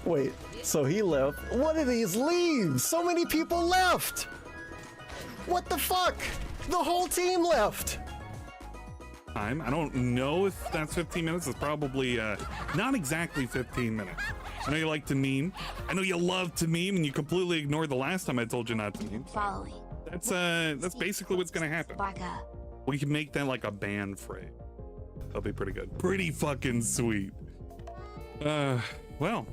Wait, so he left. What did he leave? So many people left! What the fuck? The whole team left! I don't know if that's 15 minutes. It's probably not exactly 15 minutes. I know you like to meme. I know you love to meme, and you completely ignored the last time I told you not to meme. Following. That's basically what's gonna happen. Back up. We can make that like a band phrase. That'll be pretty good. Pretty fucking sweet. Well,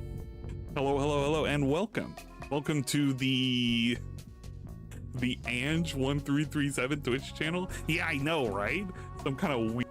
hello, and welcome. Welcome to the Ange1337 Twitch channel. Yeah, I know, right? Some kind of weird.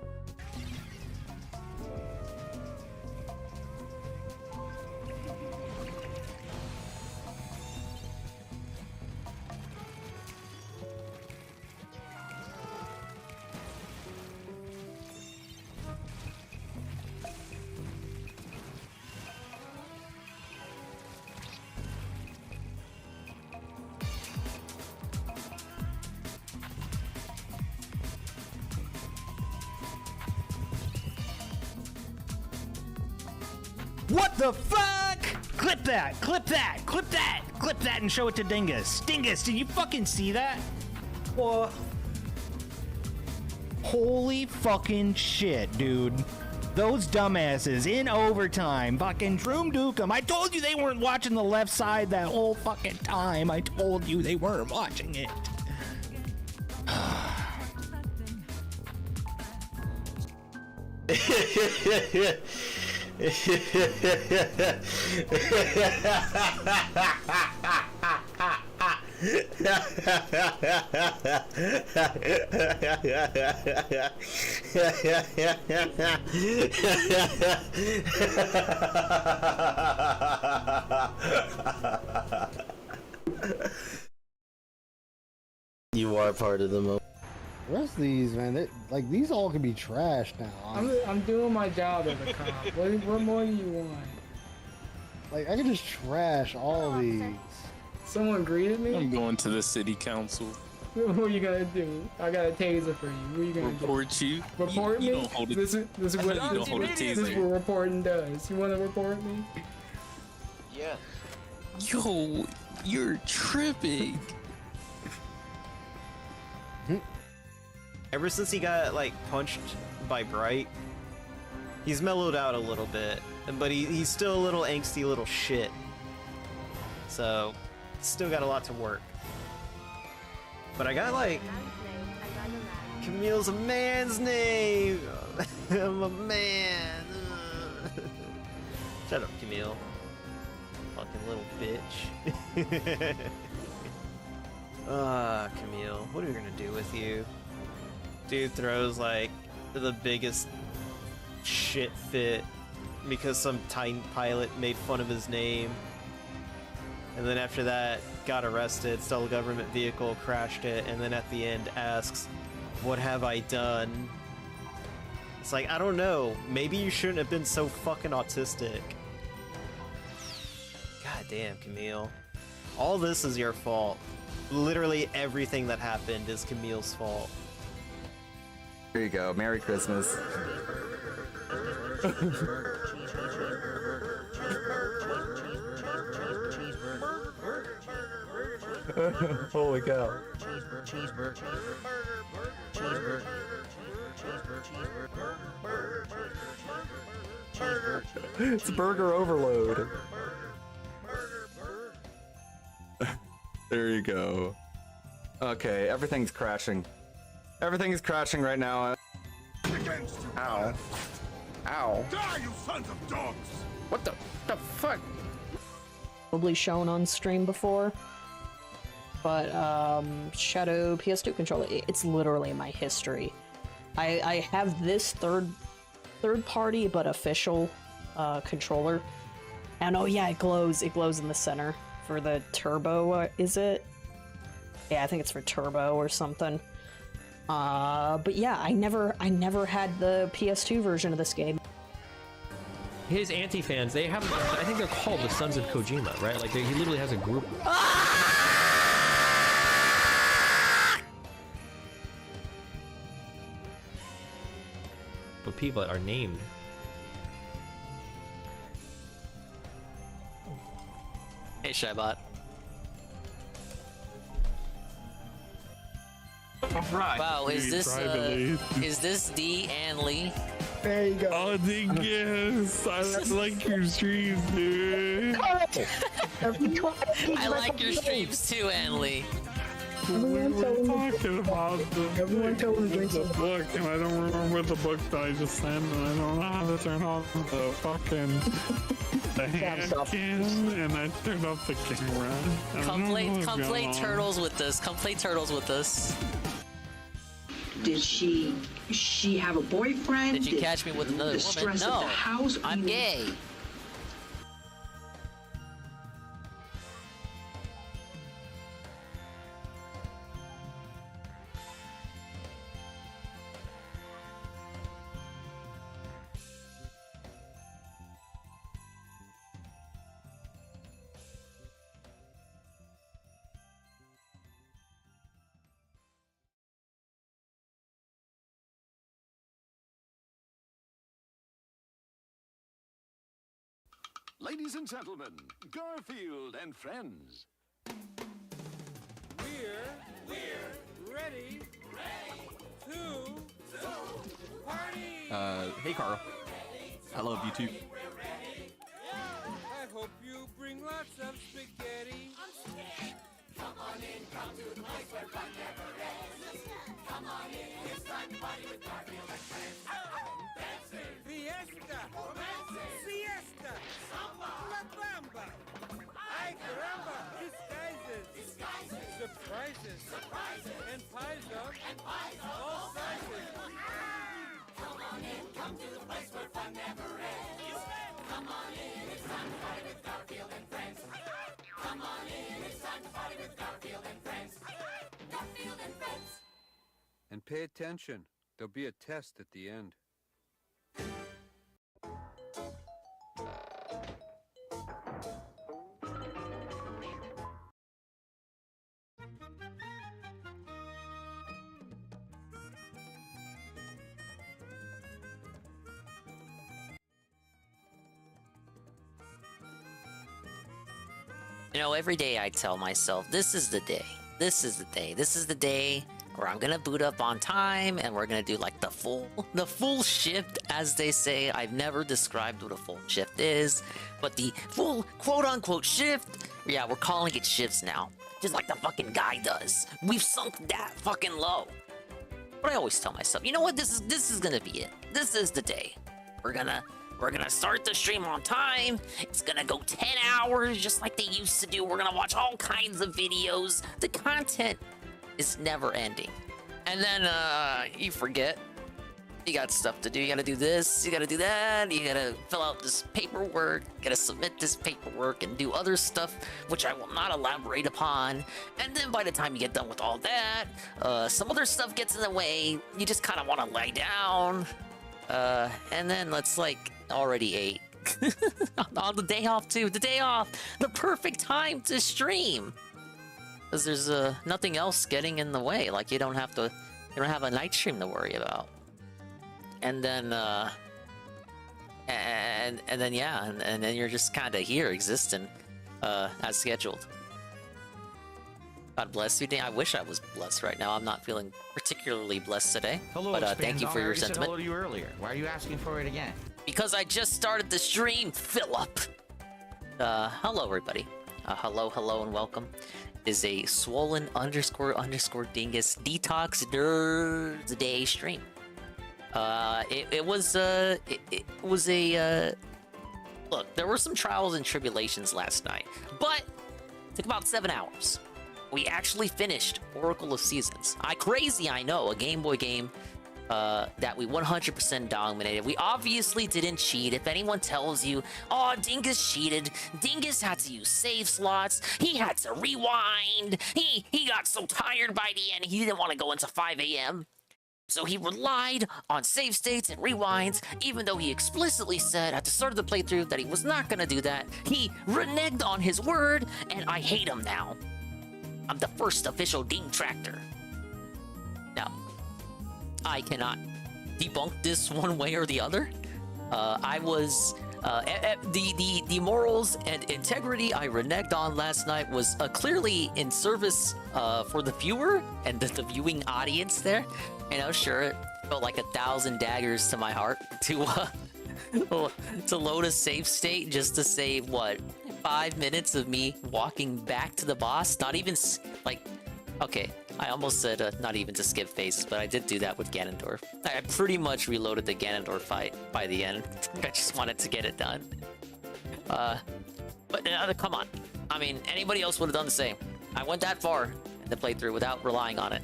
What the fuck? Clip that, clip that, clip that, clip that and show it to Dingus. Dingus, did you fucking see that? What? Holy fucking shit, dude. Those dumbasses in overtime fucking Droom Duke 'em. I told you they weren't watching the left side that whole fucking time. I told you they weren't watching it. You are part of the moment. The rest of these, man, like these all can be trashed now. I'm doing my job as a cop. What more do you want? Like I can just trash all of these. Someone greeted me? I'm going to the city council. What are you gonna do? I got a taser for you. What are you gonna Report you. Report you me? Don't hold it. This is what you don't hold a this is taser. what reporting does. You wanna report me? Yeah. Yo, you're tripping. Ever since he got like punched by Bright, he's mellowed out a little bit, but he's still a little angsty little shit. So, still got a lot to work. But I got like Camille's a man's name. I'm a man. Shut up, Camille. Fucking little bitch. Camille, what are we gonna do with you? Dude throws like the biggest shit fit because some Titan pilot made fun of his name. And then after that, got arrested, stole a government vehicle, crashed it, and then at the end asks, "What have I done?" It's like, I don't know. Maybe you shouldn't have been so fucking autistic. God damn, Camille. All this is your fault. Literally everything that happened is Camille's fault. Here you go. Merry Christmas. Holy cow. It's burger overload. There you go. Okay, everything's crashing. Everything is crashing right now. Ow. Ow. Die, you sons of dogs! What the fuck? Probably shown on stream before, but Shadow PS2 controller, it's literally my history. I have this third party but official controller, and oh yeah, it glows in the center for the turbo. Is it? Yeah, I think it's for turbo or something. But yeah, I never had the PS2 version of this game. His anti-fans, they have, I think they're called the Sons of Kojima, right? Like, he literally has a group. But people are named. Hey, Shybot. Right. Wow, is Privately. this D and Lee? There you go. Oh, Dingus! I like your streams, dude. I like your streams too, Ann Lee. We were talking about Everyone told him to drink the some. book, and I don't remember the book that I just sent, and I don't know how to turn on the fucking hand cam, and I turned off the camera. Come play Turtles with us. Come play Turtles with us. Did she have a boyfriend? Did you catch me with another the woman? stress No, of the house? I'm gay. Ladies and gentlemen, Garfield and friends. We're ready to party. Hey Carl. I love you too. I hope you bring lots of spaghetti. Come on in, come to the place where fun never ends. Come on in, it's time to party with Garfield and friends. Dancing, fiesta, romancing, siesta, samba, la bamba. Ay caramba, disguises, surprises, and pies of all sizes. Come on in, come to the place where fun never ends. Come on in, it's time to party with Garfield and friends. Come on in, it's time to party with Garfield and friends. Garfield and friends. And pay attention. There'll be a test at the end. You know, every day I tell myself, this is the day. This is the day. This is the day where I'm gonna boot up on time and we're gonna do like the full shift, as they say. I've never described what a full shift is, but the full quote-unquote shift, yeah, we're calling it shifts now. Just like the fucking guy does. We've sunk that fucking low. But I always tell myself, you know what, this is gonna be it. This is the day. We're gonna start the stream on time. It's gonna go 10 hours just like they used to do. We're gonna watch all kinds of videos. The content is never ending. And then you forget. You got stuff to do. You gotta do this, you gotta do that, you gotta fill out this paperwork, you gotta submit this paperwork and do other stuff, which I will not elaborate upon. And then by the time you get done with all that, some other stuff gets in the way. You just kind of want to lie down. And then it's like already 8. On the day off too, the day off, the perfect time to stream. Because there's nothing else getting in the way. Like you don't have a night stream to worry about. And then and then you're just kind of here existing as scheduled. God bless you, Dan. I wish I was blessed right now. I'm not feeling particularly blessed today. Hello, but thank you for your said sentiment. hello to you earlier. Why are you asking for it again? Because I just started the stream, Philip. Hello everybody. Hello and welcome. Is a swollen __ dingus detox nerds day stream. It was a look, there were some trials and tribulations last night, but it took about 7 hours. We actually finished Oracle of Seasons. Crazy, I know, a Game Boy game that we 100% dominated. We obviously didn't cheat. If anyone tells you, oh, Dingus cheated, Dingus had to use save slots, he had to rewind, he got so tired by the end, he didn't want to go into 5 a.m. So he relied on save states and rewinds, even though he explicitly said at the start of the playthrough that he was not gonna do that. He reneged on his word, and I hate him now. I'm the first official Ding Tractor. Now, I cannot debunk this one way or the other. I was The morals and integrity I reneged on last night was clearly in service for the viewer and the viewing audience there. You know, sure, it felt like 1,000 daggers to my heart to load a save state just to save, what, 5 minutes of me walking back to the boss? Not even, like, okay, I almost said not even to skip phases, but I did do that with Ganondorf. I pretty much reloaded the Ganondorf fight by the end. I just wanted to get it done. But come on. I mean, anybody else would have done the same. I went that far in the playthrough without relying on it.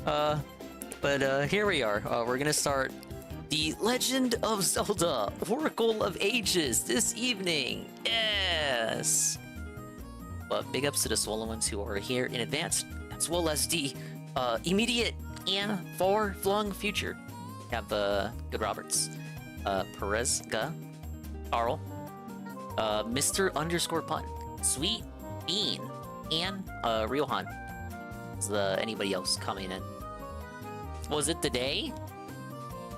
But here we are. We're gonna start The Legend of Zelda, Oracle of Ages this evening. Yes! But big ups to the swollen ones who are here in advance, as well as the immediate and far-flung future. We have Good Roberts, Perezga, Carl, Mr. _Pun, Sweet Bean, and Riohan. Is anybody else coming in? Was it the day?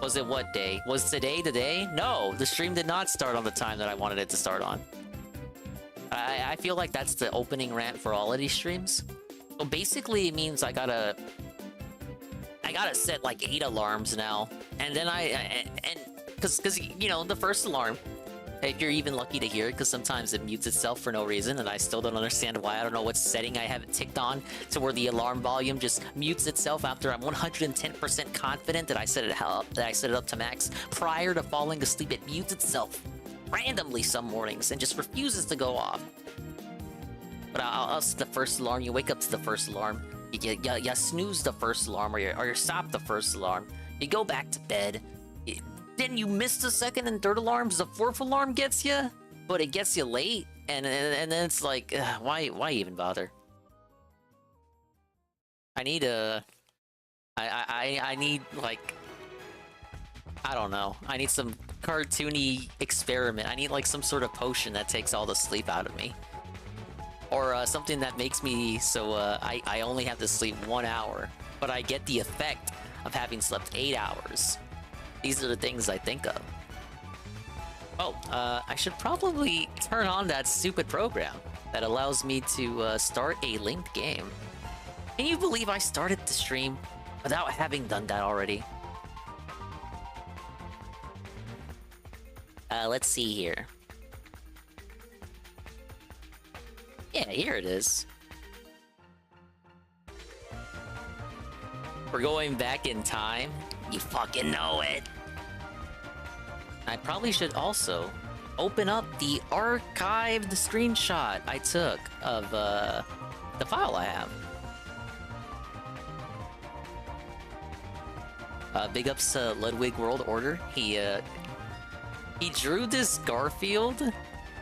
Was it what day? Was today the day? No, the stream did not start on the time that I wanted it to start on. I feel like that's the opening rant for all of these streams. So basically it means I gotta set like 8 alarms now. And then cause you know, the first alarm, if you're even lucky to hear it, because sometimes it mutes itself for no reason, and I still don't understand why. I don't know what setting I have it ticked on to where the alarm volume just mutes itself after I'm 110% confident that I set it up to max. Prior to falling asleep, it mutes itself randomly some mornings and just refuses to go off. But I'll set the first alarm. You wake up to the first alarm. You snooze the first alarm, or you stop the first alarm. You go back to bed. Then you miss the second and third alarms. The fourth alarm gets you, but it gets you late, and then it's like, why even bother? I need I need, like, I don't know. I need some cartoony experiment. I need like some sort of potion that takes all the sleep out of me, or something that makes me so I only have to sleep 1 hour, but I get the effect of having slept 8 hours. These are the things I think of. Oh, I should probably turn on that stupid program that allows me to start a linked game. Can you believe I started the stream without having done that already? Let's see here. Yeah, here it is. We're going back in time. You fucking know it. I probably should also open up the archived screenshot I took of the file I have. Big ups to Ludwig World Order. He drew this Garfield.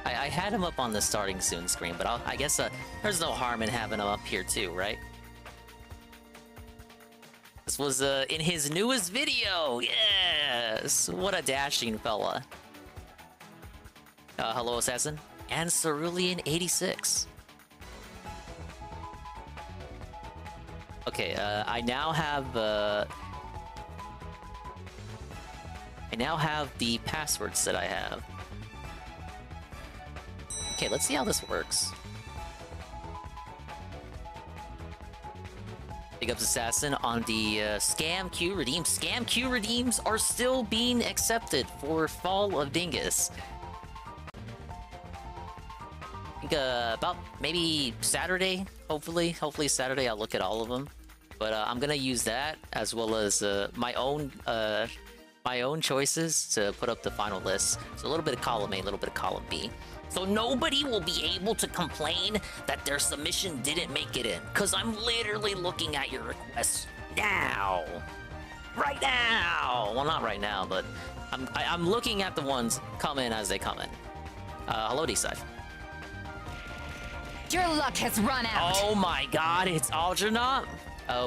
I had him up on the starting soon screen, but I guess there's no harm in having him up here too, right? This was in his newest video. Yes, what a dashing fella. Hello, Assassin, and Cerulean86. Okay, I now have the passwords that I have. Okay, let's see how this works. Big ups Assassin on the Scam Q redeems. Scam Q redeems are still being accepted for Fall of Dingus. I think about maybe Saturday, hopefully Saturday I'll look at all of them. But I'm gonna use that as well as my own choices to put up the final list. So a little bit of column A, a little bit of column B. So nobody will be able to complain that their submission didn't make it in, because I'm literally looking at your requests now. Right now! Well, not right now, but I'm looking at the ones come in as they come in. Hello, D-Side. Your luck has run out. Oh my god, it's Algernon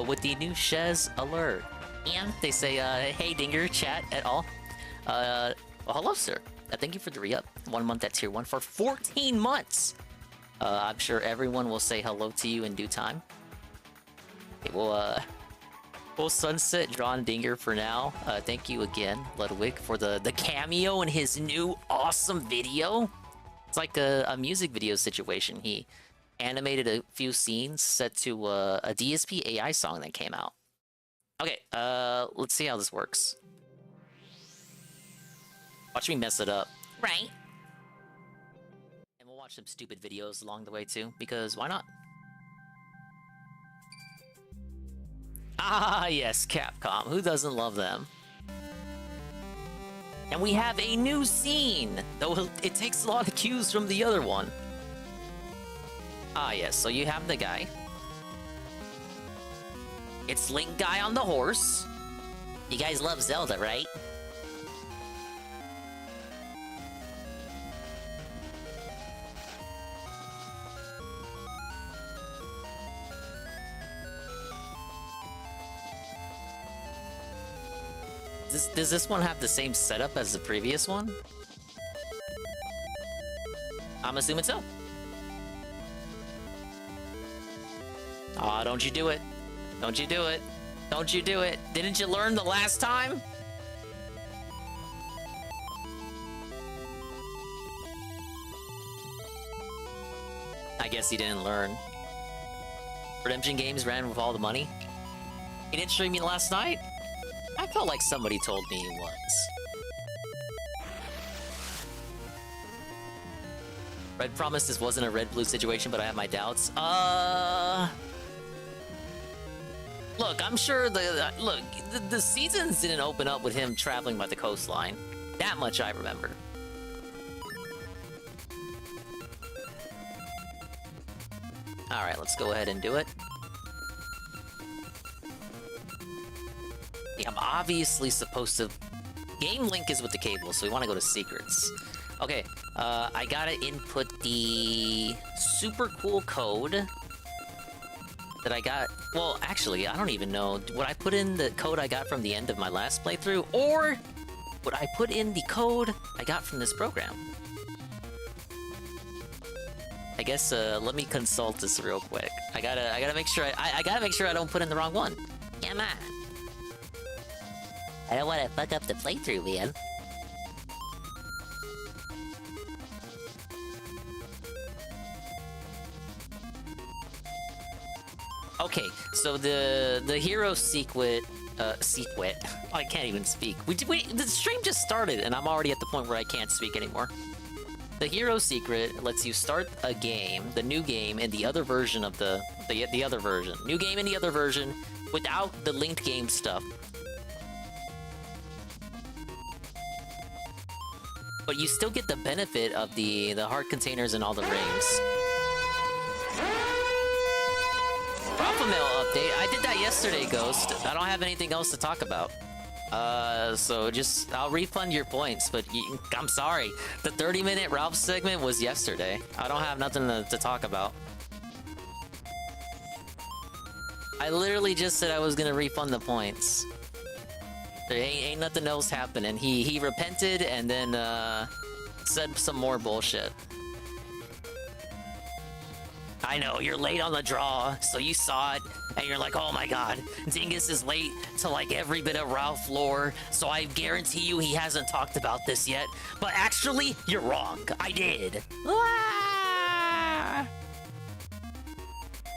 with the new Shez alert. And they say, hey Dinger, chat at all. Well, hello, sir. Thank you for the re-up. 1 month at tier 1 for 14 months. I'm sure everyone will say hello to you in due time. Okay, we'll Full sunset, Drawn Dinger for now. Thank you again, Ludwig, for the cameo in his new awesome video. It's like a music video situation. He animated a few scenes set to a DSP AI song that came out. Okay, let's see how this works. Watch me mess it up. Right. And we'll watch some stupid videos along the way too, because why not? Ah, yes, Capcom. Who doesn't love them? And we have a new scene, though it takes a lot of cues from the other one. Ah, yes, so you have the guy. It's Link Guy on the horse. You guys love Zelda, right? Does this one have the same setup as the previous one? I'm assuming so. Aw, don't you do it. Don't you do it. Don't you do it. Didn't you learn the last time? I guess he didn't learn. Redemption Games ran with all the money. He didn't stream me last night? I felt like somebody told me once. Red promised this wasn't a red-blue situation, but I have my doubts. Look, I'm sure the seasons didn't open up with him traveling by the coastline. That much I remember. Alright, let's go ahead and do it. Yeah, I'm obviously supposed to... Game Link is with the cable, so we want to go to Secrets. Okay, I gotta input the super cool code that I got... Well, actually, I don't even know. Would I put in the code I got from the end of my last playthrough, or would I put in the code I got from this program? I guess, let me consult this real quick. I gotta make sure I gotta make sure I don't put in the wrong one. Come on. I don't want to fuck up the playthrough, man. Okay, so the hero secret, I can't even speak. The stream just started, and I'm already at the point where I can't speak anymore. The hero secret lets you start a game, the new game, in the other version of the other version. New game in the other version, without the linked game stuff. But you still get the benefit of the heart containers and all the rings. Alpha Mail update. I did that yesterday, Ghost. I don't have anything else to talk about. So just... I'll refund your points, but I'm sorry. The 30-minute Ralph segment was yesterday. I don't have nothing to talk about. I literally just said I was gonna refund the points. There ain't nothing else happening. He repented and then said some more bullshit. I know, you're late on the draw, so you saw it, and you're like, oh my god, Dingus is late to like every bit of Ralph lore, so I guarantee you he hasn't talked about this yet. But actually, you're wrong. I did. Ah!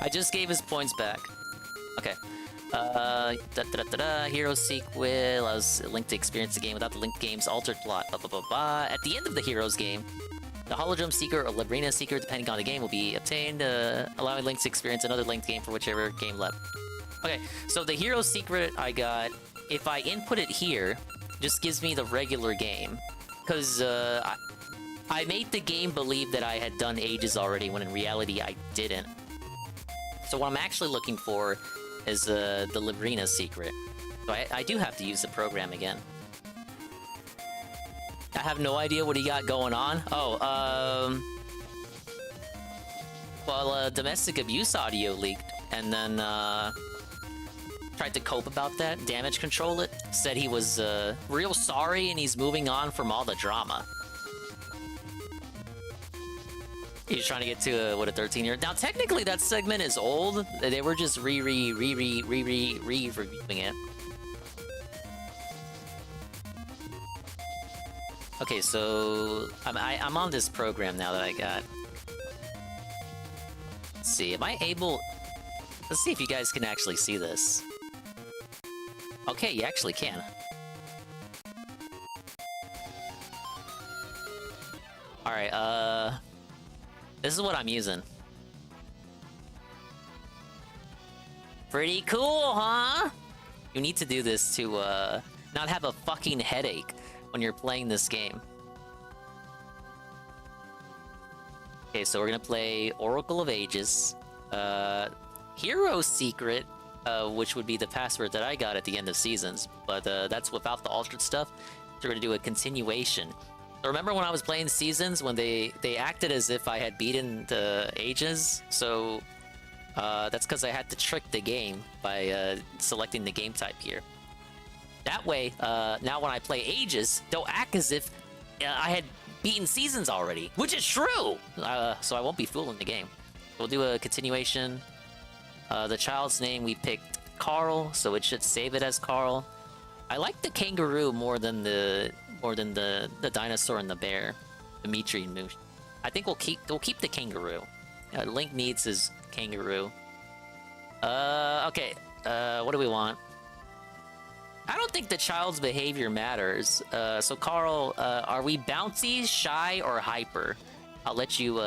I just gave his points back. Okay. Hero sequel allows Link to experience the game without the linked game's altered plot. At the end of the Hero's game, the Holodrum Seeker or Labrina Seeker, depending on the game, will be obtained, allowing Link to experience another linked game for whichever game left. Okay, so the Hero Secret I got, if I input it here, just gives me the regular game. Because I made the game believe that I had done Ages already, when in reality I didn't. So what I'm actually looking for is the Labrina Secret. So I do have to use the program again. I have no idea what he got going on. Oh, well, domestic abuse audio leaked, and then, tried to cope about that, damage control it, said he was, real sorry and he's moving on from all the drama. He's trying to get to a 13-year. Now, technically, that segment is old. They were just reviewing it. Okay, so I'm on this program now that I got. Let's see, am I able? Let's see if you guys can actually see this. Okay, you actually can. All right, this is what I'm using. Pretty cool, huh? You need to do this to not have a fucking headache when you're playing this game. Okay, so we're gonna play Oracle of Ages, Hero Secret, which would be the password that I got at the end of Seasons, but that's without the altered stuff. So we're gonna do a continuation. So remember when I was playing Seasons, when they acted as if I had beaten the Ages? So that's because I had to trick the game by selecting the game type here. That way, now when I play Ages, they'll act as if I had beaten Seasons already, which is true! So I won't be fooling the game. We'll do a continuation. The child's name, we picked Carl, so it should save it as Carl. I like the kangaroo more than the dinosaur and the bear, Dimitri and Moosh. I think we'll keep the kangaroo. Link needs his kangaroo. Okay. What do we want? I don't think the child's behavior matters. So Carl, are we bouncy, shy, or hyper? I'll let you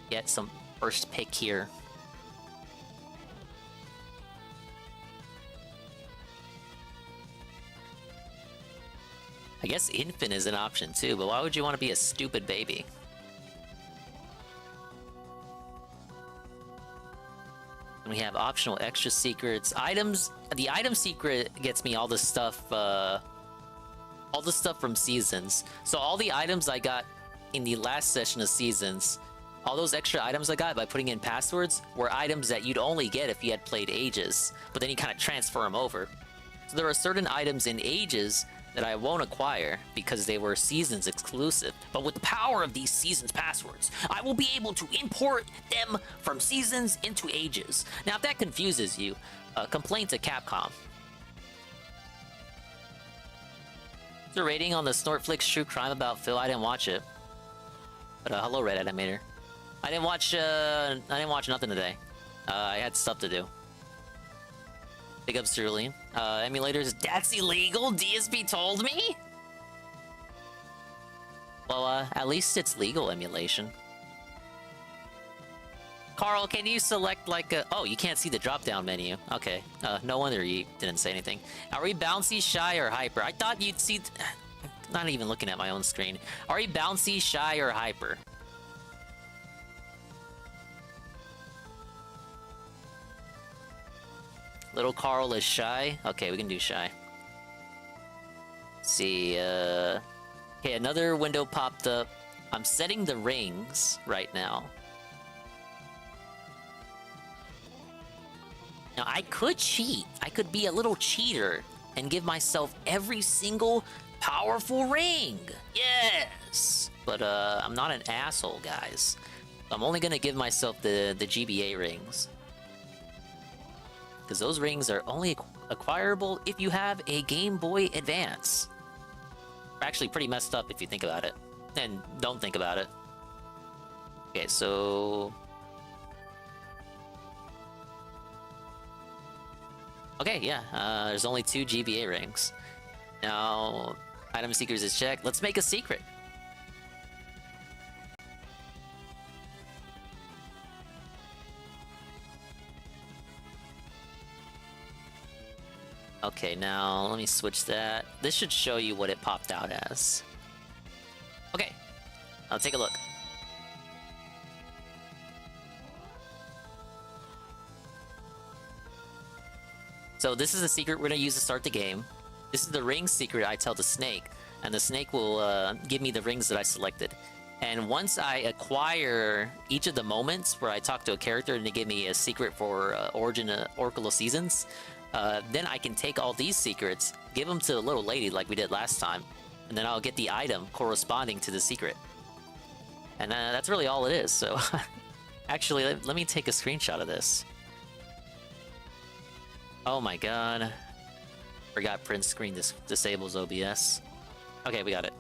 get some first pick here. I guess infant is an option too, but why would you want to be a stupid baby? And we have optional extra secrets. Items, the item secret gets me all the stuff from Seasons. So all the items I got in the last session of Seasons, all those extra items I got by putting in passwords were items that you'd only get if you had played Ages, but then you kind of transfer them over. So there are certain items in Ages that I won't acquire because they were Seasons exclusive. But with the power of these Seasons passwords, I will be able to import them from Seasons into Ages. Now, if that confuses you, complain to Capcom. What's the rating on the Snortflix True Crime about Phil? I didn't watch it. But hello, Red Animator. I didn't watch nothing today. I had stuff to do. Big up Cerulean. Emulators, that's illegal? DSP told me? Well, at least it's legal emulation. Carl, can you select like a... Oh, you can't see the drop-down menu. Okay. No wonder you didn't say anything. Are we bouncy, shy, or hyper? I thought you'd see... Not even looking at my own screen. Are we bouncy, shy, or hyper? Little Carl is shy. Okay, we can do shy. Let's see, okay, another window popped up. I'm setting the rings right now. Now, I could cheat. I could be a little cheater and give myself every single powerful ring. Yes! But, I'm not an asshole, guys. I'm only gonna give myself the GBA rings. Because those rings are only acquirable if you have a Game Boy Advance. They're actually pretty messed up if you think about it. And don't think about it. Okay, so... Okay, yeah, there's only 2 GBA rings. Now, item seekers is checked. Let's make a secret. Okay, now let me switch that. This should show you what it popped out as. Okay, I'll take a look. So this is the secret we're gonna use to start the game. This is the ring secret I tell the snake, and the snake will give me the rings that I selected. And once I acquire each of the moments where I talk to a character and they give me a secret for Oracle of Seasons, then I can take all these secrets, give them to the little lady like we did last time, and then I'll get the item corresponding to the secret. And that's really all it is, so... Actually, let me take a screenshot of this. Oh my god. Forgot print screen disables OBS. Okay, we got it.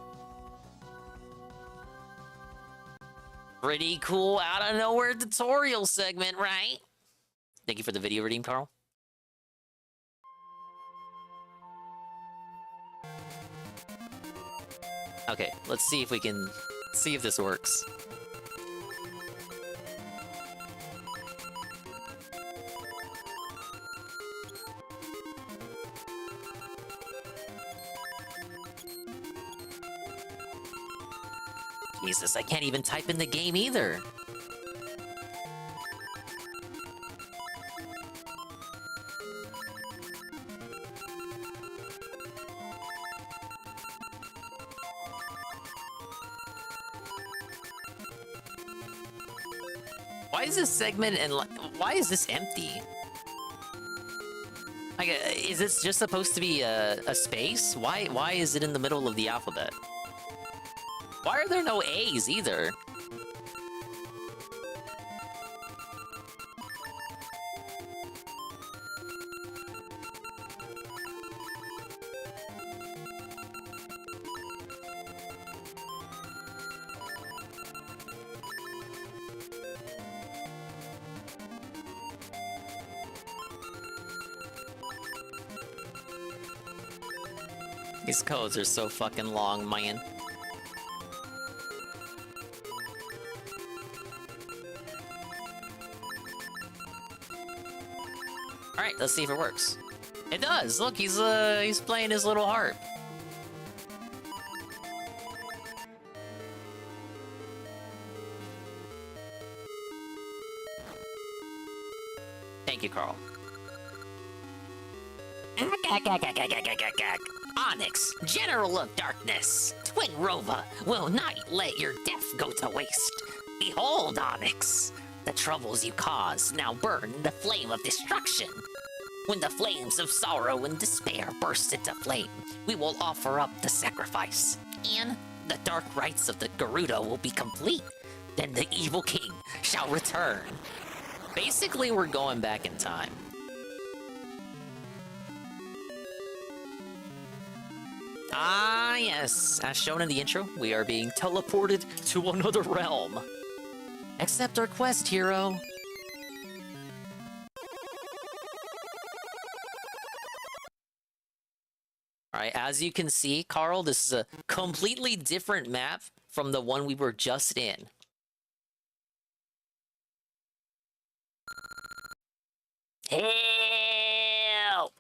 Pretty cool out of nowhere tutorial segment, right? Thank you for the video redeem, Carl. Okay, let's see if we can see if this works. Jesus, I can't even type in the game either. Why is this segment and why is this empty? Like, is this just supposed to be a space? Why is it in the middle of the alphabet? Why are there no A's either? These codes are so fucking long, man. Alright, let's see if it works. It does! Look, he's playing his little harp. Thank you, Carl. Onyx, General of Darkness, Twin Rova, will not let your death go to waste. Behold, Onyx, the troubles you cause now burn in the flame of destruction. When the flames of sorrow and despair burst into flame, we will offer up the sacrifice, and the dark rites of the Gerudo will be complete. Then the evil king shall return. Basically, we're going back in time. Ah, yes. As shown in the intro, we are being teleported to another realm. Accept our quest, hero. Alright, as you can see, Carl, this is a completely different map from the one we were just in. Help!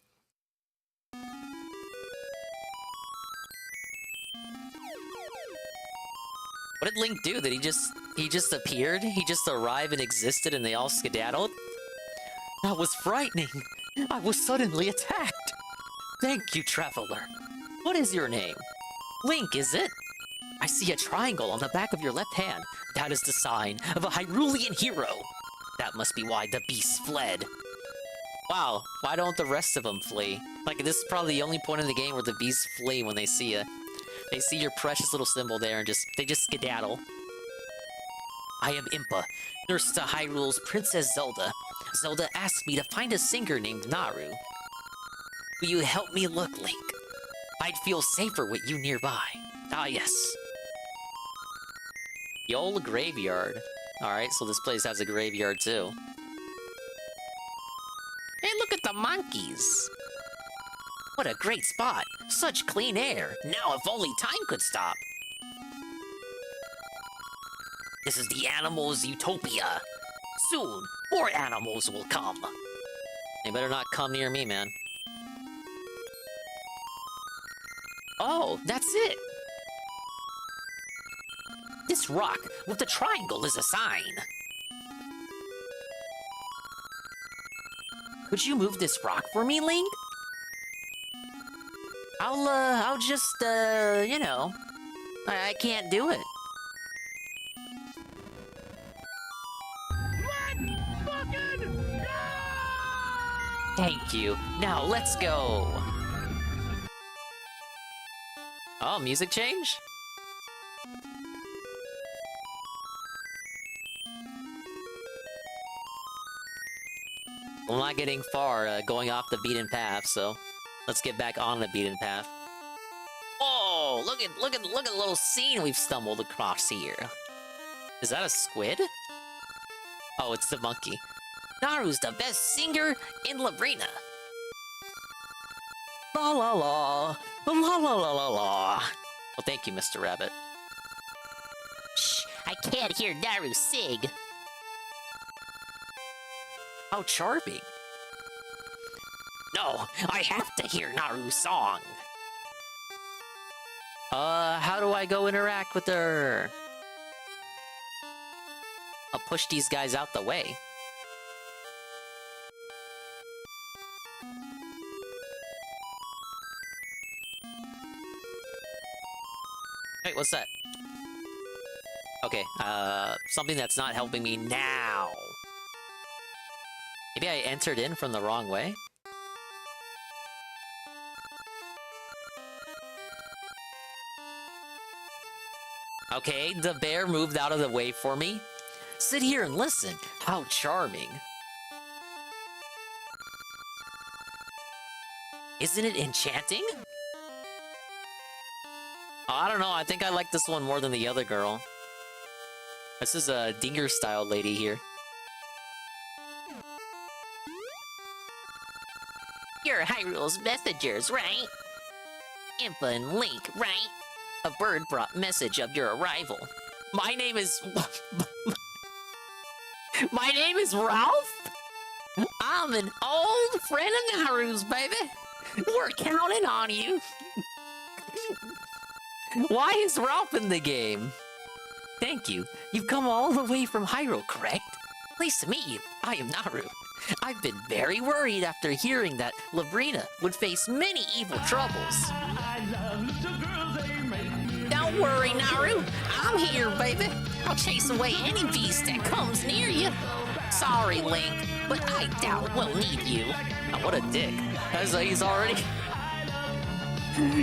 What did Link do? Did he just appeared? He just arrived and existed and they all skedaddled? That was frightening. I was suddenly attacked. Thank you, Traveler. What is your name? Link, is it? I see a triangle on the back of your left hand. That is the sign of a Hyrulean hero. That must be why the beasts fled. Wow, why don't the rest of them flee? Like, this is probably the only point in the game where the beasts flee when they see you. They see your precious little symbol there and they just skedaddle. I am Impa, nurse to Hyrule's Princess Zelda. Zelda asked me to find a singer named Naru. Will you help me look, Link? I'd feel safer with you nearby. Ah, yes. The old graveyard. Alright, so this place has a graveyard too. Hey, look at the monkeys! What a great spot! Such clean air! Now if only time could stop! This is the animals' utopia! Soon, more animals will come! They better not come near me, man. Oh, that's it! This rock with the triangle is a sign! Could you move this rock for me, Link? I'll just, you know, I can't do it. Let's fucking go! Thank you. Now let's go. Oh, music change? I'm not getting far going off the beaten path, so let's get back on the beaten path. Whoa! Look at the little scene we've stumbled across here. Is that a squid? Oh, it's the monkey. Naru's the best singer in Labrina. La la la, la la la la la. Well, thank you, Mr. Rabbit. Shh! I can't hear Naru sing. How charming. No, I have to hear Naru's song. How do I go interact with her? I'll push these guys out the way. Hey, what's that? Okay, something that's not helping me now. Maybe I entered in from the wrong way? Okay, the bear moved out of the way for me. Sit here and listen. How charming. Isn't it enchanting? Oh, I don't know, I think I like this one more than the other girl. This is a dinger-style lady here. You're Hyrule's messengers, right? Impa and Link, right? A bird brought message of your arrival. My name is... My name is Ralph? I'm an old friend of Naru's, baby. We're counting on you. Why is Ralph in the game? Thank you. You've come all the way from Hyrule, correct? Pleased to meet you. I am Naru. I've been very worried after hearing that Labrina would face many evil troubles. Don't worry, Naru. I'm here, baby. I'll chase away any beast that comes near you. Sorry, Link, but I doubt we'll need you. Oh, what a dick. He's already...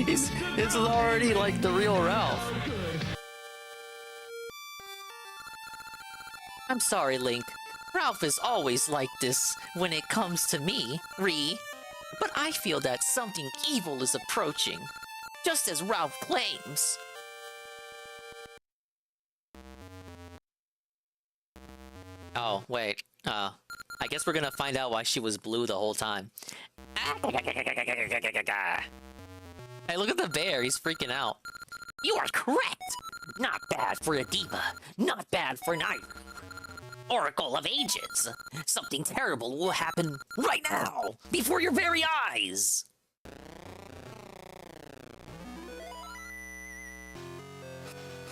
This is already like the real Ralph. I'm sorry, Link. Ralph is always like this when it comes to me, Ree. But I feel that something evil is approaching, just as Ralph claims. Oh, wait. I guess we're gonna find out why she was blue the whole time. Hey, look at the bear. He's freaking out. You are correct. Not bad for a diva. Not bad for night. Oracle of Ages. Something terrible will happen right now, before your very eyes.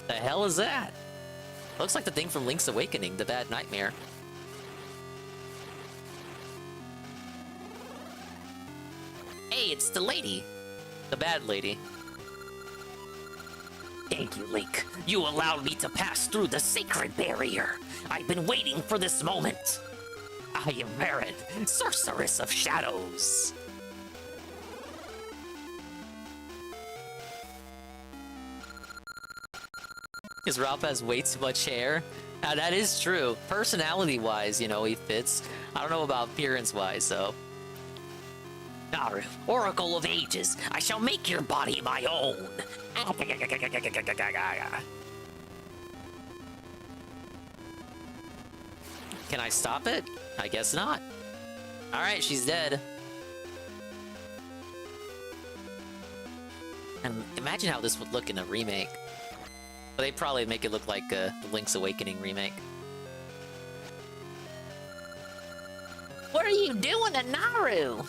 The hell is that? Looks like the thing from Link's Awakening, the bad nightmare. Hey, it's the lady. The bad lady. Thank you, Link. You allowed me to pass through the sacred barrier. I've been waiting for this moment. I am Merit, Sorceress of Shadows. Because Ralph has way too much hair. Now, that is true. Personality-wise, you know, he fits. I don't know about appearance-wise, though. Naru, Oracle of Ages, I shall make your body my own. Can I stop it? I guess not. Alright, she's dead. And imagine how this would look in a remake. But they'd probably make it look like the Link's Awakening remake. What are you doing to Naru?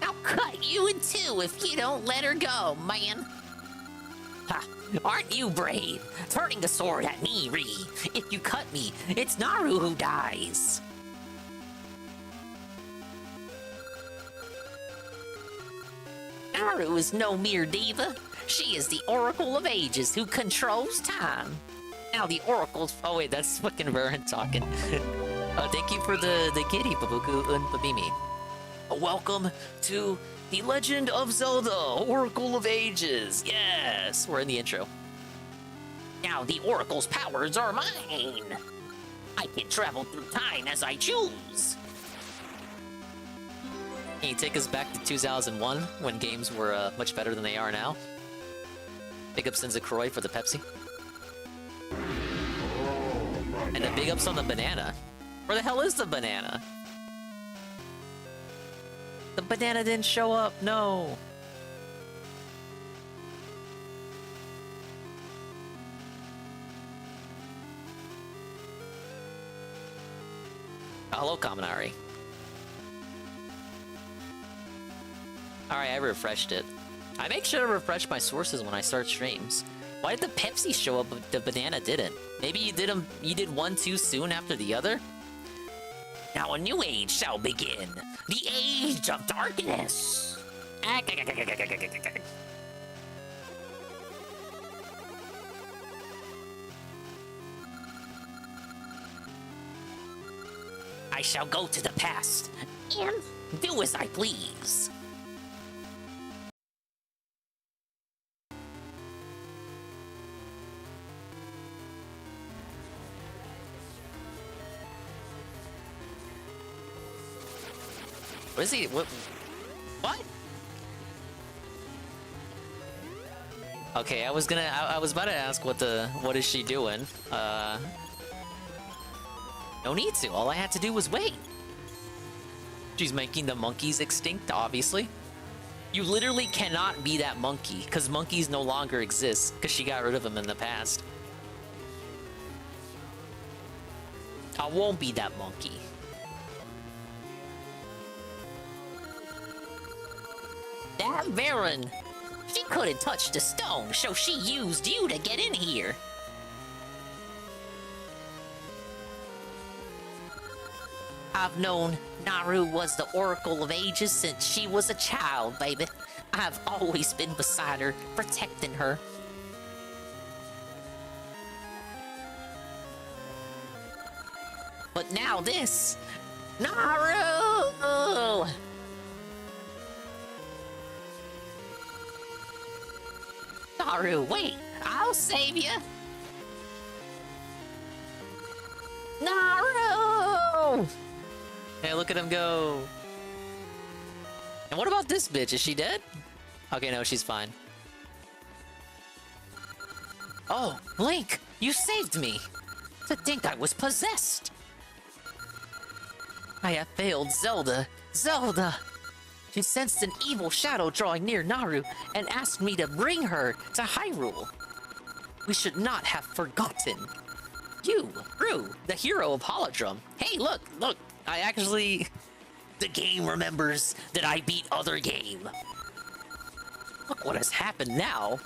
I'll cut you in two if you don't let her go, man. Ha! Aren't you brave? Turning the sword at me, Ree. If you cut me, it's Naru who dies. Naru is no mere diva. She is the Oracle of Ages who controls time. Now the Oracle's... Oh wait, that's fucking Varen talking. Thank you for the kitty, Babuku and Babimi. Welcome to The Legend of Zelda, Oracle of Ages. Yes, we're in the intro. Now the Oracle's powers are mine. I can travel through time as I choose. Can you take us back to 2001 when games were much better than they are now? Big ups Sinza Croy for the Pepsi. And the big ups on the banana. Where the hell is the banana? The banana didn't show up, no. Hello, Kaminari. Alright, I refreshed it. I make sure to refresh my sources when I start streams. Why did the Pepsi show up but the banana didn't? Maybe you did one too soon after the other? Now a new age shall begin. The Age of Darkness. I shall go to the past and do as I please. What is he? What? What? Okay, I was about to ask what is she doing? No need to. All I had to do was wait. She's making the monkeys extinct, obviously. You literally cannot be that monkey, because monkeys no longer exist, because she got rid of them in the past. I won't be that monkey. That Baron! She couldn't touch the stone, so she used you to get in here. I've known Naru was the Oracle of Ages since she was a child, baby. I've always been beside her, protecting her. But now this... Naru! Naru, wait! I'll save you! Naru! Hey, look at him go! And what about this bitch? Is she dead? Okay, no, she's fine. Oh, Link! You saved me! To think I was possessed! I have failed Zelda. Zelda! She sensed an evil shadow drawing near Naru and asked me to bring her to Hyrule. We should not have forgotten. You, Rue, the hero of Holodrum. Hey, look, I actually... The game remembers that I beat other game. Look what has happened now.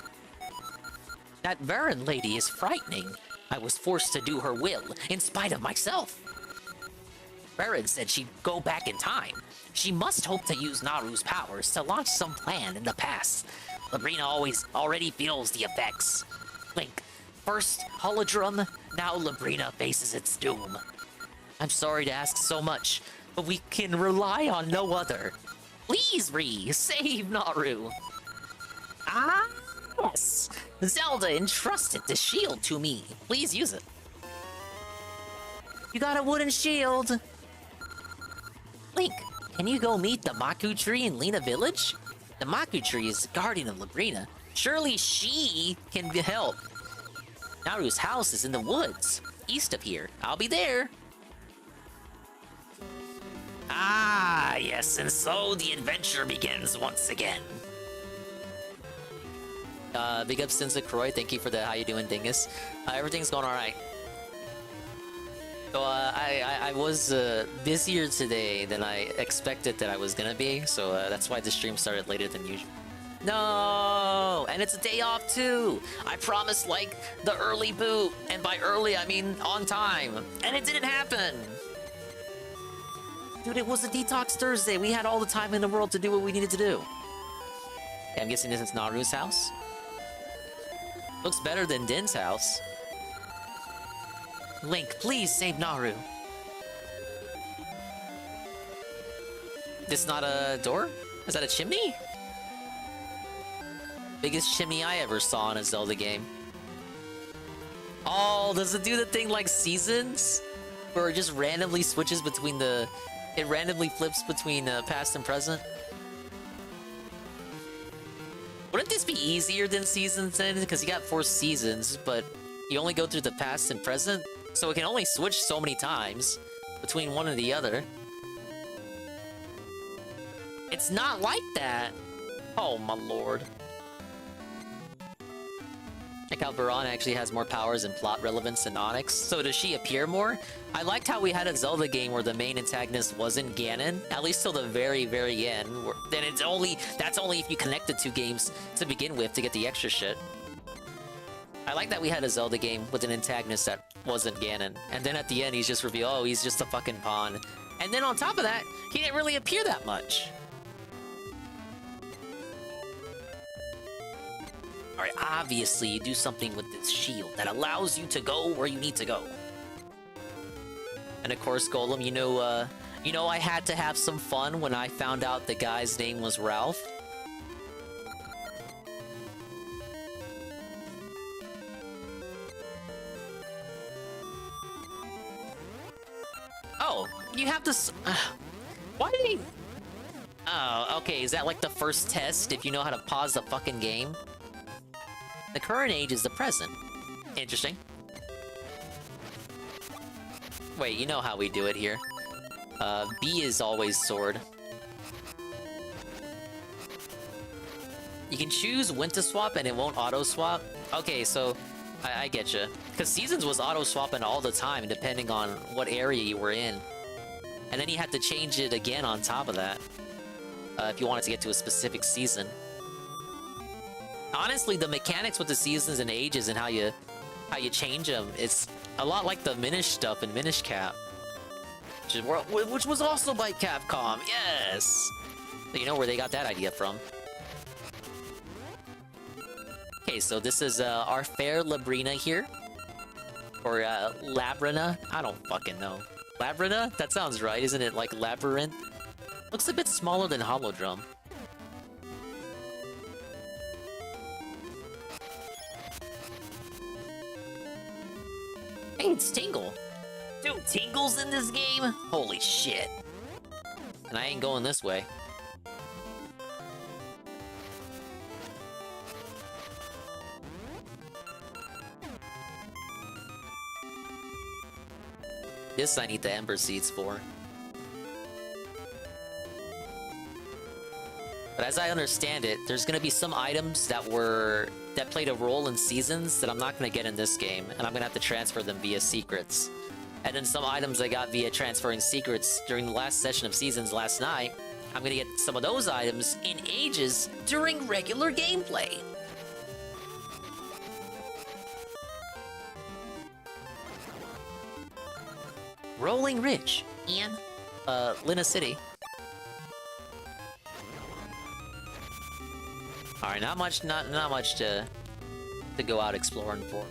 That Varan lady is frightening. I was forced to do her will, in spite of myself. Varan said she'd go back in time. She must hope to use Naru's powers to launch some plan in the past. Labrina already feels the effects. Link, first Holodrum, now Labrina faces its doom. I'm sorry to ask so much, but we can rely on no other. Please, Ree, save Naru. Ah, yes. Zelda entrusted the shield to me. Please use it. You got a wooden shield. Link, can you go meet the Maku tree in Lena Village? The Maku tree is the guardian of Labrina. Surely she can help. Naru's house is in the woods, east of here. I'll be there. Ah, yes, and so the adventure begins once again. Big ups Sinza Croy, thank you for the how you doing dingus. Everything's going alright. So I was busier today than I expected that I was gonna be, so that's why the stream started later than usual. No, and it's a day off too. I promised like the early boot, and by early I mean on time, and it didn't happen. Dude, it was a detox Thursday. We had all the time in the world to do what we needed to do. Okay, I'm guessing this is Naru's house. Looks better than Din's house. Link, please save Naru. This not a door? Is that a chimney? Biggest chimney I ever saw in a Zelda game. Oh, does it do the thing like Seasons? Where it just randomly switches between the It randomly flips between past and present. Wouldn't this be easier than Seasons then? Because you got 4 seasons, but you only go through the past and present, so it can only switch so many times between one and the other. It's not like that. Oh my lord. Like how Baron actually has more powers and plot relevance than Onyx. So does she appear more? I liked how we had a Zelda game where the main antagonist wasn't Ganon, at least till the very, very end. Then that's only if you connect the 2 games to begin with to get the extra shit. I like that we had a Zelda game with an antagonist that wasn't Ganon. And then at the end, he's just revealed, oh, he's just a fucking pawn. And then on top of that, he didn't really appear that much. Alright, obviously you do something with this shield that allows you to go where you need to go. And of course, Golem, you know I had to have some fun when I found out the guy's name was Ralph. Oh, you have to... why did he... Oh, okay, is that like the first test if you know how to pause the fucking game? The current age is the present. Interesting. Wait, you know how we do it here. B is always sword. You can choose when to swap and it won't auto-swap. Okay, so I get you. Because Seasons was auto-swapping all the time depending on what area you were in. And then you had to change it again on top of that. If you wanted to get to a specific season. Honestly, the mechanics with the seasons and ages and how you change them, it's a lot like the Minish stuff in Minish Cap, which was also by Capcom. Yes, so you know where they got that idea from. Okay, so this is our fair Labrina here, or Labrina. I don't fucking know. Labrina? That sounds right, isn't it? Like Labyrinth. Looks a bit smaller than Holodrum. Hey, it's Tingle. Dude, Tingle's in this game? Holy shit. And I ain't going this way. This I need the Ember Seeds for. But as I understand it, there's gonna be some items that played a role in Seasons that I'm not gonna get in this game, and I'm gonna have to transfer them via secrets. And then some items I got via transferring secrets during the last session of Seasons last night, I'm gonna get some of those items in ages during regular gameplay. Rolling Ridge and Lina City. Alright, not much to go out exploring for.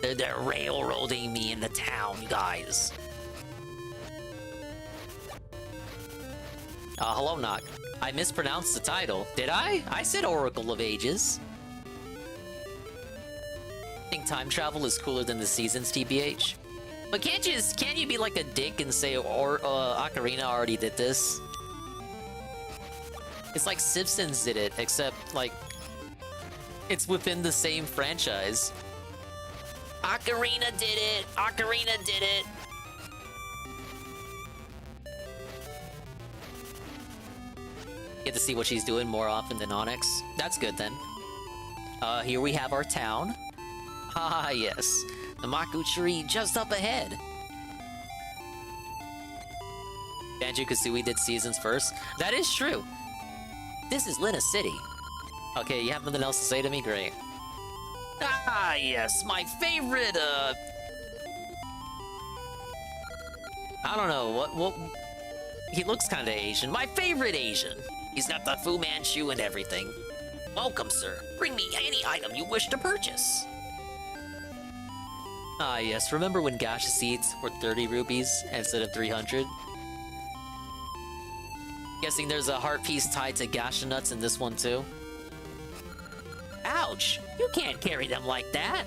They're railroading me into town, guys. Hello, Knock. I mispronounced the title. Did I? I said Oracle of Ages. I think time travel is cooler than the Seasons, TBH. But can't you be like a dick and say Ocarina already did this? It's like Simpsons did it, except like it's within the same franchise. Ocarina did it! Ocarina did it! Get to see what she's doing more often than Onyx. That's good then. Here we have our town. Ah, yes. The Maku tree just up ahead. Banjo-Kazooie did Seasons first. That is true. This is Lina City. Okay, you have nothing else to say to me? Great. Ah, yes, my favorite, I don't know, what... He looks kinda Asian. My favorite Asian! He's got the Fu Manchu and everything. Welcome, sir. Bring me any item you wish to purchase. Ah, yes, remember when Gacha Seeds were 30 rupees instead of 300? Guessing there's a heart piece tied to Gacha Nuts in this one, too. Ouch! You can't carry them like that!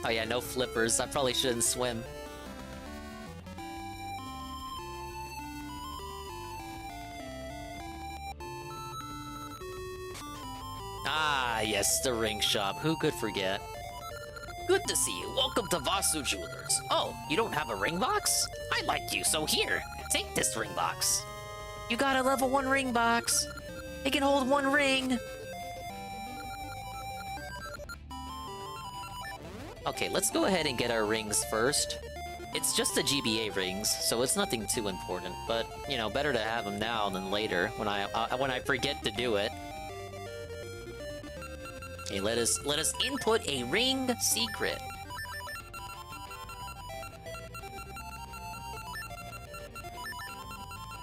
Oh yeah, no flippers. I probably shouldn't swim. Ah, yes, the ring shop. Who could forget? Good to see you. Welcome to Vasu Jewelers. Oh, you don't have a ring box? I like you, so here, take this ring box. You got a level 1 ring box. It can hold 1 ring. Okay, let's go ahead and get our rings first. It's just the GBA rings, so it's nothing too important. But you know, better to have them now than later when I forget to do it. Okay, let us input a ring secret.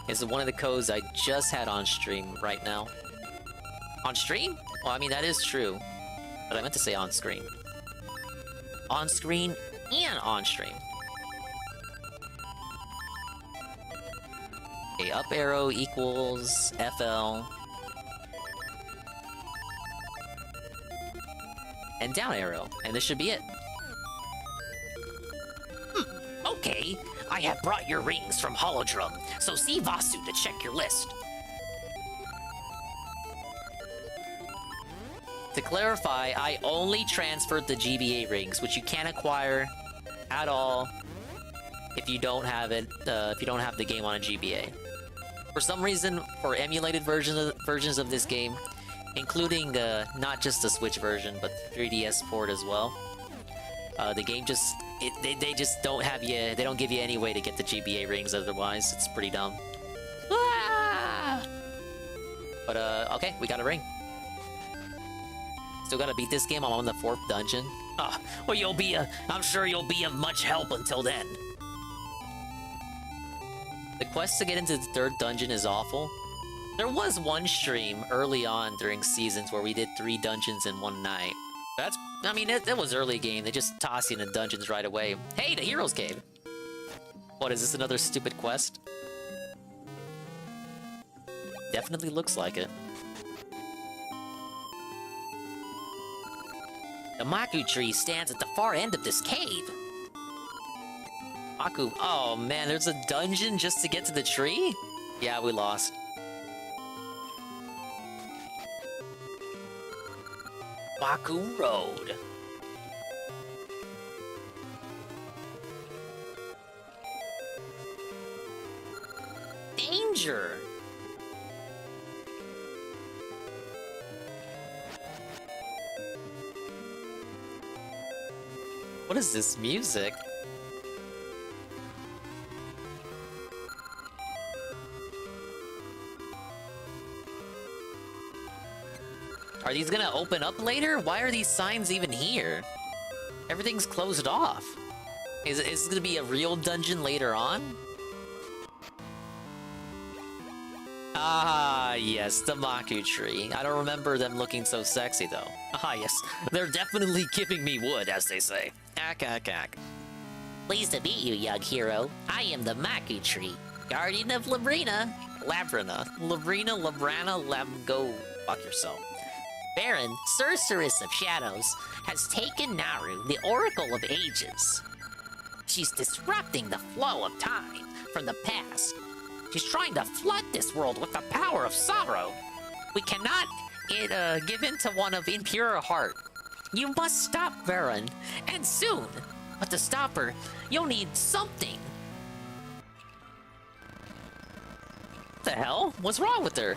This is one of the codes I just had on stream right now. On stream? Well, I mean, that is true. But I meant to say on screen. On screen and on stream. Okay, up arrow equals FL. And down arrow, and this should be it. Okay, I have brought your rings from Holodrum, so see Vasu to check your list. To clarify, I only transferred the GBA rings, which you can't acquire at all if you don't have it. If you don't have the game on a GBA. For some reason, for emulated versions of this game, including not just the Switch version, but the 3DS port as well, the game just they just don't have you. They don't give you any way to get the GBA rings. Otherwise, it's pretty dumb. Ah! But okay, we got a ring. Still gotta beat this game. I'm on the 4th dungeon. Oh, well, I'm sure you'll be of much help until then. The quest to get into the 3rd dungeon is awful. There was one stream early on during seasons where we did 3 dungeons in one night. I mean, it was early game. They just toss you into dungeons right away. Hey, the Hero's Cave! What, is this another stupid quest? Definitely looks like it. The Maku tree stands at the far end of this cave. Maku, oh man, there's a dungeon just to get to the tree? Yeah, we lost. Maku Road. Danger! What is this music? Are these gonna open up later? Why are these signs even here? Everything's closed off. Is this gonna be a real dungeon later on? Ah, yes, the Maku tree. I don't remember them looking so sexy, though. Ah, yes, they're definitely giving me wood, as they say. Ack, ack, ack. Pleased to meet you, young hero. I am the Maku tree, guardian of Labrina. Go fuck yourself. Baron, sorceress of shadows, has taken Naru, the Oracle of Ages. She's disrupting the flow of time from the past. She's trying to flood this world with the power of sorrow. We cannot give in to one of impure heart. You must stop Baron, and soon. But to stop her, you'll need something. What the hell? What's wrong with her?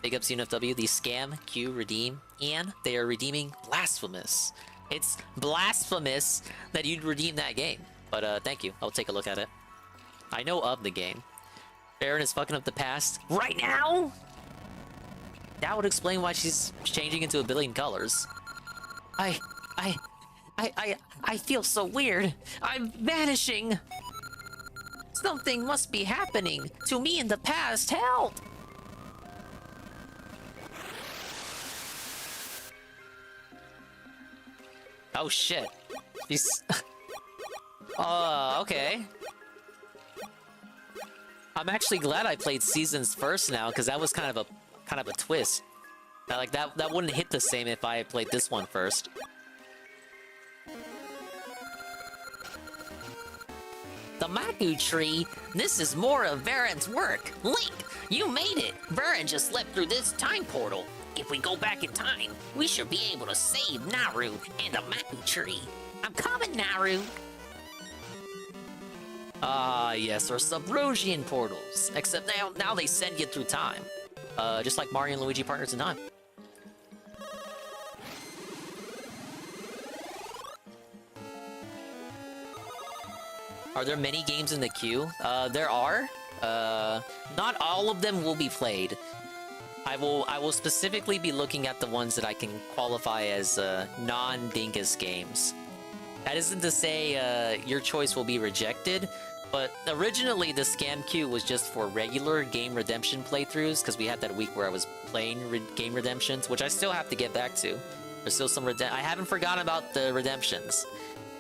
Big ups UNFW, the scam, Q, redeem, and they are redeeming Blasphemous. It's blasphemous that you'd redeem that game. But thank you, I'll take a look at it. I know of the game. Baron is fucking up the past right now? That would explain why she's changing into a billion colors. I feel so weird. I'm vanishing. Something must be happening to me in the past. Help! Oh shit. He's... okay. I'm actually glad I played Seasons first now, because that was kind of a twist. Like that wouldn't hit the same if I had played this one first. The Maku tree? This is more of Varen's work. Link, you made it! Varen just slept through this time portal. If we go back in time, we should be able to save Naru and the Maku tree. I'm coming, Naru! Ah, yes, or Subrosian portals. Except now they send you through time. Just like Mario and Luigi Partners in Time. Are there many games in the queue? There are. Not all of them will be played. I will specifically be looking at the ones that I can qualify as non-Dingus games. That isn't to say your choice will be rejected, but originally the scam queue was just for regular game redemption playthroughs, because we had that week where I was playing game redemptions, which I still have to get back to. There's still some I haven't forgotten about the redemptions.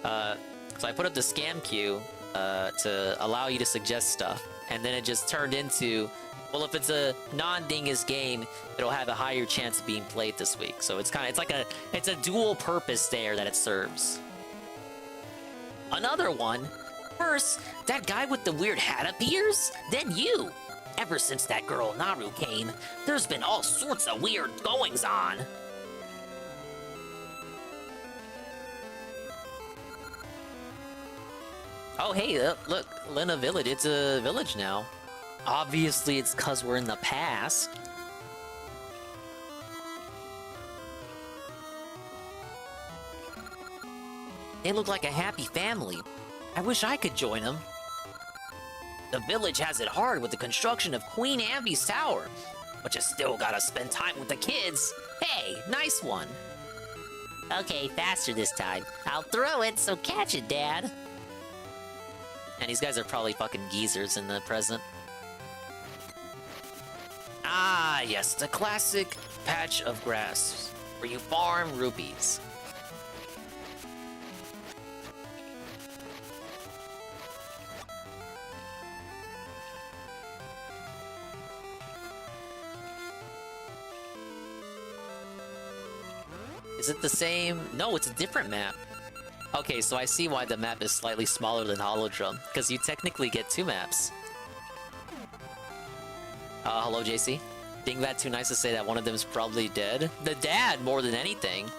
So I put up the scam queue to allow you to suggest stuff, and then it just turned into, well, if it's a non-Dingus game, it'll have a higher chance of being played this week. So it's a dual purpose there that it serves. Another one. First, that guy with the weird hat appears, then you. Ever since that girl Naru came, there's been all sorts of weird goings on. Oh hey, look, Lena Village, it's a village now. Obviously it's 'cause we're in the past. They look like a happy family. I wish I could join them. The village has it hard with the construction of Queen Ambi's tower, but you still gotta spend time with the kids. Hey, nice one. Okay, faster this time. I'll throw it, so catch it, Dad. And these guys are probably fucking geezers in the present. Ah, yes, the classic patch of grass, where you farm rupees. Is it the same? No, it's a different map. Okay, so I see why the map is slightly smaller than Holodrum, because you technically get 2 maps. Hello, JC. Dingbat too nice to say that one of them is probably dead. The dad, more than anything.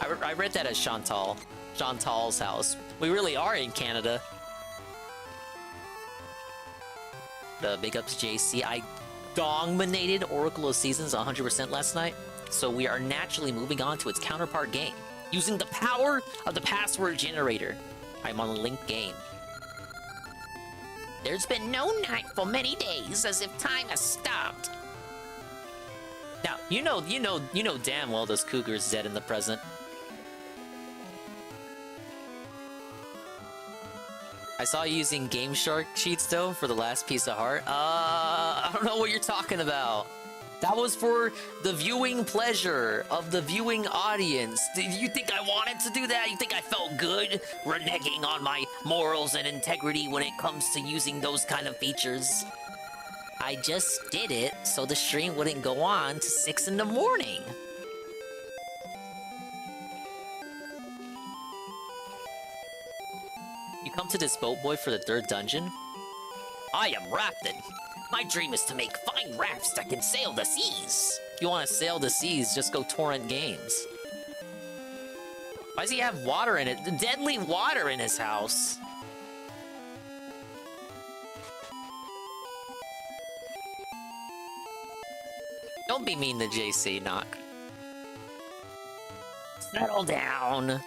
I read that as Chantal's house. We really are in Canada. The big ups, JC. I dominated Oracle of Seasons 100% last night, so we are naturally moving on to its counterpart game, using the power of the password generator. I'm on a linked game. There's been no night for many days, as if time has stopped. Now, you know damn well this cougar is dead in the present. I saw you using Game Shark cheats though for the last piece of heart. I don't know what you're talking about. That was for the viewing pleasure of the viewing audience. Did you think I wanted to do that? You think I felt good reneging on my morals and integrity when it comes to using those kind of features? I just did it so the stream wouldn't go on to 6 in the morning. You come to this boat boy for the 3rd dungeon? I am Rafton. My dream is to make fine rafts that can sail the seas. If you want to sail the seas, just go torrent games. Why does he have water in it? Deadly water in his house. Don't be mean to JC, Knock. Settle down.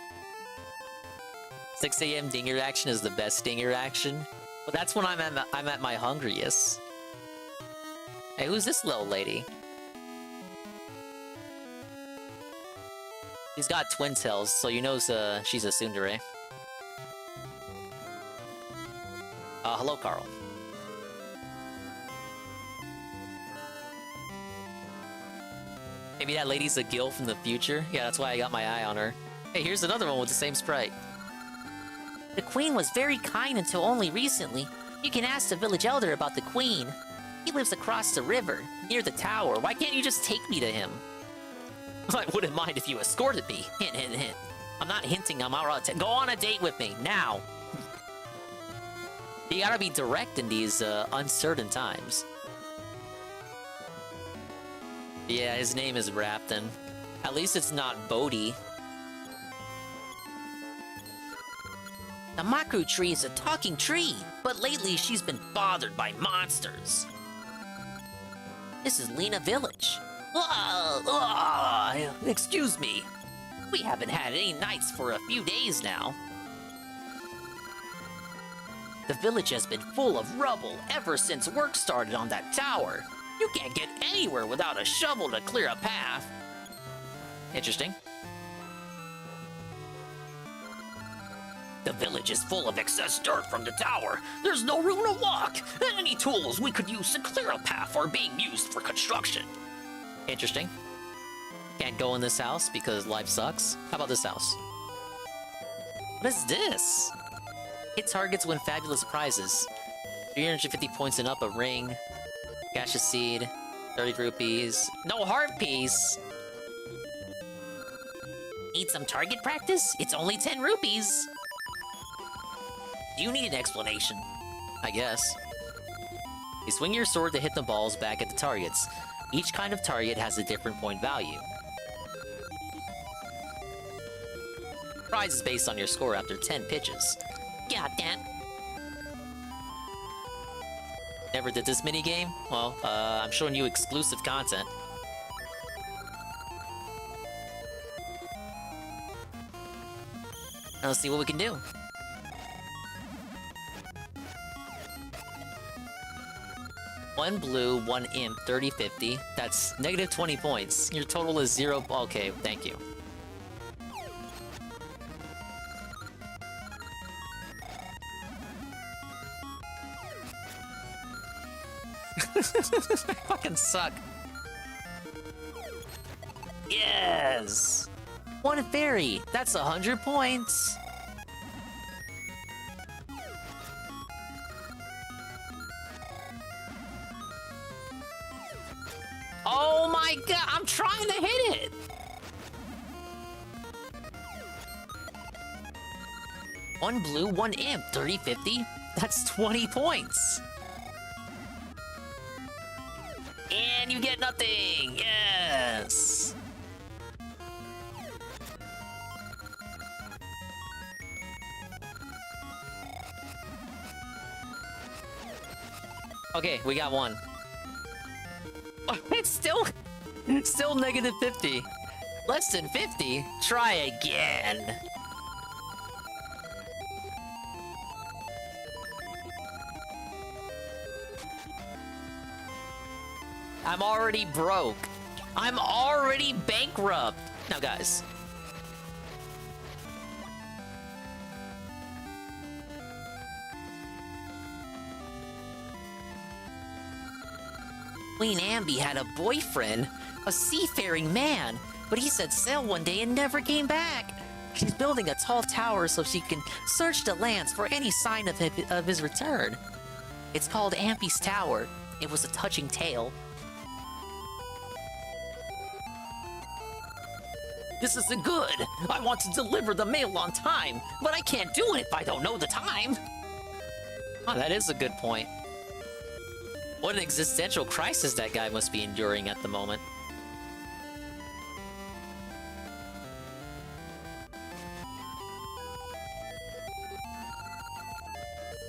6 a.m. dinger action is the best dinger action. But that's when I'm at my hungriest. Hey, who's this little lady? She's got twin tails, so you know she's a tsundere. Hello, Carl. Maybe that lady's a Gil from the future? Yeah, that's why I got my eye on her. Hey, here's another one with the same sprite. The queen was very kind until only recently. You can ask the village elder about the queen. He lives across the river, near the tower. Why can't you just take me to him? I wouldn't mind if you escorted me. Hint, hint, hint. I'm not hinting, I'm out. Go on a date with me, now! You gotta be direct in these uncertain times. Yeah, his name is Rapton. At least it's not Bodhi. The Makru tree is a talking tree, but lately she's been bothered by monsters. This is Lena Village. Excuse me. We haven't had any nights for a few days now. The village has been full of rubble ever since work started on that tower. You can't get anywhere without a shovel to clear a path. Interesting. The village is full of excess dirt from the tower. There's no room to walk. Any tools we could use to clear a path are being used for construction. Interesting. Can't go in this house because life sucks. How about this house? What is this? Hit targets win fabulous prizes. 350 points and up, a ring. Gaseous seed. 30 rupees. No heart piece! Need some target practice? It's only 10 rupees. Do you need an explanation? I guess. You swing your sword to hit the balls back at the targets. Each kind of target has a different point value. Prize is based on your score after 10 pitches. God damn. Never did this minigame? Well, I'm showing you exclusive content. Now let's see what we can do. One blue, one imp, 30-50. That's negative 20 points. Your total is 0. Okay, thank you. I fucking suck. Yes! One fairy. That's 100 points. Oh my god, I'm trying to hit it! One blue, one imp, 30-50. That's 20 points. And you get nothing! Yes! Okay, we got one. It's still negative 50. Less than 50? Try again. I'm already broke. I'm already bankrupt. Now, guys. Queen Ambi had a boyfriend, a seafaring man, but he set sail one day and never came back. She's building a tall tower so she can search the lands for any sign of his return. It's called Ambi's Tower. It was a touching tale. This isn't good. I want to deliver the mail on time, but I can't do it if I don't know the time. Oh, that is a good point. What an existential crisis that guy must be enduring at the moment.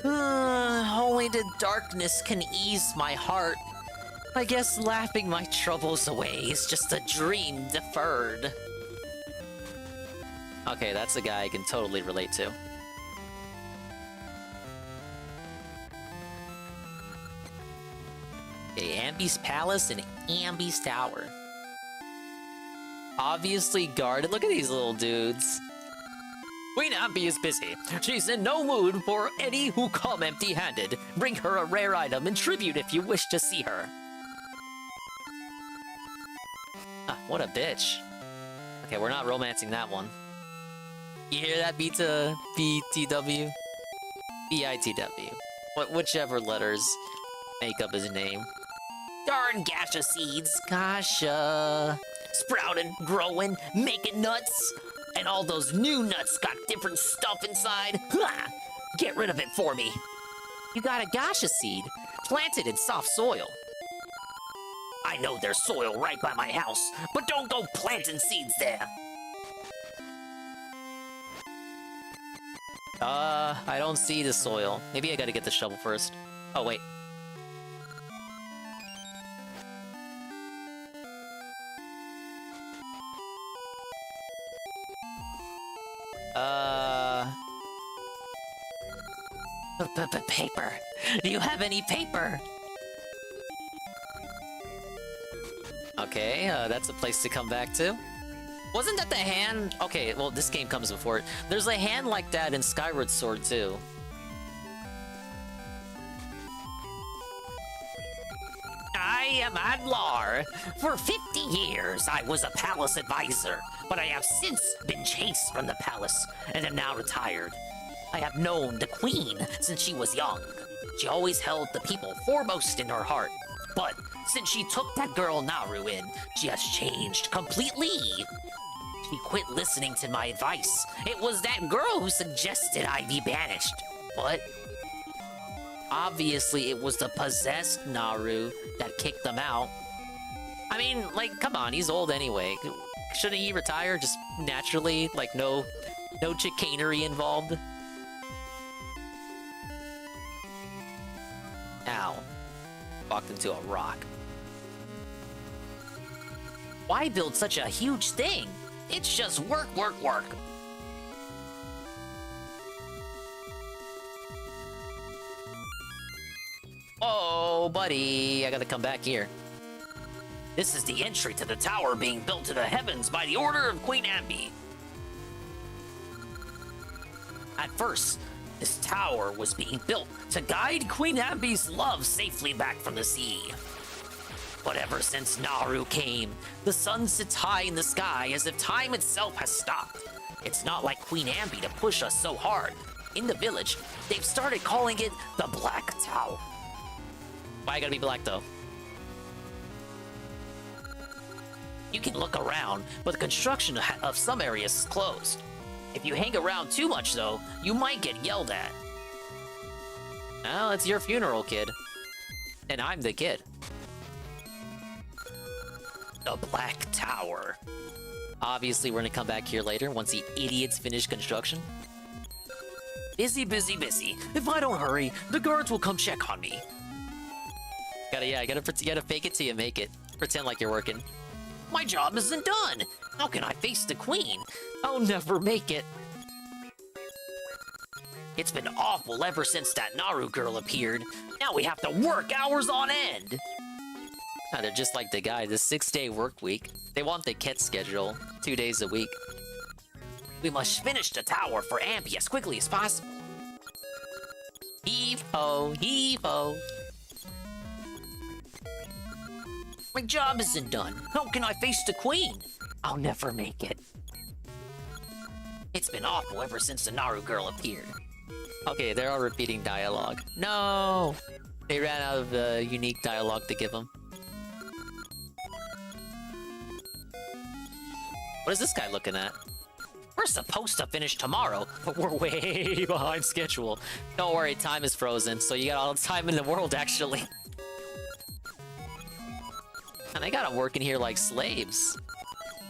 Only the darkness can ease my heart. I guess laughing my troubles away is just a dream deferred. Okay, that's a guy I can totally relate to. Okay, Ambi's Palace and Ambi's Tower. Obviously guarded. Look at these little dudes. Queen Ambi is busy. She's in no mood for any who come empty-handed. Bring her a rare item in tribute if you wish to see her. Ah, what a bitch. Okay, we're not romancing that one. You hear that, BTW? BITW. Whichever letters make up his name. Darn gasha seeds. Gasha. Sprouting, growing, making nuts. And all those new nuts got different stuff inside. Ha! Get rid of it for me. You got a gasha seed planted in soft soil. I know there's soil right by my house, but don't go planting seeds there. I don't see the soil. Maybe I gotta get the shovel first. Oh, wait. Paper. Do you have any paper? Okay, that's a place to come back to. Wasn't that the hand? Okay, well, this game comes before it. There's a hand like that in Skyward Sword, too. I am Adlar. For 50 years, I was a palace advisor, but I have since been chased from the palace and am now retired. I have known the queen since she was young. She always held the people foremost in her heart. But since she took that girl Naru in, she has changed completely. She quit listening to my advice. It was that girl who suggested I be banished. But obviously it was the possessed Naru that kicked them out. I mean, like, come on, he's old anyway. Shouldn't he retire just naturally? Like, no chicanery involved? Ow. Walked into a rock. Why build such a huge thing? It's just work, work, work. Oh, buddy, I gotta come back here. This is the entry to the tower being built to the heavens by the order of Queen Ambi. At first, this tower was being built to guide Queen Ambi's love safely back from the sea. But ever since Naru came, the sun sits high in the sky as if time itself has stopped. It's not like Queen Ambi to push us so hard. In the village, they've started calling it the Black Tower. Why gotta be black, though? You can look around, but the construction of some areas is closed. If you hang around too much, though, you might get yelled at. Well, it's your funeral, kid. And I'm the kid. The Black Tower. Obviously, we're gonna come back here later once the idiots finish construction. Busy, busy, busy. If I don't hurry, the guards will come check on me. You gotta fake it till you make it. Pretend like you're working. My job isn't done. How can I face the queen? I'll never make it. It's been awful ever since that Naru girl appeared. Now we have to work hours on end. They're just like the guy, the 6-day work week. They want the kit schedule, 2 days a week. We must finish the tower for Ambi as quickly as possible. Heave-ho, heave-ho. My job isn't done. How can I face the queen? I'll never make it. It's been awful ever since the Naru girl appeared. Okay, they're all repeating dialogue. No! They ran out of unique dialogue to give them. What is this guy looking at? We're supposed to finish tomorrow, but we're way behind schedule. Don't worry, time is frozen, so you got all the time in the world, actually. And I got them working here like slaves.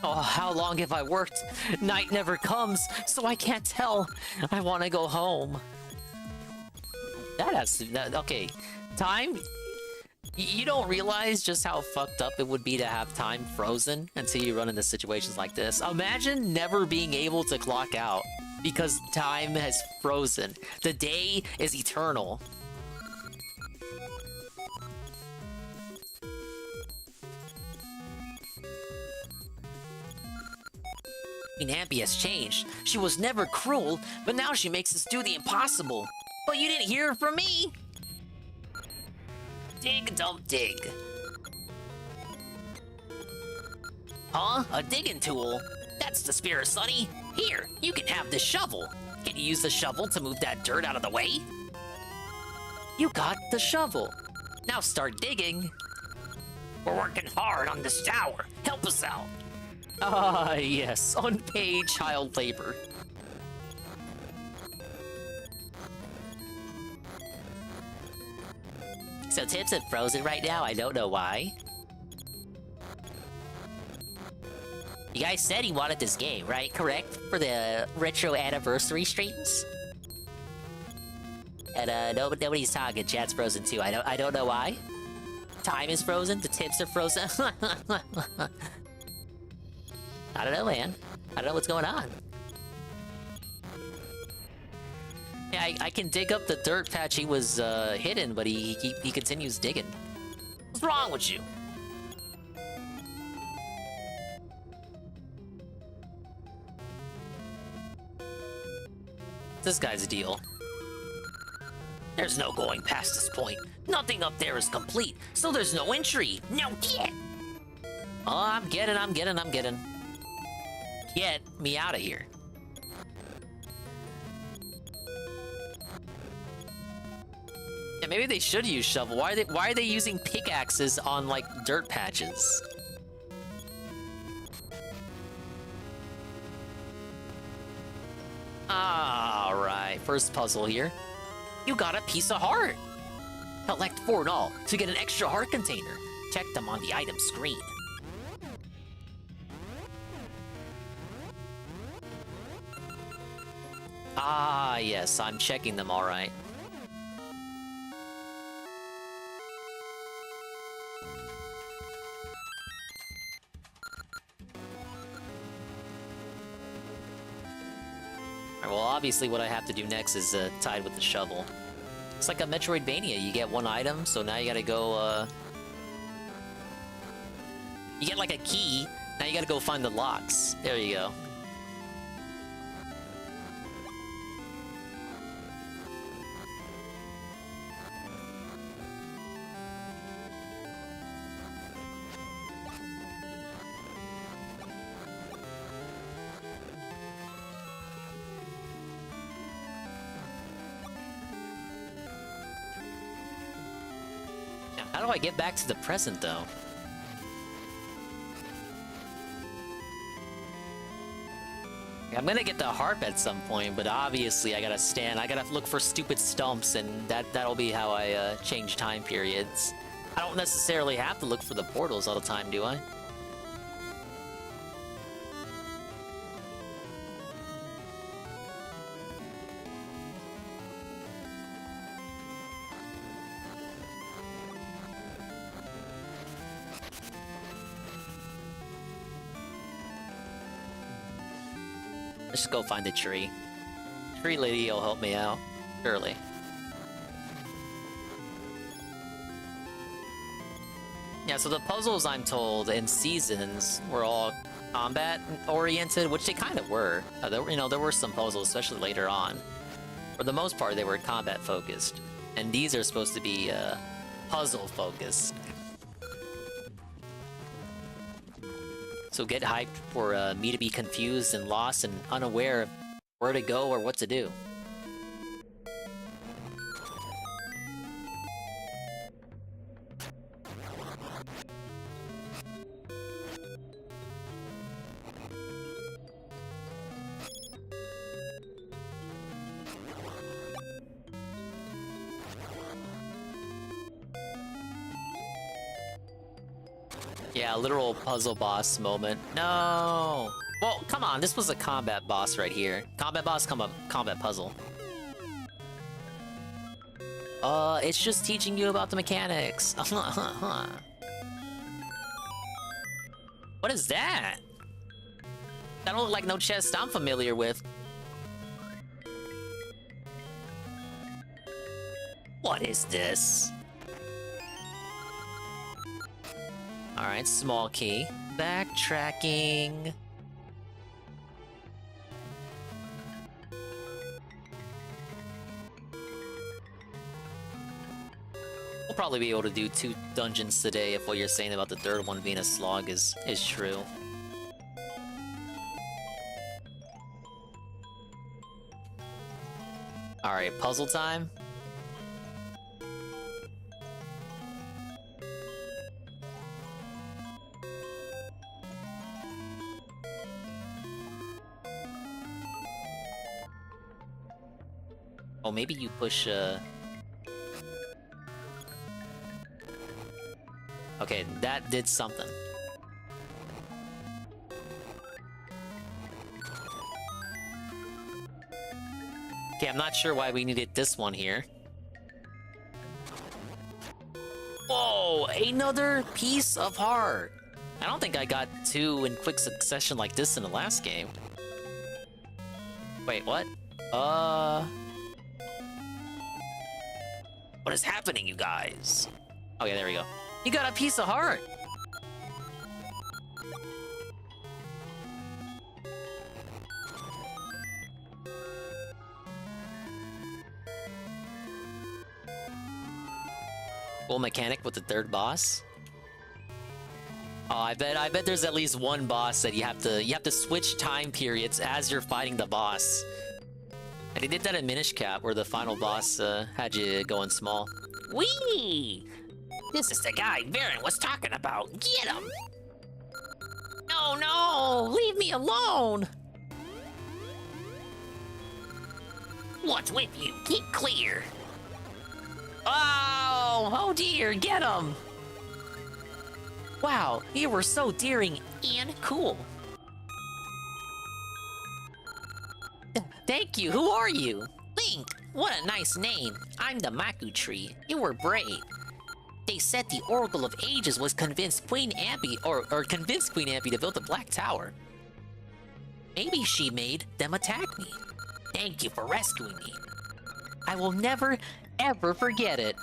Oh, how long have I worked? Night never comes, so I can't tell. I want to go home. Okay, time? You don't realize just how fucked up it would be to have time frozen until you run into situations like this. Imagine never being able to clock out because time has frozen. The day is eternal. Queen Ambi has changed. She was never cruel, but now she makes us do the impossible. But you didn't hear from me! Dig, dump, dig. Huh? A digging tool? That's the spirit, Sonny. Here, you can have this shovel. Can you use the shovel to move that dirt out of the way? You got the shovel. Now start digging. We're working hard on this tower. Help us out. Ah, yes, unpaid child labor. So Tips is frozen right now. I don't know why. You guys said you wanted this game, right? Correct? For the retro anniversary streams? And nobody's talking. Chat's frozen too. I don't know why. Time is frozen. The tips are frozen. I don't know, man. I don't know what's going on. Yeah, I can dig up the dirt patch he was hidden, but he continues digging. What's wrong with you? This guy's deal. There's no going past this point. Nothing up there is complete, so there's no entry. No get. Oh, I'm getting. Get me out of here. Yeah, maybe they should use shovel. Why are they using pickaxes on like dirt patches? Alright, first puzzle here. You got a piece of heart! Collect 4 in all to get an extra heart container. Check them on the item screen. Ah, yes, I'm checking them alright. Well, obviously what I have to do next is tied with the shovel. It's like a Metroidvania. You get 1 item, so now you gotta go, You get like a key, now you gotta go find the locks. There you go. How do I get back to the present, though? I'm gonna get the harp at some point, but obviously I gotta look for stupid stumps, and that'll be how I change time periods. I don't necessarily have to look for the portals all the time, do I? Let's just go find a tree. Tree lady will help me out, surely. Yeah, so the puzzles, I'm told, in Seasons were all combat-oriented, which they kind of were. There were some puzzles, especially later on. For the most part, they were combat-focused. And these are supposed to be puzzle-focused. So get hyped for me to be confused and lost and unaware of where to go or what to do. Yeah, literal puzzle boss moment. No! Well, come on, this was a combat boss right here. Combat boss, combat puzzle. It's just teaching you about the mechanics. What is that? That don't look like no chest I'm familiar with. What is this? Alright, small key. Backtracking. We'll probably be able to do 2 dungeons today if what you're saying about the third one being a slog is true. Alright, puzzle time. Oh, maybe you push, Okay, that did something. Okay, I'm not sure why we needed this one here. Whoa, another piece of heart. I don't think I got 2 in quick succession like this in the last game. Wait, what? What is happening, you guys? Okay, there we go. You got a piece of heart. Full mechanic with the 3rd boss. Oh, I bet there's at least one boss that you have to switch time periods as you're fighting the boss. And they did that in Minish Cap, where the final boss had you going small. Whee! This is the guy Baron was talking about. Get him! No, no! Leave me alone! What's with you? Keep clear! Oh dear, get him! Wow, you were so daring and cool. Thank you, who are you? Link, what a nice name. I'm the Maku Tree. You were brave. They said the Oracle of Ages was convinced Queen Ampi, or convinced Queen Ampi to build the Black Tower. Maybe she made them attack me. Thank you for rescuing me. I will never, ever forget it.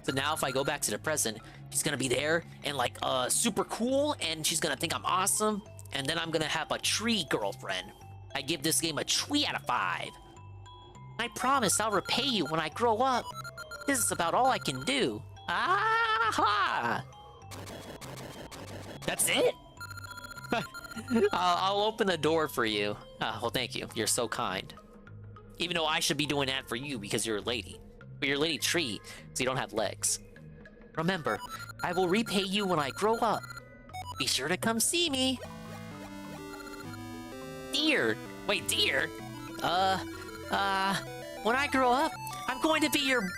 So now if I go back to the present, she's gonna be there and like super cool, and she's gonna think I'm awesome, and then I'm gonna have a tree girlfriend. I give this game a 3 out of 5. I promise I'll repay you when I grow up. This is about all I can do. Aha! That's it? I'll open the door for you. Well, thank you. You're so kind. Even though I should be doing that for you because you're a lady. But you're a lady tree, so you don't have legs. Remember, I will repay you when I grow up. Be sure to come see me. Dear. Wait, dear? When I grow up, I'm going to be your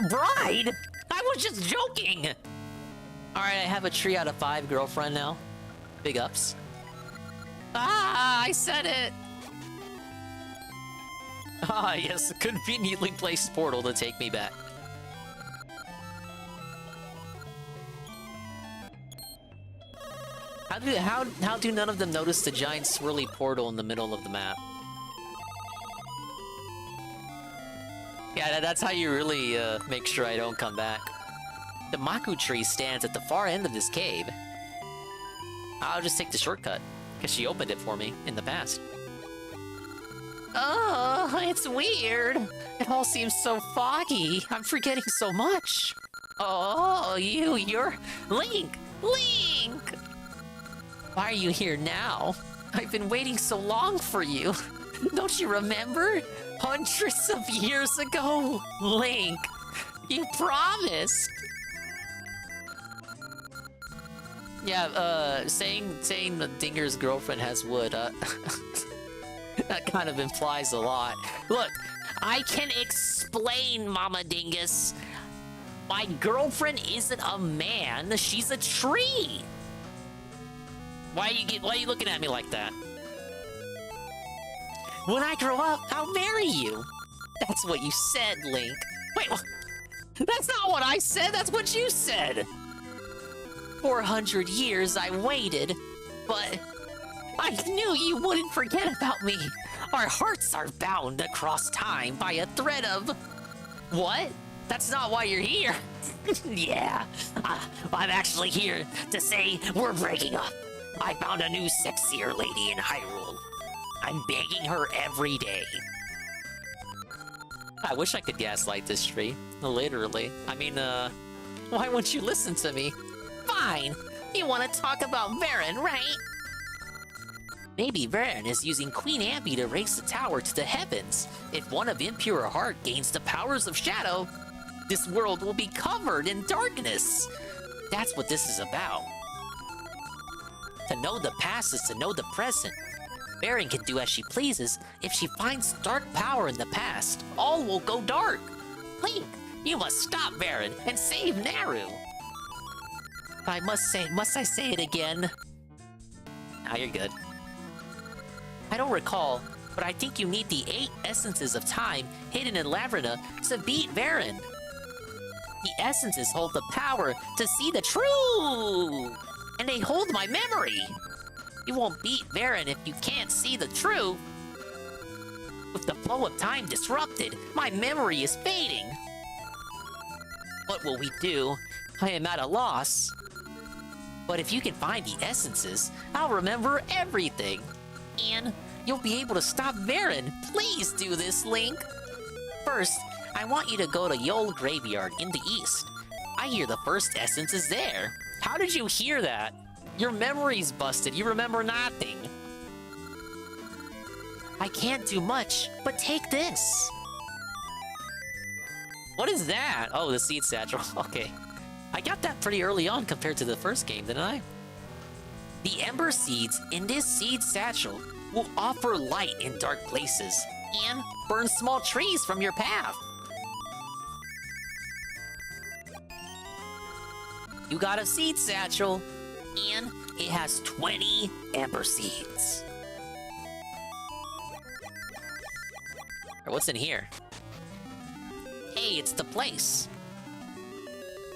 bride? I was just joking! Alright, I have a 3 out of 5 girlfriend now. Big ups. I said it! Yes, a conveniently placed portal to take me back. How do none of them notice the giant swirly portal in the middle of the map? Yeah, that's how you really make sure I don't come back. The Maku tree stands at the far end of this cave. I'll just take the shortcut, because she opened it for me in the past. Oh, it's weird. It all seems so foggy. I'm forgetting so much. Oh, you're Link! Link! Why are you here now? I've been waiting so long for you. Don't you remember? Hundreds of years ago, Link, you promised. Yeah, saying that Dinger's girlfriend has wood, that kind of implies a lot. Look, I can explain, Mama Dingus. My girlfriend isn't a man, she's a tree. Why are you looking at me like that? When I grow up, I'll marry you. That's what you said, Link. Wait, that's not what I said, that's what you said. 400 years I waited, but I knew you wouldn't forget about me. Our hearts are bound across time by a thread of... What? That's not why you're here. Yeah, I'm actually here to say we're breaking up. I found a new sexier lady in Hyrule. I'm begging her every day. I wish I could gaslight this tree. Literally. I mean, why won't you listen to me? Fine. You want to talk about Varen, right? Maybe Varen is using Queen Ampi to raise the tower to the heavens. If one of Impure Heart gains the powers of Shadow, this world will be covered in darkness. That's what this is about. To know the past is to know the present. Baron can do as she pleases. If she finds dark power in the past, all will go dark. Link, you must stop Baron and save Naru. I must I say it again? Now you're good. I don't recall, but I think you need the 8 essences of time hidden in Lavrina to beat Baron. The essences hold the power to see the truth, and they hold my memory. You won't beat Baron if you can't see the truth. With the flow of time disrupted, my memory is fading. What will we do? I am at a loss. But if you can find the essences, I'll remember everything. And you'll be able to stop Baron. Please do this, Link. First, I want you to go to Yol Graveyard in the east. I hear the first essence is there. How did you hear that? Your memory's busted. You remember nothing. I can't do much, but take this. What is that? Oh, the seed satchel. Okay. I got that pretty early on compared to the first game, didn't I? The ember seeds in this seed satchel will offer light in dark places and burn small trees from your path. You got a seed satchel, and it has 20 ember seeds. Alright, what's in here? Hey, it's the place.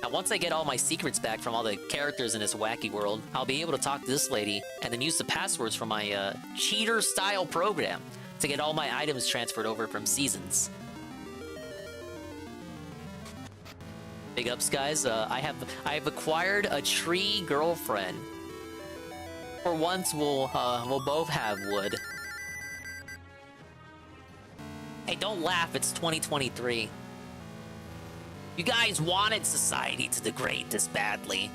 Now, once I get all my secrets back from all the characters in this wacky world, I'll be able to talk to this lady and then use the passwords from my cheater-style program to get all my items transferred over from Seasons. Big ups, guys. I have acquired a tree girlfriend. For once, we'll both have wood. Hey, don't laugh. It's 2023. You guys wanted society to degrade this badly.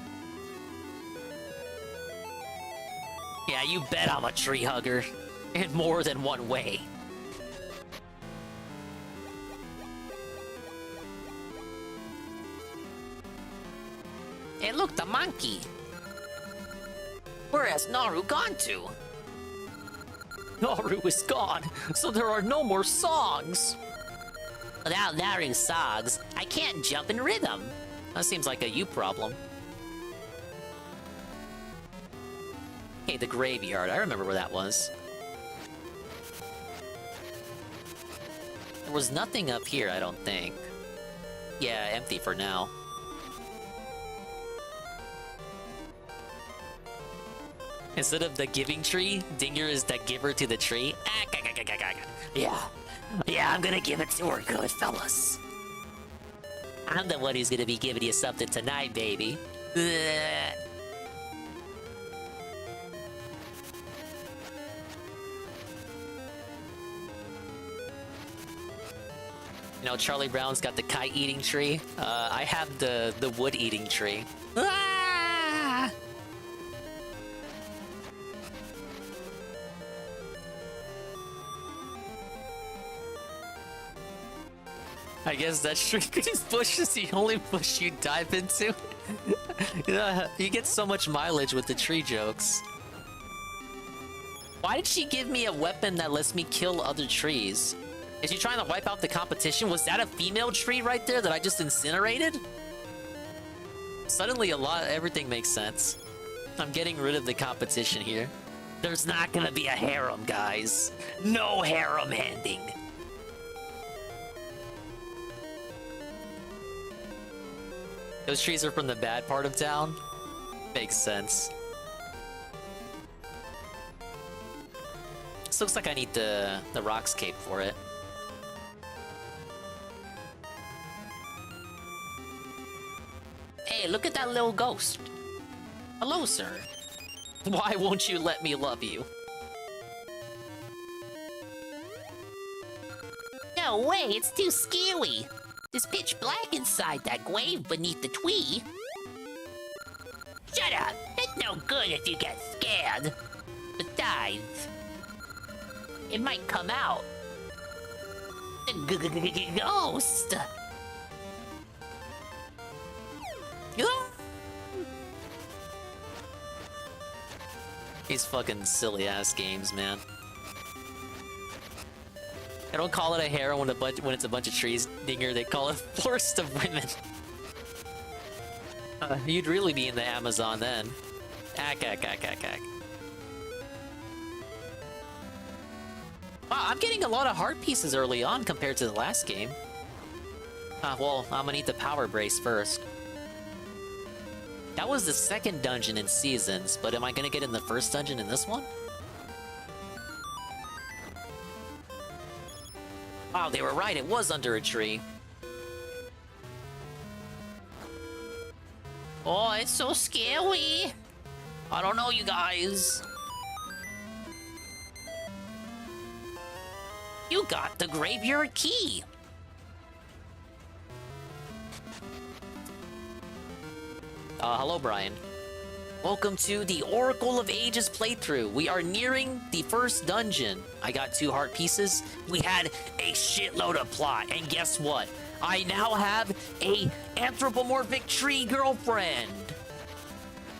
Yeah, you bet I'm a tree hugger. In more than one way. Hey, look, the monkey. Where has Naru gone to? Naru is gone, so there are no more songs. Without Naru's songs, I can't jump in rhythm. That seems like a you problem. Hey, the graveyard. I remember where that was. There was nothing up here, I don't think. Yeah, empty for now. Instead of the giving tree, Dinger is the giver to the tree. Yeah, I'm gonna give it to her good, fellas. I'm the one who's gonna be giving you something tonight, baby. Ugh. You know, Charlie Brown's got the kite-eating tree. I have the wood-eating tree. Ah! I guess that's true. These bushes, the only bush you dive into. Yeah, you get so much mileage with the tree jokes. Why did she give me a weapon that lets me kill other trees? Is she trying to wipe out the competition? Was that a female tree right there that I just incinerated? Suddenly everything makes sense. I'm getting rid of the competition here. There's not gonna be a harem, guys. No harem ending. Those trees are from the bad part of town? Makes sense. This looks like I need the Rock's Cape for it. Hey, look at that little ghost. Hello, sir. Why won't you let me love you? No way, it's too scary. It's pitch black inside that grave beneath the tree. Shut up! It's no good if you get scared. Besides, it might come out. The ghost! These fucking silly ass games, man. They don't call it a harem when it's a bunch of trees, Dinger. They call it forest of women. You'd really be in the Amazon then. Ack. Wow, I'm getting a lot of heart pieces early on compared to the last game. Well, I'm gonna need the power brace first. That was the second dungeon in Seasons, but am I gonna get in the first dungeon in this one? Wow, they were right, it was under a tree. Oh, it's so scary. I don't know, you guys. You got the graveyard key. Hello, Brian. Welcome to the Oracle of Ages playthrough. We are nearing the first dungeon. I got 2 heart pieces. We had a shitload of plot, and guess what? I now have a anthropomorphic tree girlfriend.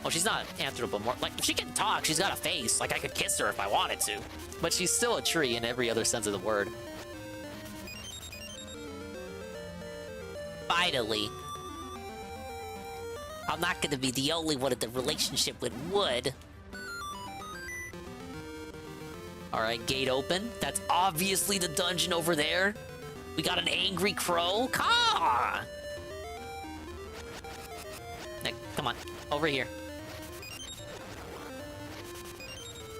Oh, she's not anthropomorphic. Like, she can talk. She's got a face. Like, I could kiss her if I wanted to. But she's still a tree in every other sense of the word. Finally. I'm not gonna be the only one in the relationship with wood. Alright, gate open. That's obviously the dungeon over there. We got an angry crow. Caw! Nick, come on. Over here.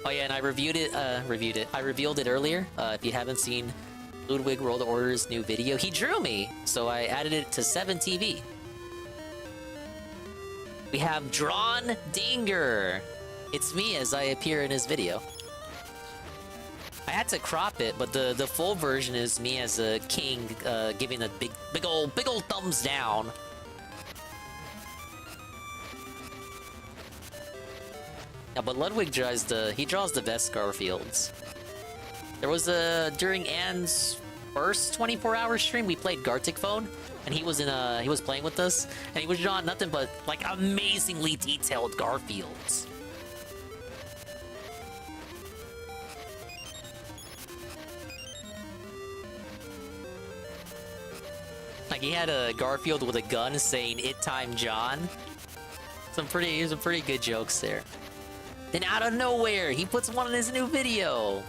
Oh yeah, and I reviewed it. I revealed it earlier. If you haven't seen Ludwig World Order's new video, he drew me, so I added it to 7TV. We have Drawn Dinger. It's me as I appear in his video. I had to crop it, but the full version is me as a king, giving a big old thumbs down. Yeah, but Ludwig draws the best Garfields. There was during Anne's first 24-hour stream, we played Gartic Phone, and he was playing with us, and he was drawing nothing but like amazingly detailed Garfields. Like he had a Garfield with a gun saying "It Time John." Some pretty good jokes there. Then out of nowhere, he puts one in his new video.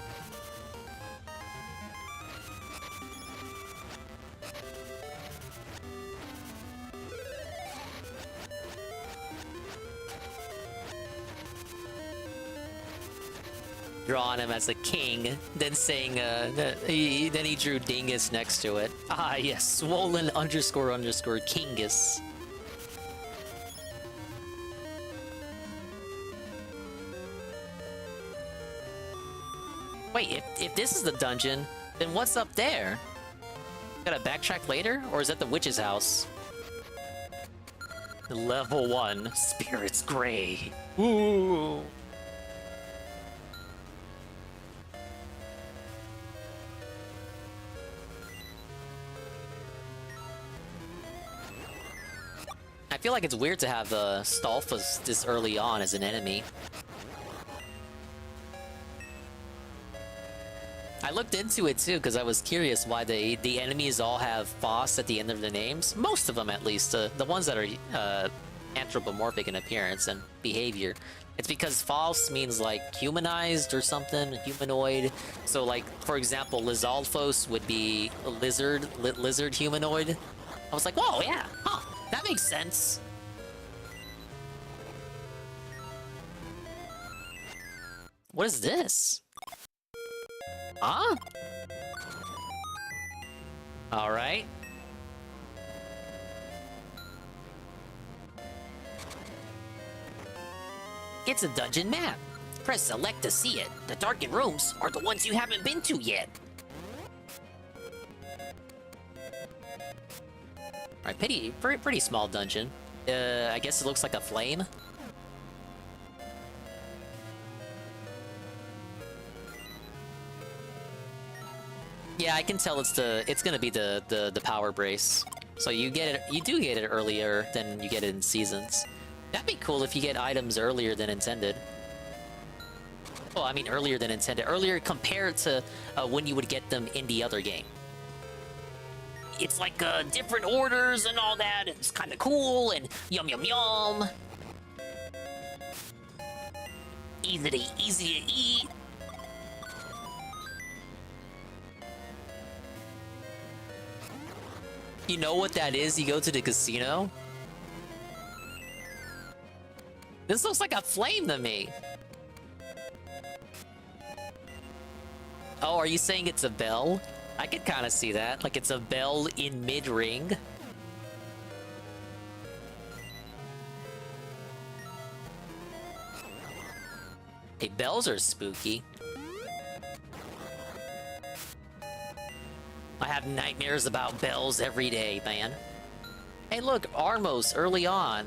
Drawing him as a king, then saying, then he drew Dingus next to it. Ah, yes, swollen _ Kingus. Wait, if this is the dungeon, then what's up there? Gotta backtrack later, or is that the witch's house? Level 1, Spirits Gray. Ooh. I feel like it's weird to have Stolfus this early on as an enemy. I looked into it too because I was curious why the enemies all have Foss at the end of their names. Most of them, at least. The ones that are anthropomorphic in appearance and behavior. It's because Foss means like humanized or something, humanoid. So like, for example, Lizalfos would be a lizard humanoid. I was like, whoa, yeah, huh, that makes sense. What is this? Huh? Alright. It's a dungeon map. Press select to see it. The darkened rooms are the ones you haven't been to yet. Alright, pretty small dungeon. I guess it looks like a flame. Yeah, I can tell it's gonna be the power brace. So you do get it earlier than you get it in Seasons. That'd be cool if you get items earlier than intended. Well, I mean earlier than intended. Earlier compared to when you would get them in the other game. It's like different orders and all that. It's kind of cool and yum yum yum. Easy to eat. You know what that is? You go to the casino. This looks like a flame to me. Oh, are you saying it's a bell? I could kind of see that. Like it's a bell in mid-ring. Hey, bells are spooky. I have nightmares about bells every day, man. Hey, look, Armos early on.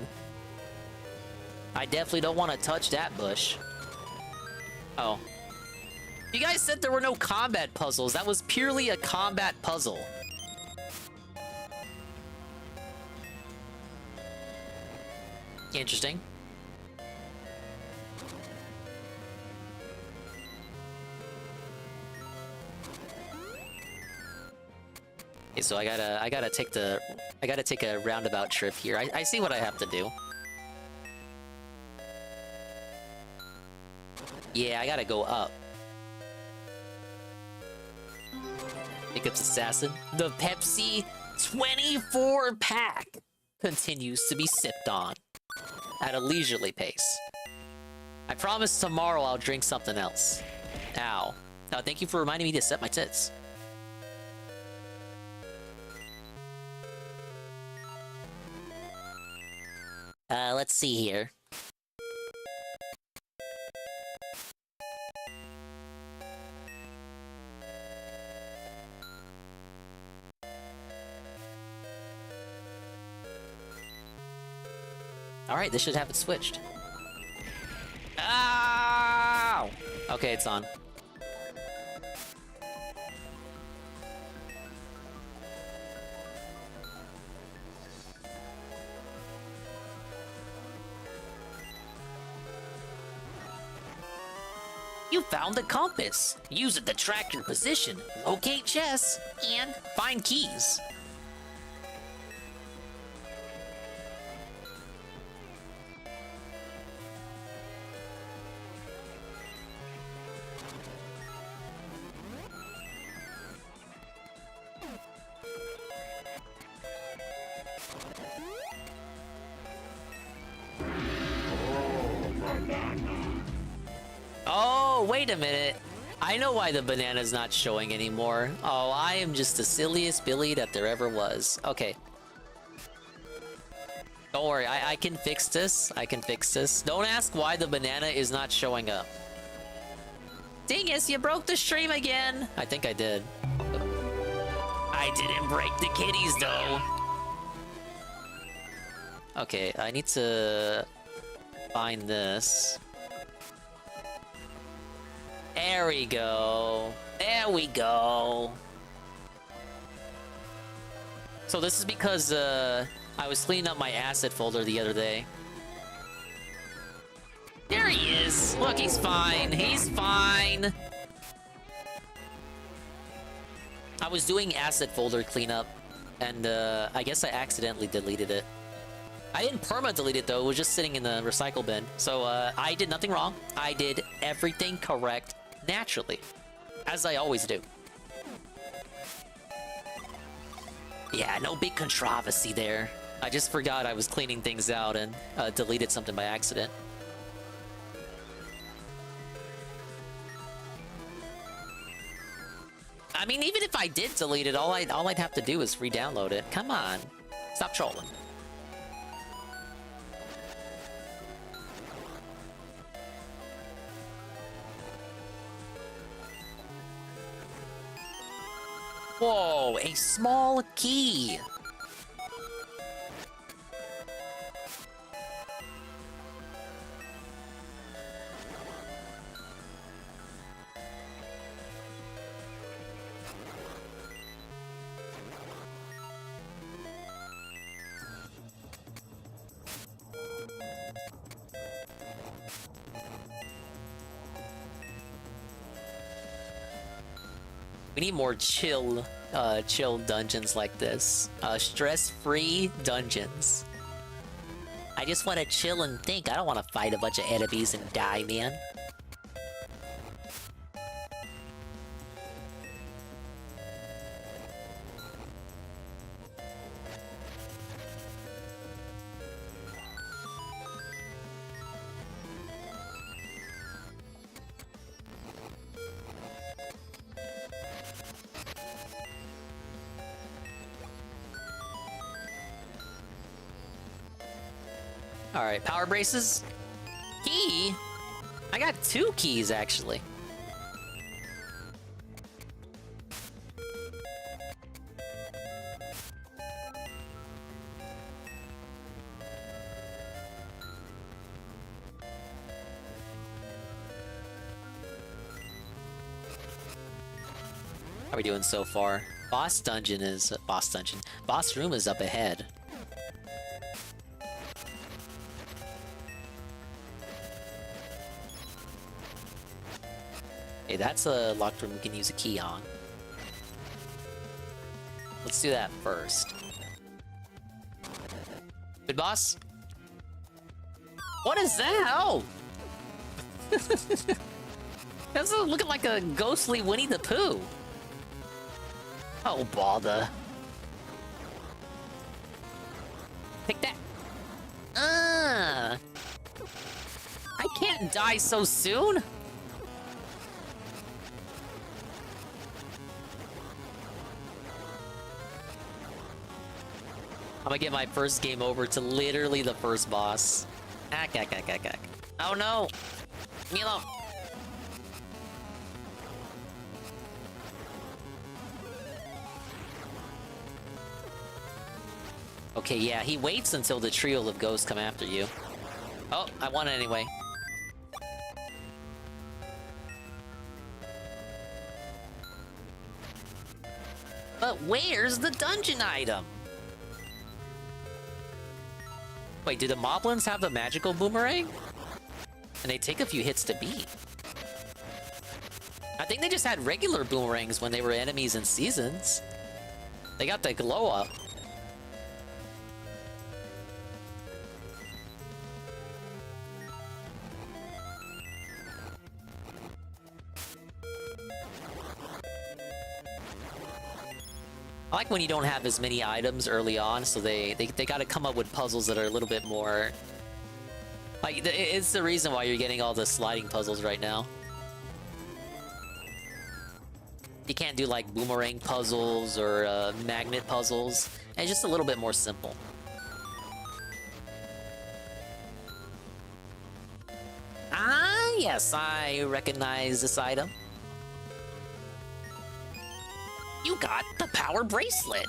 I definitely don't want to touch that bush. Oh. You guys said there were no combat puzzles. That was purely a combat puzzle. Interesting. Okay, so I gotta take a roundabout trip here. I see what I have to do. Yeah, I gotta go up. Pickups Assassin. The Pepsi 24-pack continues to be sipped on at a leisurely pace. I promise tomorrow I'll drink something else. Ow. Now, thank you for reminding me to set my tits. Let's see here. Alright, this should have it switched. Ow! Okay, it's on. You found the compass. Use it to track your position, locate chests, and find keys. Oh, wait a minute. I know why the banana's not showing anymore. Oh, I am just the silliest Billy that there ever was. Okay. Don't worry, I can fix this. I can fix this. Don't ask why the banana is not showing up. Dingus, you broke the stream again. I think I did. I didn't break the kitties, though. Okay, I need to find this. There we go. There we go. So this is because I was cleaning up my asset folder the other day. There he is. Look, he's fine. He's fine. I was doing asset folder cleanup, and I guess I accidentally deleted it. I didn't perma-delete it, though. It was just sitting in the recycle bin. So I did nothing wrong. I did everything correct naturally, as I always do. Yeah, no big controversy there. I just forgot I was cleaning things out and deleted something by accident. I mean, even if I did delete it, all I'd have to do is re-download it. Come on. Stop trolling. Whoa, a small key. We need more chill dungeons like this. Stress-free dungeons. I just want to chill and think. I don't want to fight a bunch of enemies and die, man. Alright, power braces. Key? I got 2 keys, actually. How are we doing so far? Boss room is up ahead. Okay, that's a locked room we can use a key on. Let's do that first. Good boss? What is that? Oh! That's looking like a ghostly Winnie the Pooh. Oh, bother. Take that. I can't die so soon. I'm gonna get my first game over to literally the first boss. Oh no! Leave me alone! Okay, yeah, he waits until the trio of ghosts come after you. Oh, I won it anyway. But where's the dungeon item? Wait, do the moblins have the magical boomerang? And they take a few hits to beat. I think they just had regular boomerangs when they were enemies in Seasons. They got the glow up. I like when you don't have as many items early on, so they gotta come up with puzzles that are a little bit more... Like, it's the reason why you're getting all the sliding puzzles right now. You can't do, like, boomerang puzzles or magnet puzzles. It's just a little bit more simple. Ah, yes, I recognize this item. You got the power bracelet.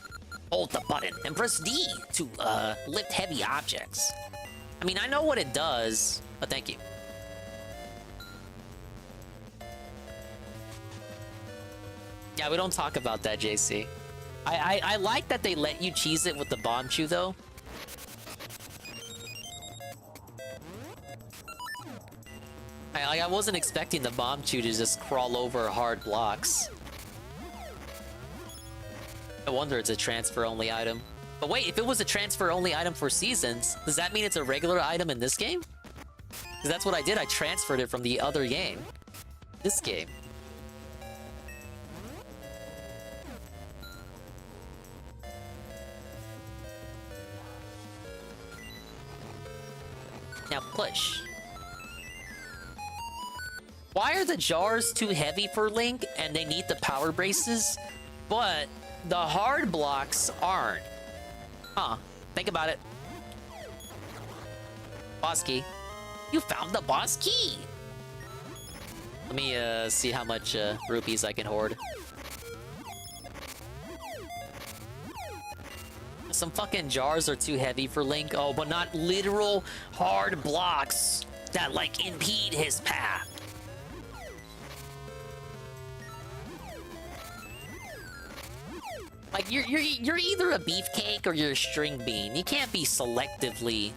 Hold the button and press D to lift heavy objects. I mean, I know what it does, but thank you. Yeah, we don't talk about that, JC. I like that they let you cheese it with the bomb chew, though. I wasn't expecting the bomb chew to just crawl over hard blocks. No wonder it's a transfer-only item. But wait, if it was a transfer-only item for Seasons, does that mean it's a regular item in this game? Because that's what I did, I transferred it from the other game. This game. Now push. Why are the jars too heavy for Link and they need the power braces, but the hard blocks aren't? Huh. Think about it. Boss key. You found the boss key! Let me see how much rupees I can hoard. Some fucking jars are too heavy for Link. Oh, but not literal hard blocks that, like, impede his path. Like, you're either a beefcake or you're a string bean. You can't be selectively...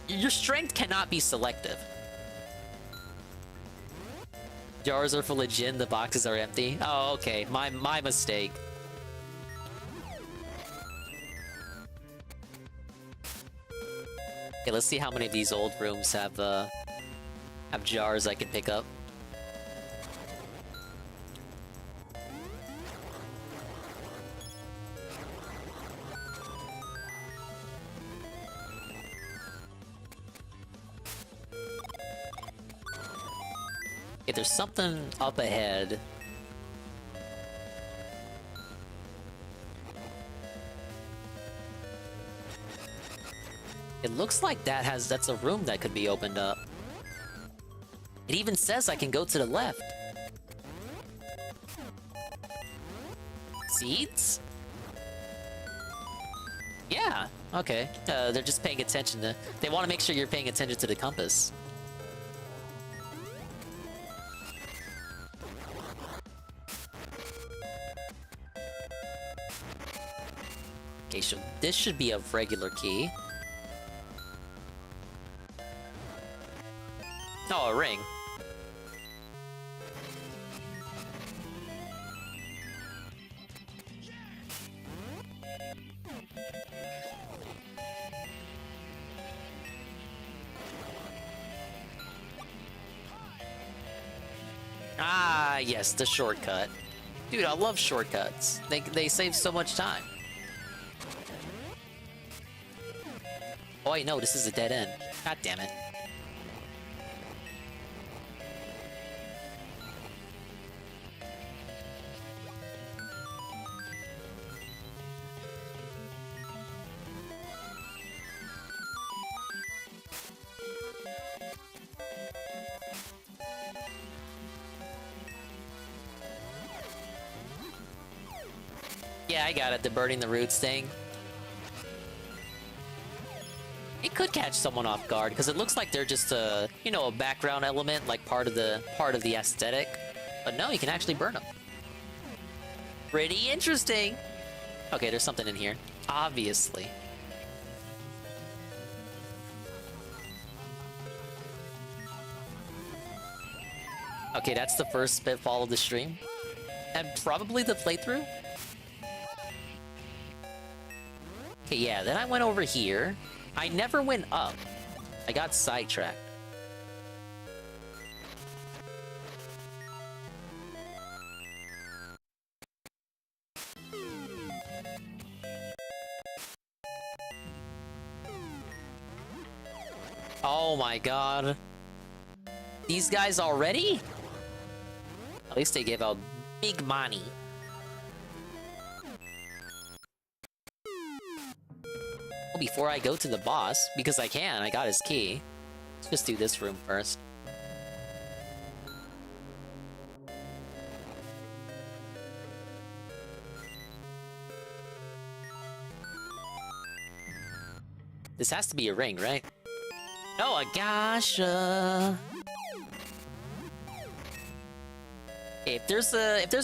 Your strength cannot be selective. Jars are full of gin, the boxes are empty. Oh, okay. My mistake. Okay, let's see how many of these old rooms have jars I can pick up. Okay, there's something up ahead. It looks like that's a room that could be opened up. It even says I can go to the left. Seeds? Yeah, okay. They're just paying attention to... They want to make sure you're paying attention to the compass. Okay, so this should be a regular key. Oh, a ring. Ah, yes, the shortcut. Dude, I love shortcuts. They save so much time. Oh wait, no, this is a dead end. God damn it. Yeah, I got it, the burning the roots thing. It could catch someone off guard because it looks like they're just a, you know, a background element, like part of the aesthetic. But no, you can actually burn them. Pretty interesting. Okay, there's something in here, obviously. Okay, that's the first spitfall of the stream, and probably the playthrough. Okay, yeah. Then I went over here. I never went up. I got sidetracked. Oh my god. These guys already? At least they gave out big money. Before I go to the boss, because I can, I got his key. Let's just do this room first. This has to be a ring, right? Oh, a gasha. If there's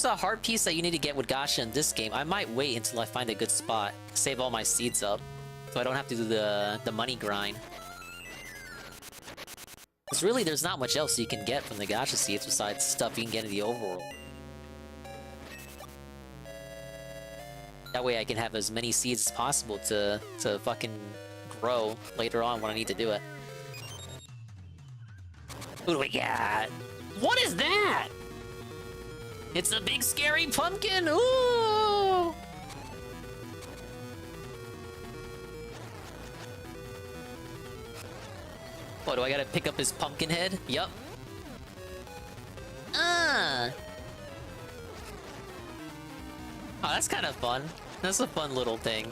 a heart piece that you need to get with gasha in this game, I might wait until I find a good spot, save all my seeds up, so I don't have to do the money grind. Because really, there's not much else you can get from the gacha seeds besides stuff you can get in the overworld. That way I can have as many seeds as possible to fucking grow later on when I need to do it. Who do we got? What is that? It's a big scary pumpkin! Ooh! What, do I gotta pick up his pumpkin head? Yup. Oh, that's kind of fun. That's a fun little thing.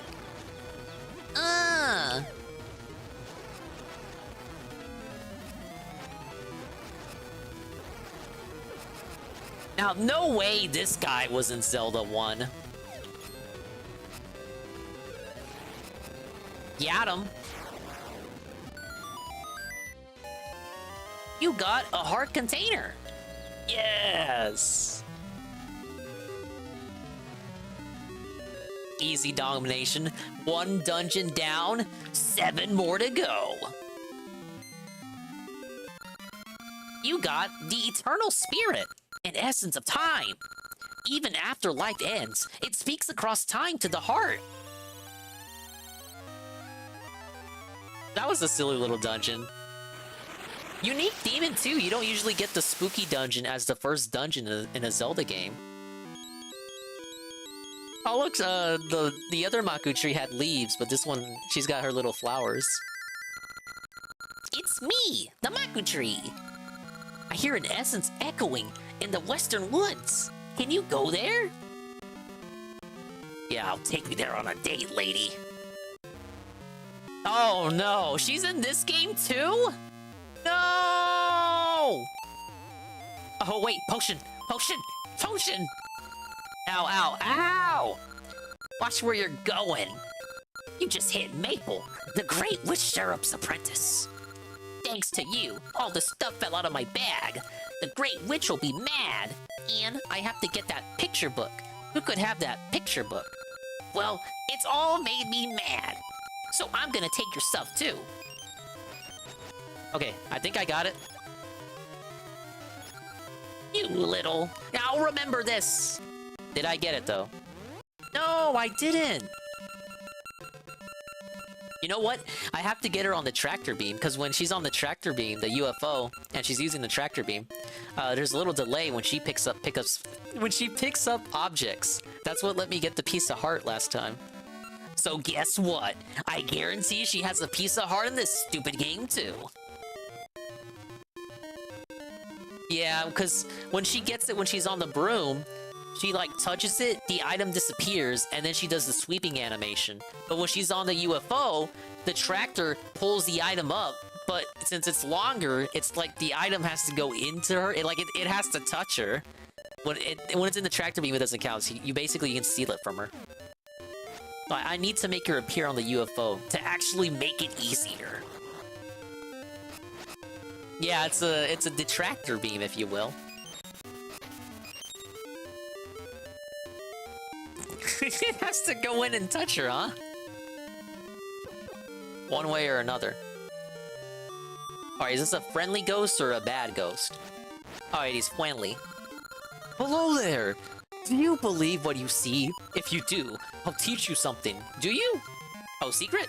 Now, no way this guy was in Zelda 1. Got him. You got a heart container. Yes. Easy domination. 1 dungeon down, 7 more to go. You got the eternal spirit, an essence of time. Even after life ends, it speaks across time to the heart. That was a silly little dungeon. Unique demon too. You don't usually get the spooky dungeon as the first dungeon in a Zelda game. Oh look, the other Maku tree had leaves, but this one, she's got her little flowers. It's me, the Maku tree. I hear an essence echoing in the western woods. Can you go there? Yeah, I'll take you there on a date, lady. Oh no, she's in this game too? No! Oh wait, potion, potion, potion! Ow, ow, ow! Watch where you're going. You just hit Maple, the Great Witch Syrup's apprentice. Thanks to you, all the stuff fell out of my bag. The Great Witch will be mad. And I have to get that picture book. Who could have that picture book? Well, it's all made me mad. So I'm gonna take your stuff too. Okay, I think I got it. You little... I'll remember this. Did I get it though? No, I didn't. You know what? I have to get her on the tractor beam, because when she's on the tractor beam, the UFO, and she's using the tractor beam, there's a little delay when she picks up objects. That's what let me get the piece of heart last time. So guess what? I guarantee she has a piece of heart in this stupid game too. Yeah, because when she gets it when she's on the broom, she like touches it, the item disappears, and then she does the sweeping animation. But when she's on the UFO, the tractor pulls the item up, but since it's longer, it's like the item has to go into her. It has to touch her. When it's in the tractor beam, it doesn't count. So you basically can steal it from her. So I need to make her appear on the UFO to actually make it easier. Yeah, it's a detractor beam, if you will. It has to go in and touch her, huh? One way or another. Alright, is this a friendly ghost or a bad ghost? Alright, he's friendly. Hello there! Do you believe what you see? If you do, I'll teach you something. Do you? Oh, secret?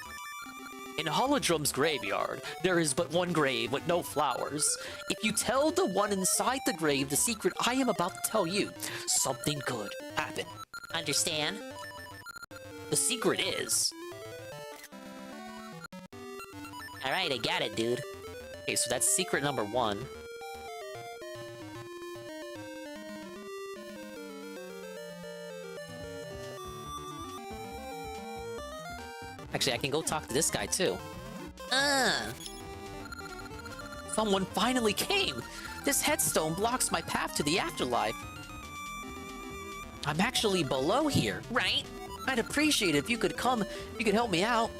In Holodrum's graveyard, there is but one grave with no flowers. If you tell the one inside the grave the secret I am about to tell you, something good happen. Understand? The secret is... Alright, I got it, dude. Okay, so that's secret number 1. Actually, I can go talk to this guy, too. Someone finally came! This headstone blocks my path to the afterlife. I'm actually below here, right? I'd appreciate it if you could come, you could help me out.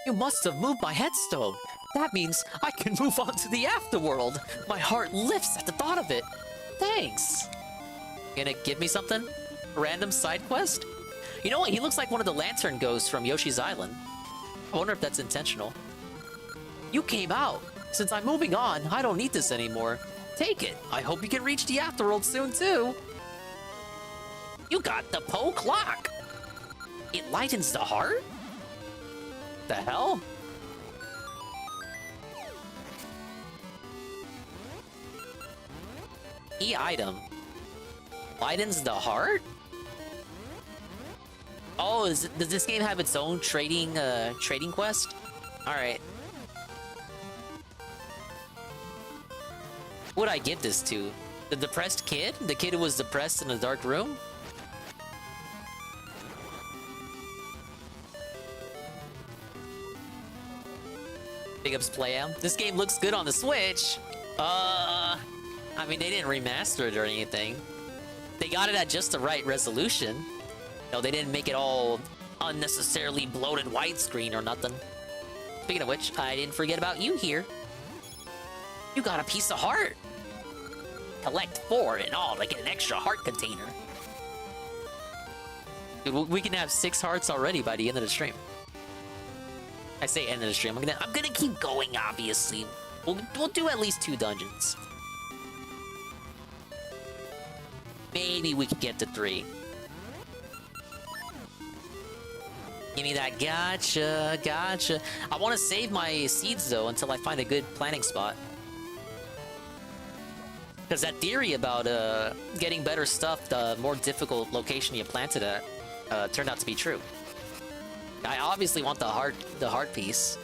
You must have moved my headstone. That means I can move on to the afterworld. My heart lifts at the thought of it. Thanks. Gonna give me something? A random side quest? You know what? He looks like one of the lantern ghosts from Yoshi's Island. I wonder if that's intentional. You came out. Since I'm moving on, I don't need this anymore. Take it. I hope you can reach the afterworld soon, too. You got the Poe clock. It lightens the heart? The hell? E-item. Lightens the heart? Oh, does this game have its own trading quest? Alright. Who would I give this to? The depressed kid? The kid who was depressed in a dark room? Big ups Playa. This game looks good on the Switch. I mean, they didn't remaster it or anything. They got it at just the right resolution. No, they didn't make it all unnecessarily bloated widescreen or nothing. Speaking of which, I didn't forget about you here. You got a piece of heart. Collect 4 in all to get an extra heart container. Dude, we can have 6 hearts already by the end of the stream. I say end of the stream. I'm gonna keep going. Obviously, we'll do at least 2 dungeons. Maybe we can get to 3. Give me that. Gotcha, gotcha. I want to save my seeds though until I find a good planting spot. Because that theory about getting better stuff, the more difficult location you plant it at, turned out to be true. I obviously want the heart piece.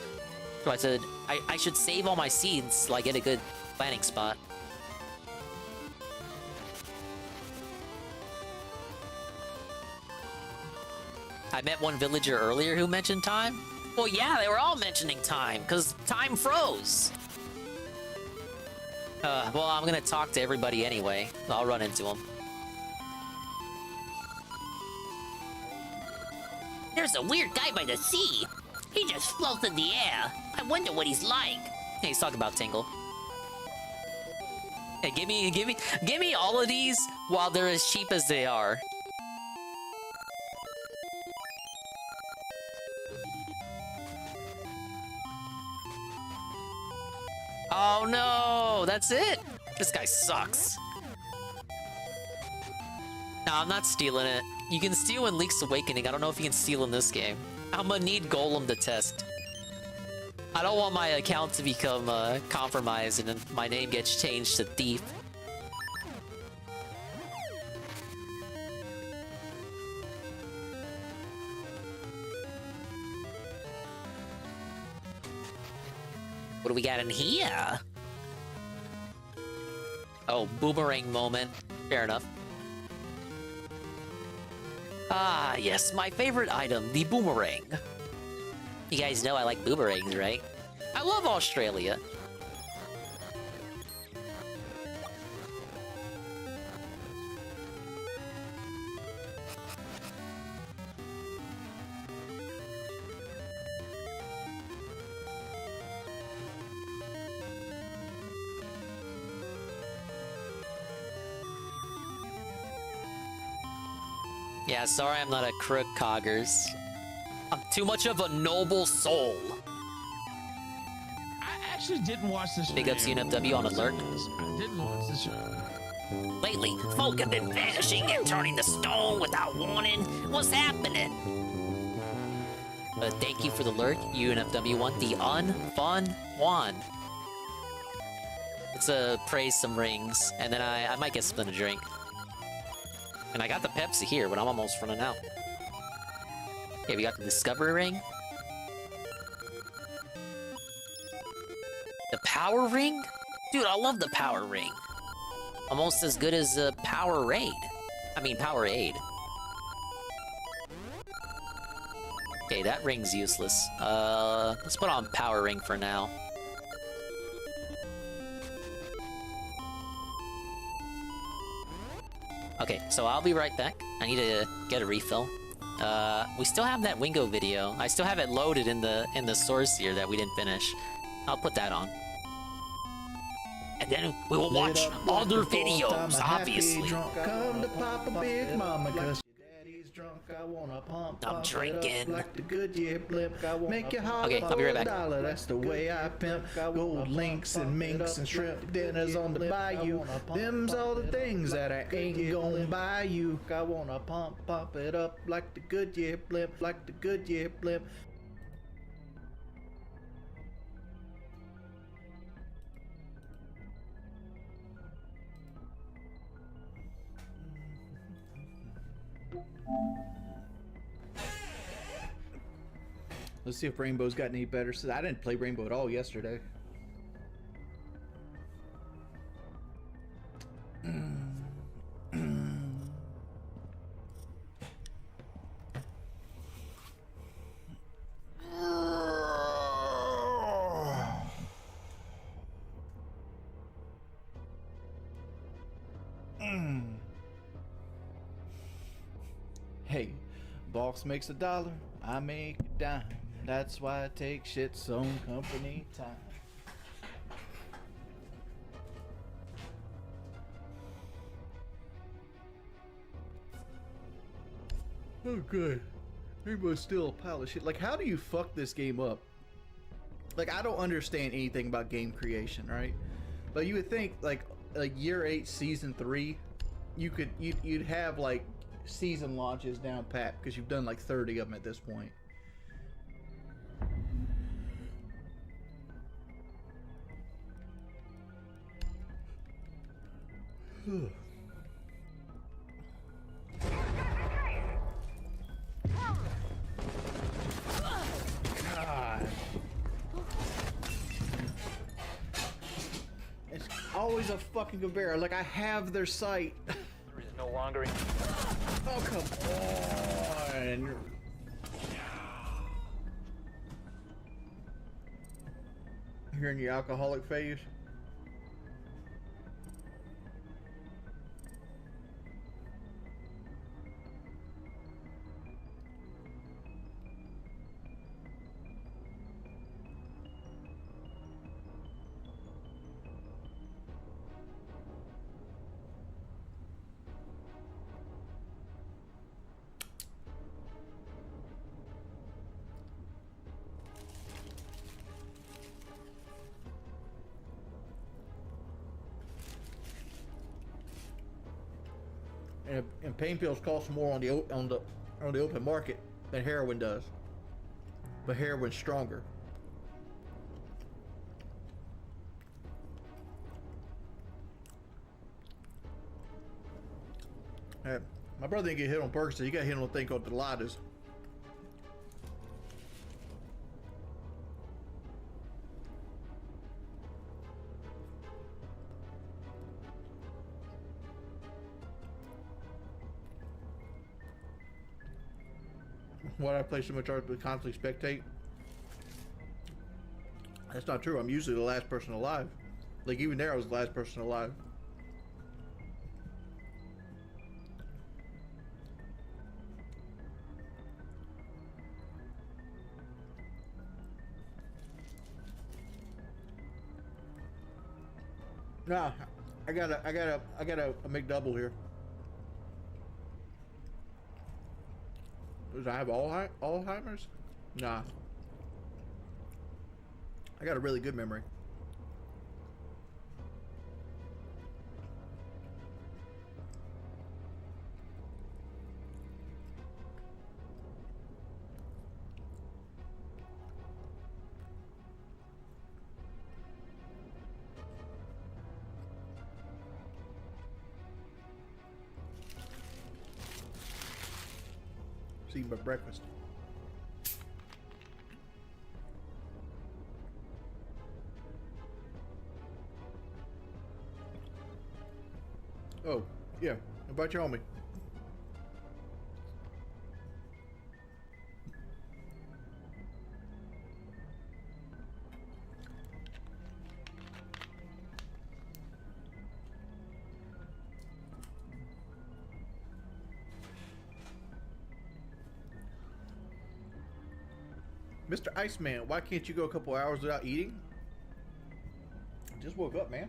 So I said I should save all my seeds till I get a good planting spot. I met one villager earlier who mentioned time. Well, yeah, they were all mentioning time, because time froze. Well, I'm gonna talk to everybody anyway. I'll run into them. There's a weird guy by the sea. He just floats in the air. I wonder what he's like. Hey, he's talking about Tingle. Hey, give me all of these while they're as cheap as they are. Oh no, that's it. This guy sucks. No, I'm not stealing it. You can steal in Link's Awakening. I don't know if you can steal in this game. I'm gonna need Golem to test. I don't want my account to become compromised and then my name gets changed to Thief. What do we got in here? Oh, boomerang moment. Fair enough. Ah, yes, my favorite item, the boomerang. You guys know I like boomerangs, right? I love Australia. Yeah, sorry I'm not a crook, Coggers. I'm too much of a noble soul. I actually didn't watch this. Big ups UNFW on alert. I didn't watch this. Lately, folk have been vanishing and turning to stone without warning. What's happening? Thank you for the alert, UNFW1, the unfun one. Let's praise some rings, and then I might get something to drink. And I got the Pepsi here, but I'm almost running out. Okay, we got the Discovery Ring. The Power Ring? Dude, I love the Power Ring. Almost as good as Power Raid. I mean, Power Aid. Okay, that ring's useless. Let's put on Power Ring for now. Okay, so I'll be right back. I need to get a refill. We still have that Wingo video. I still have it loaded in the source here that we didn't finish. I'll put that on. And then we will watch other videos, obviously. Come to Papa Big Mama, cause your daddy's drunk. I wanna pump. I'm drinking. Like the Goodyear blimp. Make your heart Okay, I'll be right back. $1. That's the way I pimp. Gold links and minks and shrimp dinners on the bayou. Them's all the things that I ain't gonna buy you. I wanna pump it up like the Goodyear blimp, like the Goodyear blimp. Let's see if Rainbow's got any better. I didn't play Rainbow at all yesterday. Hey, boss makes $1, I make a dime. That's why I take shit's own company time. Oh, good. Rainbow's still a pile of shit. Like, how do you fuck this game up? Like, I don't understand anything about game creation, right? But you would think, like year 8, season 3, you'd have like season launches down pat because you've done like 30 of them at this point. God. It's always a fucking conveyor. Like, I have their site. There is no longer. Oh, come on. You're in your alcoholic phase? And pain pills cost more on the open market than heroin does, but heroin's stronger. My brother didn't get hit on Percocet. He got hit on a thing called Dilaudid. Why do I play so much art but constantly spectate? That's not true. I'm usually the last person alive. Like, even there, I was the last person alive. Nah, I got a McDouble here. Does I have Alzheimer's? Nah. I got a really good memory. See my breakfast. Oh, yeah. Invite your homie. Mr. Iceman, why can't you go a couple hours without eating? I just woke up, man.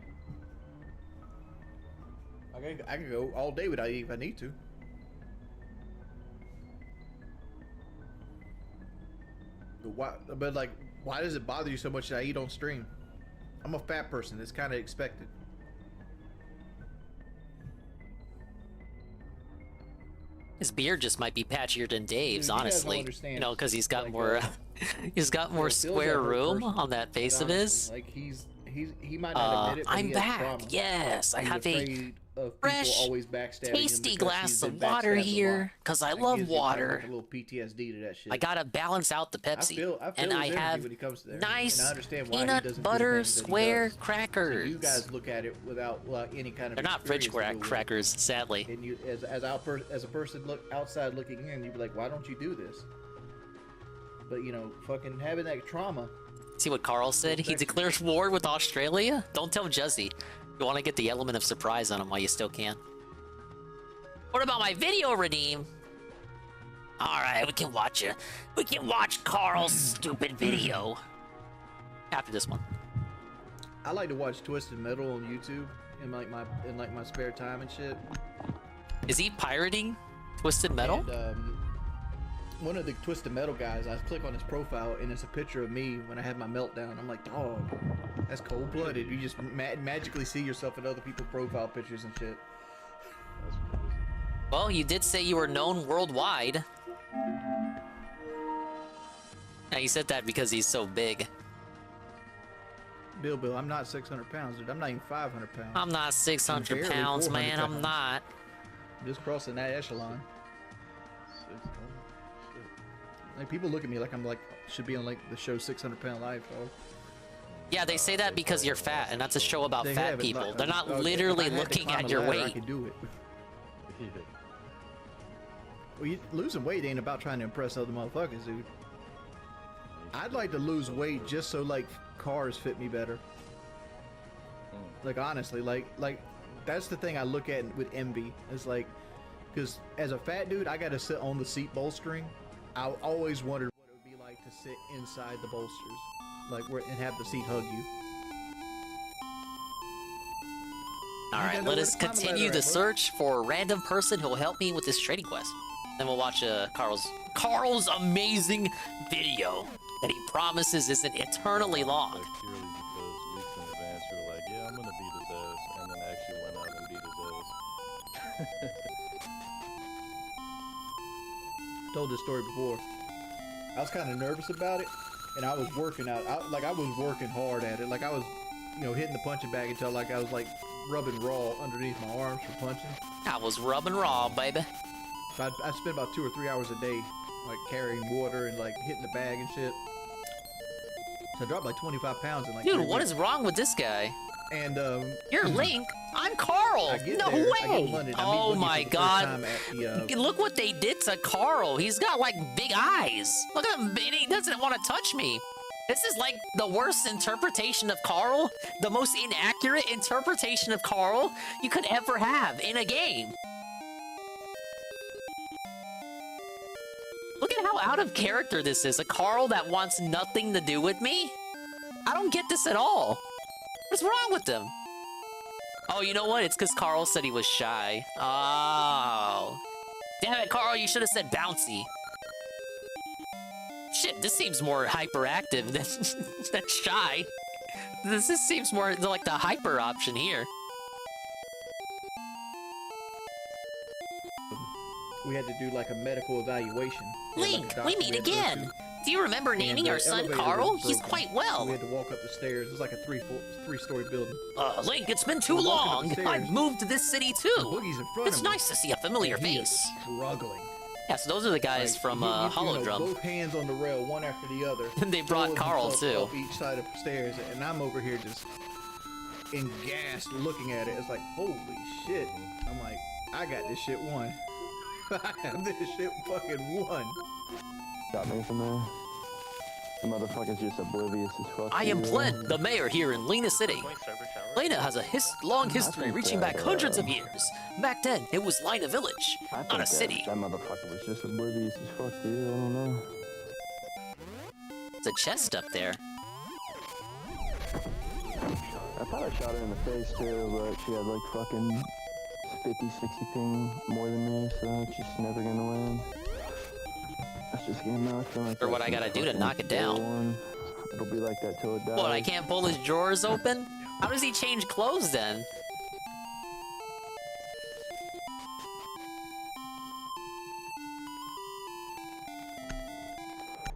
I can go all day without eating if I need to. Why does it bother you so much that I eat on stream? I'm a fat person. It's kind of expected. His beard just might be patchier than Dave's, Dude, you guys don't honestly. understand. You know, because he's got Like, more, he's got more Phil's square a hurt room person, on that face but of his. honestly, like he might not admit it, but I'm he has back. trauma. Yes, I He's have a afraid of people fresh, always backstabbing him tasty because glass he's been of water backstabbed a lot. here because I Like, love he has got, water. like, a little PTSD to that shit. I gotta balance out the Pepsi, I feel and his I energy have when he comes to there, and I nice understand why he peanut doesn't do butter things that he square does. crackers. So you guys look at it without any kind of. They're not fridge experience to go with it. crackers, sadly. And you, as a person outside looking in, you'd be like, why don't you do this? But you know, fucking having that trauma. See what Carl said? He declares war with Australia? Don't tell Juzzy. You want to get the element of surprise on him while you still can. What about my video redeem? Alright, we can watch Carl's stupid video. After this one. I like to watch Twisted Metal on YouTube in my spare time and shit. Is he pirating Twisted Metal? And, one of the Twisted Metal guys, I click on his profile and it's a picture of me when I had my meltdown. I'm like, oh, that's cold-blooded. You just magically see yourself in other people's profile pictures and shit. Well, you did say you were known worldwide. Now, you said that because he's so big. Bill, I'm not 600 pounds, dude. I'm not even 500 pounds. I'm not 600 pounds, man. I'm not. I'm just crossing that echelon. Like, people look at me like I'm like should be on like the show 600 Pound Life. Dog. Yeah, they say that because you're fat, and that's a show about They fat have it, people. like, They're not okay, literally if I had to looking climb at a your ladder, I weight. could do it. Well, losing weight ain't about trying to impress other motherfuckers, dude. I'd like to lose weight just so like cars fit me better. Like honestly, like that's the thing I look at with envy. It's like, because as a fat dude, I got to sit on the seat bolstering. I always wondered what it would be like to sit inside the bolsters, like where and have the seat hug you. All right, let us continue the search for a random person who will help me with this trading quest. Then we'll watch Carl's amazing video that he promises isn't eternally long. Purely because weeks in advance we were like, yeah, I'm gonna beat his ass, and then actually went out and beat his ass. Told this story before. I was kind of nervous about it, and I was working out. I was working hard at it. Like I was, hitting the punching bag until like I was like rubbing raw underneath my arms for punching. I was rubbing raw, baby. So I spent about 2 or 3 hours a day, like carrying water and like hitting the bag and shit. So I dropped like 25 pounds in like. Dude, what is wrong with this guy? And you're Link. I'm Carl. No way. Oh my God. Look what they did to Carl. He's got like big eyes. Look at him. He doesn't want to touch me. This is like the worst interpretation of Carl, the most inaccurate interpretation of Carl you could ever have in a game. Look at how out of character this is. A Carl that wants nothing to do with me? I don't get this at all. What's wrong with him? Oh, you know what? It's because Carl said he was shy. Oh. Damn it, Carl, you should have said bouncy. Shit, this seems more hyperactive than shy. This seems more like the hyper option here. We had to do like a medical evaluation. Link, we meet again. Do you remember naming our son Carl? He's quite well. We had to walk up the stairs. It was like a three-story building. Link, it's been too long. I've moved to this city too. It's nice to see a familiar face. Struggling. Yeah, so those are the guys from Holodrum. Both hands on the rail, one after the other. And they brought Carl too. Up each side of the stairs, and I'm over here just engassed looking at it. It's like, holy shit. I'm like, I got this shit won. I have this shit fucking won. Got me from there. The motherfucker's just oblivious as fuck. I am Plen, the mayor here in Lena City. Lena has a long history reaching back hundreds of years. Back then, it was Lina Village, not a city. That motherfucker was just oblivious as fuck, dude. I don't know. There's a chest up there. I thought I shot her in the face too, but she had like fucking 50, 60 ping more than me, so it's just never gonna win. That's just getting knocked on. Or what I gotta do to knock it down. It'll be like that till it dies. What, I can't pull his drawers open? How does he change clothes then?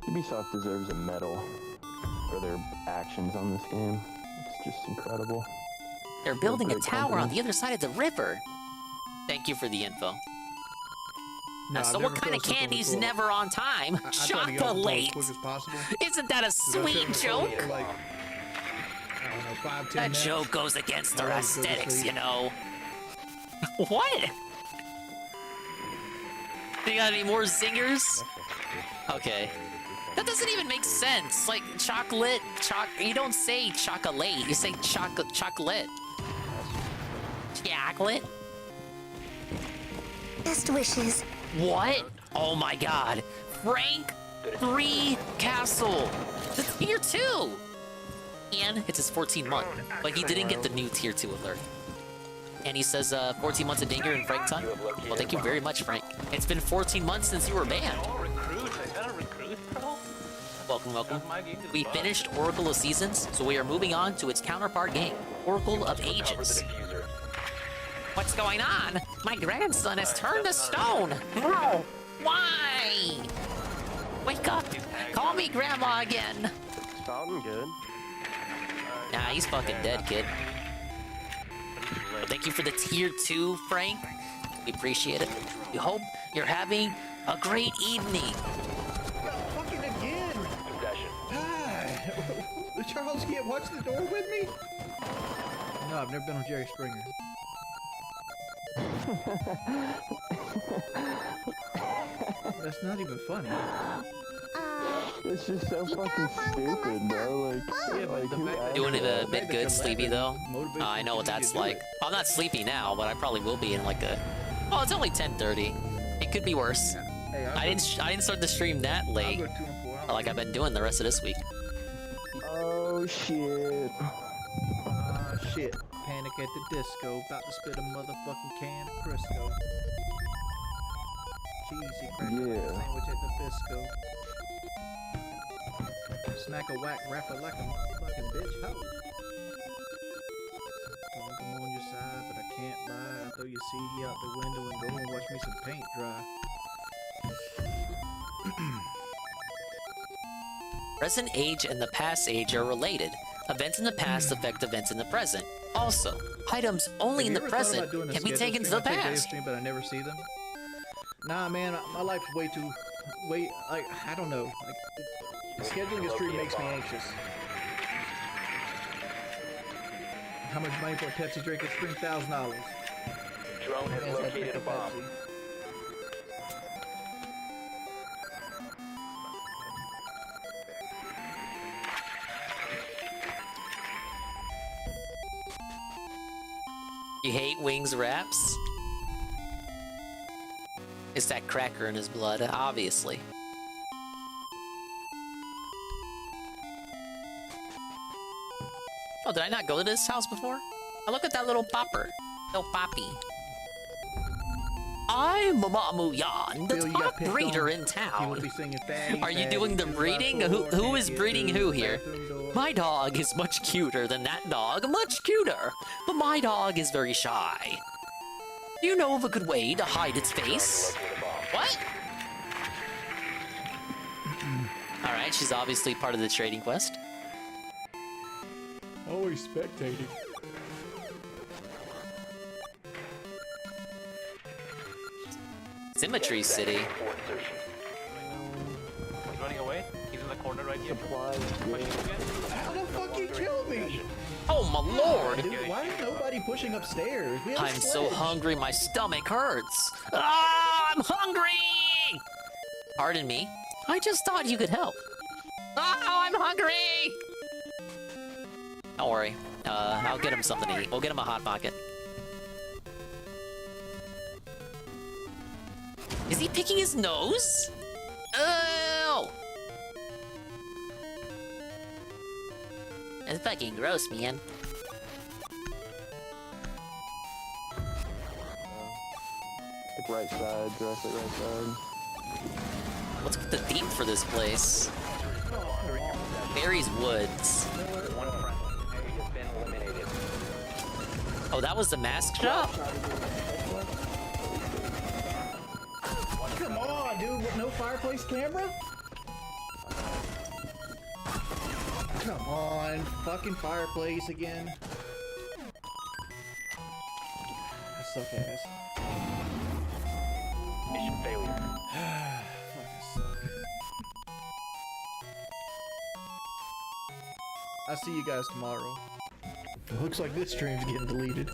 Ubisoft deserves a medal for their actions on this game. It's just incredible. They're building a tower on the other side of the river. Thank you for the info. Now, so what kind of candy's never on time? Chocolate! Isn't that a sweet joke? That joke goes against our aesthetics, you know. What? You got any more zingers? Okay. That doesn't even make sense. Like, chocolate, you don't say chocolate, you say chocolate. Chocolate? Best wishes. What? Oh my god. Frank 3 Castle. That's tier 2. And it's his 14 month. But he didn't get the new tier 2 alert. And he says 14 months of danger in Frank time. Well, thank you very much, Frank. It's been 14 months since you were banned. Welcome, welcome. We finished Oracle of Seasons, so we are moving on to its counterpart game, Oracle of Ages. What's going on? My grandson has turned to stone. No! Why? Wake up! Call me Grandma again. Sounding good. Nah, he's fucking dead, kid. But thank you for the tier 2, Frank. We appreciate it. We hope you're having a great evening. Fucking again! Charles can't watch the door with me? No, I've never been on Jerry Springer. That's not even funny. It's just so fucking stupid, bro. Like who Doing it a bit good, sleepy though. I know what that's like. I'm not sleepy now, but I probably will be in like a. Oh, it's only 10:30. It could be worse. I didn't start the stream that late, like I've been doing the rest of this week. Oh shit. Shit. Panic at the Disco. About to spit a motherfucking can of Crisco. Cheesy cracker sandwich at the Bisco. Smack a whack rapper like a motherfucking bitch. Ho! I'm on your side, but I can't lie. I throw your CD out the window and go and watch me some paint dry. Present age and the past age are related. Events in the past affect events in the present. Also, items only in the present can be taken to the past. Stream, but I never see them. Nah, man, my life's way, like, I don't know. Like, scheduling a stream makes me anxious. How much money for a Pepsi drink? It's $3,000. Drone has located a bomb. You hate Wings Wraps? It's that cracker in his blood, obviously. Oh, did I not go to this house before? Oh, look at that little popper. Little poppy. I'm Mamu Yan, the top breeder in town. Are you doing the breeding? Who is breeding who here? My dog is much cuter than that dog, much cuter. But my dog is very shy. Do you know of a good way to hide its face? What? Alright, she's obviously part of the trading quest. Always spectating. Symmetry City. He's running away. He's in the corner right here. How the fuck he killed me? Oh my lord! Dude, why is nobody pushing upstairs? We have I'm so sledge. hungry, my stomach hurts. Ah, I'm hungry! Pardon me. I just thought you could help. Oh, I'm hungry! Don't worry. I'll get him something to eat. We'll get him a Hot Pocket. Is he picking his nose? Oh! That's fucking gross, man. Like right side, directly right side. Let's get the theme for this place. Barry's Woods. Oh, that was the mask shop? Come on, dude. What, no fireplace camera? Come on. Fucking fireplace again. I suck ass. Mission failure. Fucking suck. I'll see you guys tomorrow. It looks like this stream's getting deleted.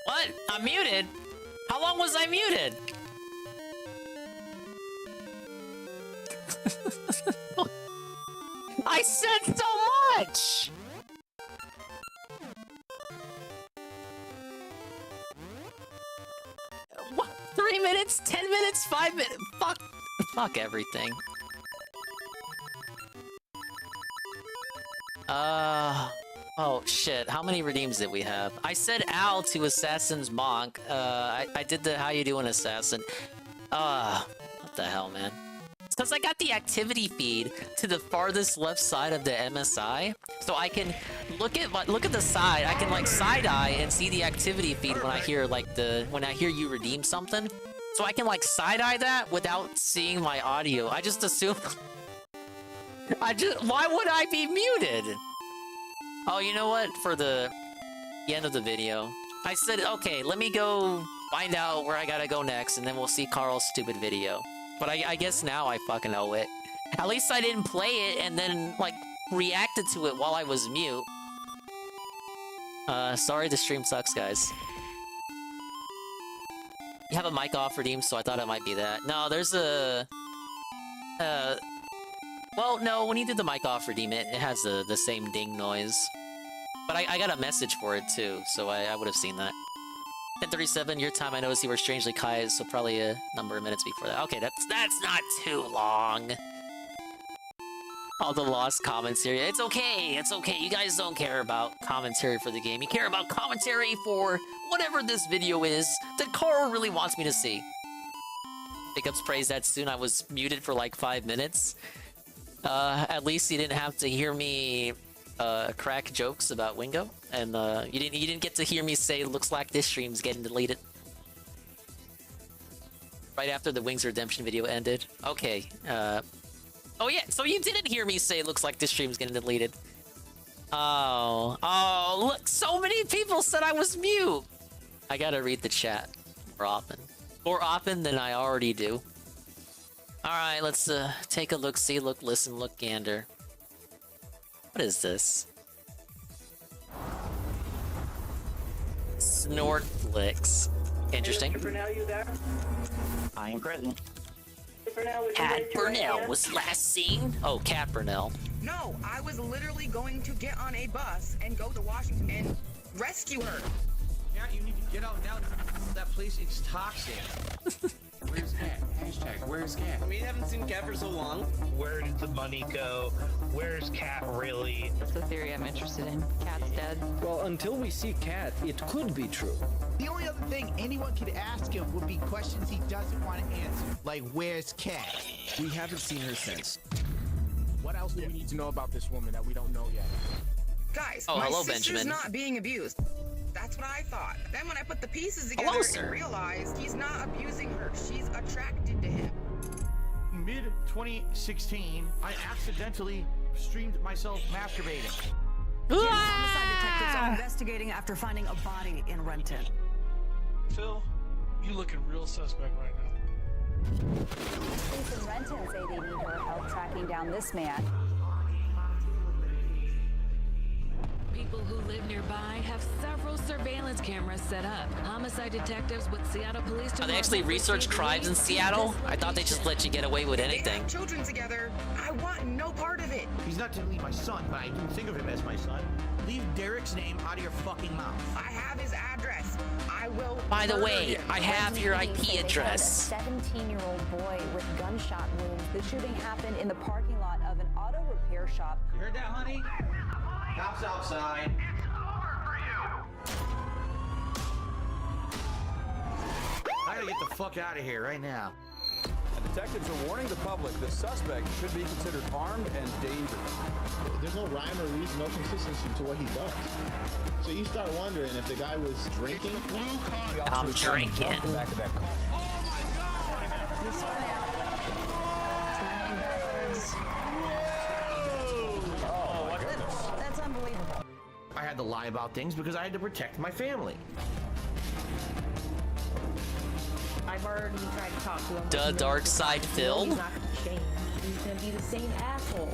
What? I'm muted? How long was I muted? I said so much! What? 3 minutes? 10 minutes? 5 minutes? Fuck everything. Oh shit, how many redeems did we have? I said Al to Assassin's Monk. I did the how you doing assassin. What the hell, man? It's because I got the activity feed to the farthest left side of the MSI, so I can look at the side. I can like side eye and see the activity feed when I hear when I hear you redeem something. So I can like side eye that without seeing my audio. I just assume. Why would I be muted? Oh, you know what? For the end of the video, I said, okay, let me go find out where I gotta go next, and then we'll see Carl's stupid video. But I guess now I fucking owe it. At least I didn't play it and then, like, reacted to it while I was mute. Sorry the stream sucks, guys. You have a mic off redeem, so I thought it might be that. No, there's a... well, no, when you did the mic off redeem, it has the same ding noise. But I got a message for it, too, so I would have seen that. 10:37, your time, I noticed you were strangely quiet, so probably a number of minutes before that. Okay, that's not too long. All the lost commentary. It's okay, it's okay. You guys don't care about commentary for the game. You care about commentary for whatever this video is that Carl really wants me to see. Pickups praised that soon. I was muted for like 5 minutes. At least you didn't have to hear me crack jokes about Wingo, and you didn't get to hear me say looks like this stream's getting deleted right after the Wings Redemption video ended. Okay. Oh yeah, so you didn't hear me say looks like this stream's getting deleted. Oh, look, so many people said I was mute. I gotta read the chat more often than I already do. Alright, let's take a look, see, look, listen, look, gander. What is this? Snortflix. Interesting. Hey, Burnell, you there? I am present. Cat Burnell was last seen. Oh, Cat Burnell. No, I was literally going to get on a bus and go to Washington and rescue her. Yeah, you need to get out now. That place, it's toxic. Where's Cat? Hashtag, where's Cat? We haven't seen Cat for so long. Where did the money go? Where's Cat really? That's the theory I'm interested in. Cat's dead. Well, until we see Cat, it could be true. The only other thing anyone could ask him would be questions he doesn't want to answer. Like, where's Cat? We haven't seen her since. What else do we need to know about this woman that we don't know yet? Guys, Oh, my hello, sister's Benjamin. not being abused. That's what I thought. Then when I put the pieces together Hello, sir. and realized he's not abusing her, she's attracted to him. Mid-2016, I accidentally streamed myself masturbating. Homicide detectives are investigating after finding a body in Renton. Phil, you looking real suspect right now. Police in Renton say they need her help tracking down this man. People who live nearby have several surveillance cameras set up. Homicide detectives with Seattle Police Are they actually research crimes in Seattle? I thought they just let you get away with They anything. have children together. I want no part of it. He's not technically my son, but I do think of him as my son. Leave Derek's name out of your fucking mouth. I have his address. I will. By the murder way, him. I have your Police say IP they found address. A 17-year-old boy with gunshot wounds. The shooting happened in the parking lot of an auto repair shop. You heard that, honey? Cops outside. I gotta get the fuck out of here right now. Detectives are warning the public the suspect should be considered armed and dangerous. There's no rhyme or reason, no consistency to what he does. So you start wondering if the guy was drinking. I'm drinking. Back of that car. Oh my goodness. That's unbelievable. I had to lie about things because I had to protect my family. I've already tried to talk to him. The dark side Phil? He's not gonna change. He's gonna be the same asshole.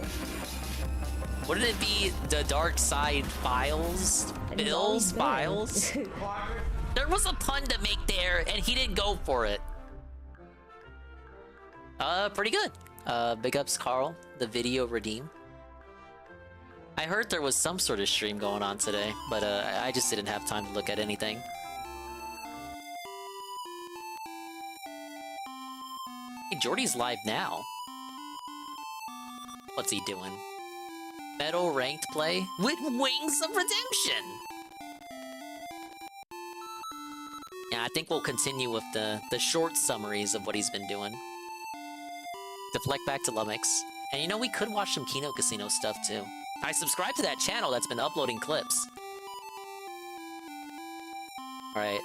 Wouldn't it be the dark side files? Bills? Files? There was a pun to make there, and he didn't go for it. Pretty good. Big ups, Carl. The video redeem. I heard there was some sort of stream going on today, but I just didn't have time to look at anything. Hey, Jordy's live now. What's he doing? Metal ranked play with Wings of Redemption. Yeah, I think we'll continue with the short summaries of what he's been doing. Deflect back to Lumix. And you know, we could watch some Kino Casino stuff too. I subscribe to that channel that's been uploading clips. Alright,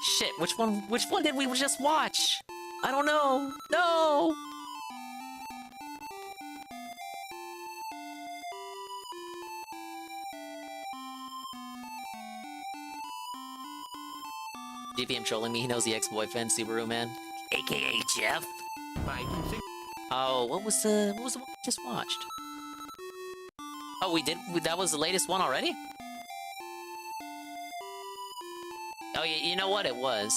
shit, which one did we just watch? I don't know. No! GPM trolling me, he knows the ex-boyfriend, Subaru Man. AKA Jeff. Oh, what was the one we just watched? Oh, that was the latest one already? Oh, yeah, you know what it was?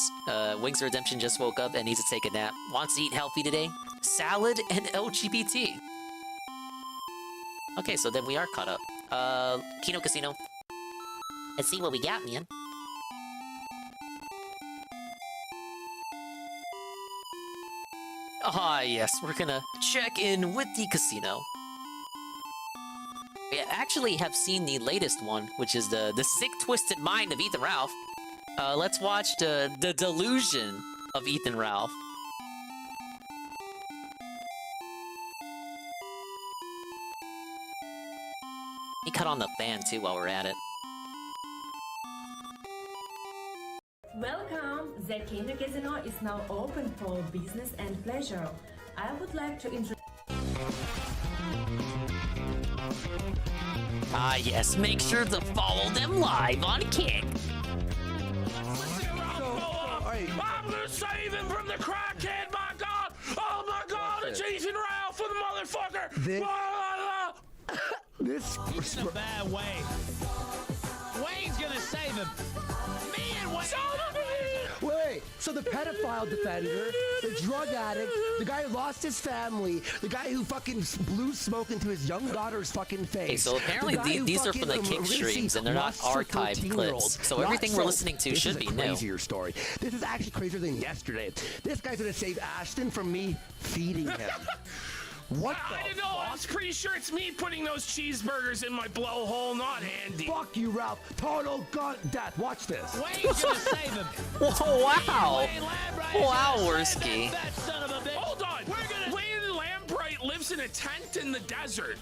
Wings of Redemption just woke up and needs to take a nap. Wants to eat healthy today? Salad and LGBT. Okay, so then we are caught up. Kino Casino. Let's see what we got, man. Ah, yes, we're gonna check in with the casino. We actually have seen the latest one, which is the Sick Twisted Mind of Ethan Ralph. Let's watch the Delusion of Ethan Ralph. He cut on the fan too while we're at it. Welcome! The Kino Casino is now open for business and pleasure. I would like to introduce... Ah yes, make sure to follow them live on Kick. I'm gonna save him from the crackhead, my god! Oh my god, it's Ethan Ralph, the motherfucker! This is in a bad way. Wayne's gonna save him. Me and Wayne. Wait, so the pedophile defender, the drug addict, the guy who lost his family, the guy who fucking blew smoke into his young daughter's fucking face. Okay, so apparently these are from the Kick streams and they're not archived clips. So everything we're listening to should be new. This is a crazier story. This is actually crazier than yesterday. This guy's gonna save Ashton from me feeding him. What the I don't know, I was pretty sure it's me putting those cheeseburgers in my blowhole, not Andy. Fuck you, Ralph. Total gun death. Watch this. Wayne's gonna save him. Whoa, wow. Wow, Worski. Hold on. Wayne Lambright lives in a tent in the desert.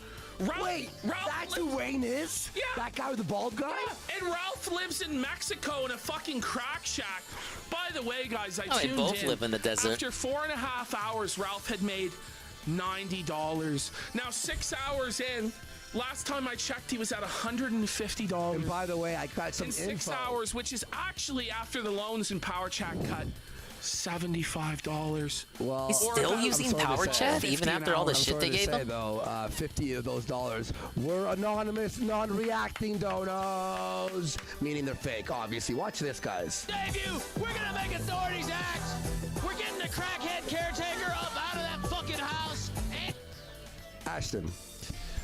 Wait, that's who Wayne is? Yeah. That guy with the bald guy? Yeah. And Ralph lives in Mexico in a fucking crack shack. By the way, guys, I tuned they both live in the desert. After 4.5 hours, Ralph had made $90. Now 6 hours in, last time I checked, he was at $150. And by the way, I got some in 6 info. hours, which is actually after the loans and power chat cut. $75. Well, he's still using power chat even after all the shit they gave him. Though, 50 of those dollars were anonymous, non-reacting donors, meaning they're fake. Obviously, watch this, guys. Save you! We're gonna make authorities act. We're getting the crackhead caretaker up out of that fucking house. And Ashton,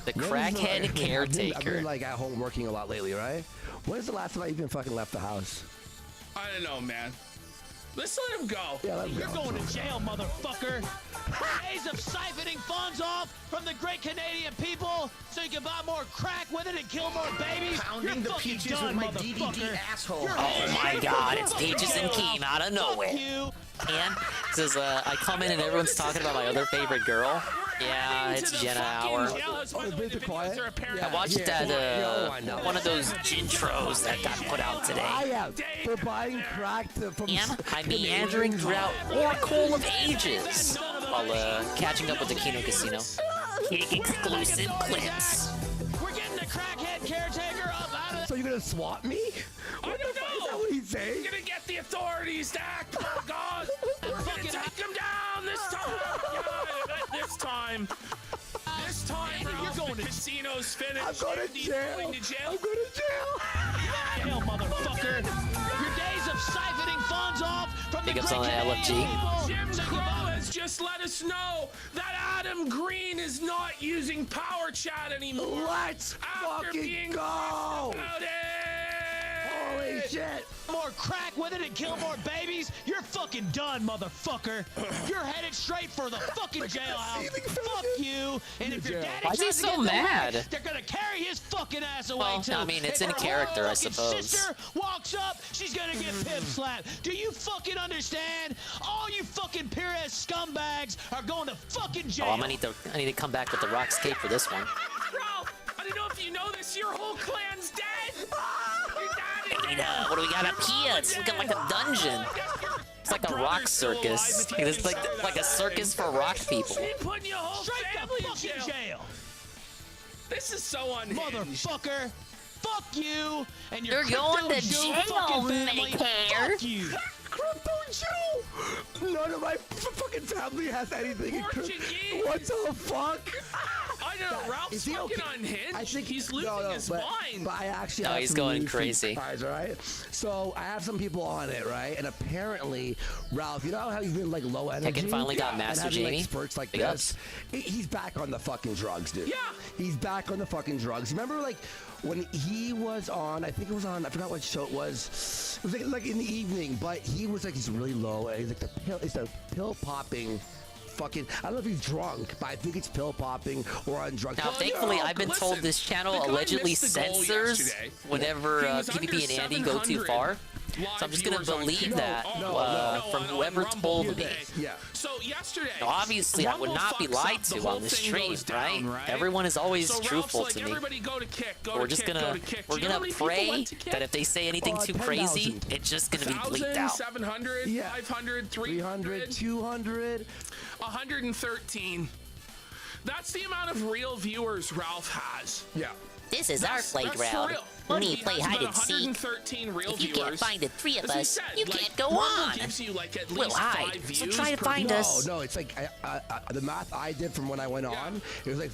the crackhead caretaker. I've been like at home working a lot lately, right? When's the last time I even fucking left the house? I don't know, man. Let's let him go. Yeah, let him You're go. going to jail, motherfucker. Days of siphoning funds off from the great Canadian people so you can buy more crack with it and kill more babies. Pounding the peaches with my DDD asshole. Oh my god, it's Peaches and Keem out of nowhere. And says, I come in and everyone's talking about my other favorite girl. Yeah, it's Jenna Hour. I watched that, one of those gintros that got put out today. I am for buying crack from And I'm meandering throughout Oracle of Ages while catching up with the Kino Casino. Kick exclusive clips. We're getting the crackhead caretaker up out of. So you're gonna swat me? I don't know. Is that what he's saying? We're gonna get the authorities to act, oh god! We're gonna take them down this time! Yeah, this time! This time, You're going to casino's finished. I'm going to jail. Going to jail. I'm going to jail. Jail, motherfucker. Your days Big ups on the LFG. Jim Crow has just let us know that Adam Green is not using Power Chat anymore. Let's After fucking being go! about it. Holy shit! More crack with it and kill more babies? You're fucking done, motherfucker. You're headed straight for the fucking jailhouse. Fuck you. And if your daddy Why is he tries to so get in the way, mad? they're gonna carry his fucking ass away Well, too. I mean, it's If in her character, I fucking suppose. sister walks up, she's gonna get pimp slapped. Do you fucking understand? All you fucking pure-ass scumbags are going to fucking jail. Oh, I need to come back with the rock skate for this one. Ralph, I don't know if you know this, your whole clan's dead. Your dad is Hey, dead. what do we got up here? It's looking like a dungeon. It's like a rock circus. It's like a circus for rock people. He put your whole Straight family to in fucking jail. This is so unhinged. Motherfucker. Fuck you and your You're going to Crypto Joe jail, fucking family. Maker. Fuck you. Crypto Joe! None of my fucking family has anything in crypto. Portuguese. What the fuck? I know, Ralph's Is he fucking okay? unhinged. I think he's losing his mind. But I actually No, have he's some going news for you crazy. guys, all right? So I have some people on it, right? And apparently, Ralph, you know how you've been like low energy? Tekken finally got and Master having, Jamie. Like, spurts like Big this. He's back on the fucking drugs, dude. Yeah. He's back on the fucking drugs. Remember, like, when he was on, I think it was on, I forgot what show it was. It was like in the evening, but he was like, he's really low. And he's like it's a pill popping. Fucking, I don't know if he's drunk, but I think it's pill popping or on drugs. Now, thankfully, I've been told this channel allegedly censors whenever PvP and Andy go too far. So I'm just gonna believe that from whoever told me. Yeah. So yesterday, Now, obviously, I would Rumble not be fucks lied up, the to whole on the thing stream, goes down, right? Everyone is always So truthful Ralph's to like, me. Everybody go to kick, go We're to just kick, gonna go to kick. we're Do you know how gonna many people pray went to kick? that if they say anything too 10,000. crazy, it's just gonna be bleeped 1,000, out. 700, Yeah. 500, 300, 200. 113. That's the amount of real viewers Ralph has. Yeah. This is our That's for playground. real. When He we play has hide about and seek, 113 real if you viewers. can't find the three of As he us, said, you like, can't go Rumble on. gives you like at We'll least hide. 5 So views try to per find video. us. No, it's like the math I did from when I went on. It was like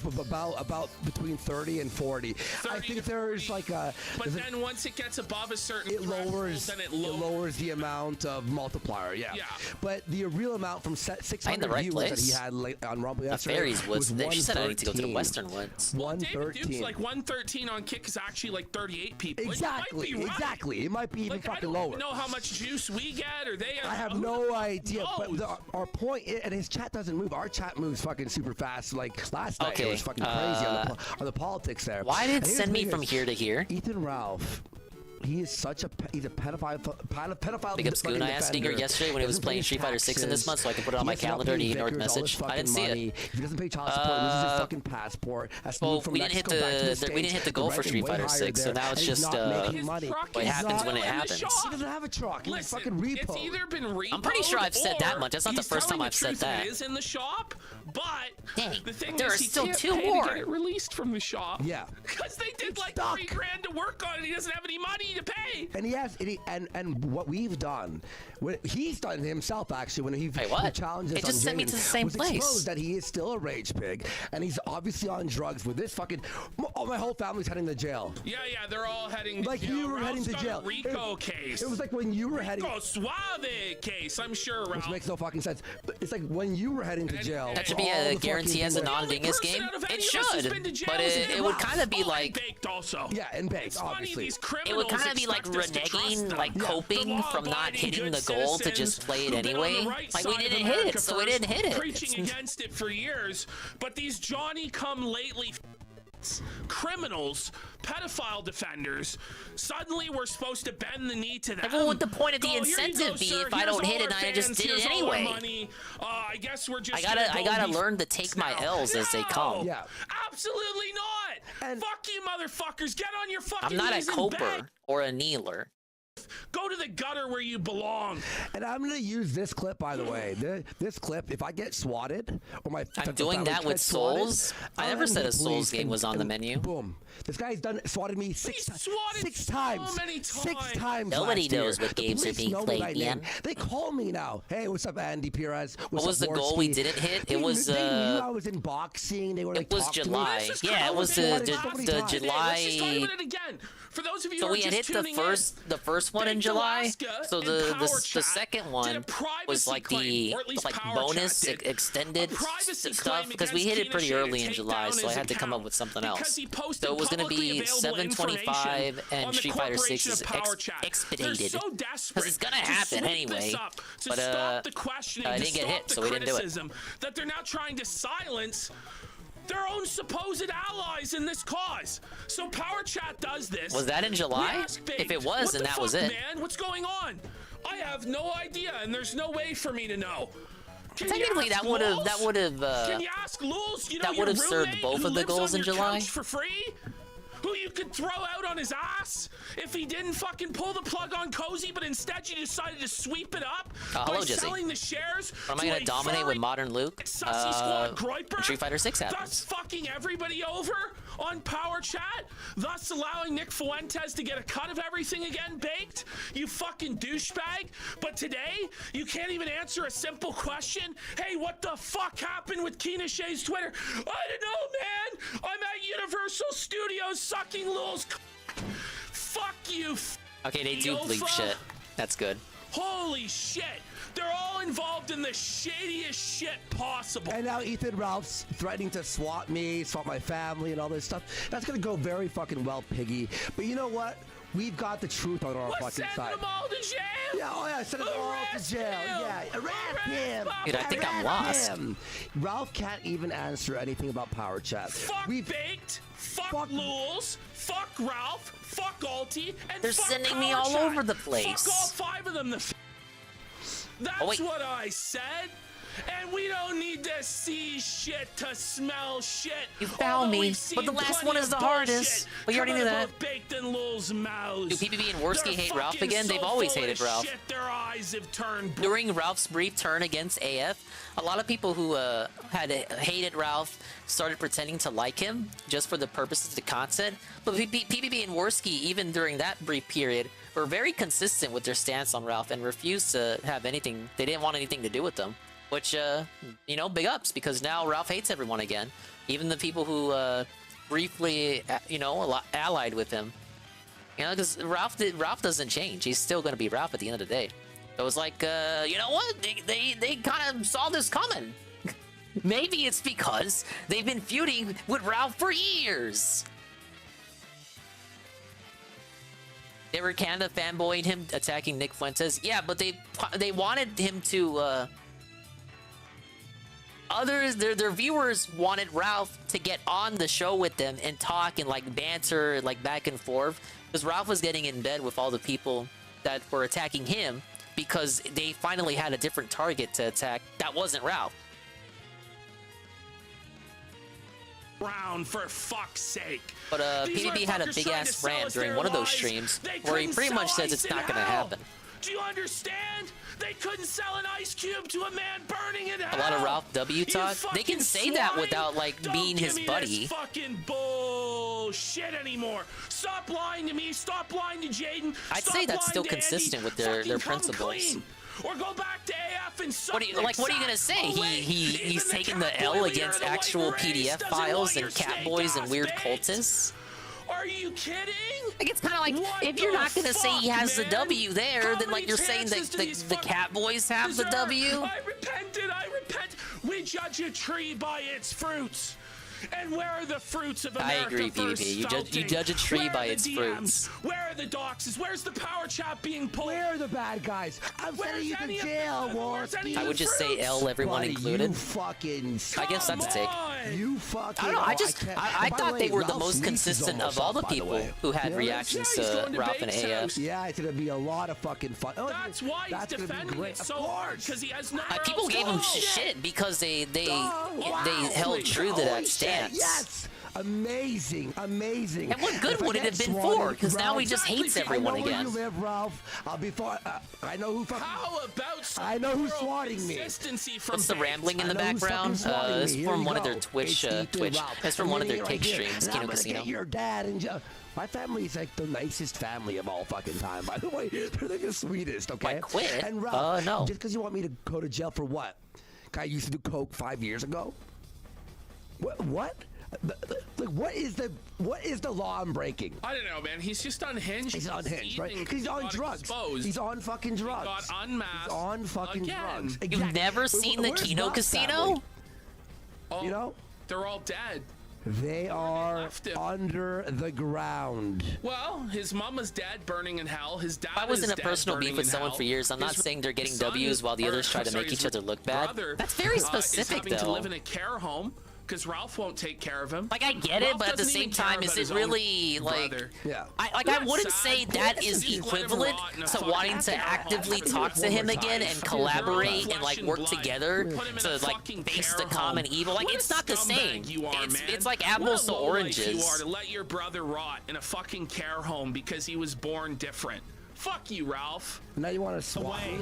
about between 30 and 40. I think there's like a. But then once it gets above a certain It lowers. then it It lowers the amount of multiplier. Yeah. Yeah. But the real amount from I'm in 600 the right viewers that place. he had like, on Rumble The yesterday fairies was. She said I need to go to the 113. Western Woods. David Duke's 113. like 113 on Kick is actually like 38 people. Like, Exactly. you might be right. Exactly. It might be even Like, I fucking don't lower. know how much juice we get or they. I have who no idea, but knows? our point, and his chat doesn't move. Our chat moves fucking super fast. Like last night, it Okay, was fucking crazy on the politics there. Why did And it here's send the me thing from is, here to here? Ethan Ralph. He is such a he's a pedophile. Big up Scoon. I asked Stinger yesterday when he was playing Street Fighter 6 in this month, so I can put it on my calendar and he ignored the message. I didn't see it. If he doesn't pay child support, he loses his fucking passport. Has to Well, move from we didn't hit Mexico back to the States. we didn't hit the goal for ranking Street way Fighter higher 6, so there, now it's and he's just not making money. what happens when it He happens. doesn't have a truck. He's Listen, fucking repo. it's either been repoed I'm pretty sure I've said that much. That's not the he's first time telling I've the said truth and that. It is in the shop, but Dang, the thing there is, are he still can't 2 pay more. to get it released from the shop. Yeah. Because they did like $3 grand to work on it. He doesn't have any money to pay. And he has, and what we've done, what he's done himself actually when he what? challenges It just on sent me Jaden, to the same was place. exposed that he is still a rage pig, and he's obviously on drugs with this fucking. Oh, my whole family's heading to jail. Yeah, they're all heading to Like jail. you were heading Ralph's to got jail. A Rico case. It was like when you were heading. Rico Suave case, I'm sure, Ralph. Which makes no fucking sense. But it's like when you were heading to jail. That should be all a the guarantee fucking as a people- non-dingus game. It should, but it would kind of be like. Baked also. Yeah, and baked, It's funny, obviously. these It would criminals kind of be like expect us to trust reneging, them. like The coping from not law-abiding hitting good the goal to citizens just play it who've been on the anyway. right Like we side of didn't hit America it, so we first, didn't hit it. Preaching against it for years, but these Johnny-come-lately criminals, pedophile defenders, suddenly we're supposed to bend the knee to them. What would the point of the Go, here you incentive go, be sir. if I Here's don't hit all it our and I just fans. did it Here's all our anyway? money. I guess we're just I gotta gonna go learn to take my L's as they come. Yeah. Absolutely not. Fuck you, motherfuckers. Get on your fucking I'm not a knees and beg. coper or a kneeler. Go to the gutter where you belong. And I'm gonna use this clip, by the way. This clip, if I get swatted, or my I'm doing that with Souls. I never said a Souls game was on the menu. Boom. This guy's swatted me six times. so many times. 6 times. Nobody last year. knows what The games are police being know played, my name. man. They call me now. Hey, what's up, Andy Perez? What was the goal we didn't hit? It was They knew I was in boxing. They were like. it was talking to me. July. Yeah, it was the Let's just talk July. about it again. For those of you So who are we had just hit tuning the first one in Baked July. July. Alaska So and the Power the Chat second did a one was privacy like claim, the or at least like Power bonus Chat did. extended A privacy stuff claim because we hit against it pretty Tina Shea early to in take July, down so I his had to come up account with something because else. he posted So it was going to publicly be available 725 information and on the Street Fighter corporation 6 is of Power Chat. They're expedited so because desperate it's going to to happen sweep anyway. this up, to But stop the questioning, I to didn't get stop hit, the so we didn't do it. criticism, that they're now trying to silence their own supposed allies in this cause. So Power Chat does this. Was that in July? We ask Baked, If it was, what then the that was fuck, it. Man, what's going on? I have no idea, and there's no way for me to know. Can you Technically, ask that would have Lulz? Can you ask Lulz? You know, that your would have served roommate both who of the lives goals on in your July. couch for free? Who you could throw out on his ass if he didn't fucking pull the plug on Cozy, but instead you decided to sweep it up Hello, by Jesse. selling the shares. What am I going to dominate with Modern Luke? Sussy Squad Groiper, Street Fighter 6 thus happens. fucking everybody over on Power Chat, thus allowing Nick Fuentes to get a cut of everything again, Baked? You fucking douchebag. But today, you can't even answer a simple question. Hey, what the fuck happened with Keena Shea's Twitter? I don't know, man. I'm at Universal Studios sucking Lul's Fuck you. Okay, they do bleep Yofa. shit. That's good. Holy shit. They're all involved in the shadiest shit possible. And now Ethan Ralph's threatening to swap me, swap my family, and all this stuff. That's gonna go very fucking well, Piggy. But you know what? We've got the truth on our fucking side. Send them all to jail. Yeah, oh yeah, send them all to jail. Yeah, arrest him. Dude, I think I'm Arrest lost. him. Ralph can't even answer anything about Power Chat. Fuck Baked. Fuck Lulz. Fuck Ralph. Fuck Alti. And They're fuck sending me Power all Chat. over the place. Fuck all 5 of them. That's what I said. And we don't need to see shit to smell shit. You found me, but the last one is the hardest. But you already knew that. Baked in Lul's mouths. Do PPB and Worski They're hate Ralph fucking again? They've so always full hated of Ralph. shit, their eyes have turned During Ralph's brief turn against AF, a lot of people who had hated Ralph started pretending to like him just for the purposes of the content. But PPB and Worski, even during that brief period, were very consistent with their stance on Ralph and refused to have anything. They didn't want anything to do with them. Which, you know, big ups, because now Ralph hates everyone again. Even the people who briefly, you know, allied with him. You know, because Ralph doesn't change. He's still going to be Ralph at the end of the day. So it was like, you know what? They kind of saw this coming. Maybe it's because they've been feuding with Ralph for years. They were kind of fanboying him, attacking Nick Fuentes. Yeah, but they wanted him to... their viewers wanted Ralph to get on the show with them and talk and like banter like back and forth, because Ralph was getting in bed with all the people that were attacking him because they finally had a different target to attack that wasn't Ralph. Brown, for fuck's sake. But These PvP had a motherfuckers big tried ass to sell rant us during their one of those lies. streams They where he couldn't pretty much sell says ice it's in not gonna hell. happen. Do you understand? They couldn't sell an ice cube to a man burning in hell. A lot of Ralph W talk. They can say that without like being his buddy. This fucking bullshit anymore. Stop lying to me. Stop lying to Jaden. I'd Stop say that's lying still to consistent Eddie. with their Fucking come principles. clean. Or go back to AF and suck What are you gonna say? He's taking the L against actual PDF files and Catboys and weird cultists? Are you kidding? Like, it's kind of like, if you're not gonna say he has the W there, then like you're saying that the Catboys have the W? I repented. I repent. We judge a tree by its fruits. And where are the fruits of America? I agree, first PvP. You judge a sprouting? tree Where by are the its DMs? fruits. Where are the doxes? Where's the Power Chat being pulled? Where are the bad guys? I'm sending you to jail, Worski. I would just say L, everyone Buddy, included. You fucking. I guess that's a take. You fucking. I don't know. I By thought the they way, were the Ralph's most lease is consistent almost of all up, the by people way. who had You know? reactions Yeah, he's to going to Ralph and Bates' AF. house. Yeah, it's gonna be a lot of fucking fun. Oh, That's why he's that's gonna be defending great. it Of so hard, course. because he has nowhere People else to gave him go. shit because they Wow. held true to Holy that shit, stance. Yes. Amazing, amazing. And what good If I would it get have been swatted, for? Because now he Ralph, just hates I everyone know again. where you live, Ralph. I know who fucking. How about some I know who's moral swatting me. consistency from What's the Bates? rambling in the I know who's fucking background? swatting It's me. Here from you one of go. their Twitch. It's Ethan Twitch. Ralph. That's from I'm one of their reading it Kick right here. streams. And Kino I'm gonna Casino. get your dad and my family is like the nicest family of all fucking time. By the way, they're like the sweetest. Okay. Why quit? And Ralph, No. just because you want me to go to jail for what? Guy used to do coke 5 years ago. What? Like, what is the law I'm breaking? I don't know, man. He's just unhinged. He's unhinged, right? He's He's on drugs. Exposed. He's on fucking drugs. He got unmasked. He's on fucking again. drugs. You've never seen the Kino Casino? Oh, you know? They're all dead. They are under the ground. Well, his mama's dead, burning in hell. His dad I was in is a dead, personal burning beef with in someone hell. for years. I'm not His saying they're getting son W's while the others try to sorry, make each his other look bad. brother, That's very is specific, having to though. live in a care home because Ralph won't take care of him. Like, I get it, Ralph but at the doesn't same even care time, about is his it own really, like... brother. Yeah. I wouldn't say that is equivalent to wanting to actively talk to him again and collaborate and, like, work together to, like, face the common evil. Like, it's not the same. It's like apples to oranges. You are to let your brother rot in a fucking care home because he was born different. Fuck you, Ralph. Now you want to swap me?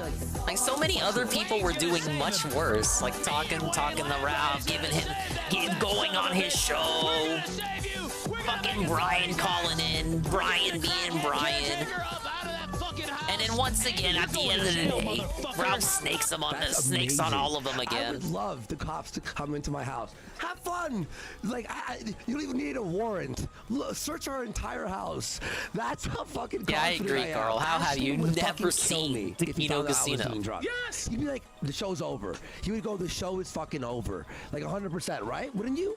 Like, so many other people were doing much worse. Like, talking to Ralph, giving him going on his show. Fucking Brian calling in. Brian being Brian. And then once again, at the end of the day, Ralph snakes him on snakes on all of them again. I would love the cops to come into my house. Have fun. Like, you don't even need a warrant. Look, search our entire house. That's how fucking Yeah, I confident agree, am. Carl. How have Ashton you would never fucking kill seen me the if he Kino found out I was Casino? doing drugs. Yes. He'd be like, the show's over. He would go, the show is fucking over. Like 100%, right? Wouldn't you?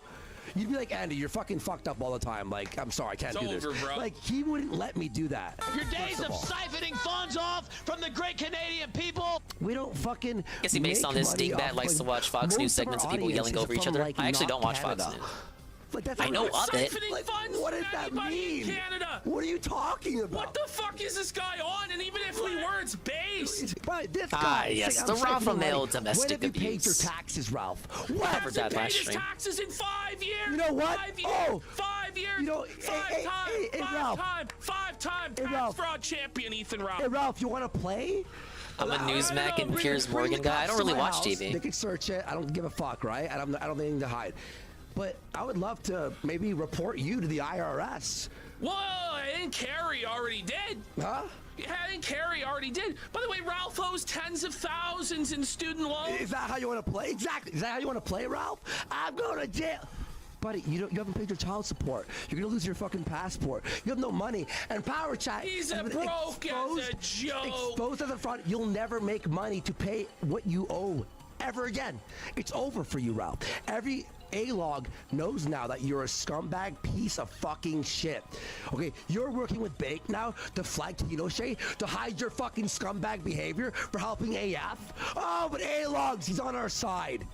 You'd be like, Andy, you're fucking fucked up all the time. Like, I'm sorry, I can't do this. Over, bro. Like, he wouldn't let me do that. Your days of siphoning funds off from the great Canadian people. We don't fucking. I guess based on this, Stigbat likes to watch Fox News segments of people yelling over each other. Like, I actually don't watch Canada. Fox News. Like, that's I know of it. Like, what does that mean? Canada. What are you talking about? What the fuck is this guy on? And even if we were, it's base. But this guy. Yes, I'm the saying, Ralph O'Neill like, domestic when have you paid your abuse. taxes, Ralph? What? I heard that Paid last his stream. taxes in 5 years. You know what? 5 years. Oh. 5 years. You know, Five-time tax fraud champion Ethan Ralph. Hey, Ralph, you want to play? I'm a Newsmack and Piers Morgan guy. I don't really watch TV. They can search it. I don't give a fuck, right? I don't have anything to hide. But I would love to maybe report you to the IRS. Well, I think Carrie already did. Huh? Yeah, I think Carrie already did. By the way, Ralph owes tens of thousands in student loans. Is that how you want to play? Exactly. Is that how you want to play, Ralph? I'm going to jail. Buddy, you haven't paid your child support. You're gonna lose your fucking passport. You have no money. And Power Chat. He's a broke as a joke. Exposed as a fraud. You'll never make money to pay what you owe ever again. It's over for you, Ralph. Every A-log knows now that you're a scumbag piece of fucking shit. Okay, you're working with Bake now to flag Kinoche to hide your fucking scumbag behavior for helping AF. Oh, but A-logs, he's on our side.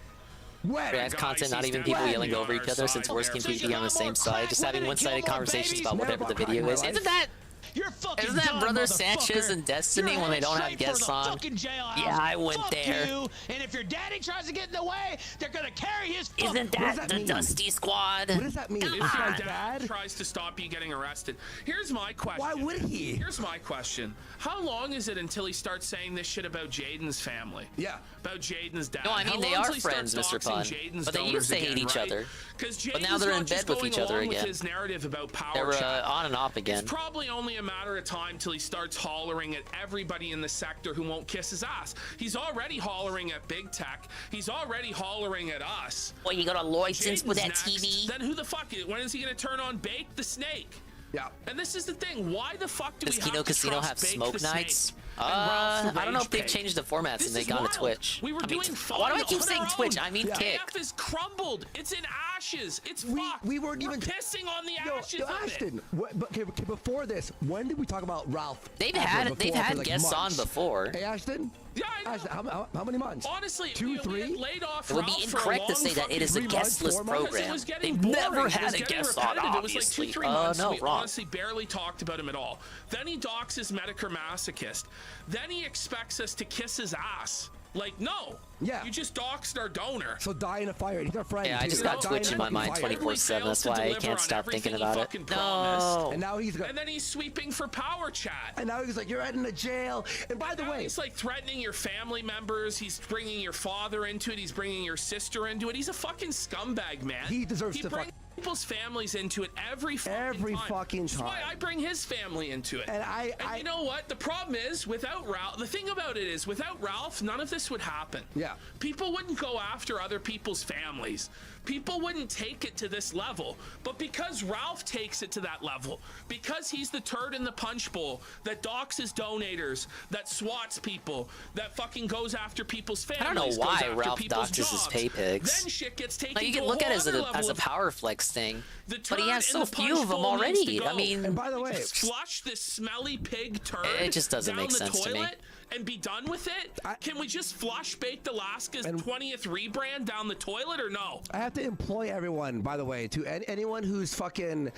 When? React content, not even people yelling over each other, since worse can be on the same side, just having one-sided conversations about whatever the video is. Isn't that Brother Sanchez and Destiny when they don't have guests on? Yeah, I went there. And if your daddy tries to get in the way, they're gonna carry his. Isn't that the Dusty Squad? What does that mean? If your dad tries to stop you getting arrested, here's my question. Why would he? Here's my question. How long is it until he starts saying this shit about Jaden's family? Yeah. About Jaden's dad? No, I mean, they are friends, Mr. Pun. But they used to hate each other. But now they're in bed with each other again. His narrative about power They're chat. on and off again. It's probably only a matter of time till he starts hollering at everybody in the sector who won't kiss his ass. He's already hollering at big tech. He's already hollering at us. Well, you got a license with that next. TV? Then who the fuck? When is he gonna turn on Bake the Snake? Yeah. And this is the thing. Why the fuck do Does we Kino have to Casino trust have Bake smoke the nights? Snake and Ralph the I don't know if Rage they've Pig? changed the formats This since they is got on wild. Twitch. We were I mean, doing fine why do I keep on saying our Twitch? own. I mean kick. AF is crumbled. It's in ashes. It's fucked. We weren't even pissing on the ashes of Ashton, it. okay, before this, when did we talk about Ralph? They've ever had before, like, guests months? on before. Hey, Ashton. Yeah, I know. Ashton, how many months? Honestly, 2, we 3? had laid off It would be Ralph for a incorrect to long say that it is a 3 months, guestless 4 months? program. It was getting They've boring. never It had was a getting guest on, repetitive. obviously. It was like 2-3 months. No, We wrong. honestly barely talked about him at all. Then he docks his Medicare masochist. Then he expects us to kiss his ass. Like, no. Yeah. You just doxed our donor. So die in a fire. He's our friend. Yeah, I just got Twitch in my mind 24/7. That's why I can't stop thinking about it. No. And now he's and then he's sweeping for power chat. And now he's like, you're heading to jail. And by the way, he's like threatening your family members. He's bringing your father into it. He's bringing your sister into it. He's a fucking scumbag, man. He deserves to bring people's families into it every fucking time. That's why I bring his family into it. And you know what? The problem is, without Ralph, the thing about it is, without Ralph, none of this would happen. Yeah. People wouldn't go after other people's families. people wouldn't take it to this level. But because Ralph takes it to that level, because he's the turd in the punch bowl that doxes donators, that swats people, that fucking goes after people's families, I don't know why Ralph people's doxes his jobs, pay pigs. then shit gets taken Like, you to can a look at whole it other as a level. power flex thing, The but he turd has in so the few punch of them bowl needs already. to I go. mean, And by the way, Just flush this smelly pig turd it just doesn't down make the sense to me. toilet and be done with it. Can we just flush Baked Alaska's 20th rebrand down the toilet or no? I have to employ everyone, by the way, to anyone who's fucking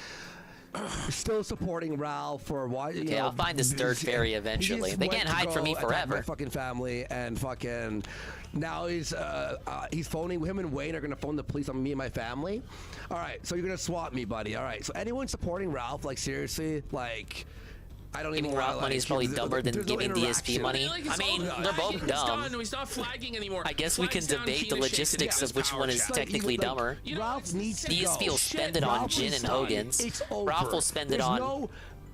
still supporting Ralph or why. Okay, I'll find this third fairy eventually. They can't hide from me forever. My fucking family and fucking now he's phoning. Him and Wayne are gonna phone the police on me and my family. All right, so you're gonna swap me, buddy. All right, so anyone supporting Ralph, like seriously, like. I don't Giving even Ralph money is probably dumber than giving DSP money. I mean, they're both dumb. He's not flagging anymore. I guess we can debate the logistics of which one is technically dumber. Ralph needs to DSP go. will spend it on Jin and Hogan's. It's over. Ralph will spend it on...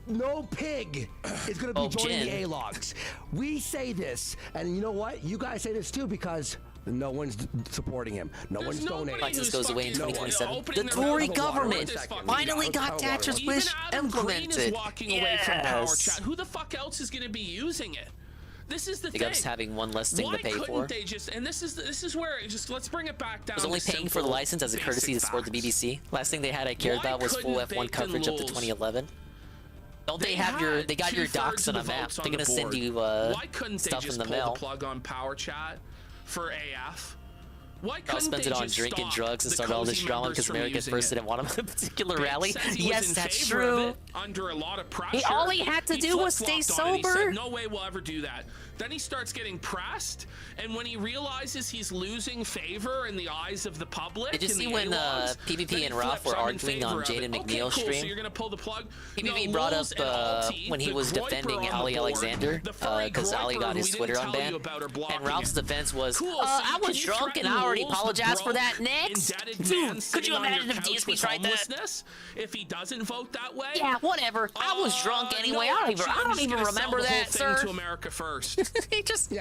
No pig is going to be joining Jin. the A-Logs. We say this, and you know what? You guys say this too because no one's supporting him. No one's donating. License goes away in 2027. The Tory government finally got Thatcher's wish implemented. Walking away from Power Chat. Who the fuck else is going to be using it? This is the Big thing. Up's having one less thing Why to pay couldn't for. they just? And this is where let's bring it back down. I was only to paying for the simple, license as a courtesy to basic support the facts. BBC. Last thing they had I cared Why about was full couldn't F1 coverage up to Bacon 2011. Don't they got your docs on a map? They're gonna send you Why couldn't they stuff just in the pull mail. the plug on Power Chat for AF? Why I'll couldn't spend they it on just drinking stop drugs and the start all this cozy drama members because from America using First it? didn't want him at a particular Big rally. says he was Yes, in that's favor of true. it, under a lot of pressure. All he had to do was stay flip-flopped on it. He sober. said, no way we'll ever do that. Then he starts getting pressed, and when he realizes he's losing favor in the eyes of the public, Did you and see the when A-logs, PvP then he and Ralph flips, were "I'm in arguing favor on of Jaden it." McNeil's Okay, cool, stream? So you're gonna pull the plug. PvP No, brought up Lulz and Alti, when he the was Groiper defending on the Ali board, Alexander the furry because Ali Groiper got who his we Twitter didn't tell you unbanned. about or blocking And Ralph's him. defense was, Cool, so I can was you drunk and threaten I already Lulz, the apologized for that broke, next. indebted man Dude, could sitting you on your imagine if couch DSP with tried that? homelessness if he doesn't vote that way? Yeah, whatever. I was drunk anyway. No, I actually, I'm don't just even gonna remember sell the whole that, thing sir. To America First. He just they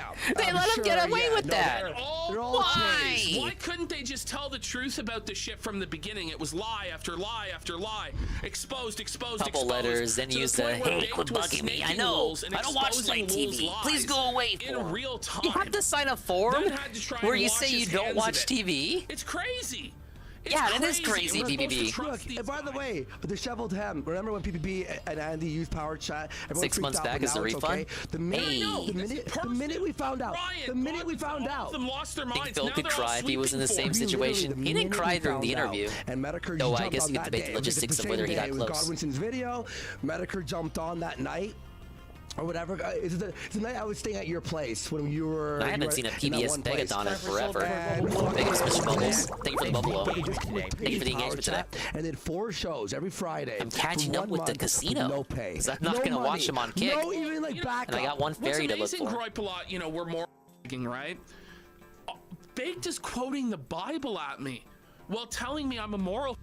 let him get away with that. They're all Why? changed. Why couldn't they just tell the truth about the shit from the beginning? It was lie after lie after lie. Exposed. Couple letters, then use the, hey, quit bugging me. I know. I don't watch light TV. Please go away for in real time. You have to sign a form Then had to try where and you wash say you his don't hands watch of it. TV. It's crazy. It's Yeah, it is crazy, We're supposed to PPP. trust Look, these and by the way, the disheveled hem. Remember when PPP and Andy used Power Chat? Everyone 6 freaked months out, back but is the now it's refund? okay. The minute, Hey. the minute we found out, the minute we found all out, of them lost their I think minds. Phil Now could they're all cry if he was in the sweeping same for it. situation. He didn't cry during the interview. And Medicare No, I jumped guess on you could that debate day. the It was logistics the of whether same he got day. It was close. Godwinson's video. Medicare jumped on that night. Or whatever. It's the night I was staying at your place when you were. I haven't seen a PBS Megaton in forever. And Big up Mr. Bubbles. Thank you for the bubble. Thank you Thank you for the engagement today. And then 4 shows every Friday. I'm catching up with the casino. No pay. Because I'm not going to watch him on Kick. No, even like backup. And I got one fairy to look What's amazing, for. Groipalot, we're more right? Baked is quoting the Bible at me while telling me I'm a moral.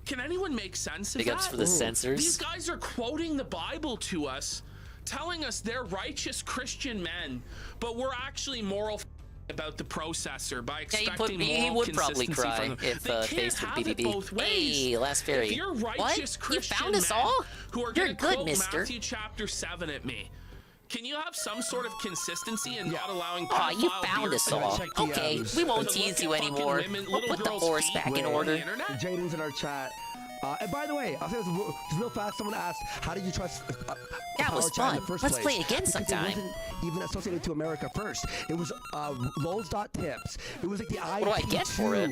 Can anyone make sense of Big that? ups for the censors. These guys are quoting the Bible to us, telling us they're righteous Christian men, but we're actually moral about the processor by expecting he moral would probably consistency cry from them. if They can't faced with have it PvP. both ways. Hey, last fairy. If you're What? righteous You Christian found us men all? who are You're gonna good, quote mister. Matthew chapter 7 at me, can you have some sort of consistency and not allowing Aw, you pedophile found beer us fans all. to Okay, we won't tease you fucking anymore. women, We'll little put the girls' force feet back in on the order. internet? Jaden's in our chat. And by the way, I'll say this real fast. Someone asked, how did you trust That was Power Chat in fun. the first Let's place? play it again Because sometime. It wasn't even associated to America First. It was Lulz.tips. It was like the IP2. What do I get for it?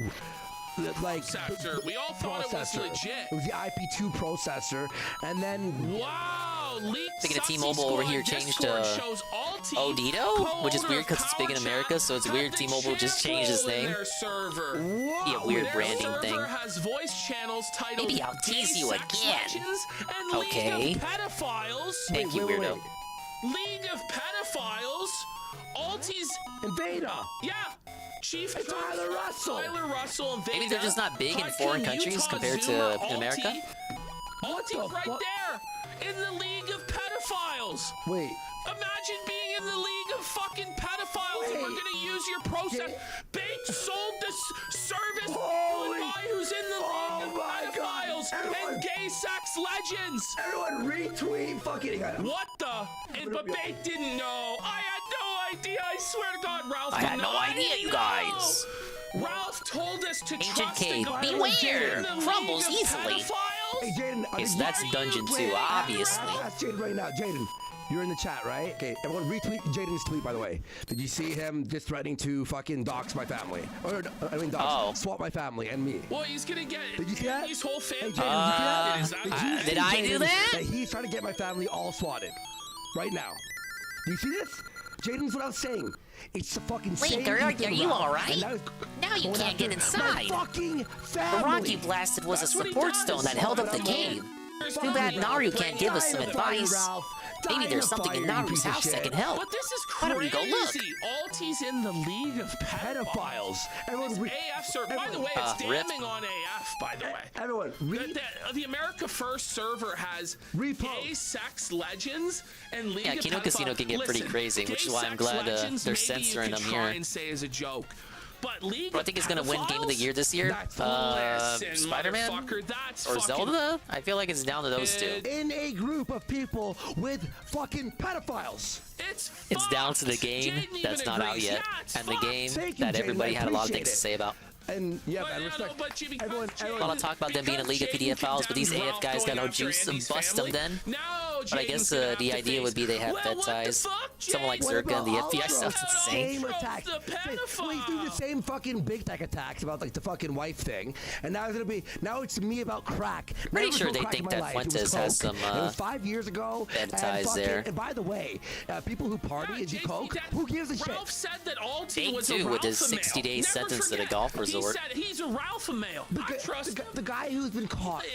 Like Processor. We all thought it was processor. legit. It was the IP2 processor, and then Wow, leaked Speaking of Sussy T-Mobile over Squad here changed Discord to shows Alti, Odito, which is weird because it's big in co-owner of America, so it's weird Power T-Mobile Chat, just changed his had the name. Their server. Be a weird Their branding server thing. has voice channels titled Maybe I'll tease Gay you Sex again. Legends and Okay. League of Pedophiles. Thank you, weirdo. League of Pedophiles. Alti's and Veda. Yeah. Chief And Tyler Russell. Tyler Russell and Veda. Maybe they're just not big in Hiking foreign countries Utah compared to Zoomer, in America. Alti's right there in the League of Pedophiles. Wait. Imagine being in the League of fucking Pedophiles and we're gonna use your process. Baked sold this service guy who's in the league of pedophiles and gay sex legends. Everyone retweet fucking. What the? But Bake didn't know. I had no idea. I swear to God, Ralph. I had no idea, you guys. Ralph told us to Ancient trust cave, the guy beware, crumbles easily. Hey, Jaden, Yes, that's Dungeon 2, obviously. That's Jaden right now. Jaden, you're in the chat, right? Okay, everyone retweet Jaden's tweet, by the way. Did you see him just threatening to fucking dox my family? Or, I mean, swap my family and me. Well, he's gonna get Did you see that? his whole family. Hey, Jaden, did I do that? He's trying to get my family all swatted. Right now. Do you see this? Jaden's what I was saying. It's the fucking same Linker, are thing you around. alright? Now you can't get inside. My fucking family. The rock you blasted was a support stone that held up the cave. Too bad Naru can't give us some advice. Maybe there's something in Naru's house that can help. But this is Why don't we crazy. go look? Alti's in the league of pedophiles. Everyone, AF server. By the way, it's damning on AF. By the way, everyone, the America First server has gay sex legends and league Yeah, of Kino pedophiles. Casino can get pretty crazy, which is why I'm glad they're censoring them maybe you can here. try and say as a joke. But League I think is gonna win Game of the Year this year. Listen, Spider-Man motherfucker, that's or fucking- Zelda. I feel like it's down to those two. In a group of people with fucking pedophiles. It's down to the game that's not out yet, and the game that everybody had a lot of things to say about. And yeah, man, respect. Everyone, A lot of talk about them being a league of pedophiles, but these AF guys got no juice to bust them then. But I guess the idea would be they have fed ties. Someone like Zerka and the FBI sounds insane. Same attack. We do the same fucking big tech attacks about like the fucking wife thing, and now it's me about crack. Pretty Never sure smoked they crack think in my that life. It was Fuentes has coke. some, It was 5 years ago. bad and ties fucking- there. And by the way, people who party and do coke, who gives a shit? Ralph said that Alti Big was too a with his Ralpha male. 60-day Never sentence at a forget. golf resort. He said he's a Ralpha male. I trust The guy who's been caught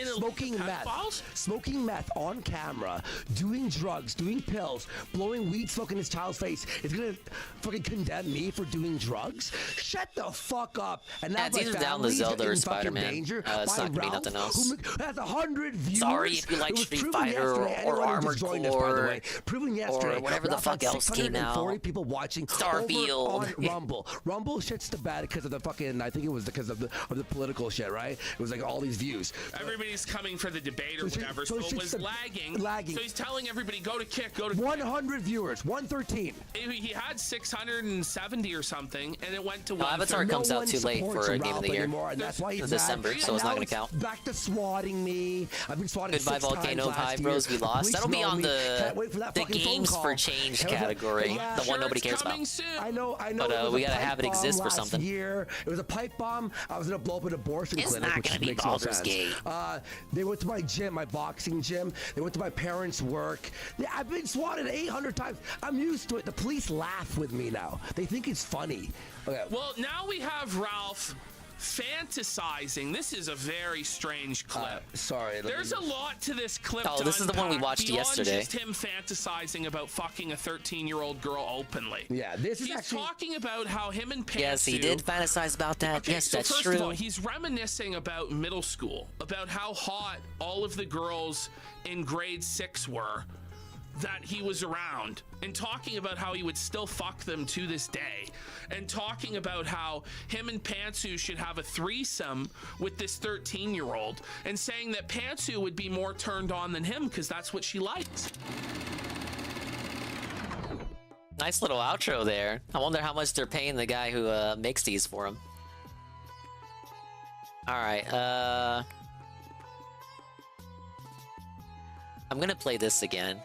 smoking meth on camera, doing drugs, doing pills, blowing weed smoke in his child's face is gonna fucking condemn me for doing drugs? Shut the fuck up! And now Yeah, it's my either down to family's Zelda or in fucking Spider-Man. danger It's by not gonna be Ralph, nothing else. who has 100 viewers. Sorry if you like It was Street proven Fighter yesterday. or Anyone who Armored just joined us, by the Core way. Proven yesterday. or whatever the Ralph fuck had else came out. 640 people watching Starfield. over on Rumble. Rumble shits the bed because of the fucking. I think it was because of the political shit, right? It was like all these views. Everybody's coming for the debate or whatever, so it was lagging. So he's telling everybody, go to Kick, go to Kick. 100 viewers, 113. He had 670 or something, and it went to No, Avatar 130. comes out too late for a Game of the Year. And that's why he's In December, mad. so it's And not now gonna count. Back to swatting me. I've been swatted Goodbye 6 times Volcano last High year. Bros, we lost. Police That'll be know on me. Can't wait for the that fucking phone Games call. for Change It was a- category, yeah. the one nobody cares about. I know. But, it was we a gotta pipe have it exist bomb for last something. Year. It was a pipe bomb. I was gonna blow up an abortion It's clinic, not which gonna be makes no Baldur's sense. Gate. They went to my gym, my boxing gym. They went to my parents' work. Yeah, I've been swatted 800 times. I'm used to it. The police laugh with me now. They think it's funny. Okay. Well, now we have Ralph fantasizing. This is a very strange clip. Sorry. There's a lot to this clip. Oh, to this is the one we unpack watched beyond yesterday. Just him fantasizing about fucking a 13-year-old girl openly. Yeah, this is He's actually talking about how him and Pantsu. Yes, he did fantasize about that. Okay, Yes, so that's first true. of all, he's reminiscing about middle school, about how hot all of the girls in grade 6 were that he was around, and talking about how he would still fuck them to this day, and talking about how him and Pantsu should have a threesome with this 13-year-old, and saying that Pantsu would be more turned on than him because that's what she likes. Nice little outro there. I wonder how much they're paying the guy who makes these for him. Alright, I'm gonna play this again.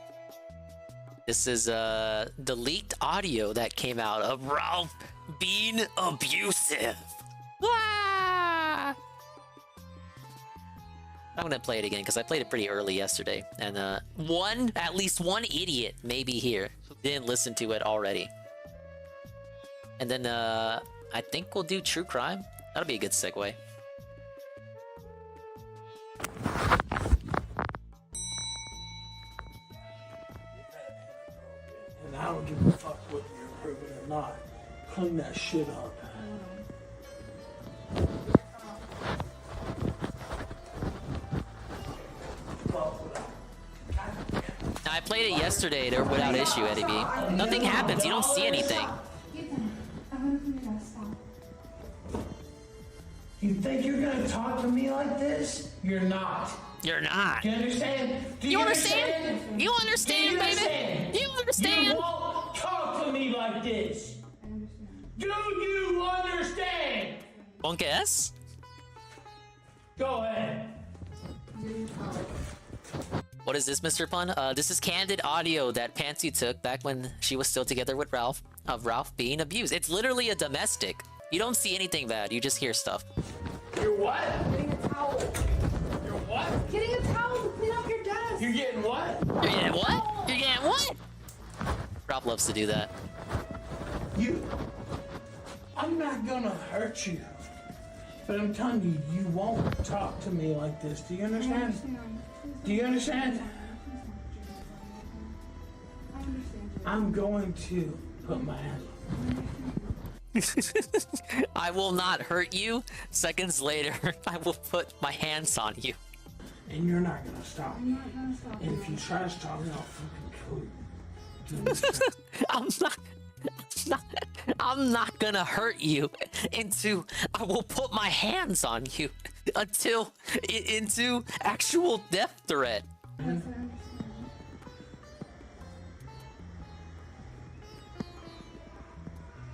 This is the leaked audio that came out of Ralph being abusive. Wah! I'm gonna play it again because I played it pretty early yesterday, and at least one idiot may be here who didn't listen to it already. And then I think we'll do true crime. That'll be a good segue. And I don't give a fuck whether you're approving or not. Clean that shit up. I played it yesterday without issue, Eddie B. Nothing happens. You don't see anything. You You think you're gonna talk to me like this? You're not. You're not. Do you understand? Do You understand? You understand, Do you baby? understand? You understand? You won't talk to me like this. Do you understand? Punk ass? Go ahead. What is this, Mr. Pun? This is candid audio that Pansy took back when she was still together with Ralph, of Ralph being abused. It's literally a domestic. You don't see anything bad, you just hear stuff. You're what? Getting a towel. You're what? Getting a towel to clean up your desk. You're getting what? You're getting what? You're getting what? Ralph loves to do that. I'm not gonna hurt you. But I'm telling you, you won't talk to me like this. Do you understand? Do you understand? I'm going to put my hand on. I will not hurt you. Seconds later, I will put my hands on you. And you're not gonna stop me. And if you try to stop me, I'll fucking kill you. Do you understand? I'm not gonna hurt you into I will put my hands on you until into actual death threat.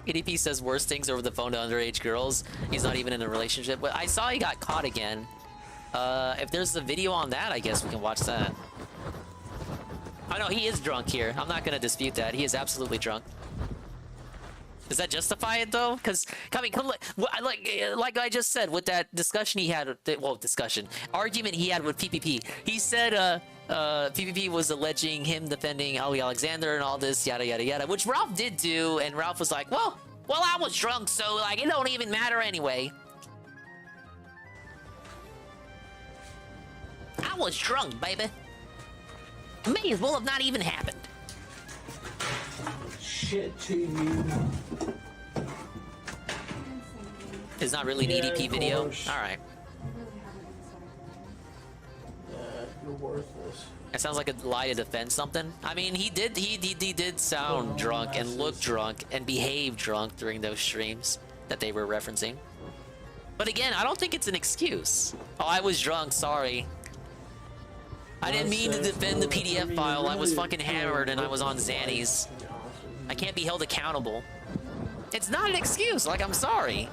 EDP says worse things over the phone to underage girls. He's not even in a relationship. But I saw he got caught again. If there's a video on that, I guess we can watch that. Oh no, he is drunk here. I'm not gonna dispute that. He is absolutely drunk. Does that justify it though? Because like I just said with that discussion he had, argument he had with PPP. He said PPP was alleging him defending Ali Alexander and all this yada yada yada, which Ralph did do, and Ralph was like, well, I was drunk, so like it don't even matter anyway. I was drunk, baby. It may as well have not even happened. Shit to you. It's not really an EDP video? Alright. Yeah, you're worthless. It sounds like a lie to defend something. I mean, he did sound drunk and look drunk and behave drunk during those streams that they were referencing. But again, I don't think it's an excuse. Oh, I was drunk, sorry. I didn't mean to defend the PDF file. I was fucking hammered and I was on Xannies. I can't be held accountable. It's not an excuse, like I'm sorry.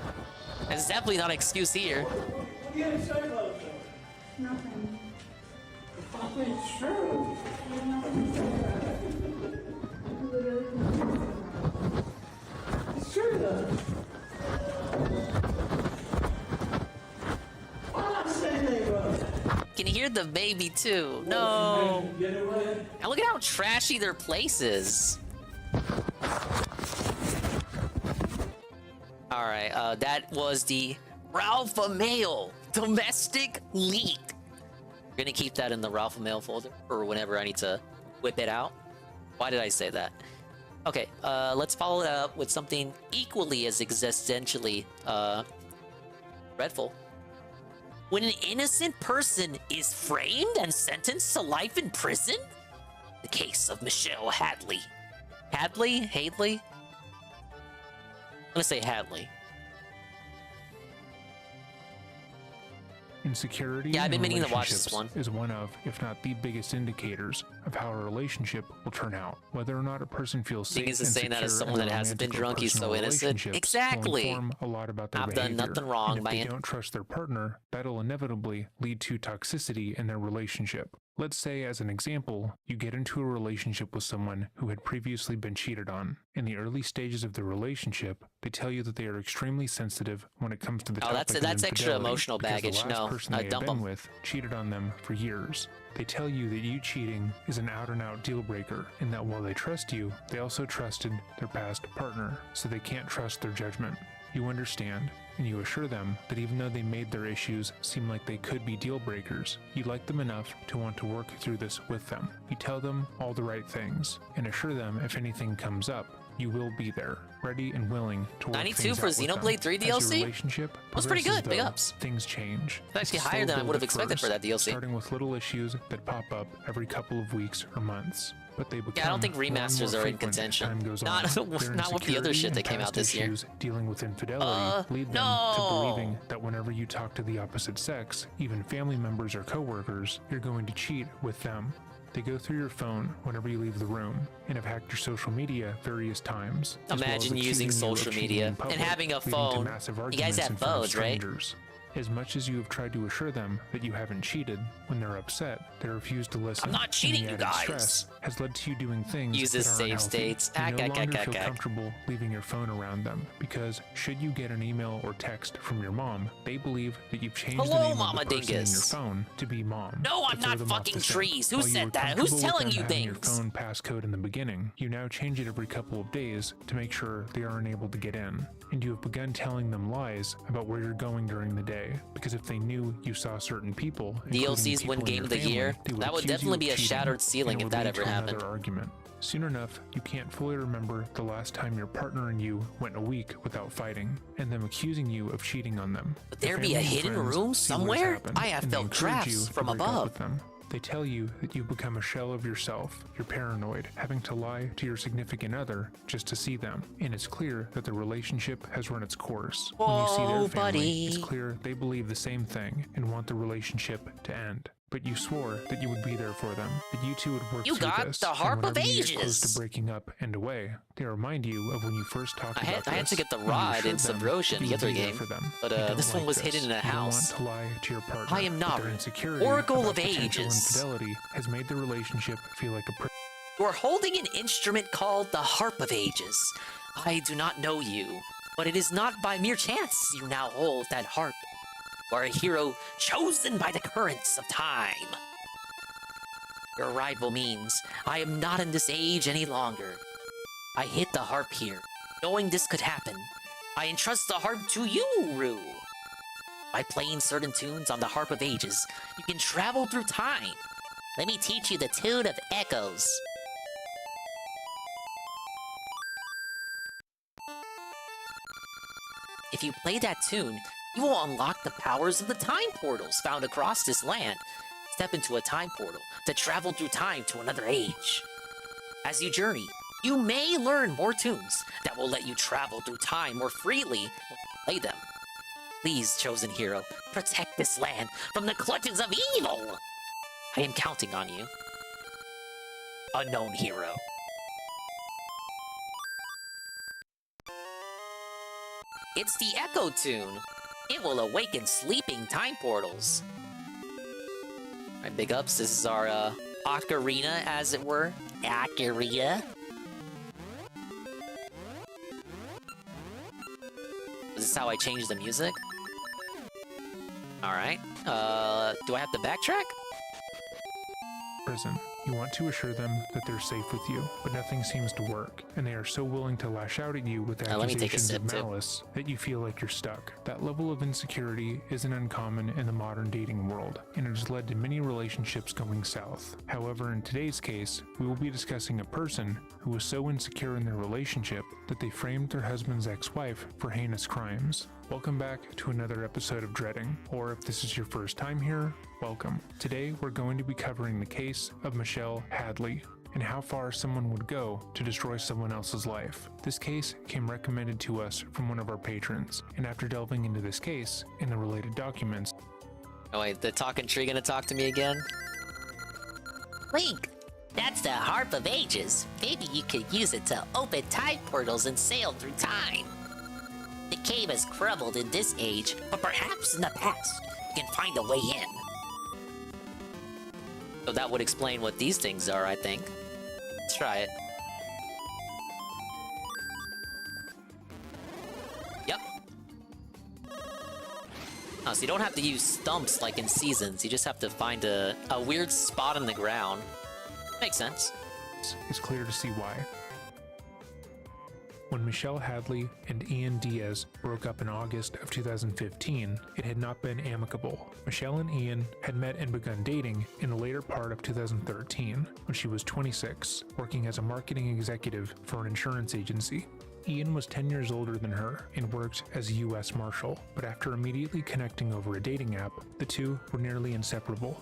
It's definitely not an excuse here. What do you have to say about it? Nothing. It's true. It's true though. Why not say anything about it? Can you hear the baby too? No. And look at how trashy their place is. Alright, that was the Ralpha Mail domestic leak. We're gonna keep that in the Ralpha Mail folder for whenever I need to whip it out. Why did I say that? Okay, let's follow it up with something equally as existentially dreadful. When an innocent person is framed and sentenced to life in prison? The case of Michelle Hadley. Hadley? I'm gonna say Hadley. Insecurity yeah, I've been in meaning to watch this relationships one. is one of, if not the biggest indicators of how a relationship will turn out. Whether or not a person feels safe Thing is and saying that as secure someone in that a hasn't been romantic or drunk, he's so personal innocent. relationships Exactly. will inform a lot about their I've done behavior. nothing wrong, and if man. they don't trust their partner, that'll inevitably lead to toxicity in their relationship. Let's say, as an example, you get into a relationship with someone who had previously been cheated on. In the early stages of the relationship, they tell you that they are extremely sensitive when it comes to the topic of that's extra infidelity, emotional because baggage. the last No, person they dump had been 'em. with cheated on them for years. They tell you that you cheating is an out-and-out deal breaker, and that while they trust you, they also trusted their past partner, so they can't trust their judgment. You understand, and you assure them that even though they made their issues seem like they could be deal breakers, you like them enough to want to work through this with them. You tell them all the right things, and assure them if anything comes up, you will be there, ready and willing to work 92 things for out with them. Xenoblade 3 As your DLC? relationship Was pretty progresses, good, big though, ups. Things change. It's actually Slow higher than I build would have at expected for first, that DLC. starting with little issues that pop up every couple of weeks or months. But they become Yeah, I don't think more and remasters more are in frequent as contention. time goes Not- on. Their not with the other insecurity shit that and came out past this year. issues dealing with infidelity lead them to no. believing that whenever you talk to the opposite sex, even family members or coworkers, you're going to cheat with them. They go through your phone whenever you leave the room and have hacked your social media various times. as well as Imagine using accusing you of social cheating media in public, and having a leading to phone. massive You guys arguments have in front of phones, right? strangers. As much as you have tried to assure them that you haven't cheated, when they're upset, they refuse to listen. I'm not cheating, and you the added guys. stress has led to you doing things Uses that aren't save healthy. states. You no Ack, longer ack, feel ack. comfortable leaving your phone around them because should you get an email or text from your mom, they believe that you've changed the Hello, name Mama of the person in your Dingus. phone to be mom. No, to I'm throw not them off fucking the scent. trees. Who While you said were that? Who's comfortable with telling them you having your things? phone passcode in the beginning, you now change it every couple of days to make sure they are unable to get in. And you have begun telling them lies about where you're going during the day, because if they knew you saw certain people, including DLCs people win in Game your of the family, Year? they That would accuse you definitely of be a cheating, shattered ceiling and it if would that lead ever to happened. another argument. Soon enough, you can't fully remember the last time your partner and you went a week without fighting, and them accusing you of cheating on them. Would Your there be a family and hidden friends room see what has somewhere? happened, I have and they felt encourage you drafts to from break up above. with them. They tell you that you've become a shell of yourself. You're paranoid, having to lie to your significant other just to see them. And it's clear that the relationship has run its course. When you see Whoa, their family, buddy. it's clear they believe the same thing and want the relationship to end. But you swore that you would be there for them, that you two would work You through got this. the and Harp of whenever you get close Ages. to breaking up and away, they remind you of when you first talked I about had to this, get the and you rod assured in them Subrosion, you the would other be there game. for them. But You don't this one like was this. hidden in a You don't house. want to lie to your partner. I am but not their insecurity Oracle about of potential Ages. infidelity has made the relationship feel like a You are holding an instrument called the Harp of Ages. I do not know you, but it is not by mere chance you now hold that harp. You are a hero chosen by the currents of time. Your arrival means I am not in this age any longer. I hid the harp here, knowing this could happen. I entrust the harp to you, Rue. By playing certain tunes on the Harp of Ages, you can travel through time. Let me teach you the tune of echoes. If you play that tune, you will unlock the powers of the time portals found across this land. Step into a time portal to travel through time to another age. As you journey, you may learn more tunes that will let you travel through time more freely when you play them. Please, chosen hero, protect this land from the clutches of evil! I am counting on you. Unknown hero. It's the Echo tune. It will awaken sleeping time portals. Alright, big ups. This is our ocarina, as it were. Ocarina. Is this how I change the music? Alright. Do I have to backtrack? prison. You want to assure them that they're safe with you, but nothing seems to work, and they are so willing to lash out at you with let me take a accusations sip, of too. malice that you feel like you're stuck. That level of insecurity isn't uncommon in the modern dating world, and it has led to many relationships going south. However, in today's case, we will be discussing a person who was so insecure in their relationship that they framed their husband's ex-wife for heinous crimes. Welcome back to another episode of Dreading, or if this is your first time here, welcome. Today we're going to be covering the case of Michelle Hadley and how far someone would go to destroy someone else's life. This case came recommended to us from one of our patrons, and after delving into this case and the related documents... Oh wait, the talking tree gonna talk to me again? Link! That's the Harp of Ages. Maybe you could use it to open time portals and sail through time. The cave has crumbled in this age, but perhaps in the past, you can find a way in. So that would explain what these things are, I think. Let's try it. Yep. Oh, so you don't have to use stumps like in Seasons, you just have to find a weird spot on the ground. Makes sense. It's clear to see why. When Michelle Hadley and Ian Diaz broke up in August of 2015, it had not been amicable. Michelle and Ian had met and begun dating in the later part of 2013 when she was 26, working as a marketing executive for an insurance agency. Ian was 10 years older than her and worked as a U.S. Marshal, but after immediately connecting over a dating app, the two were nearly inseparable.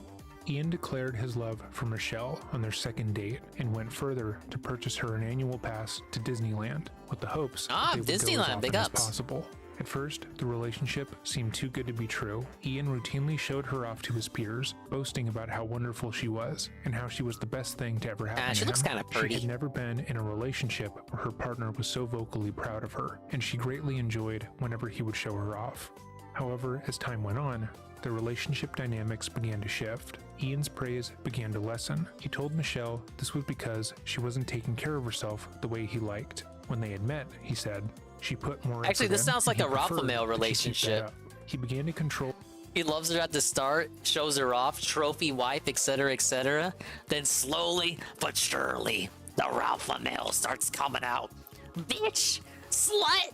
Ian declared his love for Michelle on their second date and went further to purchase her an annual pass to Disneyland with the hopes that they would go as Disneyland, often big as ups. possible. At first, the relationship seemed too good to be true. Ian routinely showed her off to his peers, boasting about how wonderful she was and how she was the best thing to ever happen to him. She looks kind of pretty. She had never been in a relationship where her partner was so vocally proud of her, and she greatly enjoyed whenever he would show her off. However, as time went on, the relationship dynamics began to shift. Ian's praise began to lessen. He told Michelle this was because she wasn't taking care of herself the way he liked. When they had met, he said, she put more Actually, effort this in, sounds and like he a alpha preferred male that she keep that relationship. up. He began to control. He loves her at the start, shows her off, trophy wife, etc., etc. Then slowly but surely, the alpha male starts coming out. Bitch! Slut!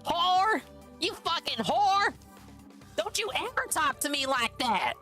Whore! You fucking whore! Don't you ever talk to me like that!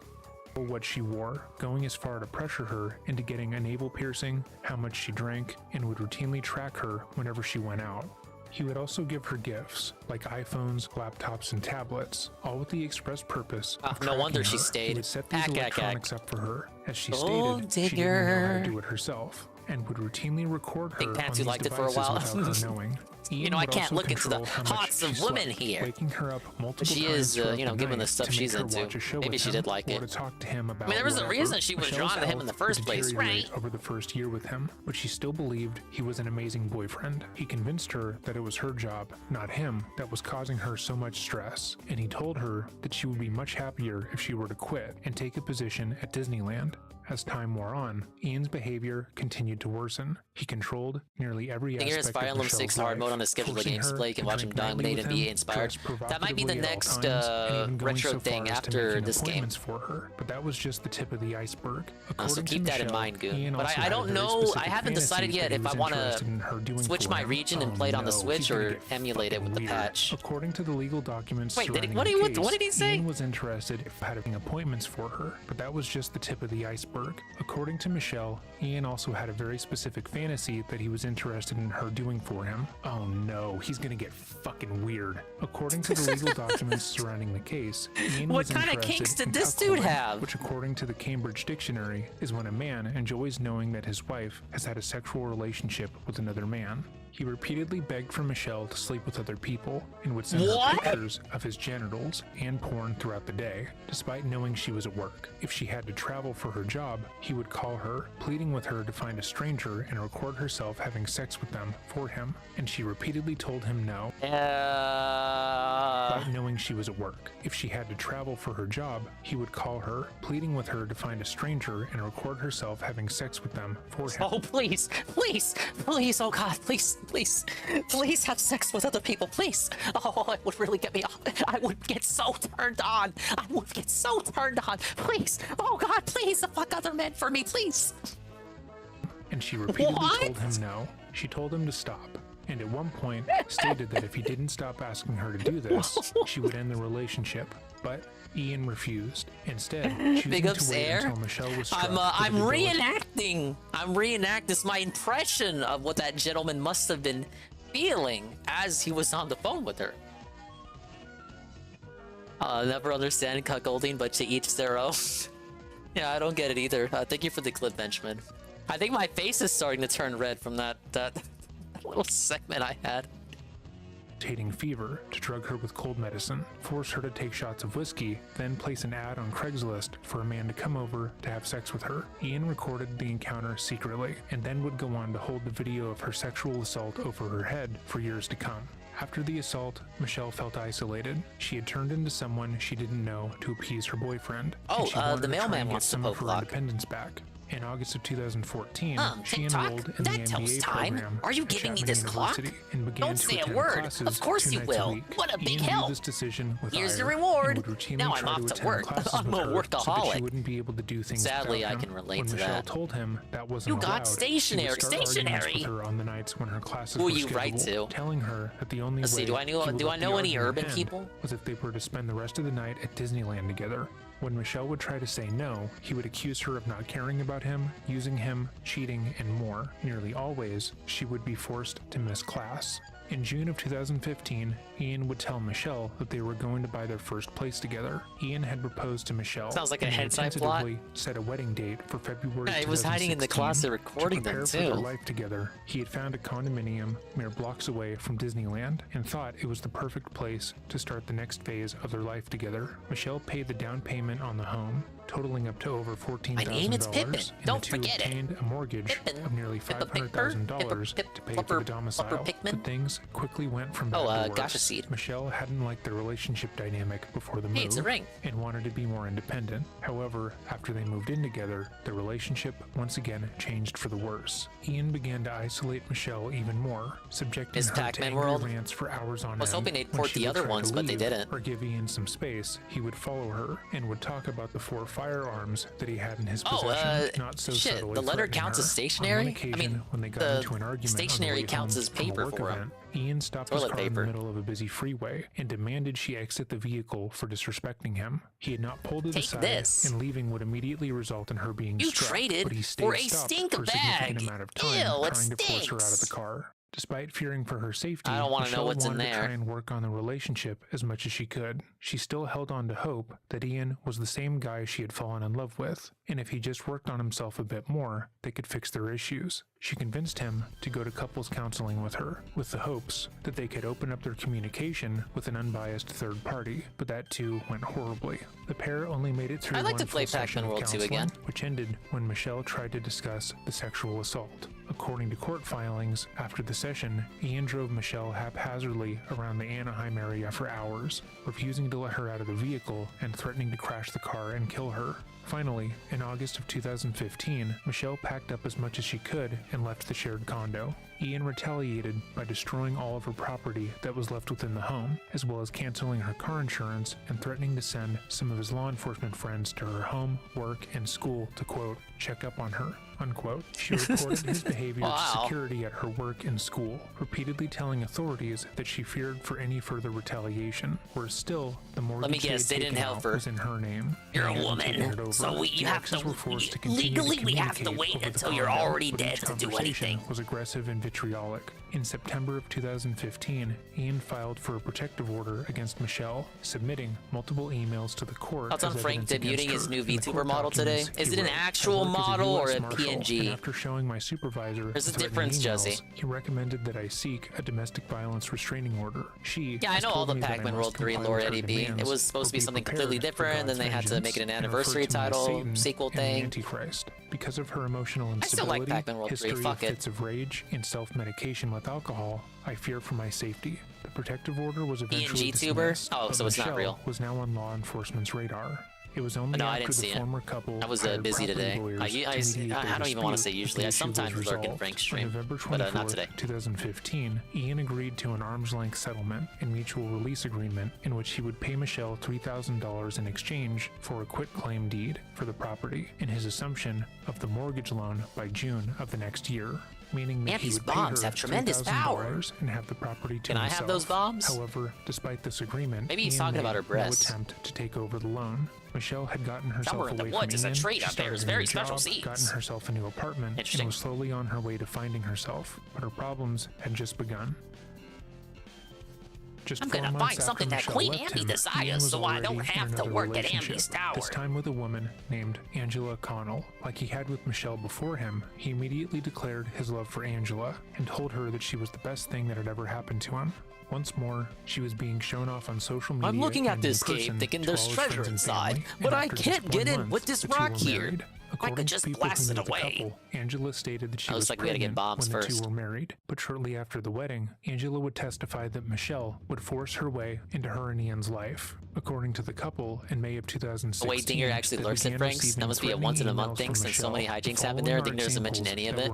What she wore, going as far to pressure her into getting a navel piercing, how much she drank, and would routinely track her whenever she went out. He would also give her gifts, like iPhones, laptops, and tablets, all with the express purpose of no wonder tracking she her. stayed. He would set these electronics up for her. As she Gold stated, she didn't know how digger. to do it herself, and would routinely record her Think on Patsy these liked it for a devices while. without her knowing. You know, I can't look into the hearts of women here. Waking her up multiple She times is, throughout you know, the given the night stuff to make she's her into. watch a show Maybe with she him did like or it. to talk to him about I mean, there was a whatever. reason she was Michelle's drawn to him in the health would first place, deteriorate right? over the first year with him, but she still believed he was an amazing boyfriend. He convinced her that it was her job, not him, that was causing her so much stress, and he told her that she would be much happier if she were to quit and take a position at Disneyland. As time wore on, Ian's behavior continued to worsen. He controlled nearly every I think aspect here's Fire of Emblem Michelle's 6 hard life, mode on the schedule of the forcing games her play. You can to watch him drink nightly dominate with and be him, inspired. dress That might be the provocatively at all next times, and even going retro so thing far as to after making this game. appointments for her. But that was just the tip of the iceberg. So According keep to that in Michelle, mind, Goon. Ian But also I had a don't very know. I specific haven't decided fantasy yet that if he I was want interested in her to doing switch for my him. region and Oh, play it on the no, Switch he's gonna or get emulate it with the weird. patch. According to the legal documents Wait, surrounding what the did he- case, what did he say? Ian was interested in having appointments for her, but that was just the tip of the iceberg. According to Michelle, Ian also had a very specific fantasy that he was interested in her doing for him. Oh no, he's gonna get fucking weird. According to the legal documents surrounding the case, Ian What was kind of interested kinks did in this dude cuckolding, have? which according to the Cambridge Dictionary is when a man enjoys knowing that his wife has had a sexual relationship with another man. He repeatedly begged for Michelle to sleep with other people and would send her pictures of his genitals and porn throughout the day, despite knowing she was at work. If she had to travel for her job, he would call her, pleading with her to find a stranger and record herself having sex with them for him, and she repeatedly told him no, despite knowing she was at work. If she had to travel for her job, he would call her, pleading with her to find a stranger and record herself having sex with them for him. Oh, please, please, please, oh God, please, please, please have sex with other people, please. Oh, it would really get me off. I would get so turned on. I would get so turned on. Please, oh God, please, fuck other men for me, please. And she repeatedly told him no. She told him to stop, and at one point stated that if he didn't stop asking her to do this, she would end the relationship. But Ian refused. Instead, choosing Big to ups, wait Air. until Michelle was struck I'm with a debilitating- reenacting. I'm reenacting. This is my impression of what that gentleman must have been feeling as he was on the phone with her. I'll never understand cuckolding, but to each their own. Yeah, I don't get it either. Thank you for the clip, Benjamin. I think my face is starting to turn red from that little segment I had. Fever to drug her with cold medicine, force her to take shots of whiskey, then place an ad on Craigslist for a man to come over to have sex with her. Ian recorded the encounter secretly and then would go on to hold the video of her sexual assault over her head for years to come. After the assault, Michelle felt isolated. She had turned into someone she didn't know to appease her boyfriend. Oh, and she wanted the to try mailman and get wants to some of poke her lock. independence back. In August of 2014, she TikTok? enrolled in That the tells MBA time. program Are you at giving me Chapman this clock? University and began Don't to say a attend word. classes Of course 2 you nights a will. week. What a big Ian viewed help. this decision with Here's the ire reward. and would routinely Now I'm try off to attend work. classes I'm with a her so that she workaholic. wouldn't be able to do things Sadly, without I him. can relate When to Michelle that. told him that wasn't You got allowed, stationary- he would start arguments stationary. with her on the nights when her classes Who were you write scheduled, to? telling her that the only Let's way see, do I know- he would do I let know the any argument urban end people? was if they were to spend the rest of the night at Disneyland together. When Michelle would try to say no, he would accuse her of not caring about him, using him, cheating, and more. Nearly always, she would be forced to miss class. In June of 2015, Ian would tell Michelle that they were going to buy their first place together. Ian had proposed to Michelle. Sounds like a and they head-side plot. tentatively set a wedding date for February. Yeah, he was hiding in the 2016. closet recording to them, prepare for too. their life together, he had found a condominium mere blocks away from Disneyland and thought it was the perfect place to start the next phase of their life together. Michelle paid the down payment on the home, totaling up to over $14,000. My name is Pippin. and Don't the two forget it. obtained a mortgage Pippin. of nearly Pippa $500,000 Pickford? to pay for the domicile. Pickman? But things quickly went from bad to worse. Gasha seed. Michelle hadn't liked their relationship dynamic before the move Hey, it's a ring. and wanted to be more independent. However, after they moved in together, their relationship once again changed for the worse. Ian began to isolate Michelle even more, subjecting Is her to Pac-Man angry World? rants for hours on end. I was hoping they'd When port she the would other try to ones, but they leave didn't. Or give Ian some space, he would follow her and would talk about the 4 firearms that he had in his possession. Not so shit, subtly the letter threatening counts her. as stationary? On one occasion, I mean, when they got the into an argument stationary on the way counts home as from a paper work for him. event, Ian stopped his Toilet car in paper. the middle of a busy freeway and demanded she exit the vehicle for disrespecting him. He had not pulled it Take aside, this. and leaving would immediately result in her being You struck, traded but he stayed for a stopped stink for a significant bag. amount of time, Ew, it trying to force her out of the stinks. car. Despite fearing for her safety, I don't wanna know Michelle what's in wanted to there. try and work on the relationship as much as she could. She still held on to hope that Ian was the same guy she had fallen in love with, and if he just worked on himself a bit more, they could fix their issues. She convinced him to go to couples counseling with her, with the hopes that they could open up their communication with an unbiased third party, but that too went horribly. The pair only made it through I'd like one to play full session Pac-Man of World 2 counseling, again. which ended when Michelle tried to discuss the sexual assault. According to court filings, after the session, Ian drove Michelle haphazardly around the Anaheim area for hours, refusing to let her out of the vehicle and threatening to crash the car and kill her. Finally, in August of 2015, Michelle packed up as much as she could and left the shared condo. Ian retaliated by destroying all of her property that was left within the home, as well as canceling her car insurance and threatening to send some of his law enforcement friends to her home, work, and school to, quote, check up on her, unquote. She reported his behavior to security at her work and school, repeatedly telling authorities that she feared for any further retaliation. Worse still, the mortgage Let me guess, they they had didn't taken help out her. was in her name. You're and a they hadn't taken woman, it over. so you The have exes to were forced to continue legally we have to communicate wait over the until you're condo, already but dead each to do conversation anything. was aggressive and vitriolic. In September of 2015, Ian filed for a protective order against Michelle, submitting multiple emails to the court. Thoughts on as Frank evidence against debuting his her. new In the VTuber court model today? documents, Is he it an wrote, actual "I work as a model or US a Marshal, PNG? and after showing my supervisor There's a threatening difference, emails, Josie. he recommended that I seek a domestic violence restraining order. She Yeah, I has know all told the me that I Pac-Man must World 3 comply lore, with her Eddie B. It demands was supposed to or be something completely prepared for different, then God's they had to make it an vengeance, and anniversary referred to me as title, Satan sequel and the thing. Antichrist. Because of her emotional I still like instability, Pac-Man World 3, history fuck of it. fits of rage, and self-medication with alcohol, I fear for my safety. The protective order was eventually GTuber? dismissed, Oh, but so it's not Michelle real. was now on law enforcement's radar. It was only No, I after didn't the see it. former couple I was hired busy property today. lawyers I to mediate their don't even want to say dispute usually. I that the issue sometimes was lurk in resolved. Frank's On stream, November but 24th, not today. 2015, Ian agreed to an arm's-length settlement and mutual release agreement in which he would pay Michelle $3,000 in exchange for a quitclaim deed for the property and his assumption of the mortgage loan by June of the next year. Meaning that Man, he these would pay bombs her have tremendous power. $3,000 and have the property to Can I himself. have those bombs? However, despite this agreement, Maybe he's Ian talking about made her breasts. no attempt to take over the loan. Michelle had gotten herself Somewhere in the away woods from is a Ian. tree She up there. started It's a very new special job, seeds. gotten herself a new apartment, and Interesting. was slowly on her way to finding herself. But her problems had just begun. Just I'm 4 gonna months find after something that Michelle Queen left Ambi him, desires Ian was so I don't already in have to another work at relationship, Ambi's tower. This time with a woman named Angela Connell. Like he had with Michelle before him, he immediately declared his love for Angela and told her that she was the best thing that had ever happened to him. Once more, she was being shown off on social media. I'm looking at and in this cave person thinking to there's all his treasure friends and inside, family, but and I after can't just get 1 in month, with this the two rock were here. married. could just blast it away. Couple, Angela stated that she was like, we gotta get pregnant bombs when the first. two were married, but shortly after the wedding, Angela would testify that Michelle would force her way into her and Ian's life. According to the couple, in May of 2016, Wait, Dinger actually lurks at Franks? That must be a once-in-a-month thing since so many hijinks happened there. I think there's a mention any of it.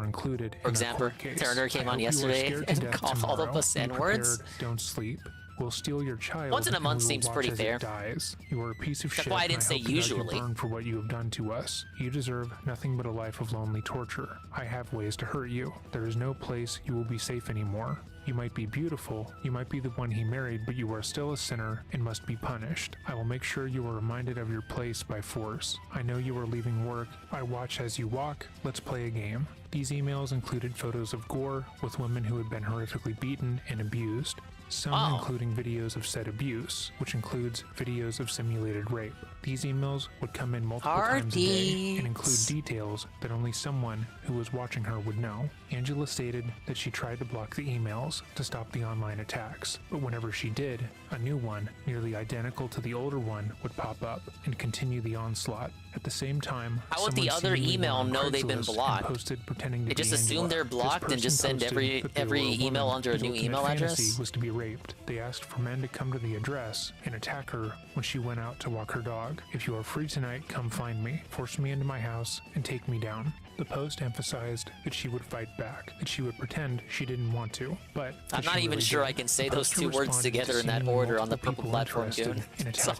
For example, Turner came on yesterday and called all of us N-words. Don't sleep. We'll steal your child. Once in a month seems pretty fair. Dies. You are a piece of shit. That's why I didn't say usually. Burn for what you have done to us. You deserve nothing but a life of lonely torture. I have ways to hurt you. There is no place you will be safe anymore. You might be beautiful, you might be the one he married, but you are still a sinner and must be punished. I will make sure you are reminded of your place by force. I know you are leaving work. I watch as you walk. Let's play a game. These emails included photos of gore with women who had been horrifically beaten and abused. Some including videos of said abuse, which includes videos of simulated rape. These emails would come in multiple times a day and include details that only someone who was watching her would know. Angela stated that she tried to block the emails to stop the online attacks, but whenever she did, a new one, nearly identical to the older one, would pop up and continue the onslaught. At the same time, how would the other email know they've been blocked? They just assume they're blocked and just send every email under a new email address? Was to be raped. They asked for men to come to the address and attack her when she went out to walk her dog. If you are free tonight, come find me, force me into my house, and take me down. The post emphasized that she would fight back, that she would pretend she didn't want to, but I'm not even sure I can say those two words together in that order on the purple platform, Goon. So,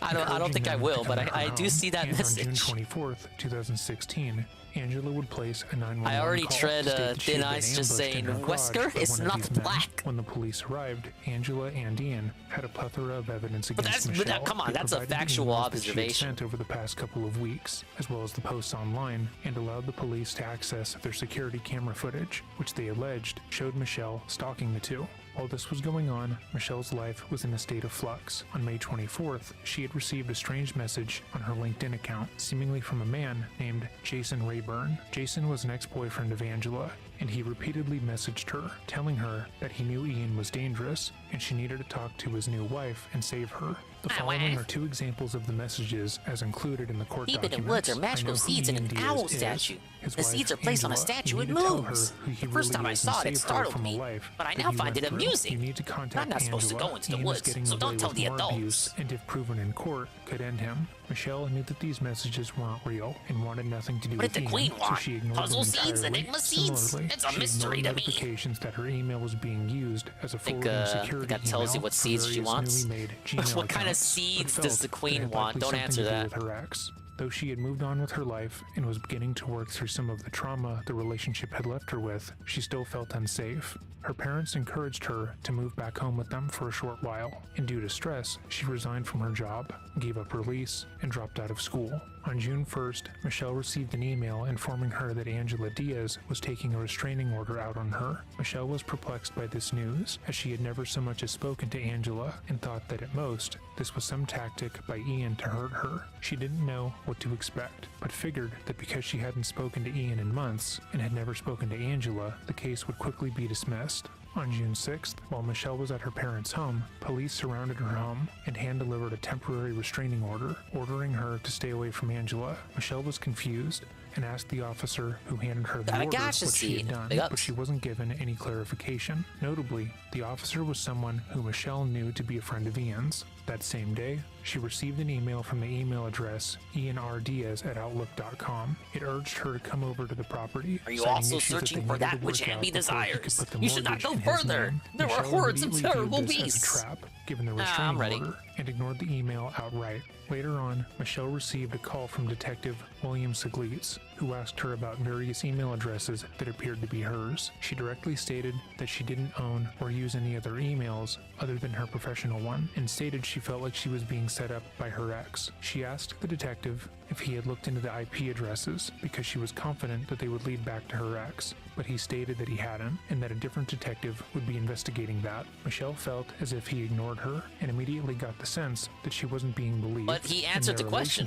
I don't think I will, but I do see that message. On June 24th, 2016, Angela would place a 911 I already call tread to state that she thin had been ice just ambushed saying, in her Wesker garage by is one of not these men. black. When the police arrived, Angela and Ian had a plethora of evidence But against that's, Michelle. come on, They that's a provided the factual emails that she had observation. sent over the past couple of weeks, as well as the posts online, and allowed the police to access their security camera footage, which they alleged showed Michelle stalking the two. While this was going on, Michelle's life was in a state of flux. On May 24th, she had received a strange message on her LinkedIn account, seemingly from a man named Jason Rayburn. Jason was an ex-boyfriend of Angela, and he repeatedly messaged her, telling her that he knew Ian was dangerous and she needed to talk to his new wife and save her. The following are two examples of the messages as included in the court Keep it in documents. woods or magical seeds in an owl statue. The seeds are placed on a statue, it moves. The first time I saw it, it startled me, but I now find it amusing. I'm not supposed to go into the woods, so don't tell the adults. And if proven in court, could end him. Michelle knew that these messages weren't real and wanted nothing to do What with did the Ian, queen so want? she ignored Puzzle them seeds, entirely. enigma seeds? Similarly, It's a she mystery ignored to me. notifications that her email was being used as a think, forwarding security that tells you email what for seeds she various wants. newly made Gmail What kind of accounts, seeds but does the felt queen that it had want? likely Don't something answer to do that. with her ex. Though she had moved on with her life and was beginning to work through some of the trauma the relationship had left her with, she still felt unsafe. Her parents encouraged her to move back home with them for a short while, and due to stress, she resigned from her job, gave up her lease, and dropped out of school. On June 1st, Michelle received an email informing her that Angela Diaz was taking a restraining order out on her. Michelle was perplexed by this news, as she had never so much as spoken to Angela and thought that at most, this was some tactic by Ian to hurt her. She didn't know what to expect, but figured that because she hadn't spoken to Ian in months and had never spoken to Angela, the case would quickly be dismissed. On June 6th, while Michelle was at her parents' home, police surrounded her home and hand-delivered a temporary restraining order, ordering her to stay away from Angela. Michelle was confused and asked the officer who handed her the order what she had done, but she wasn't given any clarification. Notably, the officer was someone who Michelle knew to be a friend of Ian's. That same day, she received an email from the email address ianrdiaz@outlook.com. It urged her to come over to the property. Are you also searching for that which envy desires? You should not go further. There are hordes of terrible beasts. Given the restraining order, and ignored the email outright. Later on, Michelle received a call from Detective William Seglitz, who asked her about various email addresses that appeared to be hers. She directly stated that she didn't own or use any other emails other than her professional one, and stated she felt like she was being set up by her ex. She asked the detective if he had looked into the IP addresses because she was confident that they would lead back to her ex, but he stated that he hadn't and that a different detective would be investigating that. Michelle felt as if he ignored her and immediately got the sense that she wasn't being believed. But he answered the question.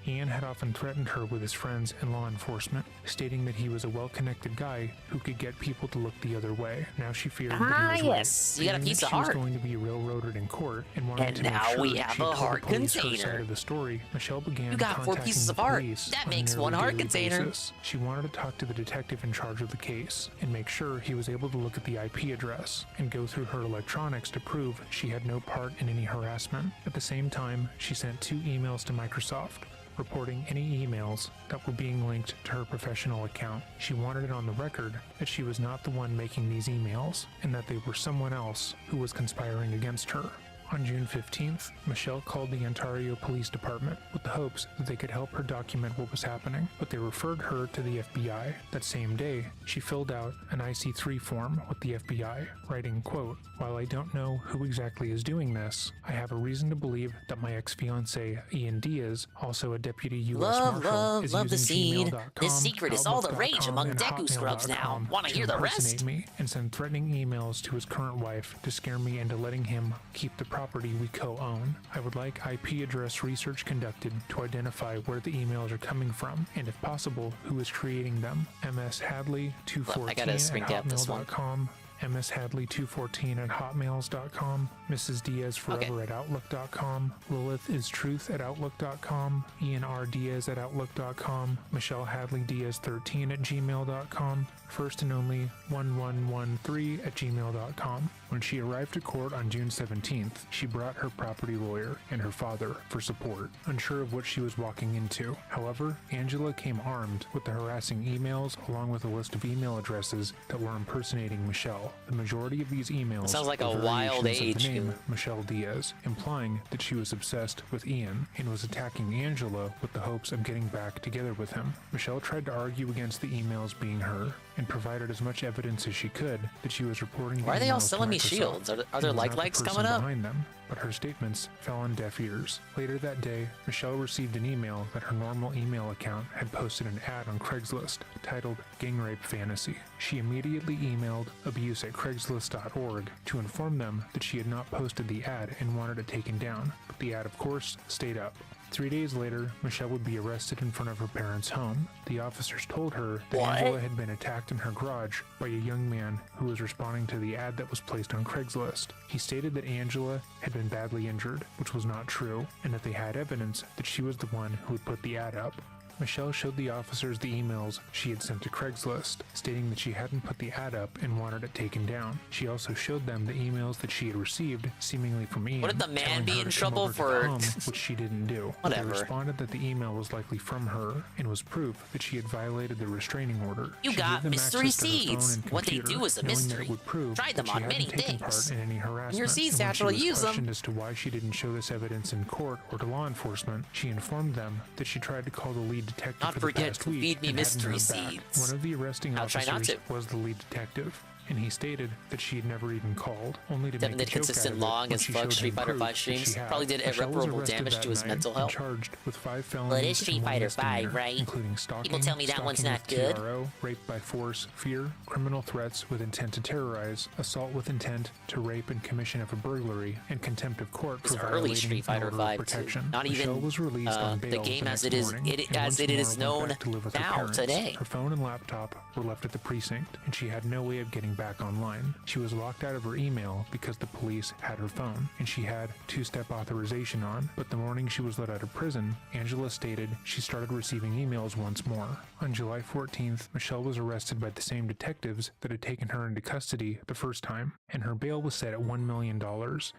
Ian had often threatened her with his friends and law enforcement, stating that he was a well-connected guy who could get people to look the other way. Now she feared that he was yes, right, you got a piece of heart. She was going to be railroaded in court and wanted And to make now sure we have she a told heart the police her container. side of the story. Michelle began You got 4 contacting pieces the of heart. police That on a makes nearly one heart daily container. basis. She wanted to talk to the detective in charge of the case and make sure he was able to look at the IP address and go through her electronics to prove she had no part in any harassment. At the same time, she sent 2 emails to Microsoft reporting any emails that were being linked to her professional account. She wanted it on the record that she was not the one making these emails and that they were someone else who was conspiring against her. On June 15th, Michelle called the Ontario Police Department with the hopes that they could help her document what was happening, but they referred her to the FBI. That same day, she filled out an IC3 form with the FBI, writing, quote, "While I don't know who exactly is doing this, I have a reason to believe that my ex-fiancé, Ian Diaz, also a deputy U.S. Marshal, is love the using seed. gmail.com, This secret is all the rage outlook.com, among and Deku scrubs now. hotmail.com Want to hear the rest? impersonate me and send threatening emails to his current wife to scare me into letting him keep the property we co-own. I would like IP address research conducted to identify where the emails are coming from, and if possible, who is creating them. mshadley214 I gotta screen cap this one. hotmail.com, mshadley214 hotmails.com, Mrs. Diaz forever at outlook.com, Lilith is truth at outlook.com, Ian R. Diaz at outlook.com, Michelle Hadley Diaz 13 at gmail.com, first and only 1113 at gmail.com. When she arrived to court on June 17th, she brought her property lawyer and her father for support, unsure of what she was walking into. However, Angela came armed with the harassing emails along with a list of email addresses that were impersonating Michelle. The majority of these emails Sounds like were a wild variations of age. the name Michelle Diaz, implying that she was obsessed with Ian and was attacking Angela with the hopes of getting back together with him. Michelle tried to argue against the emails being her and provided as much evidence as she could that she was reporting. Why are they all emails to selling me Microsoft shields? Are there and was not the likes person coming up? behind them, but her statements fell on deaf ears. Later that day, Michelle received an email that her normal email account had posted an ad on Craigslist titled Gang Rape Fantasy. She immediately emailed abuse@craigslist.org to inform them that she had not posted the ad and wanted it taken down, but the ad, of course, stayed up. 3 days later, Michelle would be arrested in front of her parents' home. The officers told her that Angela had been attacked in her garage by a young man who was responding to the ad that was placed on Craigslist. He stated that Angela had been badly injured, which was not true, and that they had evidence that she was the one who had put the ad up. Michelle showed the officers the emails she had sent to Craigslist, stating that she hadn't put the ad up and wanted it taken down. She also showed them the emails that she had received, seemingly from Ian. Wouldn't the man telling be her in to come trouble over to the for- home, which she didn't do. Whatever. They responded that the email was likely from her and was proof that she had violated the restraining order. You She got gave them mystery access to her phone seeds. and What they computer, do is a knowing that mystery. it would prove Tried that them she on hadn't many taken things. part in any harassment. Your seeds And when naturally she was use them. questioned as to why she didn't show this evidence in court or to law enforcement, she informed them that she tried to call the lead detective Not for the forget past to week feed me and hadn't mystery heard back. seeds. One of the arresting I'll try not officers to. was the lead detective, and he stated that she had never even called, only to Devin make a did joke consistent out of it long when as she fuck showed Street him Fighter proof 5 that streams. she had. Probably did Michelle was irreparable arrested damage that to his night mental and health. charged with 5 felonies Well, it is Street and 1 Fighter 5, misdemeanor, right? including stalking, People tell me that one's stalking not with good. TRO, rape by force, fear, criminal threats with intent to terrorize, assault with intent to rape and commission of a burglary, and contempt of court It's for early violating Street an Fighter order 5 of too. protection. Not Michelle even was released on the bail game as next it is morning, and as once it is more went known back to live with her now parents. today. Her phone and laptop were left at the precinct, and she had no way of getting back online. She was locked out of her email because the police had her phone, and she had 2-step authorization on. But the morning she was let out of prison, Angela stated she started receiving emails once more. On July 14th, Michelle was arrested by the same detectives that had taken her into custody the first time, and her bail was set at $1 million,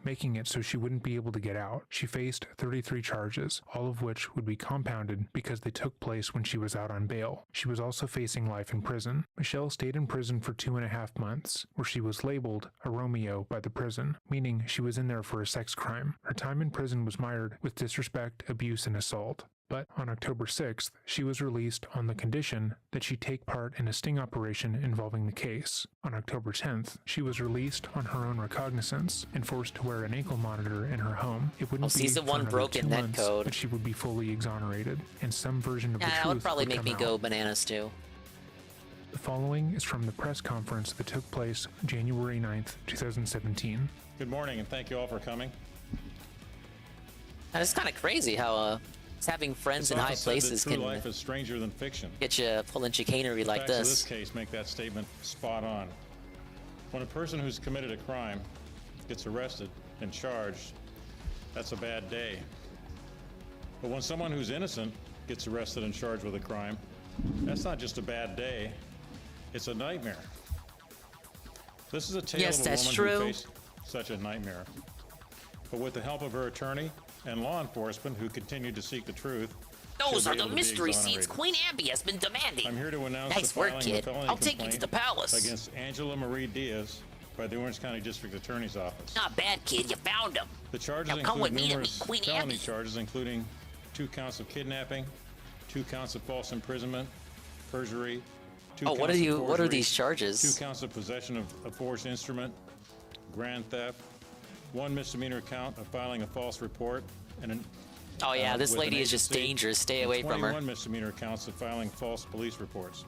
making it so she wouldn't be able to get out. She faced 33 charges, all of which would be compounded because they took place when she was out on bail. She was also facing life in prison. Michelle stayed in prison for 2.5 months, where she was labeled a Romeo by the prison, meaning she was in there for a sex crime. Her time in prison was mired with disrespect, abuse, and assault. But on October 6th, she was released on the condition that she take part in a sting operation involving the case. On October 10th, she was released on her own recognizance and forced to wear an ankle monitor in her home. It wouldn't be Season for 1 another broken 2 net months code. that she would be fully exonerated, and some version of the Yeah, that truth would probably make come me out. go bananas too. The following is from the press conference that took place January 9th, 2017. Good morning, and thank you all for coming. It's kind of crazy how Just having friends It's in high often said that places true can life is stranger than fiction. get you pulling chicanery like Facts of this. this case make that statement spot on. When a person who's committed a crime gets arrested and charged, that's a bad day. But when someone who's innocent gets arrested and charged with a crime, that's not just a bad day, it's a nightmare. This is a tale Yes, of a that's woman true. who faced such a nightmare. But with the help of her attorney and law enforcement who continued to seek the truth, Those she'll are be the able to be mystery seats exonerated. Queen Abby has been demanding. I'm here to announce Nice the work, filing kid. of a felony I'll take you to complaint the palace. against Angela Marie Diaz by the Orange County District Attorney's Office. Not bad, kid. You found him. The charges Now come include with me to numerous meet Queen felony Abby. charges, including 2 counts of kidnapping, 2 counts of false imprisonment, perjury, 2 Oh, counts what are of you? What are forgery, these charges? 2 counts of possession of a forged instrument, grand theft, 1 misdemeanor count of filing a false report, and an Oh yeah, this with lady an is just agency, dangerous. Stay and away from her. 21 misdemeanor counts of filing false police reports.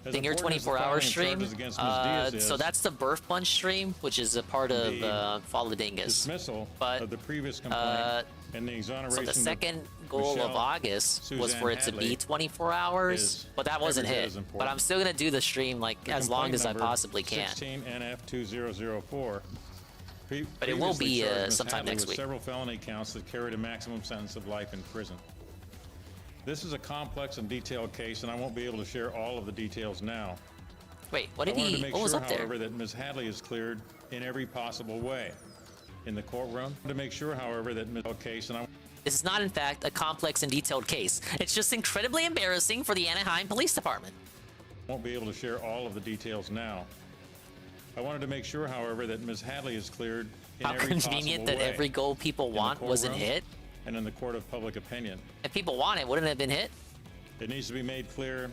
As Thing your important as the 24-hour filing stream. charges against Ms. Diaz is, So that's the Birth Bunch stream, which is a part of Follow the Dingus. dismissal But of the previous complaint and the so exoneration the of second goal of Michelle August was Suzanne for it to be Hadley 24 hours, is but that wasn't every bit hit. as important. But I'm still gonna do the stream like The as long complaint as I number possibly can. 16 NF2004. But it will be, previously charged Ms. sometime Hadley next with week. Several felony counts that carried a maximum sentence of life in prison. This is a complex and detailed case, and I won't be able to share all of the details now. Wait, what I did wanted he? to make What was sure, up there? however, that Ms. Hadley is cleared in every possible way. In the courtroom, to make sure, however, that Ms. case, and I This is not, in fact, a complex and detailed case. It's just incredibly embarrassing for the Anaheim Police Department. won't be able to share all of the details now. I wanted to make sure, however, that Ms. Hadley is cleared in How every convenient possible that way. every goal people In the want wasn't courtroom hit. And in the court of public opinion. If people want it, wouldn't it have been hit? It needs to be made clear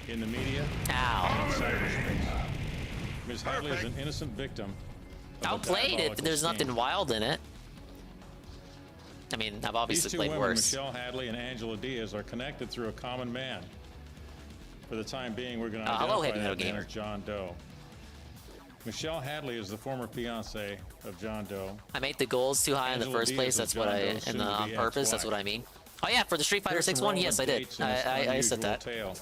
in the media. Ow. And in cyberspace. Ms. Hadley is an innocent victim. of a Outplayed it, diabolical but there's scheme. nothing wild in it. I mean, I've obviously These 2 played women, worse. Michelle Hadley and Angela Diaz, are connected through a common man. For the time being, we're going to hello, identify Heavy that Metal man Gamer. as John Doe. Michelle Hadley is the former fiance of John Doe. I made the goals too high in the Angela first Diaz place. is That's what John I, Doe's and soon-to-be on purpose. That's ex-wife. what I mean. Oh yeah, for the Street Fighter There's some 6 one, yes I relevant did. dates in this I said unusual that. tale,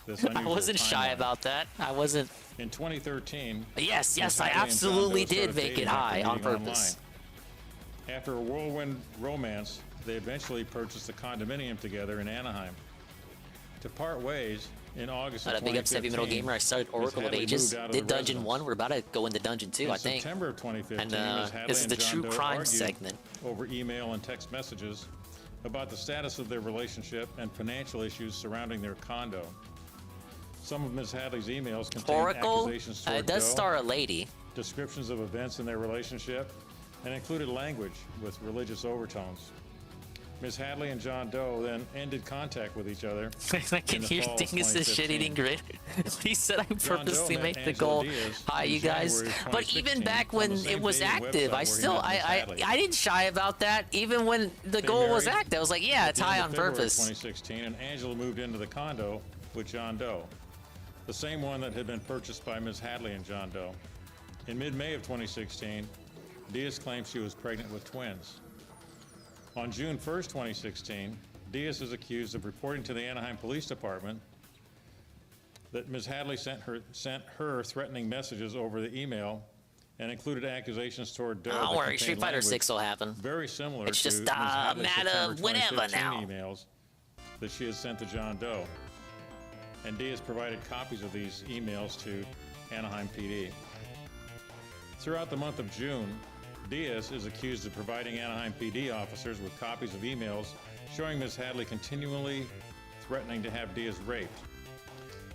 this I unusual wasn't shy timeline. about that. I wasn't. In 2013, Yes, Ms. I Hadley and John absolutely Doe did started make it dating after high on meeting purpose. online. After a whirlwind romance, they eventually purchased a condominium together in Anaheim. To part ways in August of Not a big ups Heavy Metal 2015, Gamer. I started Oracle of Hadley Ages. moved out of Did the Dungeon residence. 1. We're about to go into Dungeon 2, In I think. September of 2015, And Ms. Hadley this is and the John true Doe crime argued segment. over email and text messages about the status of their relationship and financial issues surrounding their condo. Some of Ms. Hadley's emails contained Oracle. accusations It toward does Doe, star a lady. descriptions of events in their relationship, and included language with religious overtones. Ms. Hadley and John Doe then ended contact with each other. I can in the hear fall of Dingus' 2015. shit-eating grit. He said I John purposely Doe met make the Angela goal Diaz high, in you guys. January of But even 2016 back on when the it same was dating active, website I where he still, met Ms. Hadley. I didn't shy about that. Even when the They goal was married active, I was like, yeah, at it's the end high of on February purpose. 2016, and Angela moved into the condo with John Doe, the same one that had been purchased by Ms. Hadley and John Doe. In mid-May of 2016, Diaz claimed she was pregnant with twins. On June 1st, 2016, Diaz is accused of reporting to the Anaheim Police Department that Ms. Hadley sent her threatening messages over the email and included accusations toward Doe. Don't that worry, contained Street Fighter language 6 will happen. Very similar It's to just Ms. a Hadley's matter September of whenever 2015 now. emails that she had sent to John Doe. And Diaz provided copies of these emails to Anaheim PD. Throughout the month of June, Diaz is accused of providing Anaheim PD officers with copies of emails showing Ms. Hadley continually threatening to have Diaz raped.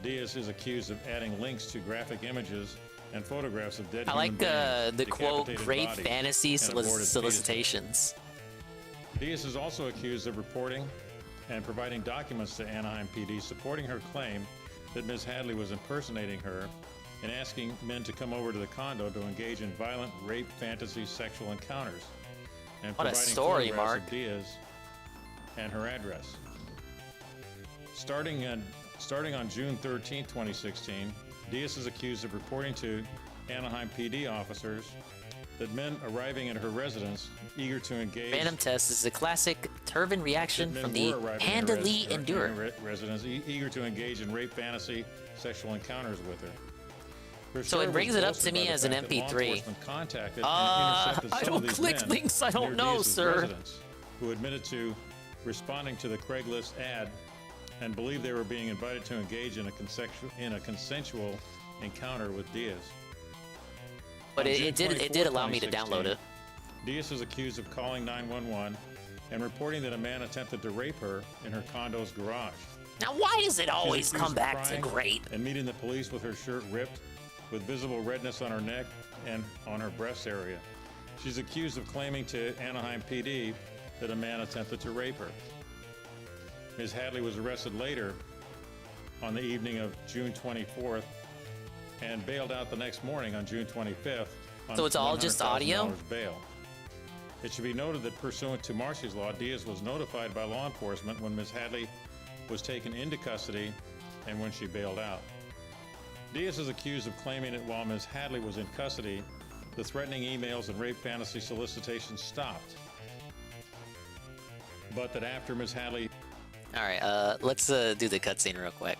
Diaz is accused of adding links to graphic images and photographs of dead I human like beings, the quote, decapitated great bodies, fantasy and aborted fetuses. solicitations. Diaz is also accused of reporting and providing documents to Anaheim PD supporting her claim that Ms. Hadley was impersonating her and asking men to come over to the condo to engage in violent rape fantasy sexual encounters. And What a providing story, photographs Mark. of Diaz and her address. Starting on June 13, 2016, Diaz is accused of reporting to Anaheim PD officers that men arriving at her residence, eager to engage... Random test is a classic Turban reaction from the handily endure. Residents eager to engage in rape fantasy, sexual encounters with her. So it brings it up to me as an MP3. I don't click links, I don't know, sir. Who admitted to responding to the Craigslist ad and believed they were being invited to engage in a consensual encounter with Diaz. But it did allow me to download it. Diaz is accused of calling 911 and reporting that a man attempted to rape her in her condo's garage. Now why does it always come back to rape? And meeting the police with her shirt ripped, with visible redness on her neck and on her breast area. She's accused of claiming to Anaheim PD that a man attempted to rape her. Ms. Hadley was arrested later on the evening of June 24th and bailed out the next morning on June 25th on so it's all just audio? Bail. It should be noted that pursuant to Marcy's Law, Diaz was notified by law enforcement when Ms. Hadley was taken into custody and when she bailed out. Diaz is accused of claiming that while Ms. Hadley was in custody, the threatening emails and rape fantasy solicitations stopped. But that after Ms. Hadley... Alright, let's do the cutscene real quick.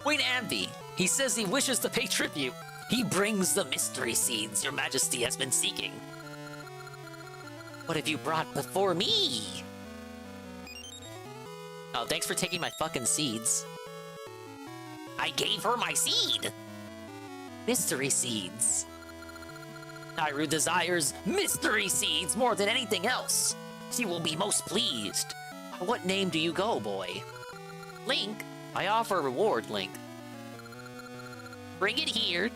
Queen Ambi, he says he wishes to pay tribute. He brings the mystery seeds your majesty has been seeking. What have you brought before me? Oh, thanks for taking my fucking seeds. I gave her my seed! Mystery seeds. Nairu desires mystery seeds more than anything else. She will be most pleased. By what name do you go, boy? Link, I offer a reward, Link. Bring it here.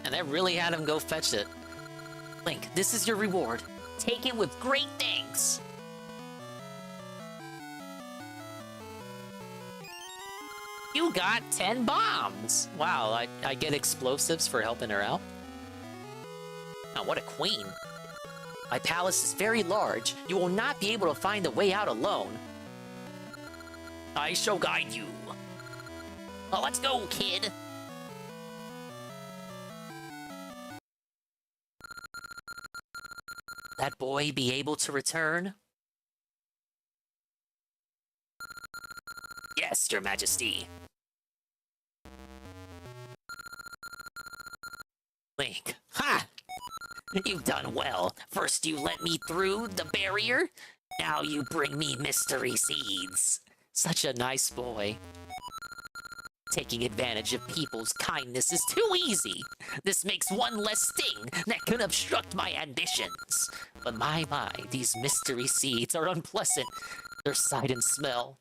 And they really had him go fetch it. Link, this is your reward. Take it with great thanks. You got 10 bombs. Wow, I get explosives for helping her out. Oh, what a queen. My palace is very large. You will not be able to find a way out alone. I shall guide you. Well, let's go, kid. That boy be able to return? Yes, your majesty. Link. Ha! You've done well. First you let me through the barrier, now you bring me mystery seeds. Such a nice boy. Taking advantage of people's kindness is too easy. This makes one less thing that can obstruct my ambitions. But my, these mystery seeds are unpleasant. Their sight and smell.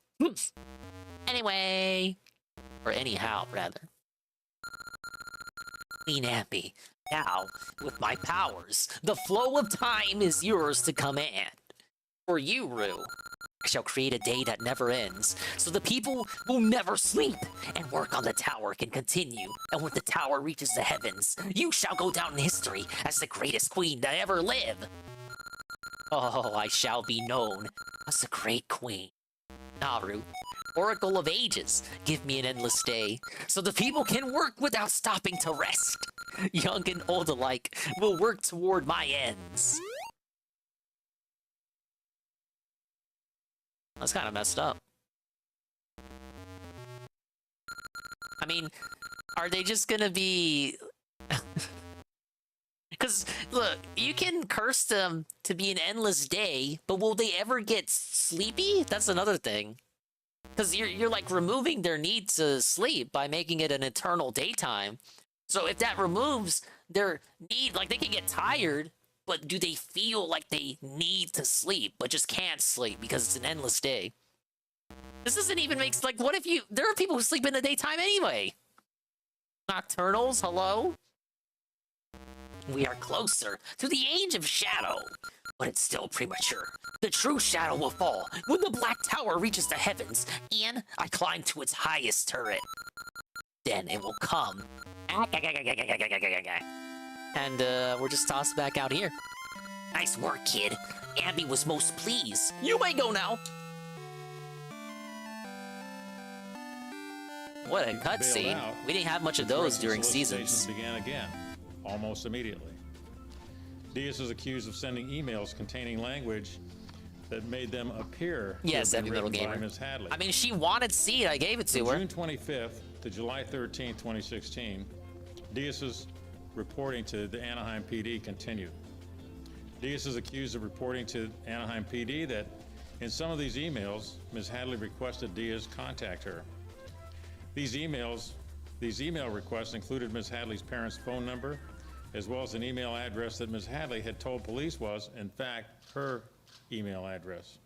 Anyway. Or anyhow, rather. Queen Ambi, now, with my powers, the flow of time is yours to command. For you, Rue, I shall create a day that never ends, so the people will never sleep, and work on the tower can continue, and when the tower reaches the heavens, you shall go down in history as the greatest queen to ever live. Oh, I shall be known as the great queen. Naru, Oracle of Ages, give me an endless day, so the people can work without stopping to rest. Young and old alike will work toward my ends. That's kind of messed up. I mean, are they just gonna be... Because, look, you can curse them to be an endless day, but will they ever get sleepy? That's another thing. Because you're like removing their need to sleep by making it an eternal daytime. So if that removes their need, like they can get tired, but do they feel like they need to sleep, but just can't sleep because it's an endless day? This doesn't even make, like, what if you, there are people who sleep in the daytime anyway. Nocturnals, hello? We are closer to the age of shadow, but it's still premature. The true shadow will fall when the Black Tower reaches the heavens, and I climb to its highest turret. Then it will come. And we're just tossed back out here. Nice work, kid. Abby was most pleased. You may go now. What a cutscene. We didn't have much of those during seasons. Began again, almost immediately. Diaz is accused of sending emails containing language that made them appear yes, to have Every been Little written by Gamer. Ms. Hadley. I mean, she wanted seed. I gave it to her. June 25th to July 13th, 2016, Diaz's reporting to the Anaheim PD continued. Diaz is accused of reporting to Anaheim PD that in some of these emails, Ms. Hadley requested Diaz contact her. These email requests included Ms. Hadley's parents' phone number, as well as an email address that Ms. Hadley had told police was, in fact, her email address.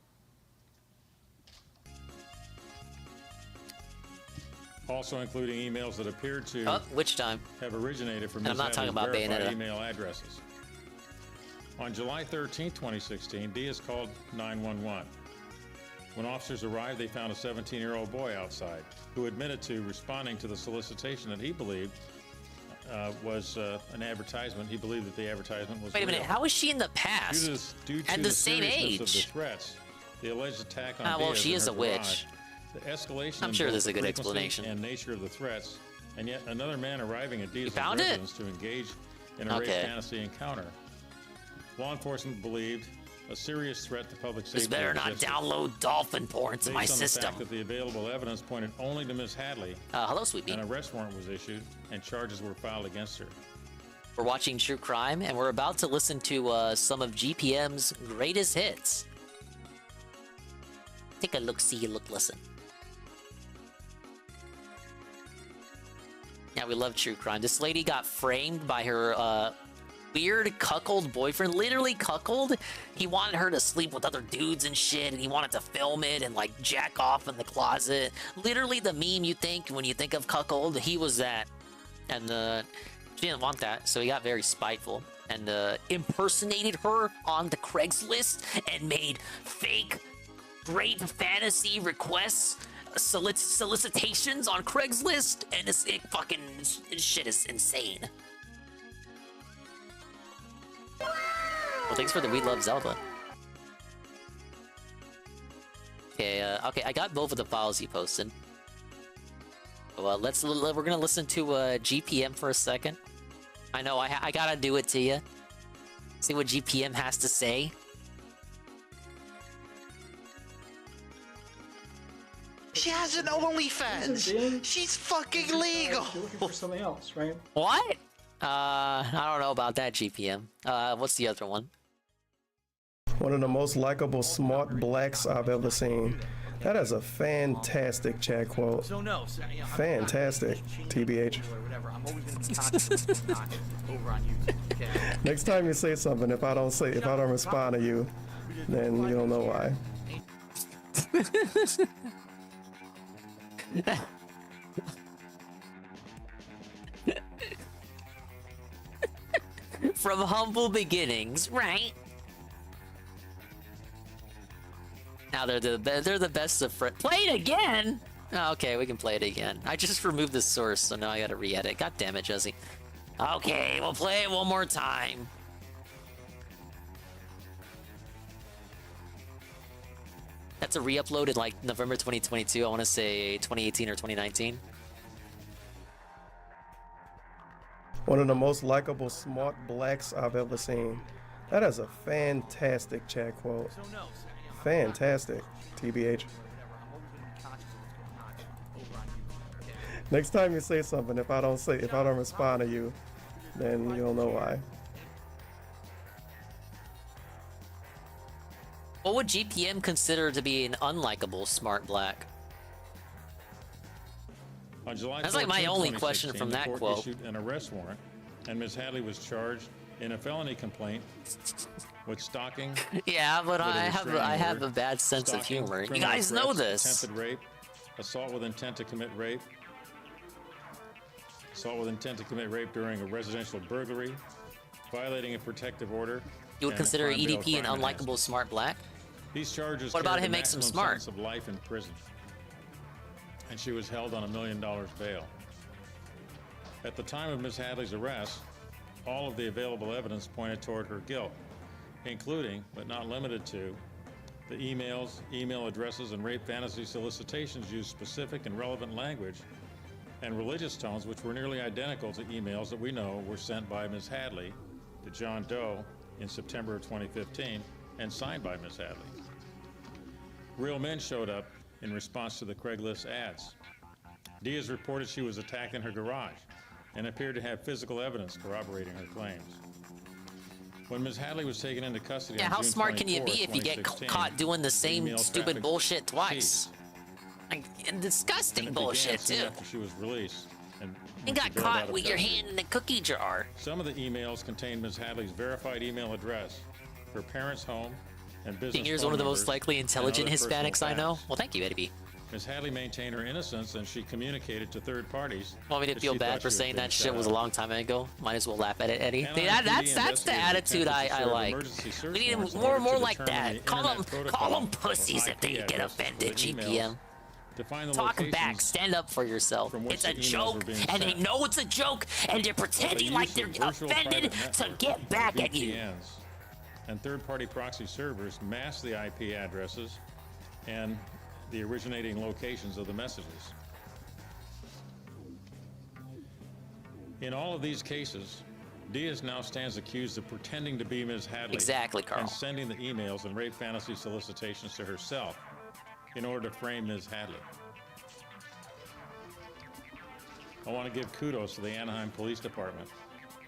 Also including emails that appeared to have originated from Ms. Hadley's verified email addresses. On July 13, 2016, Diaz called 911. When officers arrived, they found a 17-year-old boy outside who admitted to responding to the solicitation that he believed was an advertisement. He believed that the advertisement was Wait a minute, real. how is she in the past? Due to and the same seriousness of the age? threats, the alleged attack on well, Diaz she in is her a witch. garage, the escalation I'm in sure both there's a the good frequency explanation. and nature of the threats, and yet another man arriving at Diaz's found it? residence to engage in a race fantasy encounter. Law enforcement believed a serious threat to public safety. This better not existed. download dolphin porn to my Based on system. the fact that the available evidence pointed only to Ms. Hadley. Hello, Sweet An arrest warrant was issued and charges were filed against her. We're watching True Crime, and we're about to listen to some of GPM's greatest hits. Take a look, see, look, listen. Yeah, we love True Crime. This lady got framed by her weird cuckold boyfriend, literally cuckold. He wanted her to sleep with other dudes and shit, and he wanted to film it and like jack off in the closet. Literally the meme you think when you think of cuckold, he was that. And she didn't want that, so he got very spiteful and impersonated her on the Craigslist and made fake great fantasy requests, solicitations on Craigslist, and this shit is insane. Well, thanks for the We Love Zelda. Okay, okay, I got both of the files he posted. Well, we're gonna listen to GPM for a second. I know, I gotta do it to you. See what GPM has to say. She has an OnlyFans. She's fucking legal. You're looking for something else, right? What? I don't know about that, GPM. What's the other one? One of the most likable smart blacks I've ever seen. That is a fantastic chat quote. So no, Fantastic, TBH. Over on YouTube. Okay. Next time you say something, if I don't respond to you, then you don't know why. From humble beginnings, right? Now they're the best of friends. Play it again? Oh, okay, we can play it again. I just removed the source, so now I gotta re-edit. God damn it, Jesse. Okay, we'll play it one more time. That's a re-uploaded like November 2022. I want to say 2018 or 2019. One of the most likable smart blacks I've ever seen. That is a fantastic chat quote. Fantastic, TBH. Next time you say something, if I don't respond to you, then you don't know why. What would GPM consider to be an unlikable smart black? On July That's like my 14, only question 2016, from the that court quote. issued an arrest warrant, and Ms. Hadley was charged in a felony complaint with stalking. Yeah, but with a I restraining have order, a bad sense of stalking, humor. You criminal guys know threats, this. Attempted rape, assault with intent to commit rape, assault with intent to commit rape during a residential burglary, violating a protective order. You would and a consider crime bail EDP an crime unlikable smart black? These charges. What about carried him the makes him maximum smart? sentence of life in prison, and she was held on $1 million bail. At the time of Ms. Hadley's arrest, all of the available evidence pointed toward her guilt. including, but not limited to, the emails, email addresses, and rape fantasy solicitations used specific and relevant language and religious tones which were nearly identical to emails that we know were sent by Ms. Hadley to John Doe in September of 2015 and signed by Ms. Hadley. Real men showed up in response to the Craigslist ads. Diaz reported she was attacked in her garage and appeared to have physical evidence corroborating her claims. When Ms. Hadley was taken into custody Yeah, on how June smart can you 24, be if you get 2016, caught doing the same email stupid traffic bullshit twice? ceased. Like, disgusting And it bullshit, began soon too. after she was released. And You got bailed out caught of with your custody. hand in the cookie jar. Some of the emails contained Ms. Hadley's verified email address, her parents' home, and business Think here's phone one of the numbers, most likely and intelligent other personal Hispanics I know? facts. Well, thank you, Eddie B. Ms. Hadley maintained her innocence, and she communicated to third parties. Want me to that feel she bad thought for she saying being that shit set was a up. long time ago? Might as well laugh at it, Eddie. NYPD See, that's the investigators attitude attempted I to serve like. emergency search We need warrants in more order to like determine that. the Call internet them protocol pussies or if they IP get addresses offended, for the emails GPM. to find the Talk locations back, stand up for yourself. from which It's a the emails joke, were being and they sent. know it's a joke, and they're pretending like they're offended to get back at you. VPNs and third-party proxy servers mask the IP addresses and the originating locations of the messages. In all of these cases, Diaz now stands accused of pretending to be Ms. Hadley. Exactly, Carl. And sending the emails and rape fantasy solicitations to herself in order to frame Ms. Hadley. I want to give kudos to the Anaheim Police Department.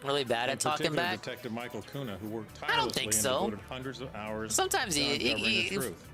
Really bad at In talking particular, back? Detective Michael Kuna, who worked I don't tirelessly think and so. devoted hundreds of hours Sometimes to uncovering the truth.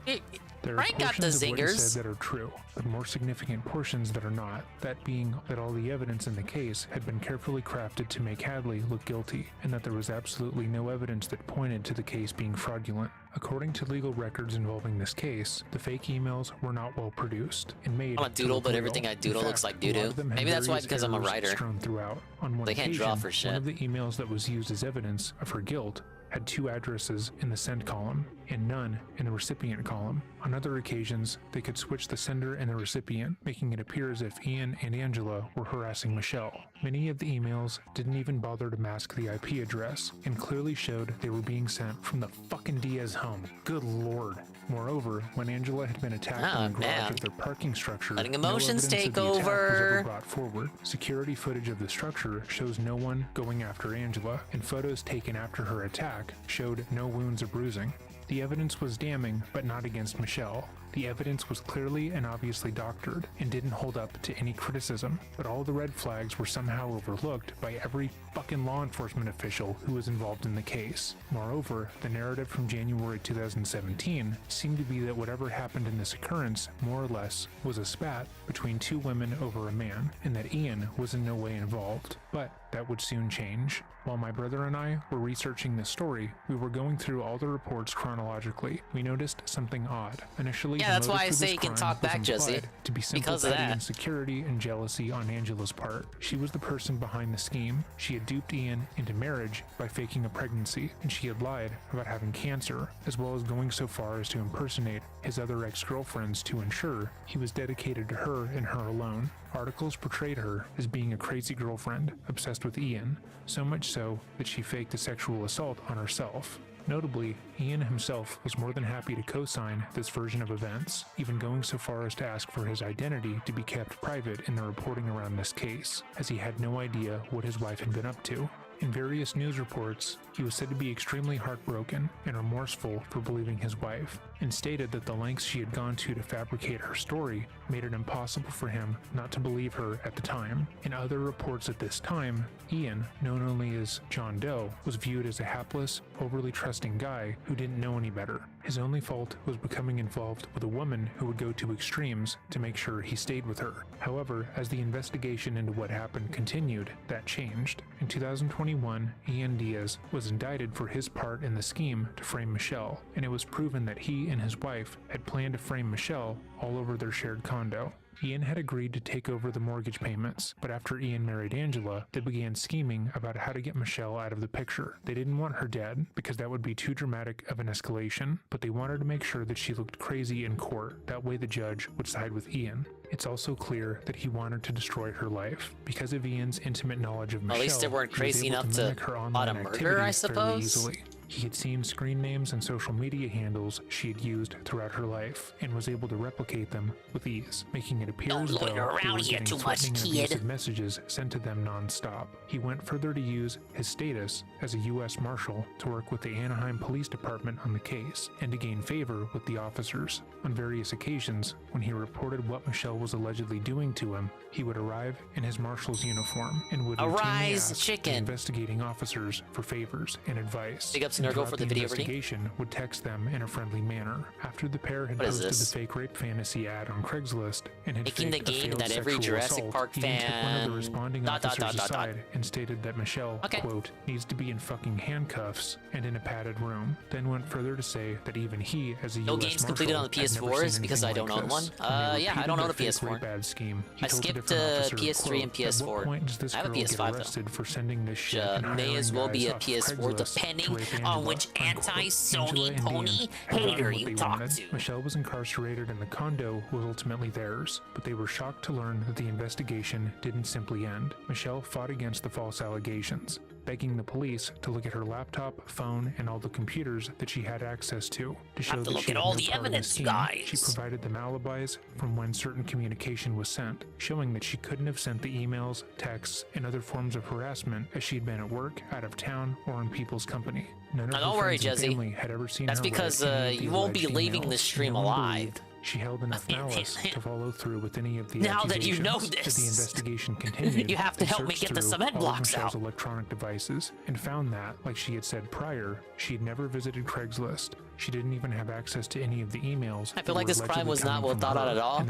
There are Frank got the portions of what you zingers. said that are true, but more significant portions that are not. That being that all the evidence in the case had been carefully crafted to make Hadley look guilty, and that there was absolutely no evidence that pointed to the case being fraudulent. According to legal records involving this case, the fake emails were not well produced and made. I'm a doodle, to look but real. everything I In doodle looks fact, like a lot doo-doo. of them had Maybe that's why, various because I'm a errors writer. strewn throughout. On one They can't occasion, draw for shit. one of the emails that was used as evidence of her guilt had 2 addresses in the send column and none in the recipient column. On other occasions, they could switch the sender and the recipient, making it appear as if Ian and Angela were harassing Michelle. Many of the emails didn't even bother to mask the IP address and clearly showed they were being sent from the fucking Diaz home. Good lord. Moreover, when Angela had been attacked in the garage man. of their parking structure, Letting no emotions evidence of take the attack was over. ever brought forward. Security footage of the structure shows no one going after Angela, and photos taken after her attack showed no wounds or bruising. The evidence was damning, but not against Michelle. The evidence was clearly and obviously doctored and didn't hold up to any criticism, but all the red flags were somehow overlooked by every fucking law enforcement official who was involved in the case. Moreover, the narrative from January 2017 seemed to be that whatever happened in this occurrence, more or less, was a spat between 2 women over a man, and that Ian was in no way involved. But that would soon change. While my brother and I were researching this story, we were going through all the reports chronologically. We noticed something odd. Initially, Yeah, the that's why motive I for say this you can crime talk was back, Jesse. implied to be simple Because of petty that. insecurity and jealousy on Angela's part. She was the person behind the scheme. She had duped Ian into marriage by faking a pregnancy, and she had lied about having cancer, as well as going so far as to impersonate his other ex-girlfriends to ensure he was dedicated to her and her alone. Articles portrayed her as being a crazy girlfriend, obsessed with Ian, so much so that she faked a sexual assault on herself. Notably, Ian himself was more than happy to co-sign this version of events, even going so far as to ask for his identity to be kept private in the reporting around this case, as he had no idea what his wife had been up to. In various news reports, he was said to be extremely heartbroken and remorseful for believing his wife, and stated that the lengths she had gone to fabricate her story made it impossible for him not to believe her at the time. In other reports at this time, Ian, known only as John Doe, was viewed as a hapless, overly trusting guy who didn't know any better. His only fault was becoming involved with a woman who would go to extremes to make sure he stayed with her. However, as the investigation into what happened continued, that changed. In 2021, Ian Diaz was indicted for his part in the scheme to frame Michelle, and it was proven that he and his wife had planned to frame Michelle all over their shared condo. Ian had agreed to take over the mortgage payments, but after Ian married Angela, they began scheming about how to get Michelle out of the picture. They didn't want her dead, because that would be too dramatic of an escalation, but they wanted to make sure that she looked crazy in court. That way the judge would side with Ian. It's also clear that he wanted to destroy her life. Because of Ian's intimate knowledge of Michelle, At least they weren't he was crazy able enough to to mimic her plot online a murder, activities I fairly suppose? easily. He had seen screen names and social media handles she had used throughout her life and was able to replicate them with ease, making it appear as though they were getting threatening and abusive messages sent to them non-stop. He went further to use his status as a U.S. Marshal to work with the Anaheim Police Department on the case and to gain favor with the officers. On various occasions, when he reported what Michelle was allegedly doing to him, he would arrive in his marshal's uniform and would routinely ask the investigating officers for favors and advice. Big ups, Nurgle, for the video investigation would text them in a friendly manner. After the pair had posted the fake rape fantasy ad on Craigslist and had making the faked a game failed that every sexual Jurassic assault, Park Ian took one of fan the responding officers aside and stated that Michelle, quote, needs to be in fucking handcuffs and in a padded room. Then went further to say that even he, as a No U.S. games Marshal, completed on the had never PS4s seen because I anything don't like own one. this. When they Yeah, I don't repeated own a their fake PS4. rape ad scheme, he I told the skipped different officer, PS3 and quote, "At what PS4. point does this I have a girl get PS5 though. arrested for sending this shit and May as well hiring be a guys off PS4 Craigslist depending to rape on Angela?" which Unquote. anti-Sony Angela pony and Ian had gotten hater what you they talk wanted. to. Michelle was incarcerated and the condo was ultimately theirs, but they were shocked to learn that the investigation didn't simply end. Michelle fought against the false allegations, begging the police to look at her laptop, phone, and all the computers that she had access to show Have to that look she at had all no the part in the evidence, scheme. guys. She provided them alibis from when certain communication was sent, showing that she couldn't have sent the emails, texts, and other forms of harassment as she had been at work, out of town, or in people's company. None of Now, her don't worry, friends and Jesse. family had ever seen That's her because write any of the you won't be alleged leaving emails. this stream No one alive. believed she held enough malice to follow through with any of the Now that you accusations. know As the this, investigation continued, you have to they help me searched get the through cement all of blocks Michelle's out. electronic devices and found that, like she had said prior, she had never visited Craigslist. She didn't even have access to any of the emails. I feel like this crime was not well thought out at all.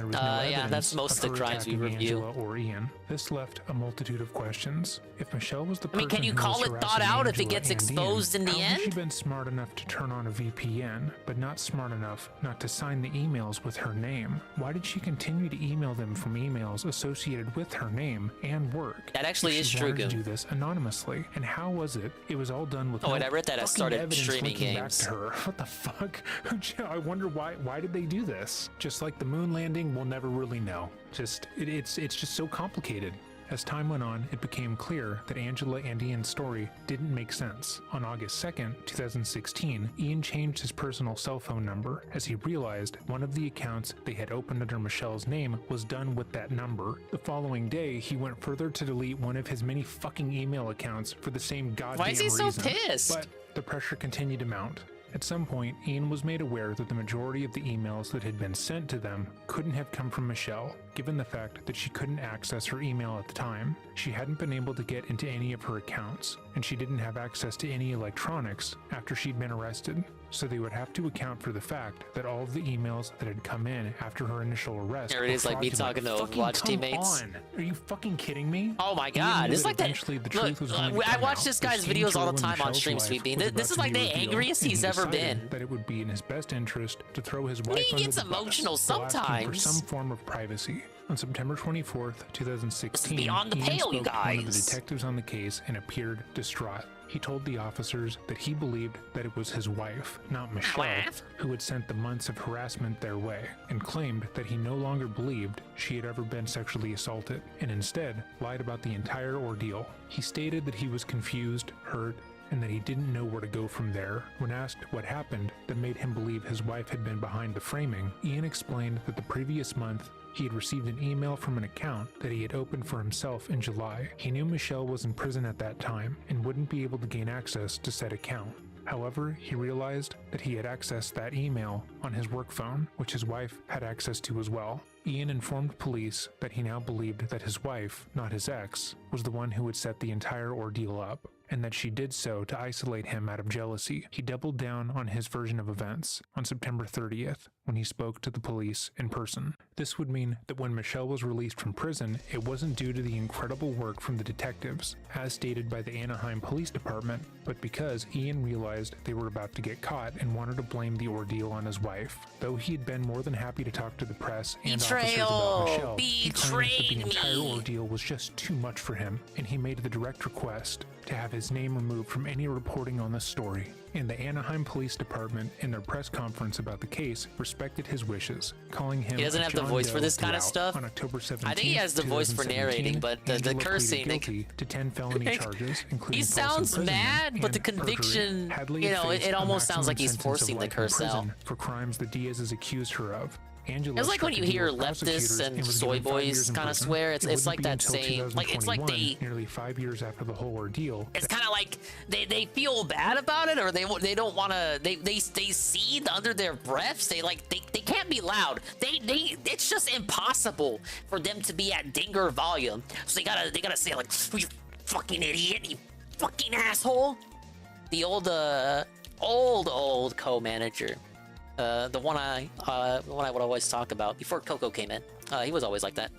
Yeah, that's most of the crimes we review. Angela or Ian. This left a multitude of questions. If Michelle was the I mean, person can you who call was it thought harassing out if it Angela gets and exposed Ian, in the how had end? she been smart enough to turn on a VPN, but not smart enough not to sign the emails with her name? Why did she continue to email them from emails associated with her name and work? That actually if is she true, wanted to Goom. do this anonymously, and how was it? It was all done with Oh, wait, no I read that I fucking started evidence streaming linking back games. to her. What the fuck? I wonder why did they do this? Just like the moon landing, we'll never really know. It's just so complicated. As time went on, it became clear that Angela and Ian's story didn't make sense. On August 2nd, 2016, Ian changed his personal cell phone number as he realized one of the accounts they had opened under Michelle's name was done with that number. The following day, he went further to delete one of his many fucking email accounts for the same goddamn Why is he reason. so pissed? But the pressure continued to mount. At some point, Ian was made aware that the majority of the emails that had been sent to them couldn't have come from Michelle, given the fact that she couldn't access her email at the time. She hadn't been able to get into any of her accounts, and she didn't have access to any electronics after she'd been arrested. So they would have to account for the fact that all of the emails that had come in after her initial arrest There it were is, like me fraudulent. talking to Fucking Overwatch come teammates. on. Are you fucking kidding me? Oh my Ian god, knew it's like that. eventually the Look, truth was going to I come watch out. this The guy's scheme videos all the to ruin time on Michelle's stream life sweeping. was This about is to like be the revealed, angriest and he's he ever decided been. that it would be in his best interest to throw his wife He under gets the bus emotional while asking for sometimes. some form of privacy. On September 24th, 2016, beyond the Ian pale, you spoke to one of the guys. detectives on the case and appeared distraught. He told the officers that he believed that it was his wife, not Michelle, who had sent the months of harassment their way, and claimed that he no longer believed she had ever been sexually assaulted, and instead lied about the entire ordeal. He stated that he was confused, hurt, and that he didn't know where to go from there. When asked what happened that made him believe his wife had been behind the framing, Ian explained that the previous month he had received an email from an account that he had opened for himself in July. He knew Michelle was in prison at that time and wouldn't be able to gain access to said account. However, he realized that he had accessed that email on his work phone, which his wife had access to as well. Ian informed police that he now believed that his wife, not his ex, was the one who had set the entire ordeal up, and that she did so to isolate him out of jealousy. He doubled down on his version of events on September 30th when he spoke to the police in person. This would mean that when Michelle was released from prison, it wasn't due to the incredible work from the detectives, as stated by the Anaheim Police Department, but because Ian realized they were about to get caught and wanted to blame the ordeal on his wife. Though he had been more than happy to talk to the press and officers about Michelle, he claimed that the entire ordeal was just too much for him, and he made the direct request to have his name removed from any reporting on this story. and the Anaheim Police Department, in their press conference about the case, respected his wishes, calling him He doesn't have the John voice for Doe this kind of throughout. stuff. On October 17th, I think he has the voice for narrating, but the Angela cursing, pleaded guilty to 10 felony charges, including he false sounds imprisonment mad, but the and perjury. conviction, Hadley you know, faced it a almost sounds like he's maximum forcing the sentence of life in curse out. prison for crimes the Diaz's accused her of. Angela It's like when struck you a deal hear with prosecutors leftists and was soy given 5 years boys in kind of prison. swear. It It's like wouldn't be that until same, like it's like 2021, they. nearly 5 years after the whole ordeal. It's kind of like they feel bad about it, or they don't want to. They seethe under their breaths. They can't be loud. It's just impossible for them to be at dinger volume. So they gotta say like, "You fucking idiot, you fucking asshole." The old co-manager, the one I would always talk about before Coco came in. He was always like that.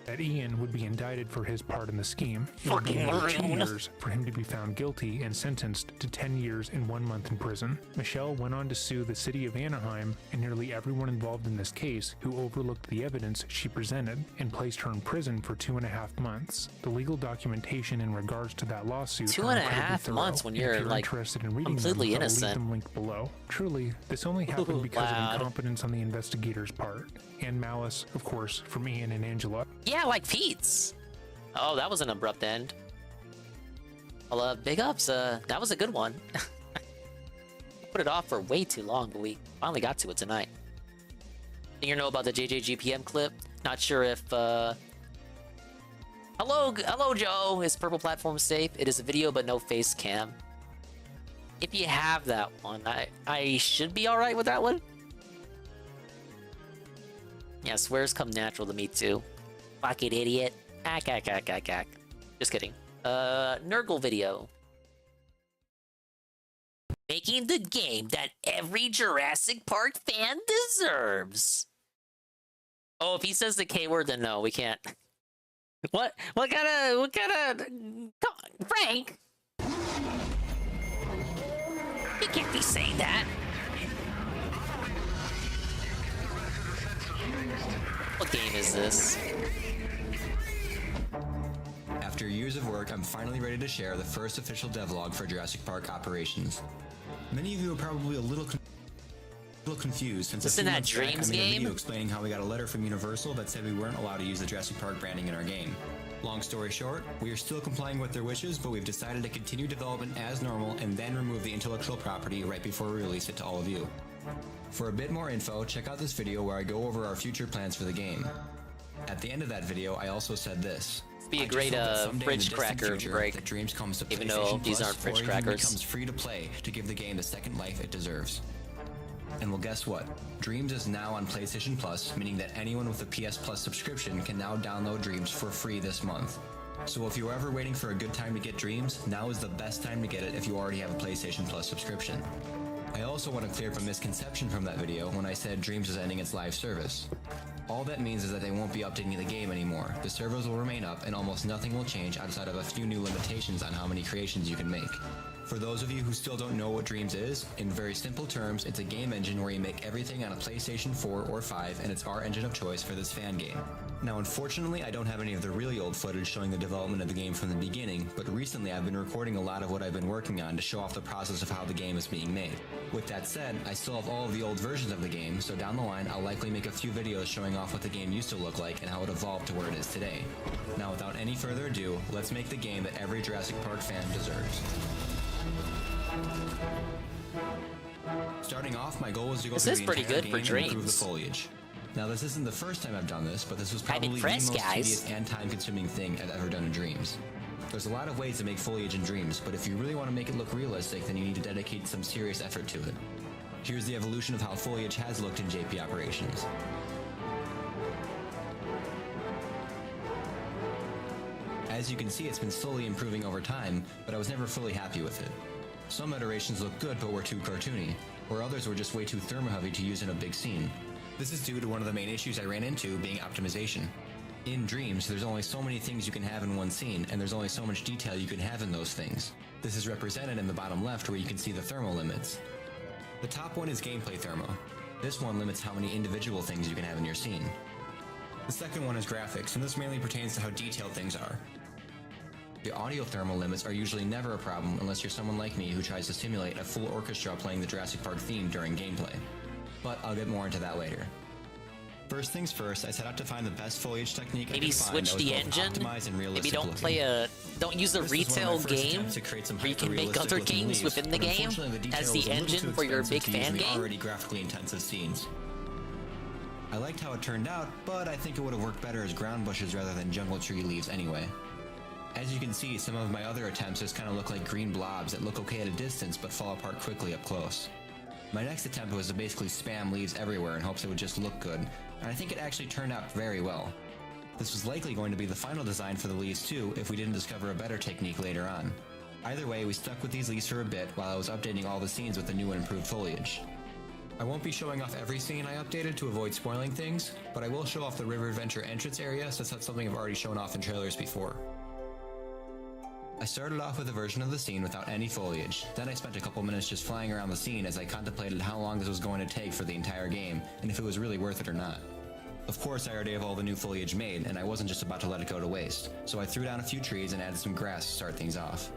That Ian would be indicted for his part in the scheme. It would be another 2 years for him to be found guilty and sentenced to 10 years and 1 month in prison. Michelle went on to sue the city of Anaheim and nearly everyone involved in this case who overlooked the evidence she presented and placed her in prison for 2.5 months. The legal documentation in regards to that lawsuit 2.5 months when you're like interested in reading completely them, innocent. I'll leave them linked below. Truly, this only happened because of incompetence on the investigator's part, and malice, of course, from Ian and Angela. Yeah, like Pete's. Oh, that was an abrupt end. Well, big ups. That was a good one. Put it off for way too long, but we finally got to it tonight. You know about the JJGPM clip? Not sure if, Hello, Joe. Is Purple Platform safe? It is a video, but no face cam. If you have that one, I should be alright with that one. Yeah, swears come natural to me, too. Fucking idiot. Ack. Just kidding. Nurgle video. Making the game that every Jurassic Park fan deserves. Oh, if he says the K word, then no, we can't. What kind of... Frank? You can't be saying that. What game is this? After years of work, I'm finally ready to share the first official devlog for Jurassic Park operations. Many of you are probably a little confused since Isn't that Dreams I made a game? video explaining how we got a letter from Universal that said we weren't allowed to use the Jurassic Park branding in our game. Long story short, we are still complying with their wishes, but we've decided to continue development as normal and then remove the intellectual property right before we release it to all of you. For a bit more info, check out this video where I go over our future plans for the game. At the end of that video, I also said this. Be a great fridge cracker break. That Dreams comes to even though these aren't fridge crackers. Becomes free to play to give the game the second life it deserves. And well, guess what? Dreams is now on PlayStation Plus, meaning that anyone with a PS Plus subscription can now download Dreams for free this month. So if you're ever waiting for a good time to get Dreams, now is the best time to get it if you already have a PlayStation Plus subscription. I also want to clear up a misconception from that video when I said Dreams is ending its live service. All that means is that they won't be updating the game anymore. The servers will remain up and almost nothing will change outside of a few new limitations on how many creations you can make. For those of you who still don't know what Dreams is, in very simple terms, it's a game engine where you make everything on a PlayStation 4 or 5 and it's our engine of choice for this fan game. Now unfortunately, I don't have any of the really old footage showing the development of the game from the beginning, but recently I've been recording a lot of what I've been working on to show off the process of how the game is being made. With that said, I still have all of the old versions of the game, so down the line I'll likely make a few videos showing off what the game used to look like and how it evolved to where it is today. Now without any further ado, let's make the game that every Jurassic Park fan deserves. Starting off, my goal was to go through the entire game and improve the foliage. Now this isn't the first time I've done this, but this was probably the most tedious and time-consuming thing I've ever done in Dreams. There's a lot of ways to make foliage in Dreams, but if you really want to make it look realistic, then you need to dedicate some serious effort to it. Here's the evolution of how foliage has looked in JP operations. As you can see, it's been slowly improving over time, but I was never fully happy with it. Some iterations looked good but were too cartoony, or others were just way too thermo-heavy to use in a big scene. This is due to one of the main issues I ran into being optimization. In Dreams, there's only so many things you can have in one scene, and there's only so much detail you can have in those things. This is represented in the bottom left where you can see the thermal limits. The top one is gameplay thermo. This one limits how many individual things you can have in your scene. The second one is graphics, and this mainly pertains to how detailed things are. The audio thermal limits are usually never a problem unless you're someone like me who tries to simulate a full orchestra playing the Jurassic Park theme during gameplay. But I'll get more into that later. First things first, I set out to find the best foliage technique Maybe I could switch find that the was both engine. optimized and realistic Maybe don't looking. don't use a This was one of my retail first game attempts to create some where you can make hyper-realistic other looking games leaves, within the but game unfortunately the as detail the was a little engine too for your big expensive to use fan in the game. already graphically intensive scenes. I liked how it turned out, but I think it would have worked better as ground bushes rather than jungle tree leaves anyway. As you can see, some of my other attempts just kind of look like green blobs that look okay at a distance but fall apart quickly up close. My next attempt was to basically spam leaves everywhere in hopes it would just look good, and I think it actually turned out very well. This was likely going to be the final design for the leaves too if we didn't discover a better technique later on. Either way, we stuck with these leaves for a bit while I was updating all the scenes with the new and improved foliage. I won't be showing off every scene I updated to avoid spoiling things, but I will show off the River Adventure entrance area since that's something I've already shown off in trailers before. I started off with a version of the scene without any foliage, then I spent a couple minutes just flying around the scene as I contemplated how long this was going to take for the entire game, and if it was really worth it or not. Of course, I already have all the new foliage made, and I wasn't just about to let it go to waste, so I threw down a few trees and added some grass to start things off.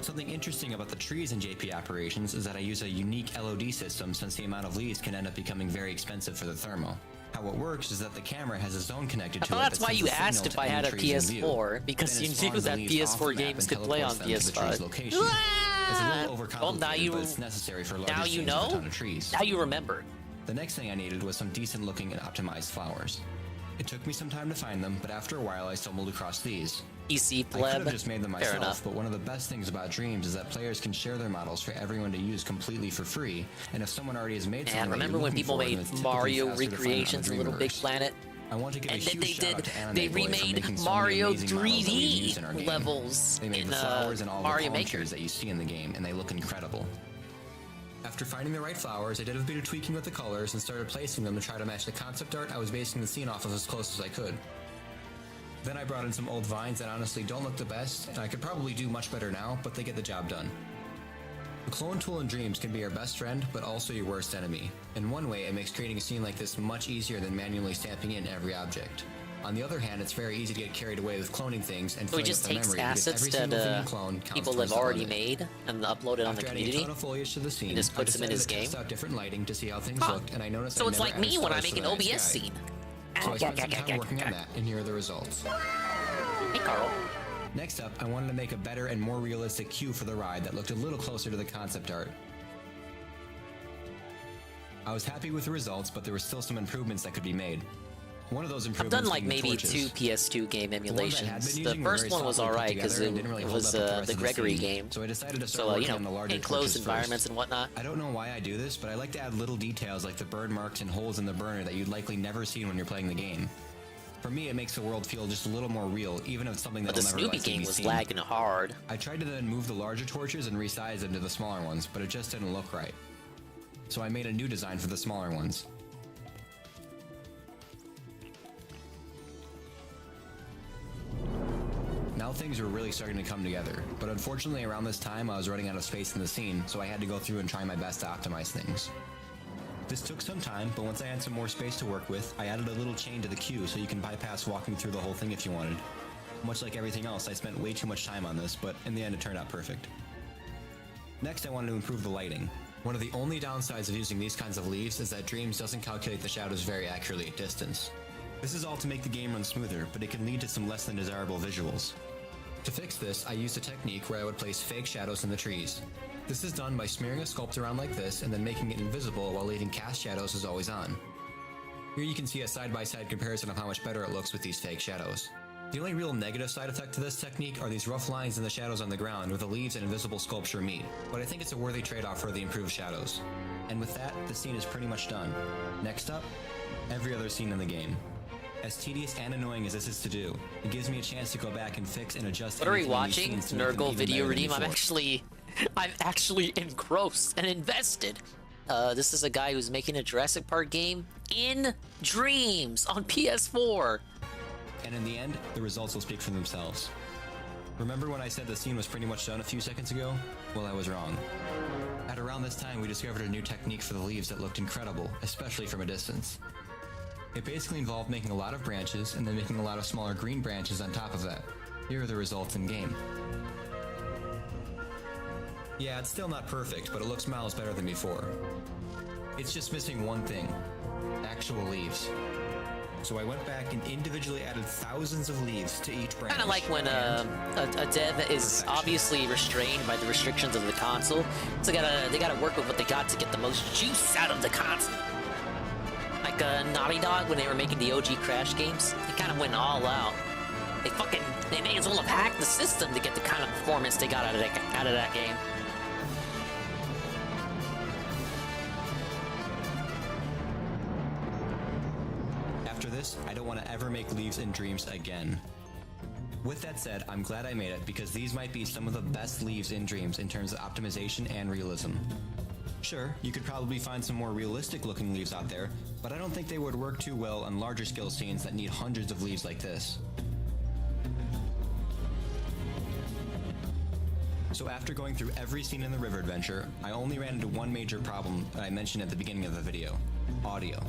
Something interesting about the trees in JP Operations is that I use a unique LOD system since the amount of leaves can end up becoming very expensive for the thermal. How it works is that the camera has a zone connected to it. That's that why sends you a signal asked if to I any had a trees in view. PS4 because Then it you spawns knew the that leaves off the PS4 map games and could play on teleports them to the tree's PS5. location. It's a little overcomplicated, Well, now you but it's necessary for larger now you scenes know. with a ton of trees. Now you remember. The next thing I needed was some decent looking and optimized flowers. It took me some time to find them, but after a while I stumbled across these. PC I could pleb. have just made them Fair myself, enough. but one of the best things about Dreams is that players can share their models for everyone to use completely for free, and if someone already has made something And that remember you're when looking people for, then made it's typically Mario faster to find on recreations the of Little Big Dreamverse. Planet? I want to give And a then huge they shout out did. to Anime They Boy for remade making so many Mario amazing models that we've used in our 3D game. levels They made in the flowers and all Mario the palm Maker. trees that you see in the game, and they look incredible. After finding the right flowers, I did a bit of tweaking with the colors and started placing them to try to match the concept art I was basing the scene off of as close as I could. Then I brought in some old vines that honestly don't look the best, and I could probably do much better now, but they get the job done. The clone tool in Dreams can be your best friend, but also your worst enemy. In one way, it makes creating a scene like this much easier than manually stamping in every object. On the other hand, it's very easy to get carried away with cloning things and So he filling just up the takes memory because assets every that single thing you clone counts people towards have the already limit. made and uploaded on the After adding a community. ton of foliage to the scene, He just puts I them in his decided to game. test out different lighting to see how things Huh. looked, and I noticed So I it's never like added me when I stars make for an the night OBS sky. scene. So I spent some time working on that, and here are the results. Hey, Carl. Next up, I wanted to make a better and more realistic queue for the ride that looked a little closer to the concept art. I was happy with the results, but there were still some improvements that could be made. One of those I've improvements done like being the maybe torches. 2 PS2 game The ones I had been emulations. The using were first very one was sloppily put alright because together it and didn't really hold was up with the rest the of the Gregory scene. game. So I decided to start So, working on the larger enclosed torches environments first. and whatnot. I don't know why I do this, but I like to add little details like the burn marks and holes in the burner that you'd likely never see when you're playing the game. For me, it makes the world feel just a little more real, even if it's something But that'll the never Snoopy likely game be was seen. lagging hard. I tried to then move the larger torches and resize them to the smaller ones, but it just didn't look right. So I made a new design for the smaller ones. Now things were really starting to come together, but unfortunately around this time I was running out of space in the scene, so I had to go through and try my best to optimize things. This took some time, but once I had some more space to work with, I added a little chain to the queue so you can bypass walking through the whole thing if you wanted. Much like everything else, I spent way too much time on this, but in the end it turned out perfect. Next, I wanted to improve the lighting. One of the only downsides of using these kinds of leaves is that Dreams doesn't calculate the shadows very accurately at distance. This is all to make the game run smoother, but it can lead to some less than desirable visuals. To fix this, I used a technique where I would place fake shadows in the trees. This is done by smearing a sculpt around like this and then making it invisible while leaving cast shadows as always on. Here you can see a side-by-side comparison of how much better it looks with these fake shadows. The only real negative side effect to this technique are these rough lines in the shadows on the ground where the leaves and invisible sculpture meet, but I think it's a worthy trade-off for the improved shadows. And with that, the scene is pretty much done. Next up, every other scene in the game. As tedious and annoying as this is to do, it gives me a chance to go back and fix and adjust What are we anything in these watching? scenes to make them Nurgle even Video better than Redeem? before. I'm actually engrossed and invested. This is a guy who's making a Jurassic Park game in Dreams on PS4. And in the end, the results will speak for themselves. Remember when I said the scene was pretty much done a few seconds ago? Well, I was wrong. At around this time, we discovered a new technique for the leaves that looked incredible, especially from a distance. It basically involved making a lot of branches and then making a lot of smaller green branches on top of that. Here are the results in game. Yeah, it's still not perfect, but it looks miles better than before. It's just missing one thing: actual leaves. So I went back and individually added thousands of leaves to each branch. Kind of like when a dev is obviously restrained by the restrictions of the console, so they gotta work with what they got to get the most juice out of the console. Like Naughty Dog when they were making the OG Crash games, they kind of went all out. They may as well have hacked the system to get the kind of performance they got out of that game. After this, I don't want to ever make leaves in Dreams again. With that said, I'm glad I made it because these might be some of the best leaves in Dreams in terms of optimization and realism. Sure, you could probably find some more realistic looking leaves out there, but I don't think they would work too well on larger scale scenes that need hundreds of leaves like this. So after going through every scene in the river adventure, I only ran into one major problem that I mentioned at the beginning of the video: audio.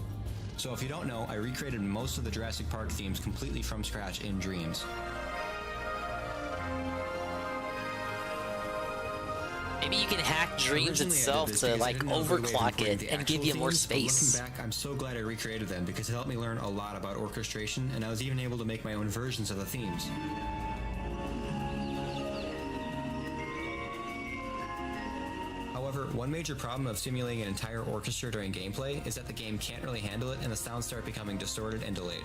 So if you don't know, I recreated most of the Jurassic Park themes completely from scratch in Dreams. Maybe you can hack Dreams itself to like overclock it and give you more space. Looking back, I'm so glad I recreated them because it helped me learn a lot about orchestration, and I was even able to make my own versions of the themes. However, one major problem of simulating an entire orchestra during gameplay is that the game can't really handle it and the sounds start becoming distorted and delayed.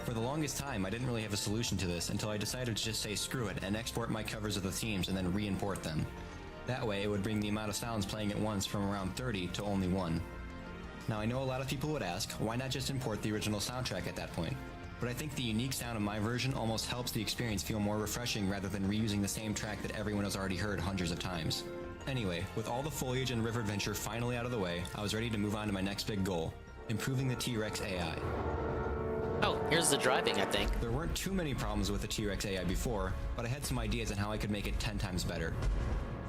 For the longest time, I didn't really have a solution to this until I decided to just say screw it and export my covers of the themes and then re-import them. That way, it would bring the amount of sounds playing at once from around 30 to only 1. Now, I know a lot of people would ask, why not just import the original soundtrack at that point? But I think the unique sound of my version almost helps the experience feel more refreshing rather than reusing the same track that everyone has already heard hundreds of times. Anyway, with all the foliage and river adventure finally out of the way, I was ready to move on to my next big goal: improving the T-Rex AI. Oh, here's the driving, I think. There weren't too many problems with the T-Rex AI before, but I had some ideas on how I could make it 10 times better.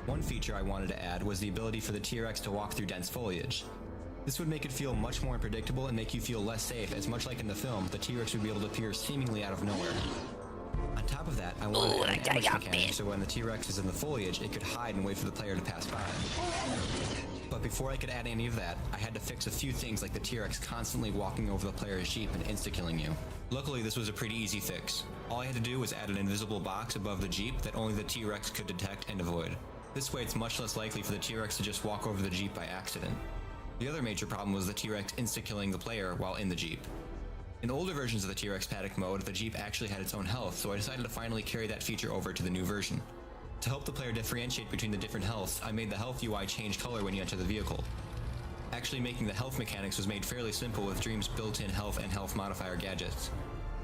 One feature I wanted to add was the ability for the T-Rex to walk through dense foliage. This would make it feel much more unpredictable and make you feel less safe, as much like in the film, the T-Rex would be able to appear seemingly out of nowhere. On top of that, I wanted to add an ambush mechanic so when the T-Rex is in the foliage, it could hide and wait for the player to pass by. But before I could add any of that, I had to fix a few things like the T-Rex constantly walking over the player's jeep and insta-killing you. Luckily, this was a pretty easy fix. All I had to do was add an invisible box above the jeep that only the T-Rex could detect and avoid. This way, it's much less likely for the T-Rex to just walk over the jeep by accident. The other major problem was the T-Rex insta-killing the player while in the jeep. In older versions of the T-Rex panic mode, the jeep actually had its own health, so I decided to finally carry that feature over to the new version. To help the player differentiate between the different healths, I made the health UI change color when you enter the vehicle. Actually, making the health mechanics was made fairly simple with Dream's built-in health and health modifier gadgets.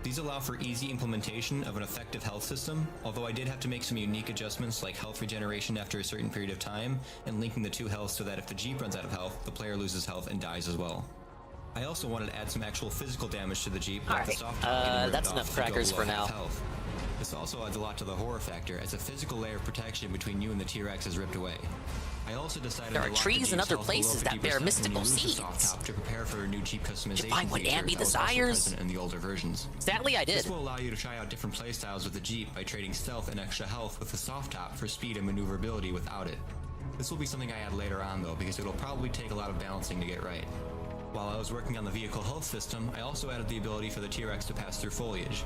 These allow for easy implementation of an effective health system, although I did have to make some unique adjustments like health regeneration after a certain period of time, and linking the two healths so that if the jeep runs out of health, the player loses health and dies as well. I also wanted to add some actual physical damage to the jeep, like the soft top getting ripped that's off enough to go crackers below for now. half health. This also adds a lot to the horror factor, as a physical layer of protection between you and the T-Rex is ripped away. I also decided There to are lock trees the and Jeep's other health below places that 50% bear when mystical you lose the seeds. soft top to prepare for a new Jeep customization find what feature Ambi that was also desires? present in the older versions. Sadly, I did. This will allow you to try out different playstyles with the Jeep by trading stealth and extra health with the soft top for speed and maneuverability without it. This will be something I add later on though, because it'll probably take a lot of balancing to get right. While I was working on the vehicle health system, I also added the ability for the T-Rex to pass through foliage.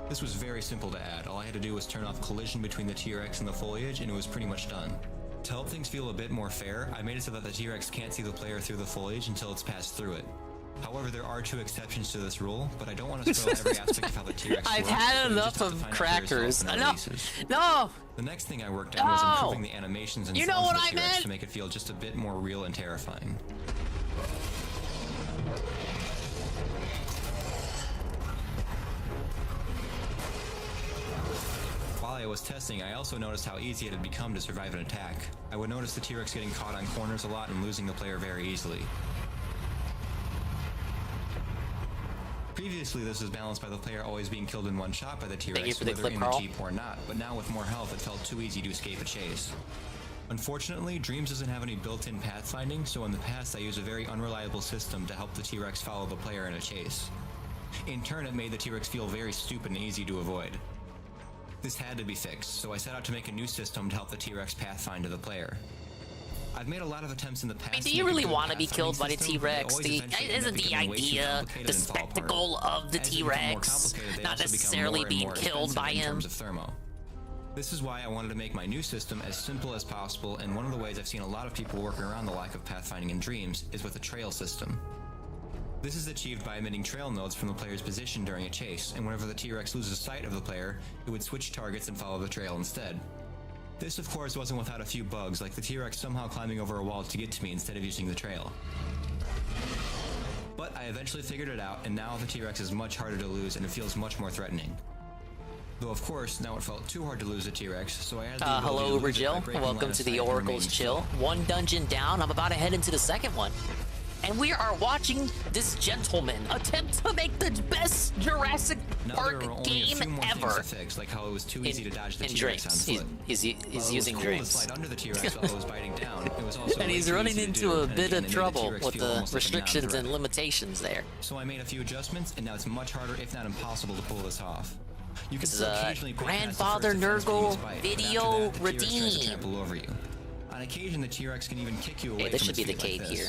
This was very simple to add. All I had to do was turn off collision between the T-Rex and the foliage, and it was pretty much done. To help things feel a bit more fair, I made it so that the T-Rex can't see the player through the foliage until it's passed through it. However, there are 2 exceptions to this rule, but I don't want to spoil every aspect of how the T-Rex works. I've had so you enough just have to of find out for yourself crackers. in the No, releases. no. The next thing I worked on was improving the animations and You know sounds what of the I T-Rex meant? to make it feel just a bit more real and terrifying. While I was testing, I also noticed how easy it had become to survive an attack. I would notice the T-Rex getting caught on corners a lot and losing the player very easily. Previously, this was balanced by the player always being killed in one shot by the Thank you T-Rex, for the whether clip, in Carl. the Jeep or not, but now with more health, it felt too easy to escape a chase. Unfortunately, Dreams doesn't have any built-in pathfinding, so in the past I used a very unreliable system to help the T-Rex follow the player in a chase. In turn, it made the T-Rex feel very stupid and easy to avoid. This had to be fixed, so I set out to make a new system to help the T-Rex pathfind to the player. I've made a lot of attempts in the past. I mean, do you really want to be killed by the T-Rex? Isn't the idea, the spectacle of the T-Rex, not necessarily being killed by him? This is why I wanted to make my new system as simple as possible, and one of the ways I've seen a lot of people working around the lack of pathfinding in Dreams is with a trail system. This is achieved by emitting trail nodes from the player's position during a chase, and whenever the T-Rex loses sight of the player, it would switch targets and follow the trail instead. This, of course, wasn't without a few bugs, like the T-Rex somehow climbing over a wall to get to me instead of using the trail. But I eventually figured it out, and now the T-Rex is much harder to lose, and it feels much more threatening. Though, of course, now it felt too hard to lose the T-Rex, so I had the hello, Virgil. Welcome to the Oracle's Chill. One dungeon down, I'm about to head into the second one. And we are watching this gentleman attempt to make the best Jurassic Park game ever. Fix, like how it was too easy to dodge the T-Rex on foot. He's using Dreams. Slide under the T-Rex while it was biting down. It was also and he's running into a bit of trouble with the restrictions and limitations there. So I made a few adjustments, and now it's much harder, if not impossible, to pull this off. You This is Grandfather Nurgle video redeem. On occasion, the T-Rex can even kick you away. Hey, this from should be the its feet cave like here.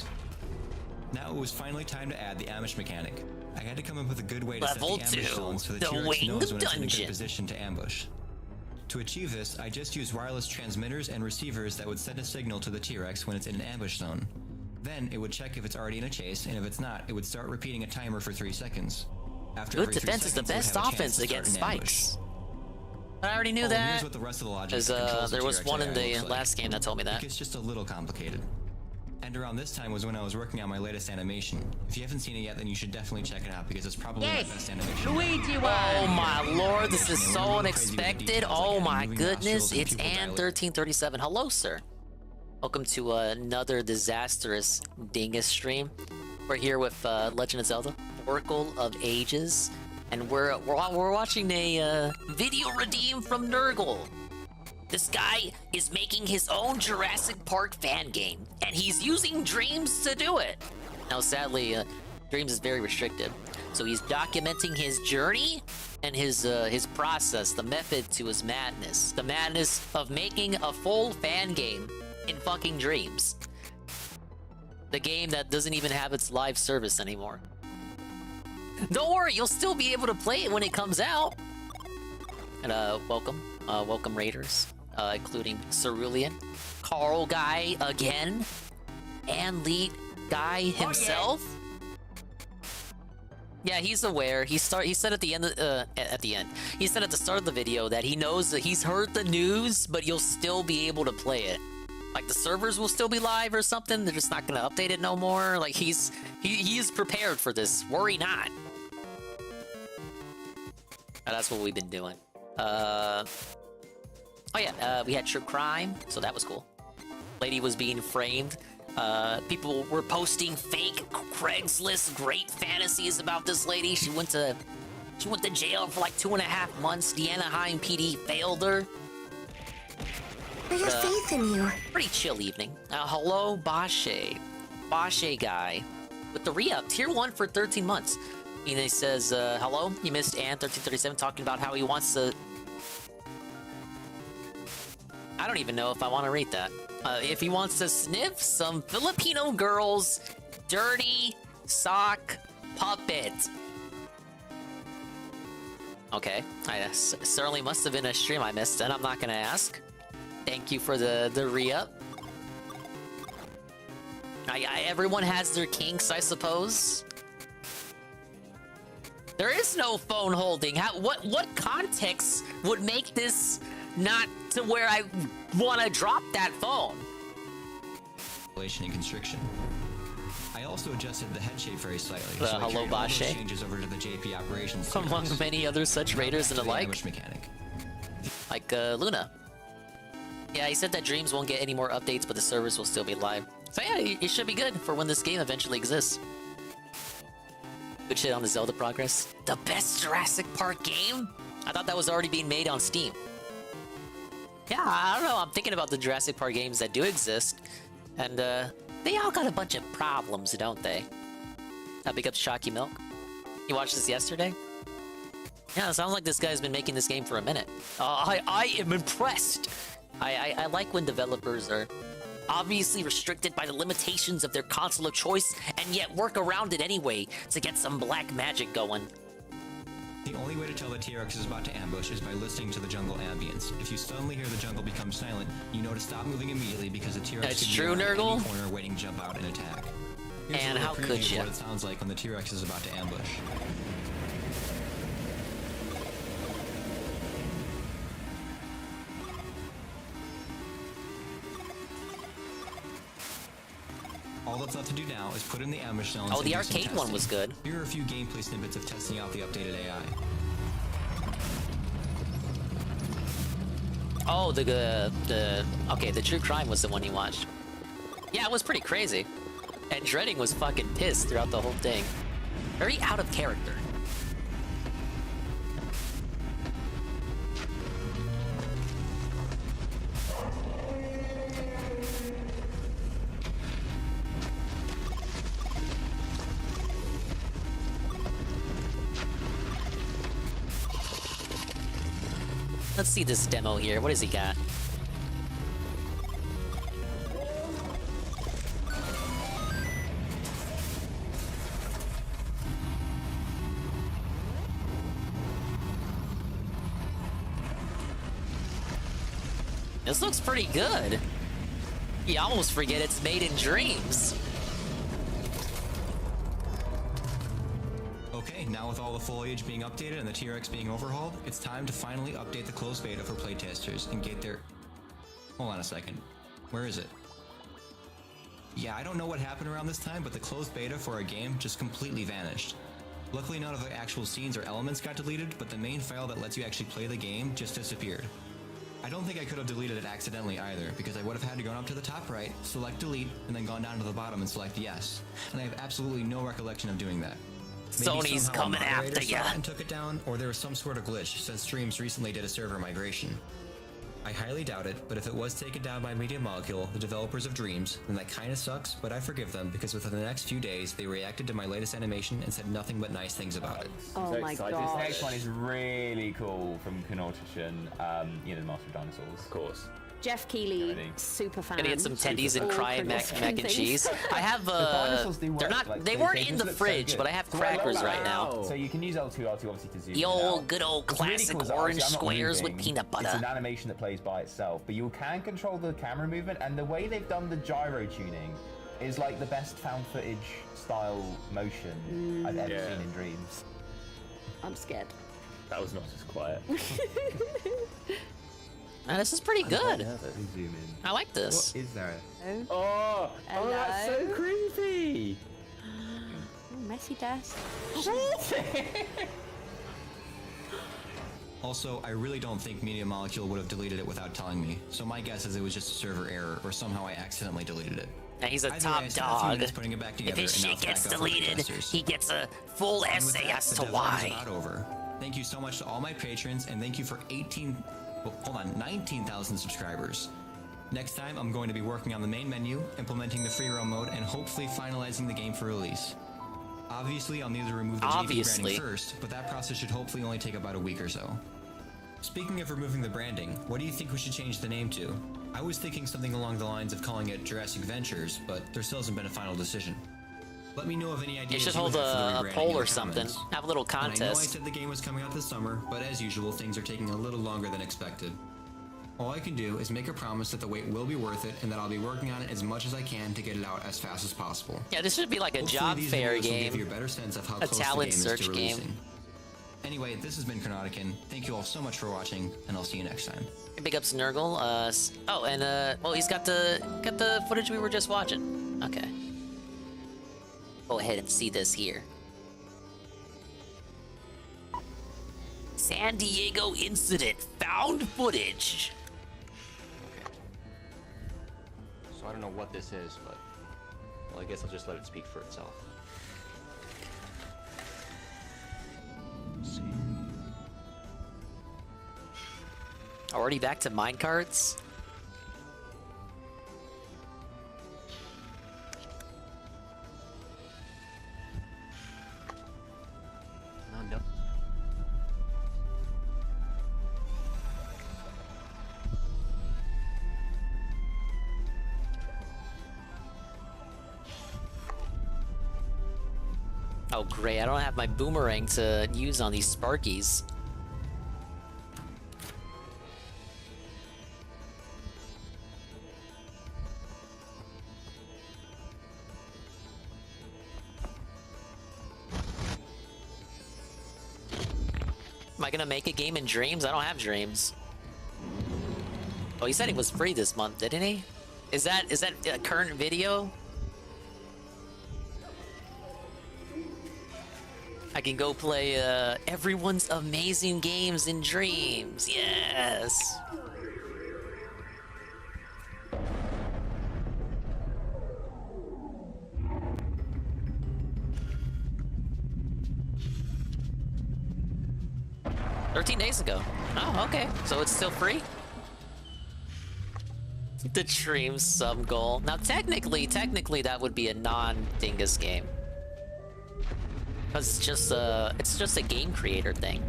Now it was finally time to add the ambush mechanic. I had to come up with a good way to Level set the ambush 2, zones so the the T-Rex knows when it's in a dungeon. good position to ambush. To achieve this, I just used wireless transmitters and receivers that would send a signal to the T-Rex when it's in an ambush zone. Then it would check if it's already in a chase, and if it's not, it would start repeating a timer for 3 seconds. After Good every 3 defense is the seconds, it would best have a chance offense to start against an ambush. spikes. I already knew And that. here's what the rest of the logic Because that controls the there was T-Rex one in AI the looks like. last game that told me that. It gets just a little complicated. And around this time was when I was working on my latest animation. If you haven't seen it yet, then you should definitely check it out because it's probably my best animation. Oh my lord, this is so unexpected. Oh my goodness, it's Ann1337. Hello, sir. Welcome to another disastrous dingus stream. We're here with Legend of Zelda, Oracle of Ages, and we're watching a video redeem from Nurgle. This guy is making his own Jurassic Park fan game, and he's using Dreams to do it. Now, sadly, Dreams is very restricted, so he's documenting his journey and his process, the method to his madness. The madness of making a full fan game in fucking Dreams. The game that doesn't even have its live service anymore. Don't worry, you'll still be able to play it when it comes out. And welcome Raiders, including Cerulean, Carl Guy again, and Lead Guy himself. Yeah, he's aware. He said at the end. He said at the start of the video that he knows that he's heard the news, but you'll still be able to play it. Like the servers will still be live or something. They're just not gonna update it no more. Like he is prepared for this. Worry not. That's what we've been doing. Oh yeah, we had true crime, so that was cool. Lady was being framed. People were posting fake Craigslist great fantasies about this lady. She went to jail for like 2.5 months. The Anaheim PD failed her. I have faith in you. Pretty chill evening. Hello, Bashe. Bashe guy with the re-up. Tier 1 for 13 months. And he says, hello, you missed Ann1337 talking about how he wants to... I don't even know if I want to rate that. If he wants to sniff some Filipino girl's dirty sock puppet. Okay, I certainly must have been a stream I missed, and I'm not gonna ask. Thank you for the re-up. Everyone has their kinks, I suppose. There is no phone holding. What context would make this not to where I want to drop that phone? And constriction. I also adjusted the head shape very slightly. Hello, Bashe. Changes over to the JP operations. Among many other such raiders and the like. Mechanic. Like Luna. Yeah, he said that Dreams won't get any more updates, but the servers will still be live. So yeah, it should be good for when this game eventually exists. Good shit on the Zelda progress. The best Jurassic Park game? I thought that was already being made on Steam. Yeah, I don't know. I'm thinking about the Jurassic Park games that do exist. And, they all got a bunch of problems, don't they? Big up Shocky Milk. You watched this yesterday? Yeah, it sounds like this guy's been making this game for a minute. I am impressed. I like when developers are obviously restricted by the limitations of their console of choice, and yet work around it anyway to get some black magic going. The only way to tell the T-Rex is about to ambush is by listening to the jungle ambience. If you suddenly hear the jungle become silent, you know to stop moving immediately because the T-Rex That's could true, be around Nurgle. any corner waiting to jump out and attack. Here's And a how little could preview of you? what it sounds like when the T-Rex is about to ambush. All that's left to do now is put in the ambush zones. Oh, and the do some arcade one testing. was good. Here are a few gameplay snippets of testing out the updated AI. Oh, okay, the True Crime was the one you watched. Yeah, it was pretty crazy. And Dreading was fucking pissed throughout the whole thing. Very out of character. Let's see this demo here. What has he got? This looks pretty good. You almost forget it's made in dreams. Okay, now with all the foliage being updated and the T-Rex being overhauled, it's time to finally update the closed beta for playtesters and get their... Hold on a second. Where is it? Yeah, I don't know what happened around this time, but the closed beta for our game just completely vanished. Luckily, none of the actual scenes or elements got deleted, but the main file that lets you actually play the game just disappeared. I don't think I could have deleted it accidentally either, because I would have had to go up to the top right, select delete, and then gone down to the bottom and select yes. And I have absolutely no recollection of doing that. Maybe Sony's somehow a coming moderator after saw ya. it and took it down, or there was some sort of glitch since Streams recently did a server migration. I highly doubt it, but if it was taken down by Media Molecule, the developers of Dreams, then that kinda sucks, but I forgive them because within the next few days, they reacted to my latest animation and said nothing but nice things about it. Oh so my god. This next one is really cool from Knortishan, you know, the Master of Dinosaurs. Of course. Jeff Keighley, super fan. Gonna get some tendies and cry mac and cheese. I have dinosaurs do work, they're not like, they they weren't just in the look so fridge, good. but I have So crackers love right that. now. So you can use L2 obviously to zoom The in and old out. good old What's really classic cool is orange obviously I'm not squares with moving. peanut butter. It's an animation that plays by itself, but you can control the camera movement, and the way they've done the gyro tuning is like the best found footage style motion I've ever seen in Dreams. I'm scared. That was not just quiet. This is pretty good. Zoom in. I like this. What is there? Oh, Oh, that's so creepy. Messy desk. Also, I really don't think Media Molecule would have deleted it without telling me, so my guess is it was just a server error, or somehow I accidentally deleted it. And he's a Either top way, I spent a few dog. minutes putting it back If together, his and now shit it's gets back up for deleted, testers. he gets a full And with essay that, as the to dev lab is why. about over. Thank you so much to all my patrons, and thank you for 19,000 subscribers. Next time, I'm going to be working on the main menu, implementing the free roam mode, and hopefully finalizing the game for release. Obviously, I'll need to remove the JV branding first, but that process should hopefully only take about a week or so. Speaking of removing the branding, what do you think we should change the name to? I was thinking something along the lines of calling it Jurassic Ventures, but there still hasn't been a final decision. Let me know of any ideas You should you hold have for the a rebranding poll in the or something. comments. Have a little And I know I contest. said the game was coming out this summer, but as usual, things are taking a little longer than expected. All I can do is make a promise that the wait will be worth it, and that I'll be working on it as much as I can to get it out as fast as possible. Yeah, this should be like a Hopefully job these fair videos will game. give you a better sense of how A close the talent game is search to game. releasing. Anyway, this has been Chronodican. Thank you all so much for watching, and I'll see you next time. Big ups Nurgle. Oh, and well, he's got the footage we were just watching. Okay. Go ahead and see this here. San Diego incident found footage. So I don't know what this is, but well, I guess I'll just let it speak for itself. Already back to minecarts? Oh no. Oh great, I don't have my boomerang to use on these Sparkies. Am I gonna make a game in Dreams? I don't have Dreams. Oh, he said he was free this month, didn't he? Is that a current video? I can go play everyone's amazing games in Dreams. Yes. $13 days ago. Oh, okay. So it's still free? The Dream sub goal. Now technically that would be a non-Dingus game. Cause it's just a game creator thing.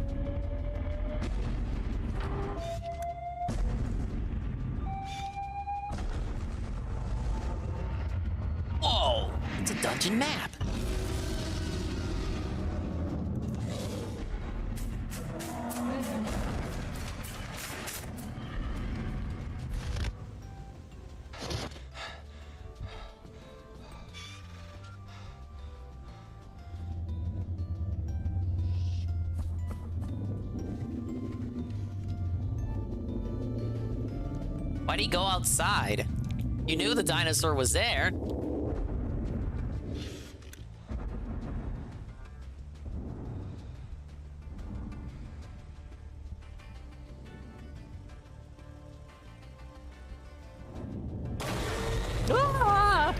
Whoa! It's a dungeon map. Why'd he go outside? You knew the dinosaur was there. Ah!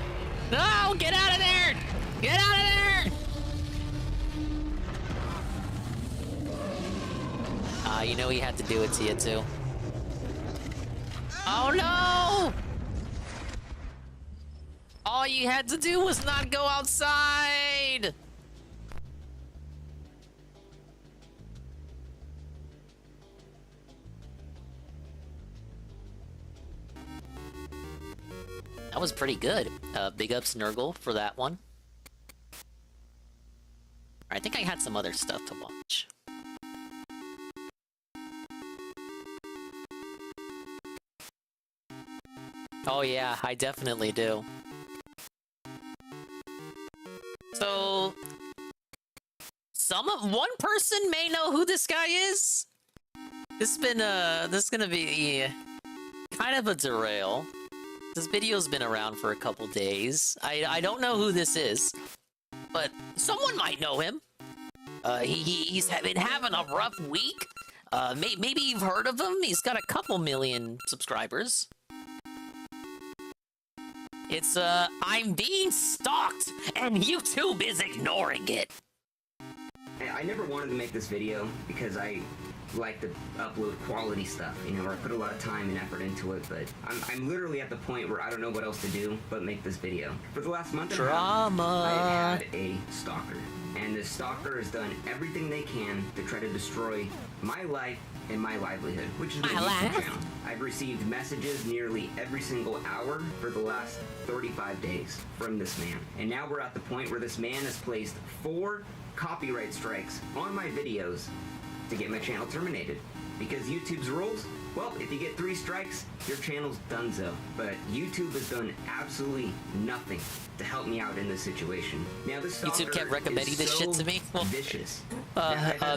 No! Get out of there! Get out of there! You know he had to do it to you too. Oh no! All you had to do was not go outside! That was pretty good. Big ups Nurgle for that one. I think I had some other stuff to watch. Oh yeah, I definitely do. So, one person may know who this guy is. This is gonna be kind of a derail. This video's been around for a couple days. I don't know who this is, but someone might know him. He's been having a rough week. Maybe you've heard of him. He's got a couple million subscribers. It's, I'm being stalked, and YouTube is ignoring it. I never wanted to make this video because I like to upload quality stuff, you know, where I put a lot of time and effort into it, but I'm literally at the point where I don't know what else to do but make this video. For the last month and a half, I've had a stalker, and this stalker has done everything they can to try to destroy my life and my livelihood, which is my YouTube channel. I've received messages nearly every single hour for the last 35 days from this man. And now we're at the point where this man has placed 4 copyright strikes on my videos to get my channel terminated. Because YouTube's rules, well, if you get 3 strikes, your channel's donezo. But YouTube has done absolutely nothing to help me out in this situation. Now, this YouTube kept recommending this shit to me. Well, vicious.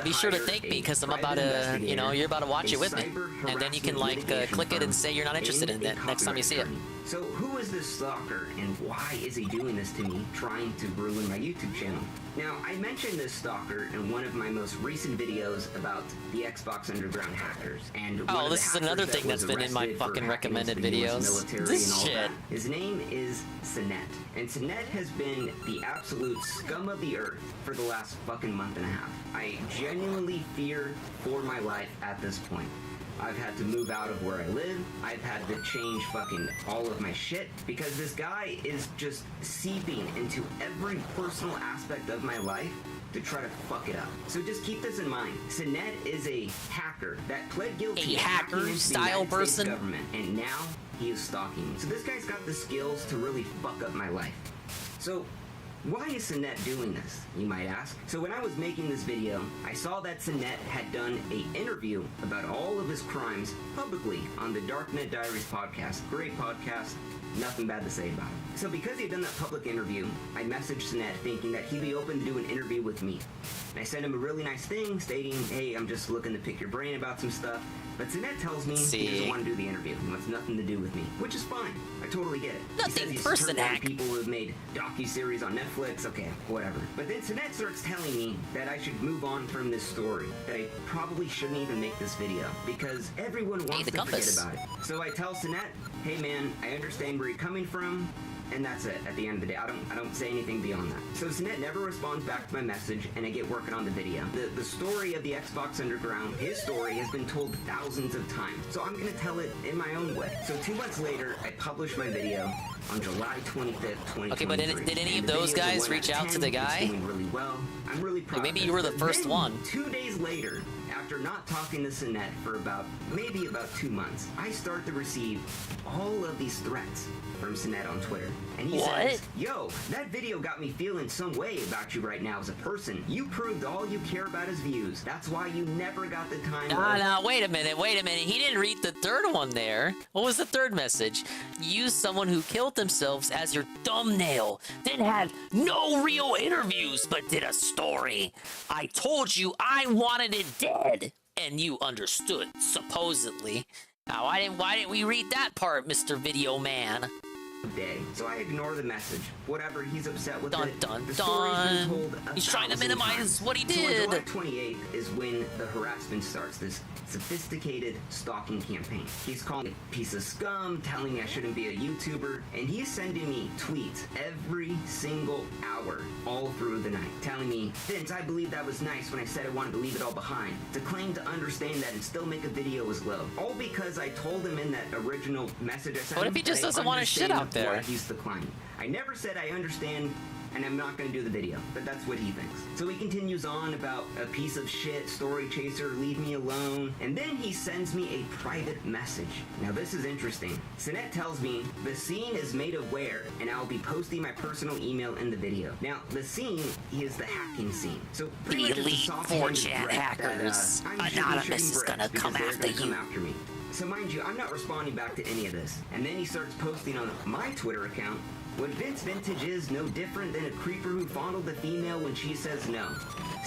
Be sure to thank me because I'm about to, you know, you're about to watch it with me, and then you can like click it and say you're not interested in it next time you see it. So who is this stalker and why is he doing this to me, trying to ruin my YouTube channel? Now, I mentioned this stalker in one of my most recent videos about the Xbox Underground hackers. And oh, this is another thing that's been in my fucking recommended videos. This shit. His name is Sinet. And Sinet has been the absolute scum of the earth for the last fucking month and a half. I genuinely fear for my life at this point. I've had to move out of where I live. I've had to change fucking all of my shit because this guy is just seeping into every personal aspect of my life to try to fuck it up. So just keep this in mind. Sinet is a hacker that pled guilty to hacking into the hacker-style United States person? government, and now he is stalking me. So this guy's got the skills to really fuck up my life. So why is Sinet doing this, you might ask? So when I was making this video, I saw that Sinet had done an interview about all of his crimes publicly on the Darknet Diaries podcast. Great podcast, nothing bad to say about it. So because he had done that public interview, I messaged Sinet thinking that he'd be open to do an interview with me. And I sent him a really nice thing stating, hey, I'm just looking to pick your brain about some stuff. But Sinet tells me he doesn't want to do the interview. He wants nothing to do with me, which is fine. I totally get it. Nothing he says person turned down hack. people who have made docuseries on Netflix. Okay, whatever. But then Sinet starts telling me that I should move on from this story, that I probably shouldn't even make this video because everyone wants to forget about it. So I tell Sinet, hey man, I understand where you're coming from. And that's it. At the end of the day, I don't say anything beyond that. So Sinet never responds back to my message, and I get working on the video. The story of the Xbox Underground, his story has been told thousands of times. So I'm gonna tell it in my own way. So 2 months later, I published my video on July 25th, 2023. Okay, but did any of those guys reach out to the guy? It's doing really well. I'm really proud. Maybe of you were it. the But first then, one. 2 days later, after not talking to Sinet for maybe about 2 months, I start to receive all of these threats from Sinet on Twitter. And he says, yo, that video got me feeling some way about you right now as a person. You proved all you care about is views. That's why you never got the time No, wait a minute. He didn't read the third one there. What was the third message? Use someone who killed themselves as your thumbnail, then had no real interviews, but did a story. I told you I wanted it dead, and you understood, supposedly. Now, why didn't we read that part, Mr. Video Man? Day. So I ignore the message. Whatever, he's upset with Dun, it. dun, The story's been dun. told He's trying to 1,000 minimize times. what he So on did. July 28th is when the harassment starts, this sophisticated stalking campaign. He's calling me a piece of scum, telling me I shouldn't be a YouTuber, and he's sending me tweets every single hour, all through the night, telling me, Vince, I believe that was nice when I said I wanted to leave it all behind. To claim to understand that and still make a video was low. All because I told him in that original message I sent What him if he just that I doesn't want his shit understand out there? why he's declining. I never said I understand and I'm not going to do the video, but that's what he thinks. So he continues on about a piece of shit, story chaser, leave me alone, and then he sends me a private message. Now this is interesting. Sinet tells me the scene is made of where, and I'll be posting my personal email in the video. Now the scene is the hacking scene. So pretty much it's a elite soft-handed 4chan threat hackers. that, I'm Anonymous is shooting gonna bricks come because they're after gonna you. come after me. So mind you, I'm not responding back to any of this. And then he starts posting on my Twitter account, what Vince Vintage is no different than a creeper who fondled the female when she says no.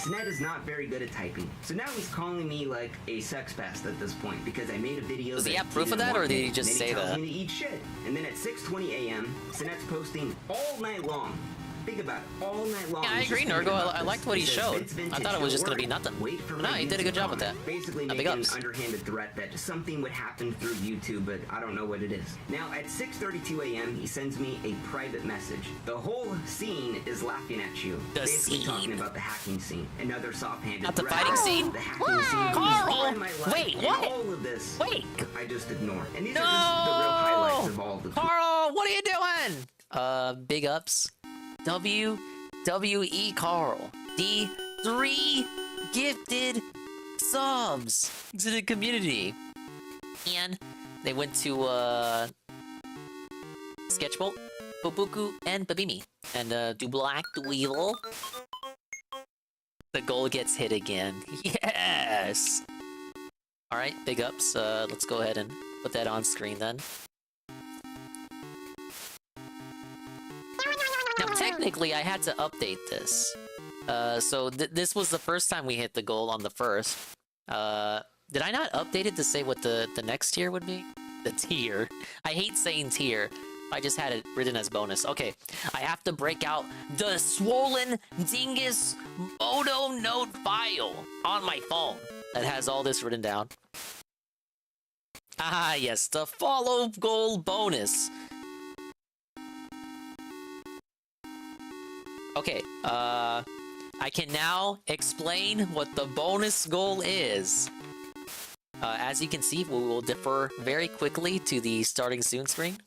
Sinet is not very good at typing. So now he's calling me like a sex pest at this point because I made a video. Does he that have proof of didn't that, or want did me. he just And say then he that? tells me to eat shit. And then at 6:20 a.m., Sinet's posting all night long. Think about it, all night long. Yeah, I he's agree, just thinking Nurgle. about I this. liked what he says, showed. "Vince Vintage, I thought it was don't just gonna worry. be nothing. Wait for No, my he did a good YouTube job with comment." that. Basically Big making an ups. underhanded threat that something would happen through YouTube, but I don't know what it is. Now, at 6:32 a.m., he sends me a private message. The whole scene is laughing at you. Basically talking about the hacking scene. Another soft-handed Not the threat. fighting scene? The hacking scene. Carl! Destroy my life. Wait, And what? all of this, I just ignore. And these No! are just the real highlights of all of the Carl, what are you doing? Big ups. WWE Carl. The 3 gifted subs to the community. And they went to, Sketchbolt, Bobuku, and Babimi. And, do black, do evil. The goal gets hit again. Yes! Alright, big ups. Let's go ahead and put that on screen then. Now, technically, I had to update this. So this was the first time we hit the goal on the first. Did I not update it to say what the next tier would be? The tier. I hate saying tier. I just had it written as bonus. Okay, I have to break out the Swollen Dingus Moto Note file on my phone that has all this written down. Ah, yes, the follow goal bonus. Okay, I can now explain what the bonus goal is. As you can see, we will defer very quickly to the starting soon screen.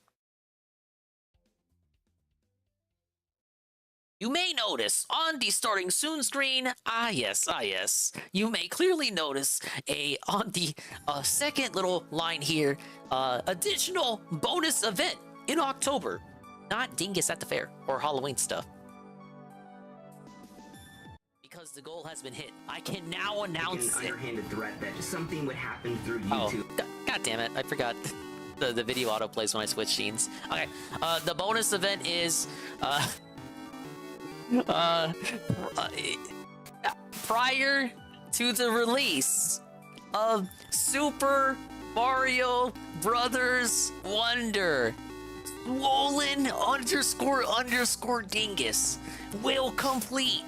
You may notice on the starting soon screen, yes, you may clearly notice on the second little line here, additional bonus event in October. Not Dingus at the fair or Halloween stuff. Because the goal has been hit. I can now announce an underhanded threat that something would happen through YouTube. Oh, God damn it, I forgot. The video autoplays when I switch scenes. Okay, the bonus event is prior to the release of Super Mario Brothers Wonder, swollen _ dingus will complete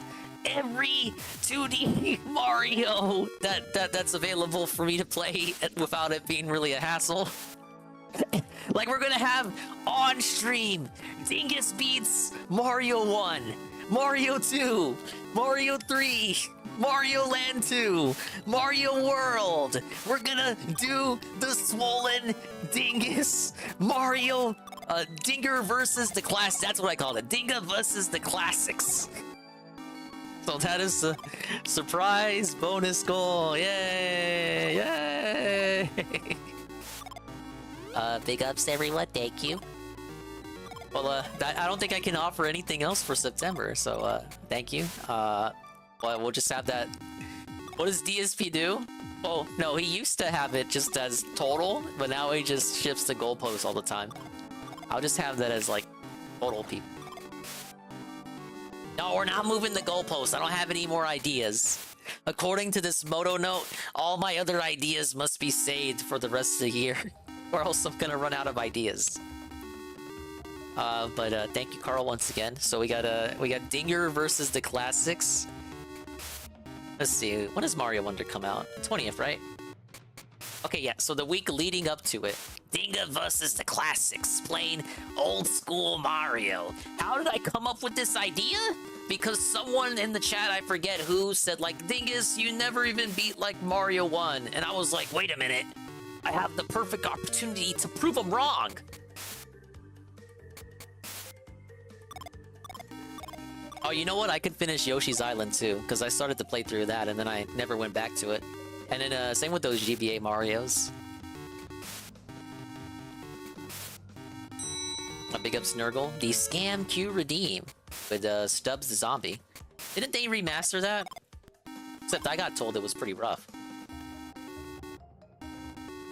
every 2D Mario that's available for me to play without it being really a hassle. Like, we're gonna have on stream Dingus beats Mario 1, Mario 2, Mario 3, Mario Land 2, Mario World. We're gonna do the swollen Dingus Mario Dinger versus the class. That's what I call it. Dinga versus the classics. So that is a surprise bonus goal. Yay! Yay! Big ups everyone, thank you. Well, I don't think I can offer anything else for September, so thank you. Well, we'll just have that. What does DSP do? Oh, no, he used to have it just as total, but now he just shifts the goalposts all the time. I'll just have that as, like, total people. No, we're not moving the goalposts. I don't have any more ideas. According to this Moto note, all my other ideas must be saved for the rest of the year, or else I'm gonna run out of ideas. But thank you, Carl, once again. So we got Dinger versus the classics. Let's see, when does Mario Wonder come out? 20th, right? Okay, yeah, so the week leading up to it, Dinga versus the classics, playing old school Mario. How did I come up with this idea? Because someone in the chat, I forget who, said like, Dingus, you never even beat like Mario 1. And I was like, wait a minute, I have the perfect opportunity to prove them wrong. Oh, you know what? I could finish Yoshi's Island too, because I started to play through that and then I never went back to it. And then same with those GBA Marios. A big up Snurgle. The Scam Q Redeem with Stubbs the Zombie. Didn't they remaster that? Except I got told it was pretty rough.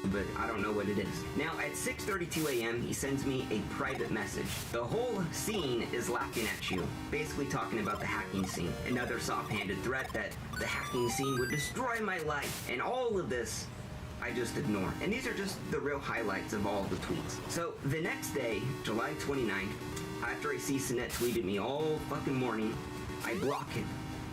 But I don't know what it is. Now, at 6:32 a.m., he sends me a private message. The whole scene is laughing at you, basically talking about the hacking scene. Another soft-handed threat that the hacking scene would destroy my life. And all of this, I just ignore. And these are just the real highlights of all the tweets. So, the next day, July 29th, after I see Sinet tweeted me all fucking morning, I block him.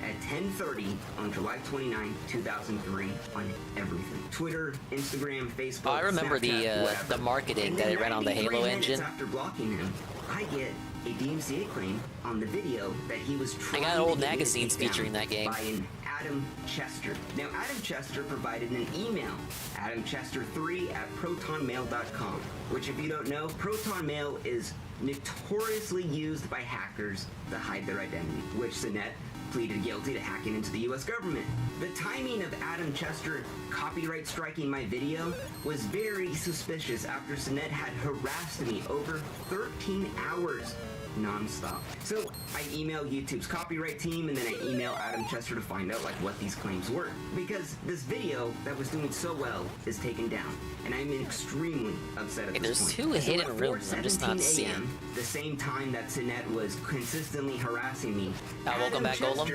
At 10:30 on July 29, 2003 on everything. Twitter, Instagram, Facebook, I remember Snapchat, the marketing that it ran on the Halo engine. After blocking him, I get a DMCA claim on the video that he was trying I got old to get me to magazines take down featuring that game. by an Adam Chester. Now, Adam Chester provided an email, adamchester3@protonmail.com, which, if you don't know, Proton Mail is notoriously used by hackers to hide their identity, which Sinet pleaded guilty to hacking into the US government. The timing of Adam Chester copyright striking my video was very suspicious after Sinet had harassed me over 13 hours non-stop. So I email YouTube's copyright team and then I email Adam Chester to find out like what these claims were. Because this video that was doing so well is taken down. And I'm extremely upset at this point. There's two hidden rooms I'm just not seeing. The same time that Sinet was consistently harassing me, welcome back, Golem.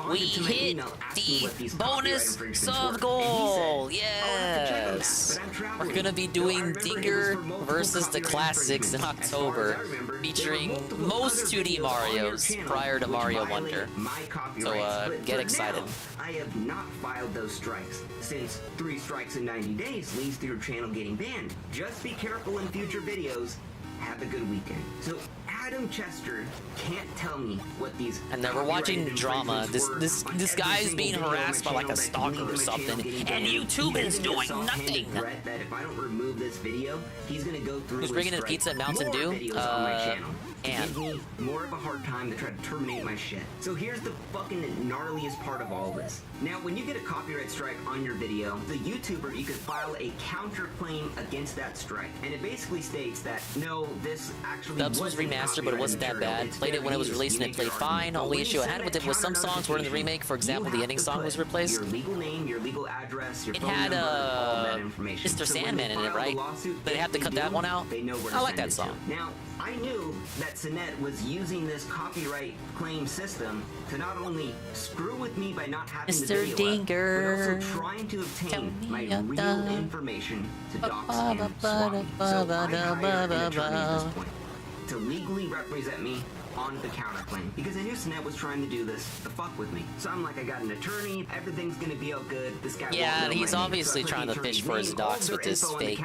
We hit the bonus sub goal! Yes! We're gonna be doing Dinger versus the classics in October, featuring most 2D Marios prior to Mario Wonder. So get excited. I have not filed those strikes, since 3 strikes in 90 days leads to your channel getting banned. Just be careful in future videos. Have a good weekend. So Adam Chester can't tell me what these. And then we're watching drama. This guy is being harassed by like a stalker or something, and YouTube is doing nothing. That if I don't remove this video, he's gonna go through. Who's bringing in pizza and Mountain Dew? And give me more of a hard time to try to terminate my shit. So here's the fucking gnarliest part of all this. Now, when you get a copyright strike on your video, the YouTuber, you could file a counterclaim against that strike. And it basically states that, no, this actually Dubs was remastered, but it wasn't that bad. Played it when it was released and it played fine. Only issue I had with it was some songs were in the remake. For example, the ending song was replaced. Your legal name, your legal address, your phone had number, all that information. Mr. Sandman in it, right? They have to cut that one out. I like that song. Now, I knew that Sinet was using this copyright claim system to not only screw with me by not having the video up, but also trying to obtain my real information to dox and swap me. So I hired an attorney at this point to legally represent me on the counterclaim, because I knew Sinet was trying to do this to fuck with me. So I'm like, I got an attorney, everything's gonna be all good. This guy yeah, and he's obviously trying to fish for his docs with this fake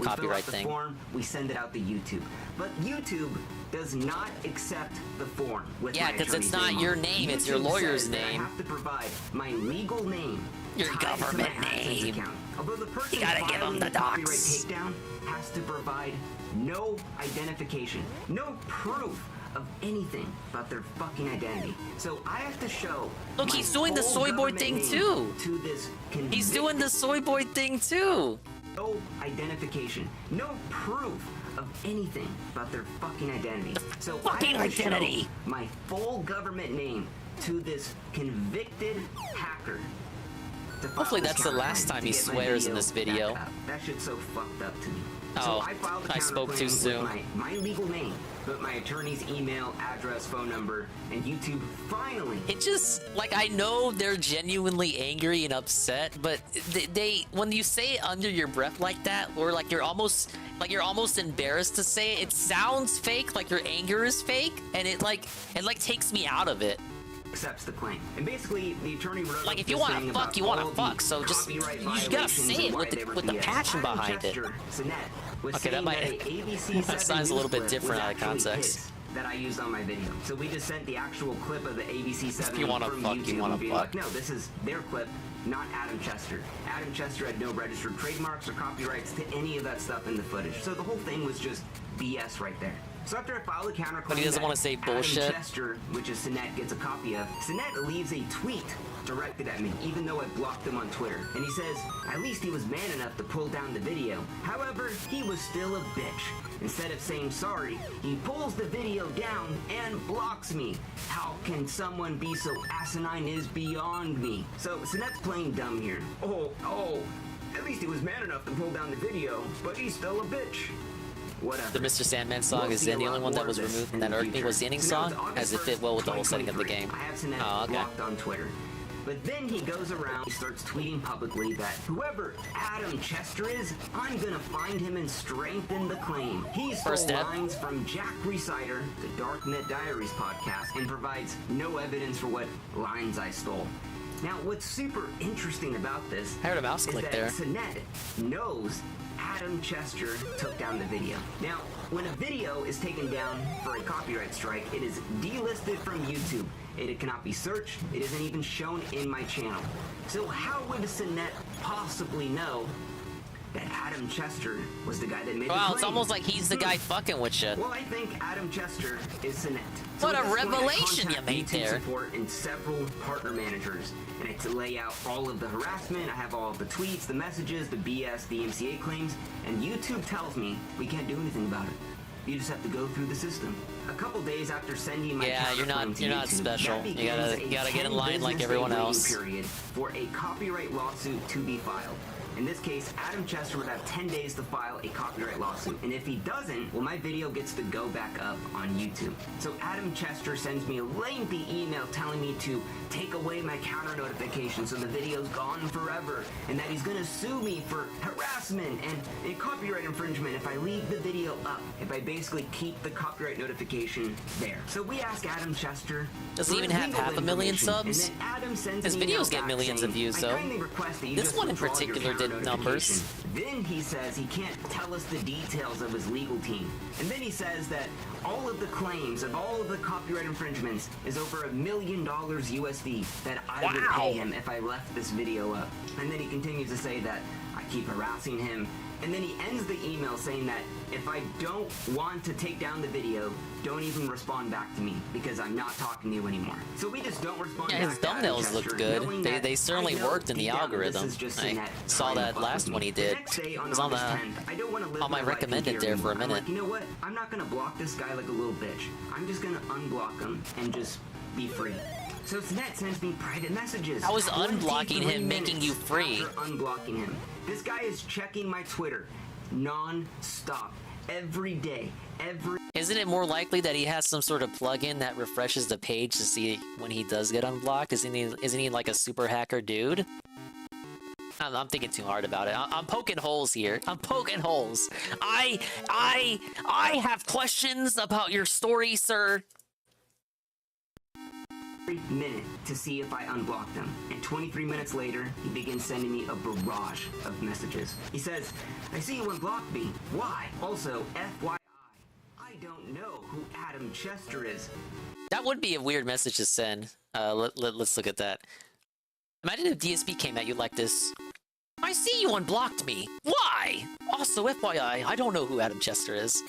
copyright thing. We send it out to YouTube, but YouTube does not accept the form with yeah, because it's not your name, it's your lawyer's name. I have to provide my legal name, your government name. Although the person you gotta give him the docs. Takedown has to provide no identification, no proof of anything about their fucking identity. So I have to show. Look, he's doing the soy boy thing too. To this he's doing the soy boy thing too. No identification, no proof of anything about their fucking identity. So fucking I have to identity. show my full government name to this convicted hacker. Hopefully that's the last time he swears in this video. That shit's so fucked up to me. Oh, so I spoke too soon. My legal name, but my attorney's email, address, phone number, and YouTube finally. It just, like, I know they're genuinely angry and upset, but they when you say it under your breath like that, or like you're almost embarrassed to say it, it sounds fake, like your anger is fake, and it takes me out of it. Accepts the claim, and basically the attorney wrote like if you want to fuck, you want to fuck. So just you gotta say it with the passion behind it. Okay, that might that sounds a little bit different out of context. That I used on my video. So we just sent the actual clip of the ABC7 if you want to fuck, YouTube you want to fuck. Like, no, this is their clip, not Adam Chester. Adam Chester had no registered trademarks or copyrights to any of that stuff in the footage. So the whole thing was just BS right there. So after I filed the counterclaim, but he doesn't want to say bullshit. Adam Chester, which is Sinet, gets a copy of. Sinet leaves a tweet directed at me, even though I blocked him on Twitter. And he says, at least he was man enough to pull down the video. However, he was still a bitch. Instead of saying sorry, he pulls the video down and blocks me. How can someone be so asinine is beyond me. So Sinet's playing dumb here. Oh, at least he was man enough to pull down the video, but he's still a bitch. Whatever. The Mr. Sandman song is the only one that was removed, and that irked me was the ending song, as it fit well with the whole setting of the game. I have Sinet blocked on Twitter. But then he goes around, he starts tweeting publicly that whoever Adam Chester is, I'm gonna find him and strengthen the claim. He stole lines from Jack Resider, the Darknet Diaries podcast, and provides no evidence for what lines I stole. Now, what's super interesting about this I heard a mouse click there. Sinet knows Adam Chester took down the video. Now, when a video is taken down for a copyright strike, it is delisted from YouTube. It cannot be searched. It isn't even shown in my channel. So how would Sinet possibly know that Adam Chester was the guy that made the claim? It's almost like he's the guy fucking with shit. Well, I think Adam Chester is Sinet. What a revelation you made there. Support and several partner managers, and I had to lay out all of the harassment. I have all of the tweets, the messages, the BS, the MCA claims, and YouTube tells me we can't do anything about it. You just have to go through the system. A couple days after sending my you're not YouTube, special. You gotta get in line like everyone else. Period for a copyright lawsuit to be filed. In this case, Adam Chester would have 10 days to file a copyright lawsuit. And if he doesn't, well, my video gets to go back up on YouTube. So Adam Chester sends me a lengthy email telling me to take away my counter notification so the video's gone forever, and that he's gonna sue me for harassment and copyright infringement if I leave the video up, if I basically keep the copyright notification verification there. So we ask Adam Chester. Does he even have half a million subs? And then Adam sends His an email videos get back millions of saying, views, "I though. kindly request that you This just one in withdraw your particular counter did numbers. notification." Then he says he can't tell us the details of his legal team. And then he says that all of the claims of all of the copyright infringements is over $1 million USD that I would pay him if I left this video up. And then he continues to say that I keep harassing him. And then he ends the email saying that if I don't want to take down the video, don't even respond back to me because I'm not talking to you anymore. So we just don't respond back. Yeah, his to Adam thumbnails Chester, looked good. knowing They that certainly I know worked in the deep down this algorithm. is just I Annette saw trying to that fuck last with one me. he The did. next day It on was on August the 10th, I don't want to live on my life in recommended fear there for a anymore. I'm minute. like, you know what? I'm not gonna block this guy like a little bitch. I'm just gonna unblock him and just be free. So Snett sends me private messages. How is 23 unblocking him making you minutes free? after unblocking him. This guy is checking my Twitter non-stop every day. Isn't it more likely that he has some sort of plugin that refreshes the page to see when he does get unblocked? Isn't he like a super hacker dude? I'm thinking too hard about it. I'm poking holes here. I'm poking holes. I have questions about your story, sir. Every minute to see if I unblocked him. And 23 minutes later, he begins sending me a barrage of messages. He says, I see you unblocked me. Why? Also, FYI, I don't know who Adam Chester is. That would be a weird message to send. Let's look at that. Imagine if DSP came at you like this. I see you unblocked me. Why? Also, FYI, I don't know who Adam Chester is.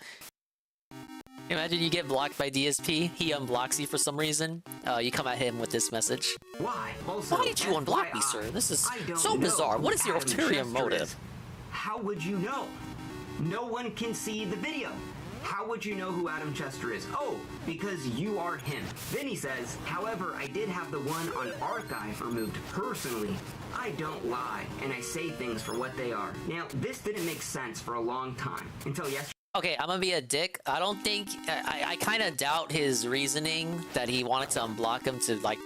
Imagine you get blocked by DSP, he unblocks you for some reason, you come at him with this message. Why? Also, why did you unblock me, sir? This is so bizarre. What is your ulterior motive? How would you know? No one can see the video. How would you know who Adam Chester is? Oh, because you are him. Then he says, however, I did have the one on archive removed personally. I don't lie, and I say things for what they are. Now, this didn't make sense for a long time, until yesterday. Okay, I'm gonna be a dick. I don't think... I kind of doubt his reasoning that he wanted to unblock him to, like,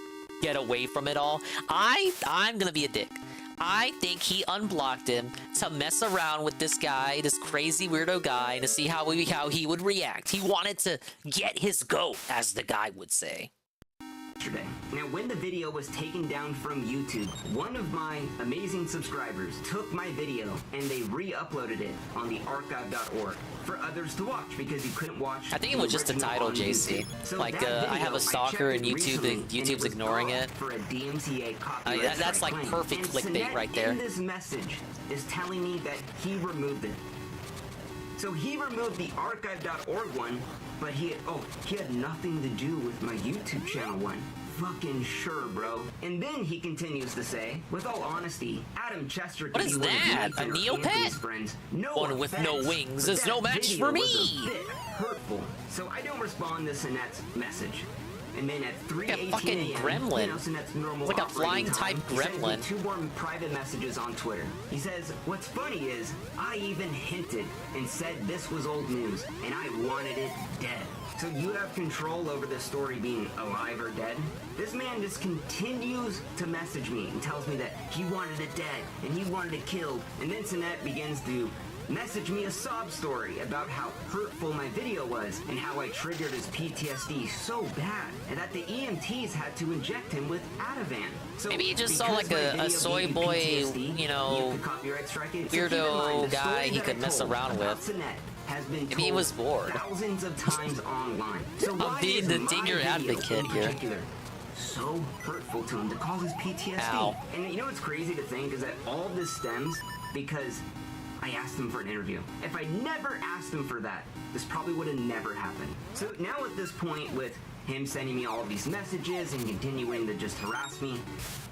get away from it all. I'm gonna be a dick. I think he unblocked him to mess around with this guy, this crazy weirdo guy, to see how he would react. He wanted to get his goat, as the guy would say. Now, when the video was taken down from YouTube, one of my amazing subscribers took my video and they re-uploaded it on the archive.org for others to watch because you couldn't watch. I think it was just the title, JC. So like, that I have a stalker and YouTube's ignoring it. For a DMCA copyright that's like claim. perfect And clickbait Sinet right there. In this message is telling me that he removed it. So he removed the archive.org one, but he had nothing to do with my YouTube channel one. Fucking sure, bro. And then he continues to say, with all honesty, Adam Chester could What is be that? one of A Anthony's Neopet? friends. No One with no offense, wings but is that no match video for was me. a bit hurtful. So I don't respond to Sinet's message. And then at 3:18 fucking a.m., gremlin. you know, Sinet's normal Like a operating flying time, type he sends me gremlin. 2 more private messages on Twitter. He says, what's funny is, I even hinted and said this was old news, and I wanted it dead. So you have control over this story being alive or dead? This man just continues to message me and tells me that he wanted it dead, and he wanted it killed, and then Sinet begins to message me a sob story about how hurtful my video was and how I triggered his PTSD so bad and that the EMTs had to inject him with Ativan. So Maybe he just saw because like my a video soy gave boy, PTSD, you know, could copyright strike it. So keep in mind, weirdo the guy story he that could I mess told around about with. Sinet has been Maybe he told was bored. thousands of times online. So I'm why being is the my senior video advocate in here. particular so hurtful to him to cause his PTSD? Ow. And you know what's crazy to think is that all of this stems because I asked him for an interview. If I never asked him for that, this probably would have never happened. So now at this point, with him sending me all of these messages and continuing to just harass me,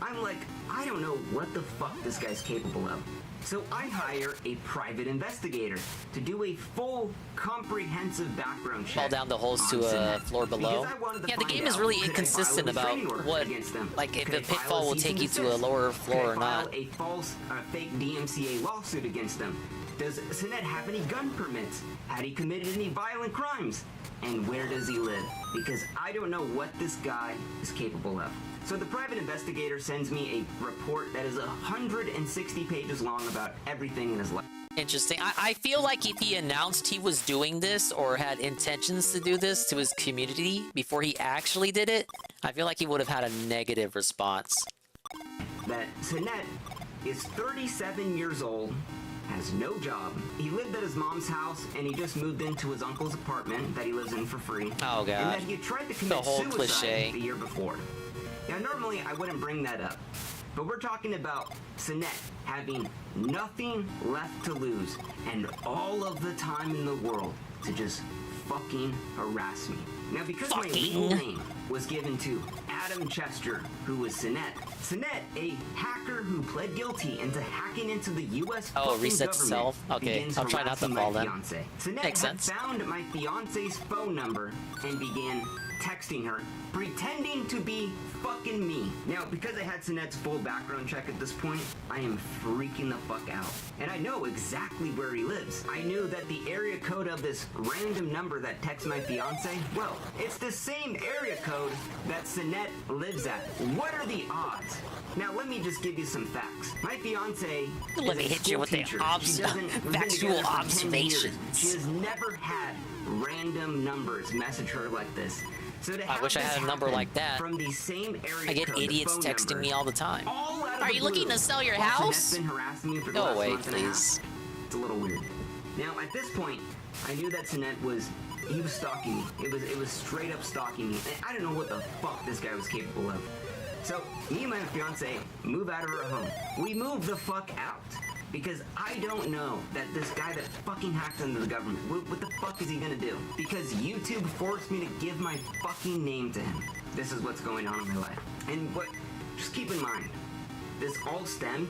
I'm like, I don't know what the fuck this guy's capable of. So I hire a private investigator to do a full, comprehensive background check. Fall down the holes to a floor below. Yeah, the game is really inconsistent about what, like, if the pitfall will take you to a lower floor or not. A false, fake DMCA lawsuit against them? Does Sinet have any gun permits? Had he committed any violent crimes? And where does he live? Because I don't know what this guy is capable of. So the private investigator sends me a report that is 160 pages long about everything in his life. Interesting. I feel like if he announced he was doing this or had intentions to do this to his community before he actually did it, I feel like he would have had a negative response. That Sinet is 37 years old, has no job. He lived at his mom's house and he just moved into his uncle's apartment that he lives in for free. Oh god. And that he had tried to commit whole suicide cliche. the year before. Now normally I wouldn't bring that up, but we're talking about Sinet having nothing left to lose and all of the time in the world to just fucking harass me. Now because my legal name was given to Adam Chester, who was Sinet. Sinet, a hacker who pled guilty into hacking into the U.S. Reset self. Okay, begins I'll try not to harassing fall my then. fiance. Sinet Makes had sense. found my fiance's phone number and began texting her, pretending to be fucking me. Now, because I had Sinet's full background check at this point, I am freaking the fuck out. And I know exactly where he lives. I knew that the area code of this random number that texts my fiance, well, it's the same area code that Sinet lives at. What are the odds? Now, let me just give you some facts. My fiance Let me is a hit you with the school teacher. She doesn't- we've been factual together for 10 years. observations. She has never had random numbers message her like this. So to I have wish I this had a number happen like that. From the same area I get code, idiots phone texting number, me all the time. all out of Are the you looking blue. to sell your Plus, house? Sinet's been harassing me for the Go last away, month and a half. please. It's a little weird. Now, at this point, I knew that Sinet was stalking me. It was straight up stalking me. And I don't know what the fuck this guy was capable of. So, me and my fiance move out of our home. We move the fuck out. Because I don't know that this guy that fucking hacked into the government, what the fuck is he gonna do? Because YouTube forced me to give my fucking name to him. This is what's going on in my life. And just keep in mind, this all stemmed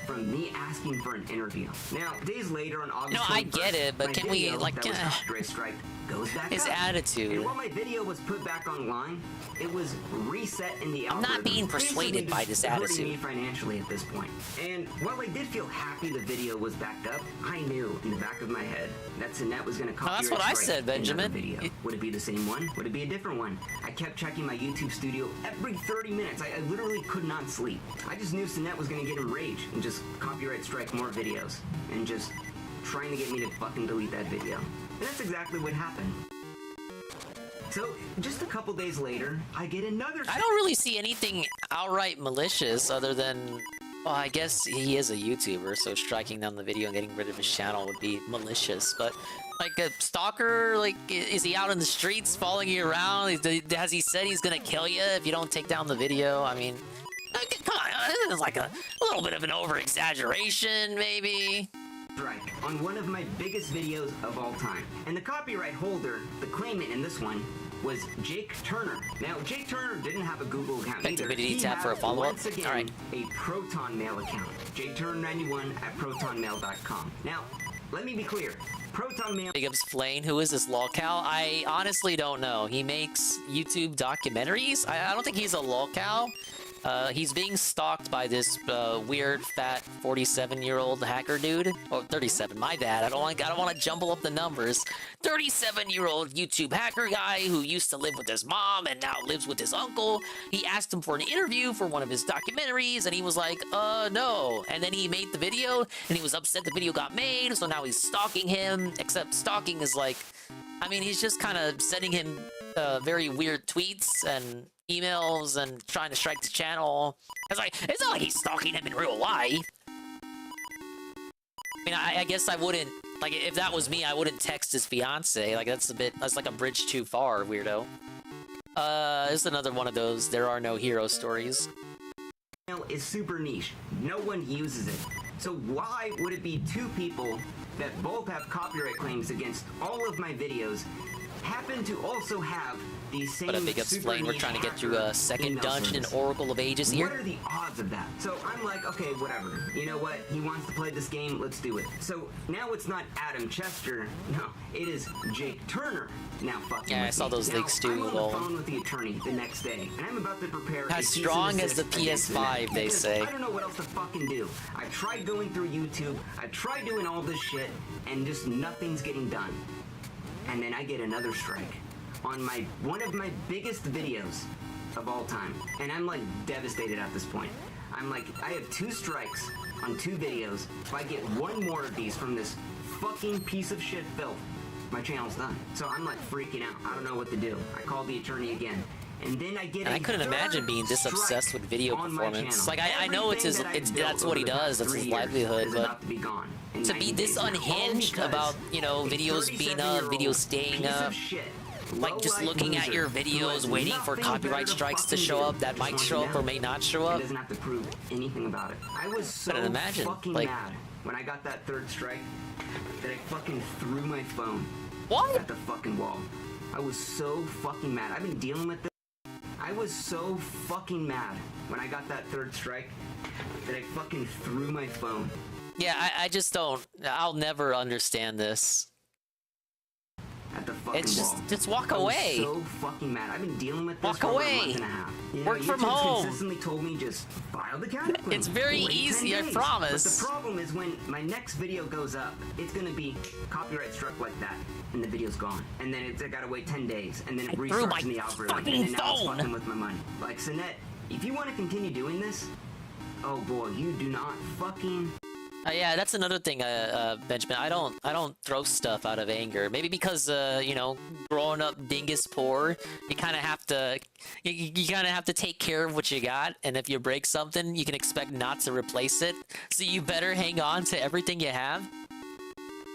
from me asking for an interview. Now, days later on August No, I 21st, get it, but my can we, video like, that was copyright strike goes back his up. attitude. And while my video was put back online, it was reset in the I'm not algorithm, being persuaded basically by just this hurting attitude. me financially at this point. And while I did feel happy the video was backed up, I knew in the back of my head that Sinet was going to copyright that's what I strike said, Benjamin. another video. Would it be the same one? Would it be a different one? I kept checking my YouTube studio every 30 minutes. I literally could not sleep. I just knew Sinet was going to get enraged and just copyright strike more videos and just trying to get me to fucking delete that video. And that's exactly what happened. So, just a couple days later, I get another... I don't really see anything outright malicious other than, well, I guess he is a YouTuber, so striking down the video and getting rid of his channel would be malicious, but like a stalker, like, is he out in the streets following you around? Has he said he's gonna kill you if you don't take down the video? I mean, come on, this is like a little bit of an over-exaggeration, maybe. Strike on one of my biggest videos of all time. And the copyright holder, the claimant in this one, was Jake Turner. Now, Jake Turner didn't have a Google account either. Activity He tab had, for a follow-up? once again, All right. a Proton Mail account. JakeTurner91@protonmail.com. Now, let me be clear. Proton Mail... Big ups Flane, who is this lolcow? I honestly don't know. He makes YouTube documentaries? I don't think he's a lolcow. He's being stalked by this weird, fat, 47-year-old hacker dude. Oh, 37. My bad. I don't want to jumble up the numbers. 37-year-old YouTube hacker guy who used to live with his mom and now lives with his uncle. He asked him for an interview for one of his documentaries, and he was like, no. And then he made the video, and he was upset the video got made, so now he's stalking him. Except stalking is like, I mean, he's just kind of sending him very weird tweets and emails and trying to strike the channel. It's not like he's stalking him in real life. I mean, I guess I wouldn't, like, if that was me, I wouldn't text his fiance. Like, that's like a bridge too far, weirdo. This is another one of those there are no hero stories. Is super niche. No one uses it. So why would it be two people that both have copyright claims against all of my videos happen to also have the same But a big ups Flame, we're trying to get through a second dungeon in Oracle of Ages here. What are the odds of that? So I'm like, okay, whatever. You know what? He wants to play this game, let's do it. So now it's not Adam Chester, no, it is Jake Turner now fucking Yeah, I with saw me. those Now, leaks too, I'm on the lol. phone with the attorney the next day, and I'm about to prepare As a cease and strong as the desist against PS5, him they because say. I don't know what else to fucking do. I've tried going through YouTube, I've tried doing all this shit, and just nothing's getting done. And then I get another strike on one of my biggest videos of all time. And I'm like devastated at this point. I'm like, I have 2 strikes on 2 videos. If I get one more of these from this fucking piece of shit filth, my channel's done. So I'm like freaking out. I don't know what to do. I called the attorney again. And then I get And I couldn't imagine being this obsessed with video performance. Like I know that's what he does, that's his livelihood, but to be this unhinged about, you know, videos being up, videos staying up, like just looking at your videos, waiting for copyright strikes to show up that might show up or may not show up. It doesn't have to prove anything about it. I was so fucking mad when I got that 3rd strike that I fucking threw my phone at the fucking wall. I was so fucking mad. I've been dealing with this. I was so fucking mad when I got that 3rd strike that I fucking threw my phone. Yeah, I just don't. I'll never understand this. At the fucking It's wall. just walk away. I was so fucking mad. I've been dealing with this Walk for over a away. month and a half. You Work know, from YouTube's home. consistently told me just file the counterclaim. It's very Wait 10 easy, I days. promise. But the problem is when my next video goes up, it's gonna be copyright struck like that, and the video's gone. And then I gotta wait 10 days, and then it threw my restarts in the algorithm, and fucking then now it's phone. fucking with my money. Like, Sinette, if you want to continue doing this, oh boy, you do not fucking... Yeah, that's another thing, Benjamin. I don't throw stuff out of anger. Maybe because, you know, growing up dingus poor, you kind of have to, you kind of have to take care of what you got. And if you break something, you can expect not to replace it. So you better hang on to everything you have.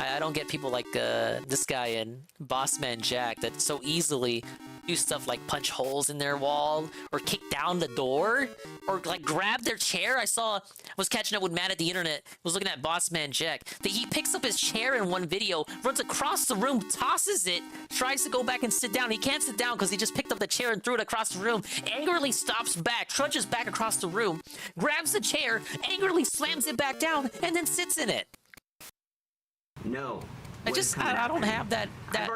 I don't get people like this guy and Bossman Jack that so easily do stuff like punch holes in their wall or kick down the door or like grab their chair. I was catching up with Matt at the internet, was looking at Bossman Jack, that he picks up his chair in one video, runs across the room, tosses it, tries to go back and sit down. He can't sit down because he just picked up the chair and threw it across the room, angrily stops back, trudges back across the room, grabs the chair, angrily slams it back down, and then sits in it. No. I don't have that I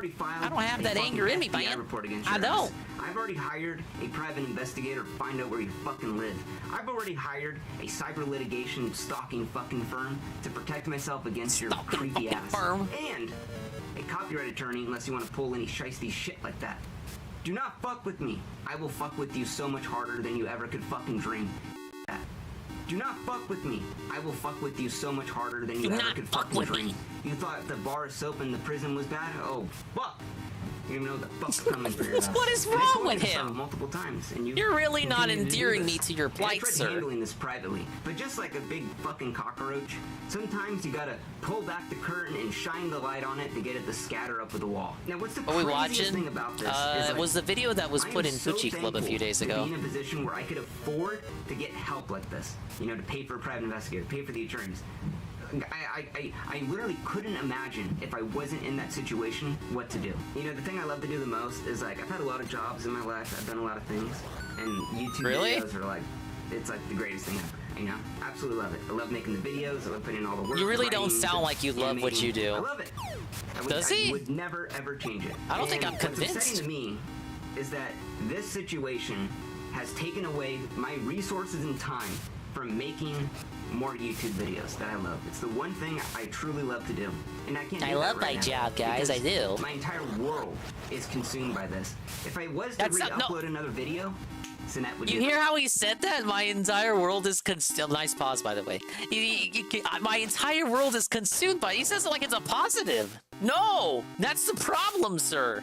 don't have that anger in me, man. I don't. I've already hired a private investigator to find out where you fucking live. I've already hired a cyber litigation stalking fucking firm to protect myself against your creepy ass. And a copyright attorney unless you want to pull any shiesty shit like that. Do not fuck with me. I will fuck with you so much harder than you ever could fucking dream. Do not fuck with me. I will fuck with you so much harder than you ever could fucking dream. You thought the bar of soap in the prison was bad? Oh, fuck. You don't know the fuck's coming for your ass. What is And I wrong told with you so him? multiple times, and You're really not continue to do endearing this. me to your And I plight, tried sir. handling this privately, but just like a big fucking cockroach, sometimes you gotta pull back the curtain and shine the light on it to get it to scatter up with the wall. Now, what's the Are we craziest watching? thing about this? is, like, Was the video that was I put am in so Gucci Club a few days thankful ago. to be in a position where I could afford to get help like this. You know, to pay for a private investigator, pay for the attorneys. I literally couldn't imagine if I wasn't in that situation what to do. You know, the thing I love to do the most is like I've had a lot of jobs in my life. I've done a lot of things, and YouTube videos are like it's like the greatest thing ever. You know, absolutely love it. I love making the videos. I love putting in all the work. You really don't writing, sound like you love what you do. I love it. Does I he? would never ever change it. I don't think I'm What's convinced. upsetting to me is that this situation has taken away my resources and time from making more YouTube videos that I love. It's the one thing I truly love to do. And I can't do I that love right my now job, guys, because I do. My entire world is consumed by this. If I was to re-upload another video, Sinette would You do hear it. how he said that? My entire world is consumed. Nice pause, by the way. My entire world is consumed by. He says it like it's a positive. No, that's the problem, sir.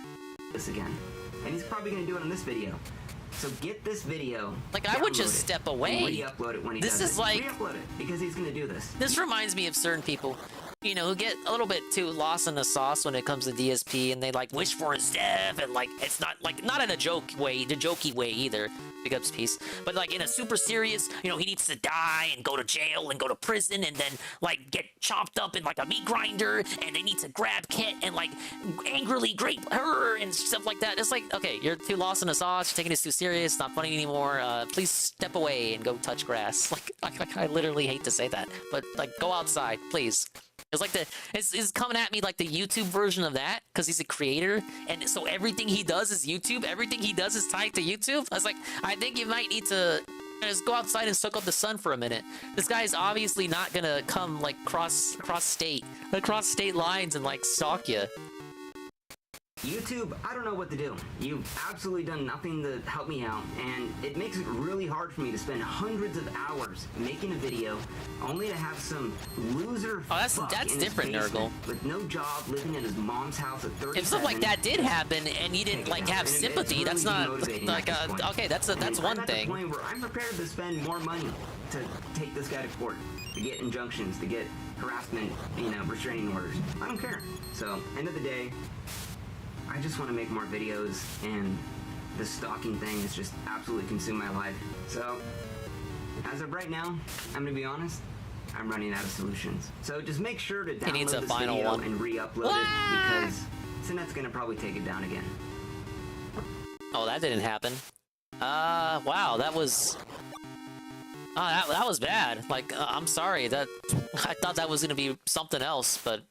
This again, and he's probably gonna do it on this video. So get this video. Like I would just download it, step and away. re-upload it when he This does is it. like Re-upload it because he's gonna do this. This reminds me of certain people, you know, who get a little bit too lost in the sauce when it comes to DSP, and they like wish for his death, and like it's not in a joke way, the jokey way either. Big ups piece, but like in a super serious, you know, he needs to die and go to jail and go to prison and then like get chopped up in like a meat grinder, and they need to grab Kit and like angrily grape her and stuff like that. It's like, okay, you're too lost in the sauce, you're taking this too serious, it's not funny anymore. Please step away and go touch grass. Like I literally hate to say that, but like go outside, please. It's like it's coming at me like the YouTube version of that, because he's a creator, and so everything he does is YouTube. Everything he does is tied to YouTube. I was like, I think you might need to just go outside and soak up the sun for a minute. This guy is obviously not gonna come like cross state lines and like stalk you. YouTube, I don't know what to do. You've absolutely done nothing to help me out, and it makes it really hard for me to spend hundreds of hours making a video, only to have some loser that's fuck in different, his basement Nurgle. with no job, living at his mom's house at 37. If something like that did happen and you didn't like have sympathy, that's not like okay. That's one I'm at thing. the point where I'm prepared to spend more money to take this guy to court, to get injunctions, to get harassment, restraining orders. I don't care. So, end of the day, I just want to make more videos, and the stalking thing has just absolutely consumed my life. So, as of right now, I'm gonna be honest, I'm running out of solutions. So just make sure to download this video and re-upload it, because Sinet's gonna probably take it down again. Oh, that didn't happen. Wow, that was... that was bad. Like, I'm sorry, that... I thought that was gonna be something else, but,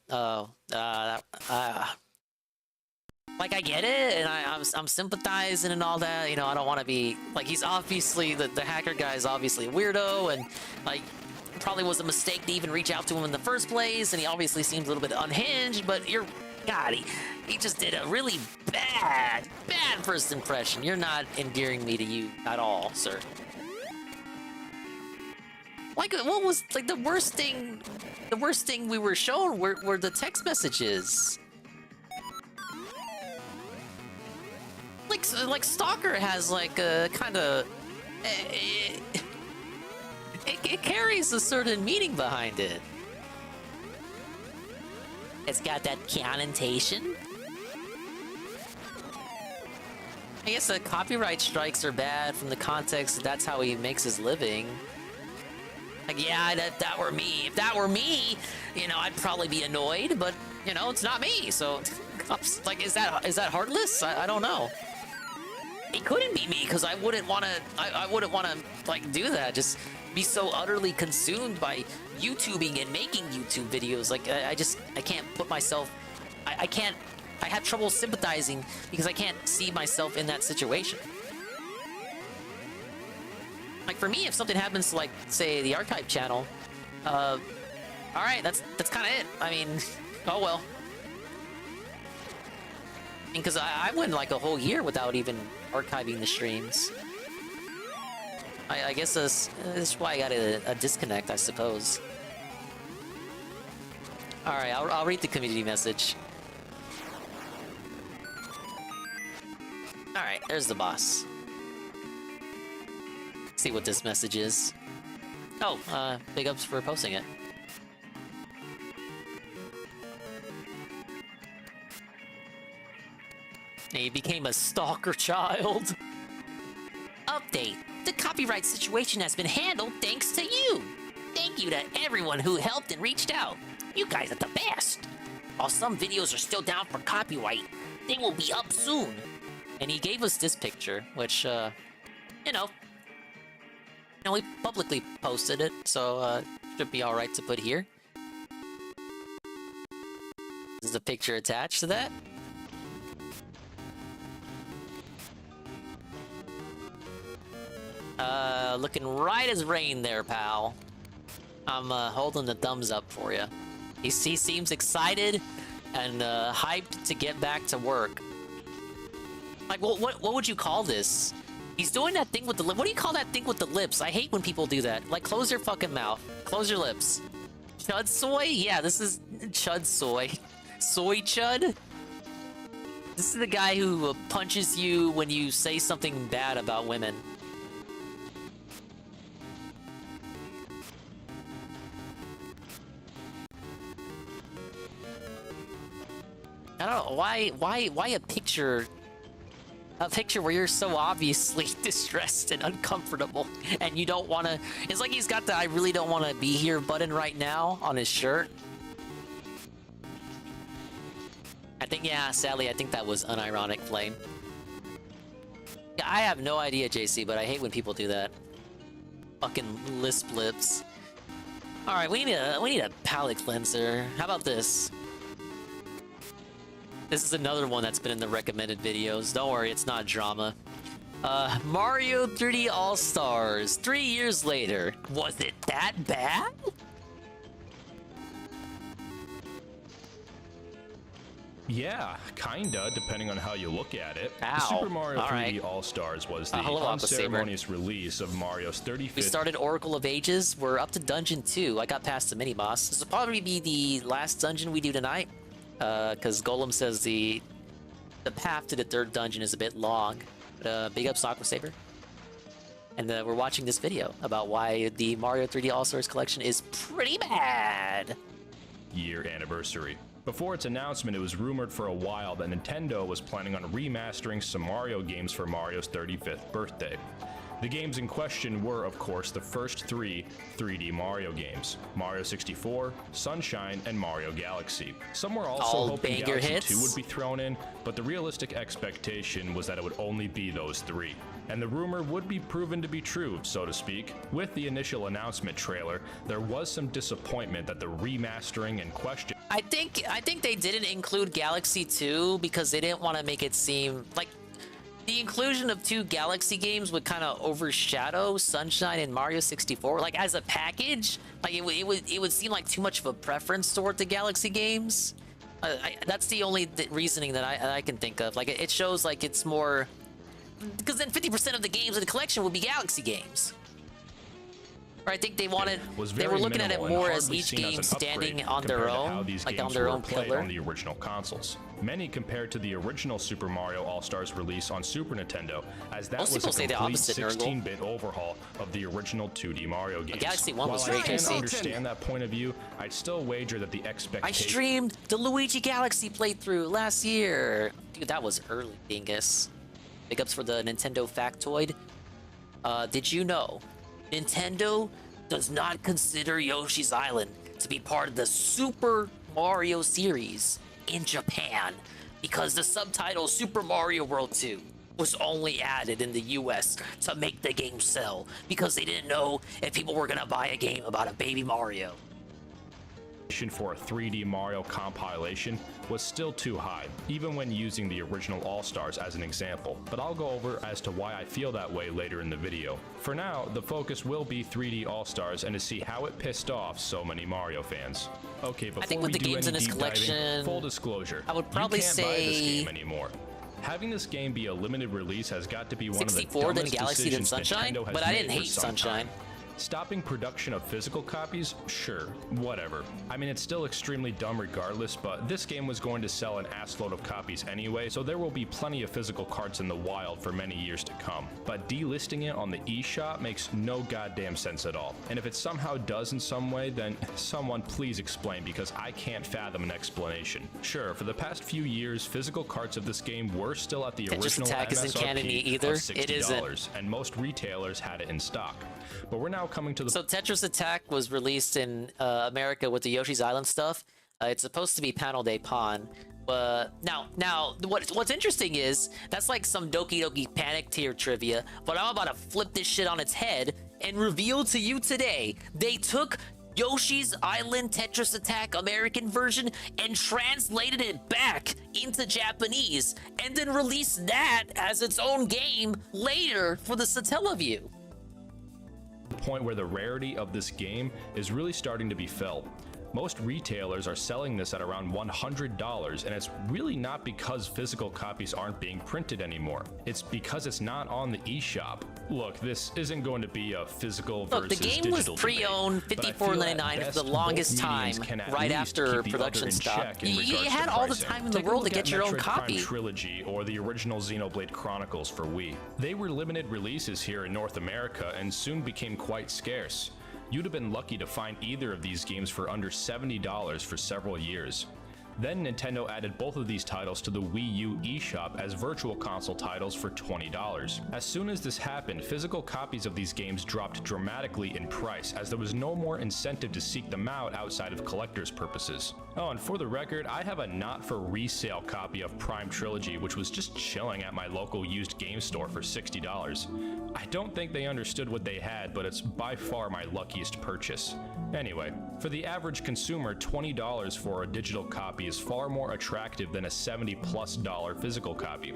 like, I get it, and I'm sympathizing and all that, I don't want to be... Like, he's obviously... The hacker guy is obviously a weirdo, and, like, probably was a mistake to even reach out to him in the first place, and he obviously seems a little bit unhinged, but God, he just did a really bad first impression. You're not endearing me to you at all, sir. Like, what was, like, the worst thing we were shown were the text messages. Like Stalker has like a kind of it carries a certain meaning behind it. It's got that connotation. I guess the copyright strikes are bad from the context that that's how he makes his living. Like, yeah, if that were me, I'd probably be annoyed, but it's not me. So, like, is that heartless? I don't know. It couldn't be me, because I wouldn't want to like do that. Just be so utterly consumed by YouTubing and making YouTube videos. Like, I can't put myself. I have trouble sympathizing because I can't see myself in that situation. Like, for me, if something happens to, like, say, the archive channel, all right, that's kind of it. I mean, oh well. Because I went like a whole year without even archiving the streams. I guess this is why I got a disconnect, I suppose. All right, I'll read the community message. All right, there's the boss. See what this message is. Oh, big ups for posting it. He became a stalker child. Update. The copyright situation has been handled thanks to you. Thank you to everyone who helped and reached out. You guys are the best. While some videos are still down for copyright, they will be up soon. And he gave us this picture, which, we publicly posted it, so, should be alright to put here. This is a picture attached to that. Looking right as rain there, pal. I'm holding the thumbs up for you. He seems excited and hyped to get back to work. Like, what would you call this? He's doing that thing with the lip. What do you call that thing with the lips? I hate when people do that. Like, close your fucking mouth. Close your lips. Chud soy? Yeah, this is Chud soy. Soy Chud? This is the guy who punches you when you say something bad about women. I don't know, why a picture where you're so obviously distressed and uncomfortable and you don't want to... It's like he's got the I really don't want to be here button right now on his shirt. Sadly, I think that was unironic flame. Yeah, I have no idea, JC, but I hate when people do that. Fucking lisp lips. Alright, we need a palate cleanser. How about this? This is another one that's been in the recommended videos. Don't worry, it's not drama. Mario 3D All-Stars. 3 years later. Was it that bad? Yeah, kinda, depending on how you look at it. Ow. The Super Mario All 3D right. All-Stars was the hello, Aqua Saber. unceremonious release of Mario's 35th... We started Oracle of Ages. We're up to Dungeon 2. I got past the mini-boss. This will probably be the last dungeon we do tonight, because Golem says the path to the third dungeon is a bit long. But big ups, Aqua Saber. And we're watching this video about why the Mario 3D All-Stars collection is pretty bad. year anniversary. Before its announcement, it was rumored for a while that Nintendo was planning on remastering some Mario games for Mario's 35th birthday. The games in question were, of course, the first three 3D Mario games: Mario 64, Sunshine, and Mario Galaxy. Some were also All hoping banger Galaxy hits. 2 would be thrown in, but the realistic expectation was that it would only be those three. And the rumor would be proven to be true, so to speak. With the initial announcement trailer, there was some disappointment that the remastering in question... I think they didn't include Galaxy 2 because they didn't want to make it seem like the inclusion of two Galaxy games would kind of overshadow Sunshine and Mario 64. Like as a package, like it would seem like too much of a preference toward the Galaxy games. That's the only reasoning that I can think of. Like it shows like it's more, because then 50% of the games in the collection would be Galaxy games. Or I think they wanted, they were looking at it more as each game standing on their own, like on their own pillar. On the original consoles. Many compared to the original Super Mario All-Stars release on Super Nintendo, as that was a complete 16-bit overhaul of the original 2D Mario games. Galaxy 1 was While I great. can understand that point of view, I'd still wager that the expectation... I streamed the Luigi Galaxy playthrough last year. Dude, that was early, dingus. Big ups for the Nintendo factoid. Did you know Nintendo does not consider Yoshi's Island to be part of the Super Mario series in Japan because the subtitle Super Mario World 2 was only added in the US to make the game sell because they didn't know if people were gonna buy a game about a baby Mario. For a 3D Mario compilation was still too high, even when using the original All-Stars as an example, but I'll go over as to why I feel that way later in the video. For now, the focus will be 3D All-Stars and to see how it pissed off so many Mario fans. Okay, before I think with we the do games any in this deep diving, collection, full disclosure, I would probably you can't buy this say game anymore. Having this game be a limited release has got to be one of the 64 than dumbest Galaxy than decisions Sunshine, Nintendo has but I made didn't for hate some Sunshine. time. Stopping production of physical copies? Sure, whatever. I mean, it's still extremely dumb regardless, but this game was going to sell an assload of copies anyway, so there will be plenty of physical carts in the wild for many years to come. But delisting it on the eShop makes no goddamn sense at all. And if it somehow does in some way, then someone please explain, because I can't fathom an explanation. Sure, for the past few years, physical carts of this game were still at the Tetris original Attack isn't canon MSRP either. of $60, It isn't. and most retailers had it in stock. But we're now coming to the... So Tetris Attack was released in America with the Yoshi's Island stuff. It's supposed to be Panel de Pon. Now, what's interesting is that's like some Doki Doki Panic tier trivia, but I'm about to flip this shit on its head and reveal to you today they took Yoshi's Island Tetris Attack American version and translated it back into Japanese and then released that as its own game later for the Satellaview. Point where the rarity of this game is really starting to be felt. Most retailers are selling this at around $100, and it's really not because physical copies aren't being printed anymore. It's because it's not on the eShop. Look, this isn't going to be a physical versus digital. Look, the game was pre-owned $54.99 for the longest time, right after production stopped. You had all the time in the world to get your own copy. Prime Trilogy or the original Xenoblade Chronicles for Wii. They were limited releases here in North America and soon became quite scarce. You'd have been lucky to find either of these games for under $70 for several years. Then Nintendo added both of these titles to the Wii U eShop as virtual console titles for $20. As soon as this happened, physical copies of these games dropped dramatically in price, as there was no more incentive to seek them out outside of collector's purposes. Oh, and for the record, I have a not-for-resale copy of Prime Trilogy, which was just chilling at my local used game store for $60. I don't think they understood what they had, but it's by far my luckiest purchase. Anyway, for the average consumer, $20 for a digital copy quality is far more attractive than a $70+ physical copy.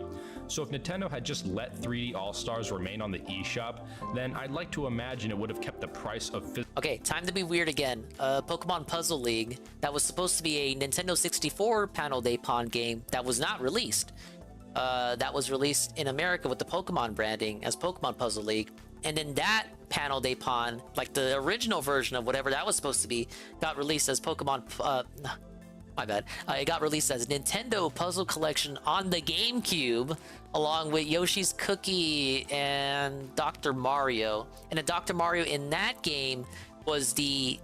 So if Nintendo had just let 3D All-Stars remain on the eShop, then I'd like to imagine it would have kept the price of Okay, time to be weird again. Pokemon Puzzle League, that was supposed to be a Nintendo 64 Panel Day Pond game that was not released. That was released in America with the Pokemon branding as Pokemon Puzzle League. And then that Panel Day Pond, like the original version of whatever that was supposed to be, got released as Pokemon... my bad. It got released as Nintendo Puzzle Collection on the GameCube, along with Yoshi's Cookie and Dr. Mario. And the Dr. Mario in that game was it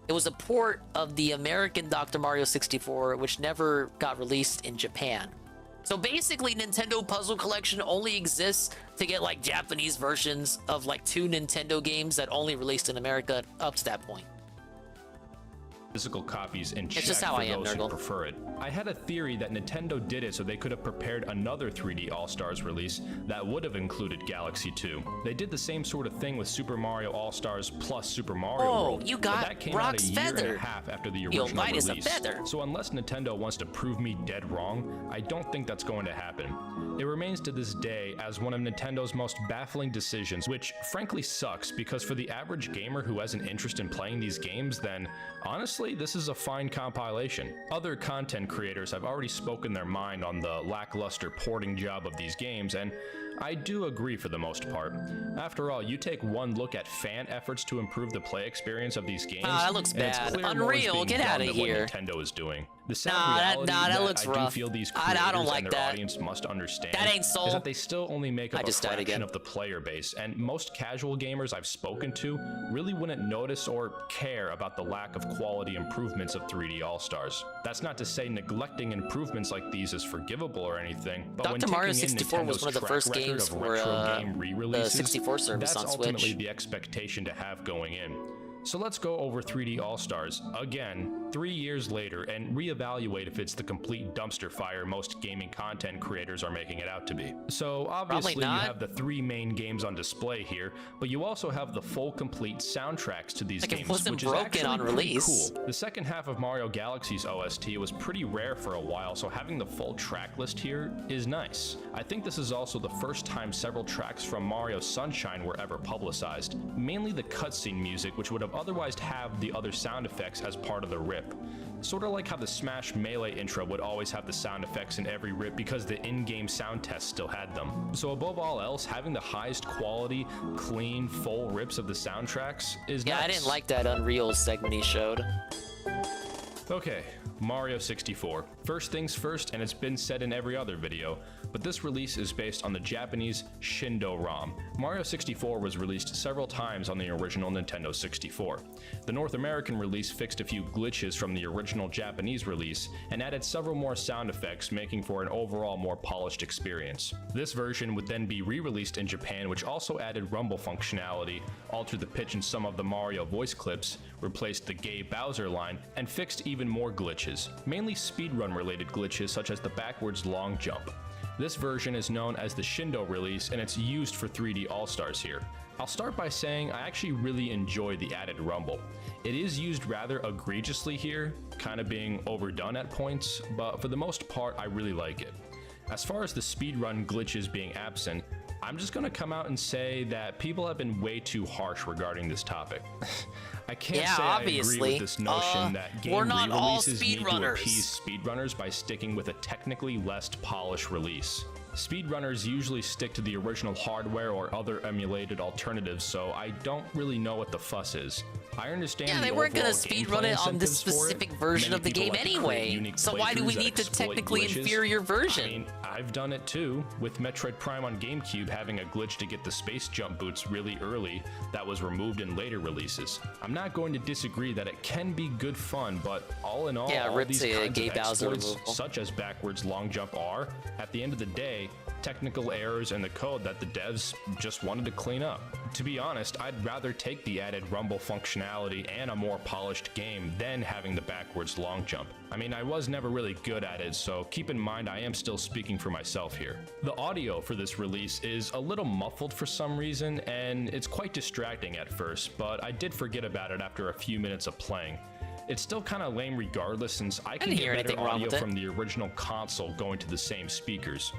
was a port of the American Dr. Mario 64, which never got released in Japan. So basically, Nintendo Puzzle Collection only exists to get like Japanese versions of like 2 Nintendo games that only released in America up to that point. physical copies in check just how for I am, those who Nurgle. prefer it. I had a theory that Nintendo did it so they could have prepared another 3D All-Stars release that would have included Galaxy 2. They did the same sort of thing with Super Mario All-Stars plus Super Mario World, you but got that came Brock's out a year feather. and a half after the Yo, original mine is a release. feather. So unless Nintendo wants to prove me dead wrong, I don't think that's going to happen. It remains to this day as one of Nintendo's most baffling decisions, which frankly sucks because for the average gamer who has an interest in playing these games, then honestly, this is a fine compilation. Other content creators have already spoken their mind on the lackluster porting job of these games, and I do agree for the most part. After all, you take one look at fan efforts to improve the play experience of these games, that looks and it's bad. clear more is Unreal, being get done outta than here. what Nintendo is doing. The sad Nah, reality that looks I do rough. feel these I creators don't like and their that. audience must understand That ain't soul. is that they still only make up I just a died fraction again. of the player base, and most casual gamers I've spoken to really wouldn't notice or care about the lack of quality improvements of 3D All-Stars. That's not to say neglecting improvements like these is forgivable or anything, but when Dr. Mario taking in 64 was Nintendo's one of the track first record games of for retro game the re-releases, 64 service that's on ultimately Switch. the expectation to have going in. So let's go over 3D All-Stars again 3 years later and reevaluate if it's the complete dumpster fire most gaming content creators are making it out to be. So obviously you not. have the 3 main games on display here, but you also have the full complete soundtracks to these Like, it games, wasn't which is broken actually on pretty release. cool. The second half of Mario Galaxy's OST was pretty rare for a while, so having the full track list here is nice. I think this is also the first time several tracks from Mario Sunshine were ever publicized, mainly the cutscene music, which would have otherwise have the other sound effects as part of the rip. Sort of like how the Smash Melee intro would always have the sound effects in every rip because the in-game sound test still had them. So above all else, having the highest quality, clean, full rips of the soundtracks is Yeah, nice. I didn't like that Unreal segment he showed. Okay, Mario 64. First things first, and it's been said in every other video, but this release is based on the Japanese Shindo ROM. Mario 64 was released several times on the original Nintendo 64. The North American release fixed a few glitches from the original Japanese release and added several more sound effects, making for an overall more polished experience. This version would then be re-released in Japan, which also added rumble functionality, altered the pitch in some of the Mario voice clips, replaced the gay Bowser line, and fixed even more glitches, mainly speedrun related glitches such as the backwards long jump. This version is known as the Shindo release, and it's used for 3D All-Stars here. I'll start by saying I actually really enjoy the added rumble. It is used rather egregiously here, kind of being overdone at points, but for the most part I really like it. As far as the speedrun glitches being absent, I'm just gonna come out and say that people have been way too harsh regarding this topic. I can't say I agree obviously. with this notion that game we're not all re-releases need to speedrunners. appease speedrunners by sticking with a technically less polished release. Speedrunners usually stick to the original hardware or other emulated alternatives, so I don't really know what the fuss is. I understand Yeah, the they weren't gonna overall speedrun gameplay it on this incentives for it. specific version Many of the people game like to create anyway. unique So why do we playthroughs that need the exploit technically glitches. inferior version? I mean, I've done it too, with Metroid Prime on GameCube having a glitch to get the space jump boots really early that was removed in later releases. I'm not going to disagree that it can be good fun, but all in all, Yeah, all rip these to kinds gay of Bowser exploits, removal. such as backwards long jump are, at the end of the day, technical errors in the code that the devs just wanted to clean up. To be honest, I'd rather take the added rumble functionality and a more polished game than having the backwards long jump. I mean, I was never really good at it, so keep in mind I am still speaking for myself here. The audio for this release is a little muffled for some reason, and it's quite distracting at first, but I did forget about it after a few minutes of playing. It's still kind of lame regardless, since I can didn't get hear better anything wrong audio with it. from the original console going to the same speakers.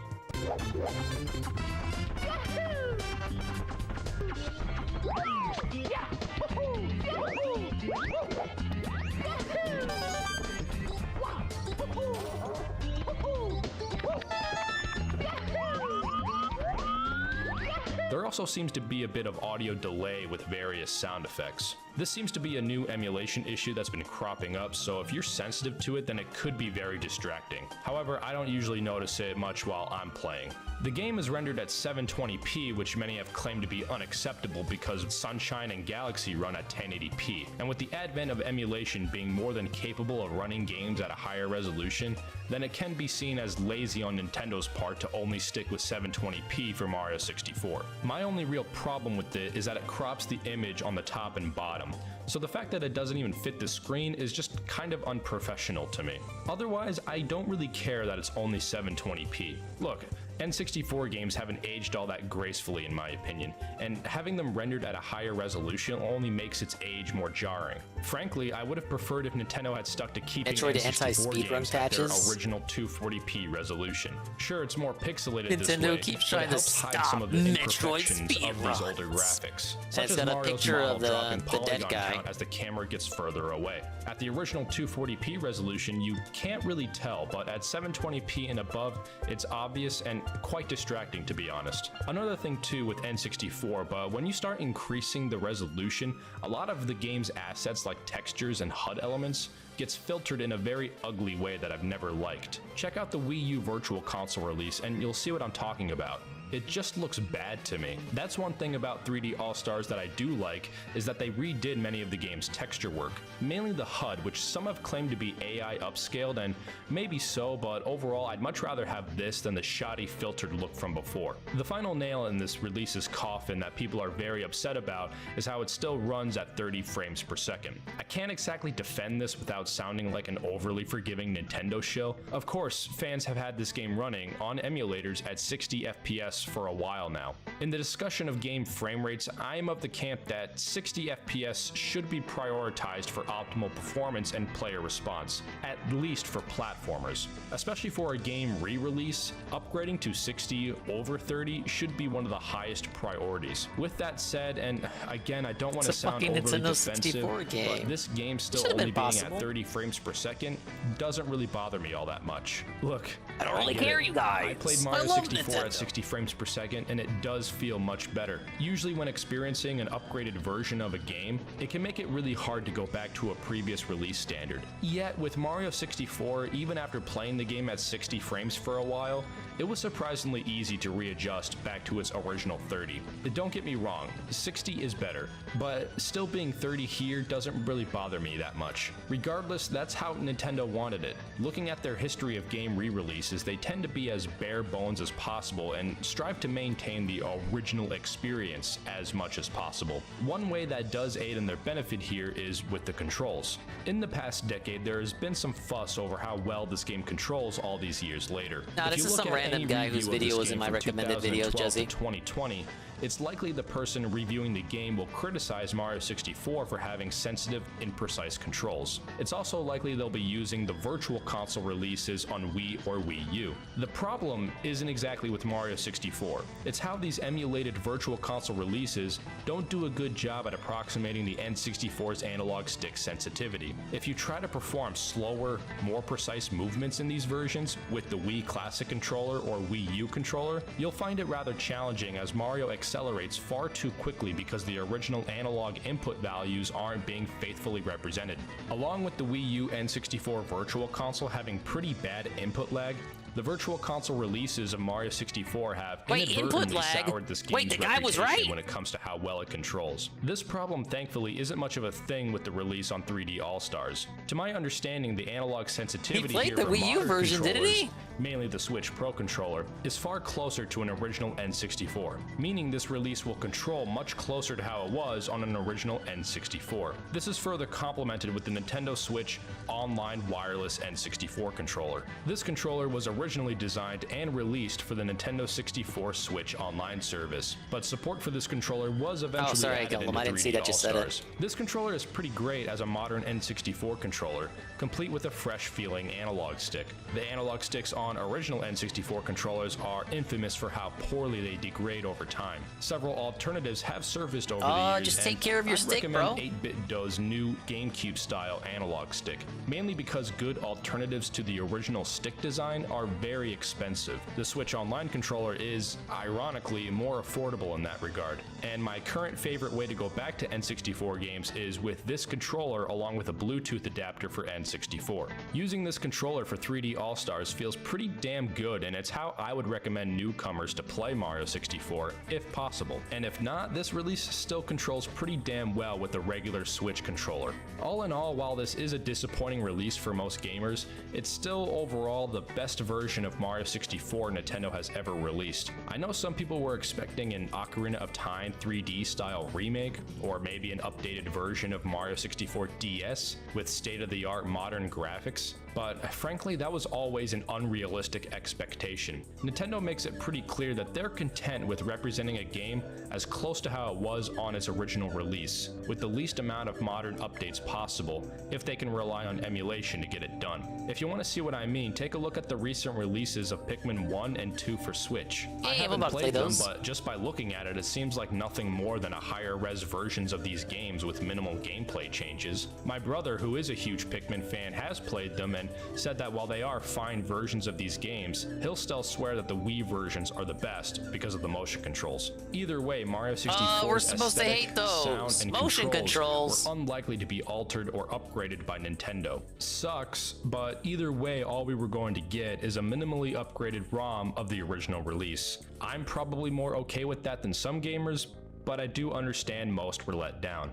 There also seems to be a bit of audio delay with various sound effects. This seems to be a new emulation issue that's been cropping up, so if you're sensitive to it, then it could be very distracting. However, I don't usually notice it much while I'm playing. The game is rendered at 720p, which many have claimed to be unacceptable because Sunshine and Galaxy run at 1080p. And with the advent of emulation being more than capable of running games at a higher resolution, then it can be seen as lazy on Nintendo's part to only stick with 720p for Mario 64. My only real problem with it is that it crops the image on the top and bottom. So the fact that it doesn't even fit the screen is just kind of unprofessional to me. Otherwise, I don't really care that it's only 720p. Look, N64 games haven't aged all that gracefully in my opinion, and having them rendered at a higher resolution only makes its age more jarring. Frankly, I would have preferred if Nintendo had stuck to keeping Metroid N64 anti-speedrun games at their patches. original 240p resolution. Sure, it's more pixelated this Nintendo way, keeps but trying it to helps hide stop some of the Metroid imperfections of these older speedruns. graphics, And such it's as got a Mario's picture model of drop in the dead polygon guy. count as the camera gets further away. At the original 240p resolution, you can't really tell, but at 720p and above, it's obvious and quite distracting to be honest. Another thing too with N64, but when you start increasing the resolution, a lot of the game's assets like textures and HUD elements gets filtered in a very ugly way that I've never liked. Check out the Wii U Virtual Console release and you'll see what I'm talking about. It just looks bad to me. That's one thing about 3D All-Stars that I do like, is that they redid many of the game's texture work. Mainly the HUD, which some have claimed to be AI upscaled, and maybe so, but overall I'd much rather have this than the shoddy filtered look from before. The final nail in this release's coffin that people are very upset about is how it still runs at 30 frames per second. I can't exactly defend this without sounding like an overly forgiving Nintendo shill. Of course, fans have had this game running on emulators at 60 FPS for a while now. In the discussion of game frame rates, I am of the camp that 60 FPS should be prioritized for optimal performance and player response, at least for platformers. Especially for a game re-release, upgrading to 60 over 30 should be one of the highest priorities. With that said, and again, I don't want to It's a sound fucking overly Nintendo defensive, 64 game. but this game still Should've only been being possible. at 30 frames per second doesn't really bother me all that much. Look, I don't really get care, it. you guys. I played I Mario love 64 Nintendo. at 60 frames per second, and it does feel much better. Usually when experiencing an upgraded version of a game, it can make it really hard to go back to a previous release standard. Yet with Mario 64, even after playing the game at 60 frames for a while, it was surprisingly easy to readjust back to its original 30. Don't get me wrong, 60 is better, but still being 30 here doesn't really bother me that much. Regardless, that's how Nintendo wanted it. Looking at their history of game re-releases, they tend to be as bare bones as possible and strive to maintain the original experience as much as possible. One way that does aid in their benefit here is with the controls. In the past decade, there has been some fuss over how well this game controls all these years later. Nah, If this you is look some at random any guy whose review of video this was in game my from recommended videos, 2012 to Jesse. 2020, it's likely the person reviewing the game will criticize Mario 64 for having sensitive, imprecise controls. It's also likely they'll be using the Virtual Console releases on Wii or Wii U. The problem isn't exactly with Mario 64. It's how these emulated Virtual Console releases don't do a good job at approximating the N64's analog stick sensitivity. If you try to perform slower, more precise movements in these versions with the Wii Classic controller or Wii U controller, you'll find it rather challenging as Mario accelerates far too quickly because the original analog input values aren't being faithfully represented. Along with the Wii U N64 Virtual Console having pretty bad input lag, the Virtual Console releases of Mario 64 have Wait, input inadvertently lag? soured this game's Wait, the guy was reputation right? when it comes to how well it controls. This problem, thankfully, isn't much of a thing with the release on 3D All-Stars. To my understanding, the analog sensitivity He played here the for Wii U modern version, didn't he? controllers, mainly the Switch Pro controller, is far closer to an original N64, meaning this release will control much closer to how it was on an original N64. This is further complemented with the Nintendo Switch Online Wireless N64 controller. This controller was originally originally designed and released for the Nintendo 64 Switch online service, but support for this controller was eventually added into 3D I didn't see that you said it. All-Stars. This controller is pretty great as a modern N64 controller, complete with a fresh-feeling analog stick. The analog sticks on original N64 controllers are infamous for how poorly they degrade over time. Several alternatives have surfaced over the years, just take care of your stick, bro. 8-Bit Do's new GameCube-style analog stick, mainly because good alternatives to the original stick design are very expensive. The Switch Online controller is, ironically, more affordable in that regard, and my current favorite way to go back to N64 games is with this controller along with a Bluetooth adapter for N64. Using this controller for 3D All-Stars feels pretty damn good, and it's how I would recommend newcomers to play Mario 64, if possible. And if not, this release still controls pretty damn well with the regular Switch controller. All in all, while this is a disappointing release for most gamers, it's still overall the best version of Mario 64 Nintendo has ever released. I know some people were expecting an Ocarina of Time 3D style remake, or maybe an updated version of Mario 64 DS with state-of-the-art modern graphics, but frankly that was always an unrealistic expectation. Nintendo makes it pretty clear that they're content with representing a game as close to how it was on its original release, with the least amount of modern updates possible, if they can rely on emulation to get it done. If you want to see what I mean, take a look at the recent releases of Pikmin 1 and 2 for Switch. I haven't played them, but just by looking at it, it seems like nothing more than a higher res versions of these games with minimal gameplay changes. My brother, who is a huge Pikmin fan, has played them and said that while they are fine versions of these games, he'll still swear that the Wii versions are the best because of the motion controls. Either way, Mario 64's we're supposed to aesthetic, hate those sound, and motion controls were unlikely to be altered or upgraded by Nintendo. Sucks, but either way, all we were going to get is a minimally upgraded ROM of the original release. I'm probably more okay with that than some gamers, but I do understand most were let down.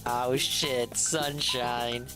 Oh shit, Sunshine.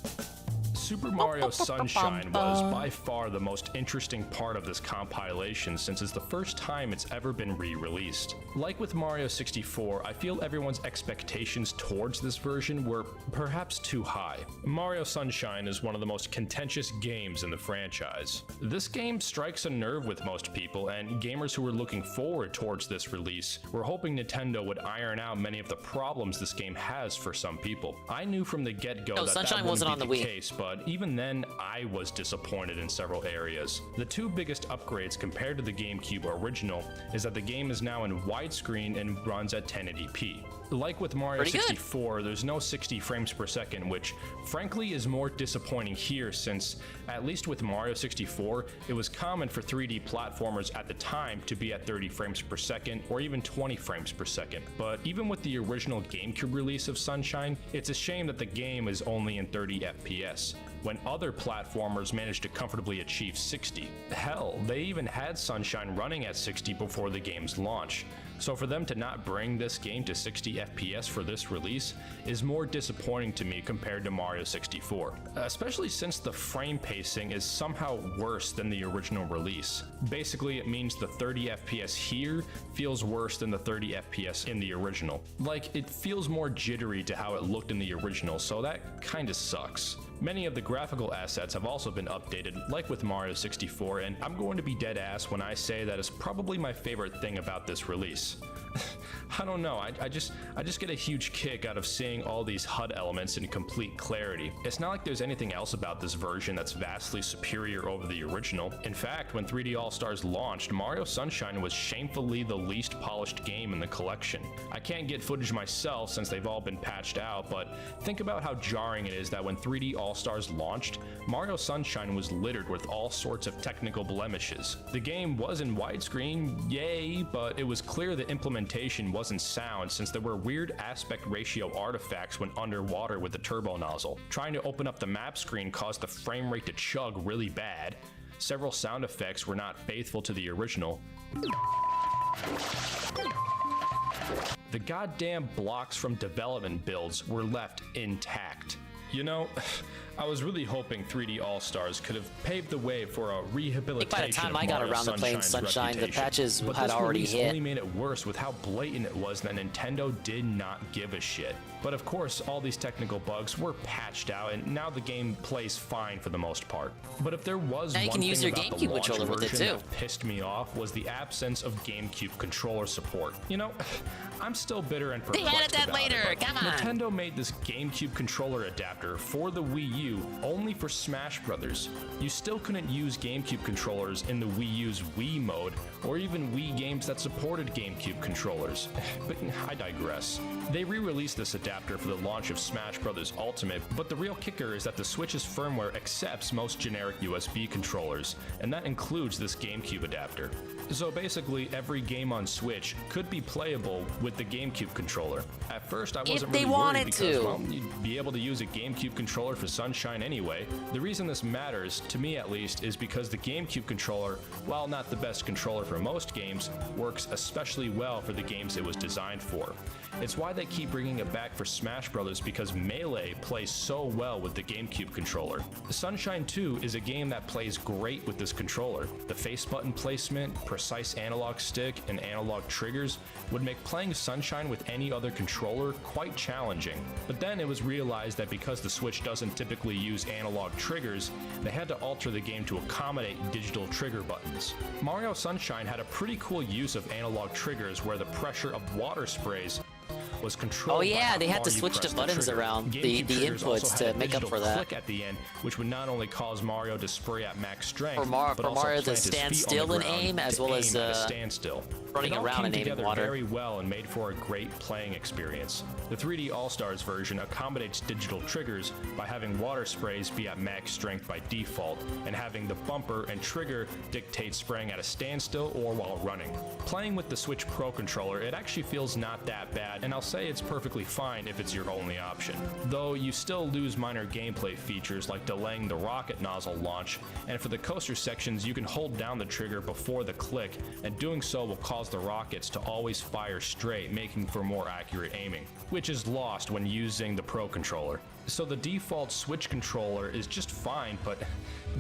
Super Mario Sunshine was by far the most interesting part of this compilation since it's the first time it's ever been re-released. Like with Mario 64, I feel everyone's expectations towards this version were perhaps too high. Mario Sunshine is one of the most contentious games in the franchise. This game strikes a nerve with most people, and gamers who were looking forward towards this release were hoping Nintendo would iron out many of the problems this game has for some people. I knew from the get-go that Sunshine that wasn't wouldn't on be the the Wii. case, but even then, I was disappointed in several areas. The two biggest upgrades compared to the GameCube original is that the game is now in widescreen and runs at 1080p. Like with Mario 64, there's no 60 frames per second, which frankly is more disappointing here since, at least with Mario 64, it was common for 3D platformers at the time to be at 30 frames per second or even 20 frames per second. But even with the original GameCube release of Sunshine, it's a shame that the game is only in 30 FPS, when other platformers managed to comfortably achieve 60. Hell, they even had Sunshine running at 60 before the game's launch. So for them to not bring this game to 60 FPS for this release is more disappointing to me compared to Mario 64, especially since the frame pacing is somehow worse than the original release. Basically, it means the 30 FPS here feels worse than the 30 FPS in the original. Like, it feels more jittery to how it looked in the original, so that kinda sucks. Many of the graphical assets have also been updated, like with Mario 64, and I'm going to be dead ass when I say that is probably my favorite thing about this release. I don't know, I just get a huge kick out of seeing all these HUD elements in complete clarity. It's not like there's anything else about this version that's vastly superior over the original. In fact, when 3D All-Stars launched, Mario Sunshine was shamefully the least polished game in the collection. I can't get footage myself since they've all been patched out, but think about how jarring it is that when 3D All-Stars launched, Mario Sunshine was littered with all sorts of technical blemishes. The game was in widescreen, yay, but it was clear the implementation wasn't sound since there were weird aspect ratio artifacts when underwater with the turbo nozzle. Trying to open up the map screen caused the frame rate to chug really bad. Several sound effects were not faithful to the original. The goddamn blocks from development builds were left intact. You know, I was really hoping 3D All-Stars could have paved the way for a rehabilitation. By the time I got Mario around to playing Sunshine, the reputation. patches But had this already release hit. only made it worse with how blatant it was that Nintendo did not give a shit. But of course, all these technical bugs were patched out, and now the game plays fine for the most part. But if there was Now you one can use thing your about the GameCube launch controller with it, version too. that pissed me off was the absence of GameCube controller support. You know, I'm still bitter and They perplexed added that about later, it, but come on. Nintendo made this GameCube controller adapter for the Wii U only for Smash Brothers. You still couldn't use GameCube controllers in the Wii U's Wii mode, or even Wii games that supported GameCube controllers. But I digress. They re-released this adapter for the launch of Smash Bros. Ultimate, but the real kicker is that the Switch's firmware accepts most generic USB controllers, and that includes this GameCube adapter. So basically, every game on Switch could be playable with the GameCube controller. At first, I wasn't they really wanted worried because, to. well, you'd be able to use a GameCube controller for Sunshine anyway. The reason this matters, to me at least, is because the GameCube controller, while not the best controller for most games, works especially well for the games it was designed for. It's why they keep bringing it back for Smash Bros. Because Melee plays so well with the GameCube controller. Sunshine 2 is a game that plays great with this controller. The face button placement, precise analog stick, and analog triggers would make playing Sunshine with any other controller quite challenging. But then it was realized that because the Switch doesn't typically use analog triggers, they had to alter the game to accommodate digital trigger buttons. Mario Sunshine had a pretty cool use of analog triggers where the pressure of water sprays was controlled. Oh yeah, by they how had to far you switch the press buttons trigger. around, the GameCube triggers also inputs had to a make up digital for that. click at the end, which would not only cause Mario to spray at max strength, For but also Mario to plant his stand feet on still the and ground aim, as to well aim as, at a standstill. running It all around came and aiming together water. very well and made for a great playing experience. The 3D All-Stars version accommodates digital triggers by having water sprays be at max strength by default, and having the bumper and trigger dictate spraying at a standstill or while running. Playing with the Switch Pro controller, it actually feels not that bad, and I'll say it's perfectly fine if it's your only option. Though you still lose minor gameplay features like delaying the rocket nozzle launch, and for the coaster sections you can hold down the trigger before the click, and doing so will cause the rockets to always fire straight, making for more accurate aiming, which is lost when using the Pro controller. So the default Switch controller is just fine, but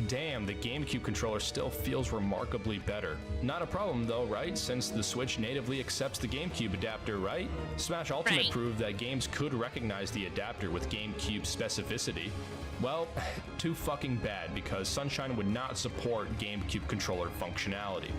damn, the GameCube controller still feels remarkably better. Not a problem though, right? Since the Switch natively accepts the GameCube adapter, right? Smash Ultimate Right. proved that games could recognize the adapter with GameCube specificity. Well, too fucking bad, because Sunshine would not support GameCube controller functionality.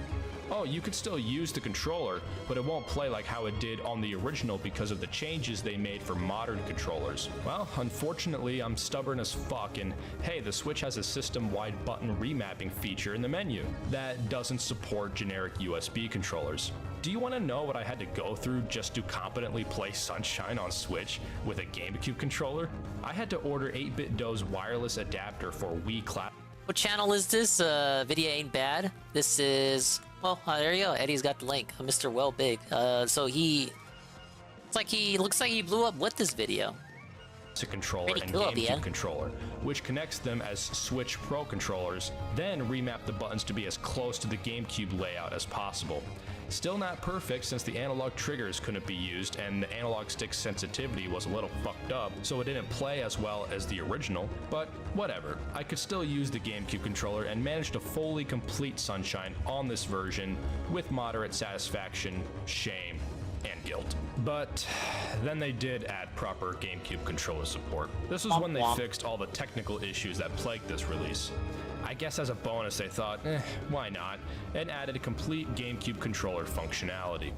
Oh, you could still use the controller, but it won't play like how it did on the original because of the changes they made for modern controllers. Well, unfortunately, I'm stubborn as fuck, and hey, the Switch has a system-wide button remapping feature in the menu that doesn't support generic USB controllers. Do you want to know what I had to go through just to competently play Sunshine on Switch with a GameCube controller? I had to order 8BitDo's wireless adapter for Wii Cloud. What channel is this? Video ain't bad. This is, well, there you go. Eddie's got the link. Mr. Well Big. So looks like he blew up with this video. To controller Pretty and cool, GameCube yeah. controller, which connects them as Switch Pro controllers, then remap the buttons to be as close to the GameCube layout as possible. Still not perfect since the analog triggers couldn't be used and the analog stick sensitivity was a little fucked up, so it didn't play as well as the original, but whatever. I could still use the GameCube controller and manage to fully complete Sunshine on this version with moderate satisfaction, shame, and guilt. But then they did add proper GameCube controller support. This was when they fixed all the technical issues that plagued this release. I guess as a bonus they thought, why not, and added a complete GameCube controller functionality.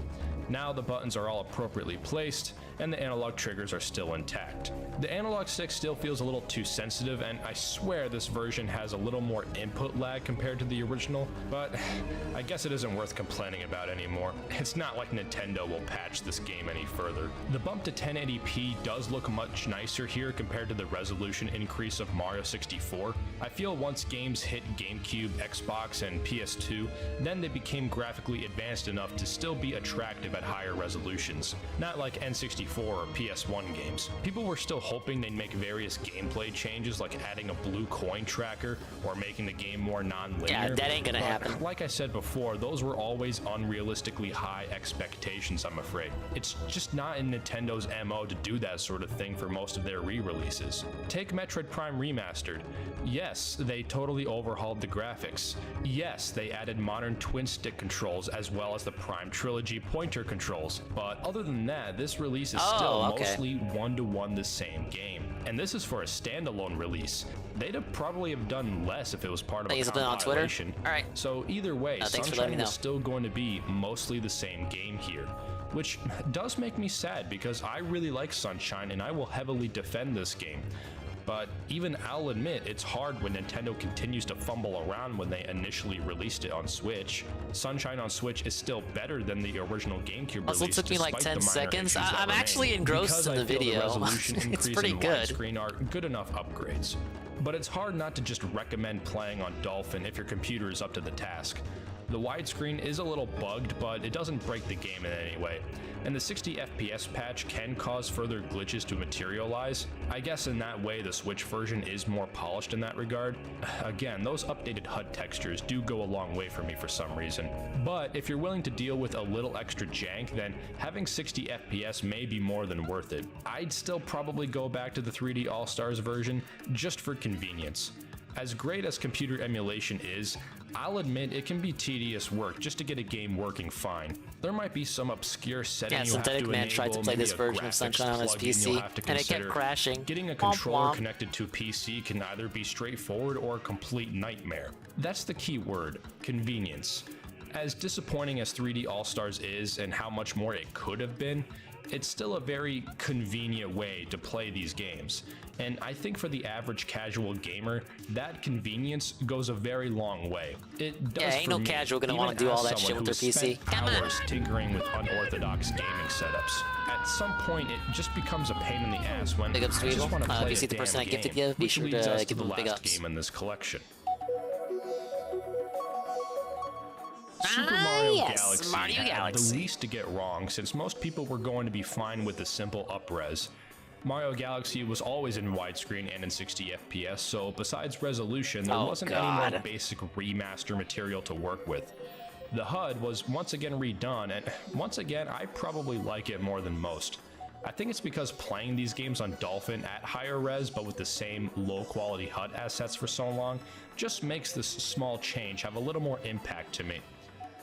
Now the buttons are all appropriately placed, and the analog triggers are still intact. The analog stick still feels a little too sensitive, and I swear this version has a little more input lag compared to the original, but I guess it isn't worth complaining about anymore. It's not like Nintendo will patch this game any further. The bump to 1080p does look much nicer here compared to the resolution increase of Mario 64. I feel once games hit GameCube, Xbox, and PS2, then they became graphically advanced enough to still be attractive at higher resolutions, not like N64 or PS1 games. People were still hoping they'd make various gameplay changes like adding a blue coin tracker or making the game more non-linear. Yeah, that ain't gonna but happen. like I said before, those were always unrealistically high expectations, I'm afraid. It's just not in Nintendo's MO to do that sort of thing for most of their re-releases. Take Metroid Prime Remastered. Yes, they totally overhauled the graphics. Yes, they added modern twin stick controls as well as the Prime Trilogy pointer controls. But other than that, this release is still mostly one-to-one the same game. And this is for a standalone release. They'd have probably have done less if it was part of a compilation. All right. So either way, Thanks for letting Sunshine me know. is still going to be mostly the same game here. Which does make me sad because I really like Sunshine and I will heavily defend this game. But even I'll admit it's hard when Nintendo continues to fumble around when they initially released it on Switch. Sunshine on Switch is still better than the original GameCube Also, release. it took me like despite 10 the minor seconds. issues that I'm actually remain, engrossed because in the I feel video. resolution It's increase pretty and good. widescreen are good enough upgrades. But it's hard not to just recommend playing on Dolphin if your computer is up to the task. The widescreen is a little bugged, but it doesn't break the game in any way. And the 60 FPS patch can cause further glitches to materialize. I guess in that way the Switch version is more polished in that regard. Again, those updated HUD textures do go a long way for me for some reason. But if you're willing to deal with a little extra jank, then having 60 FPS may be more than worth it. I'd still probably go back to the 3D All-Stars version just for convenience. As great as computer emulation is, I'll admit it can be tedious work just to get a game working fine. There might be some obscure setting you have to Synthetic Man enable, tried to play maybe this a version of graphics Sunshine on his plugin PC, you'll have to and it kept consider. crashing. Getting a Womp controller womp. connected to a PC can either be straightforward or a complete nightmare. That's the key word, convenience. As disappointing as 3D All-Stars is and how much more it could have been, it's still a very convenient way to play these games. And I think for the average casual gamer, that convenience goes a very long way. It does ain't for no me, casual gonna even wanna do as all that someone shit with who their has PC. spent hours tinkering with unorthodox gaming setups. At some point, it just becomes a pain in the ass when Big ups, I just Tweedle. want to play If you see a the damn person I gifted game, you, be which sure leads to us give the them big last ups. game in this collection. Super Mario yes, Galaxy Mario had Galaxy. the least to get wrong, since most people were going to be fine with the simple up-res. Mario Galaxy was always in widescreen and in 60 FPS, so besides resolution, there wasn't any more basic remaster material to work with. The HUD was once again redone, and once again, I probably like it more than most. I think it's because playing these games on Dolphin at higher res but with the same low quality HUD assets for so long just makes this small change have a little more impact to me.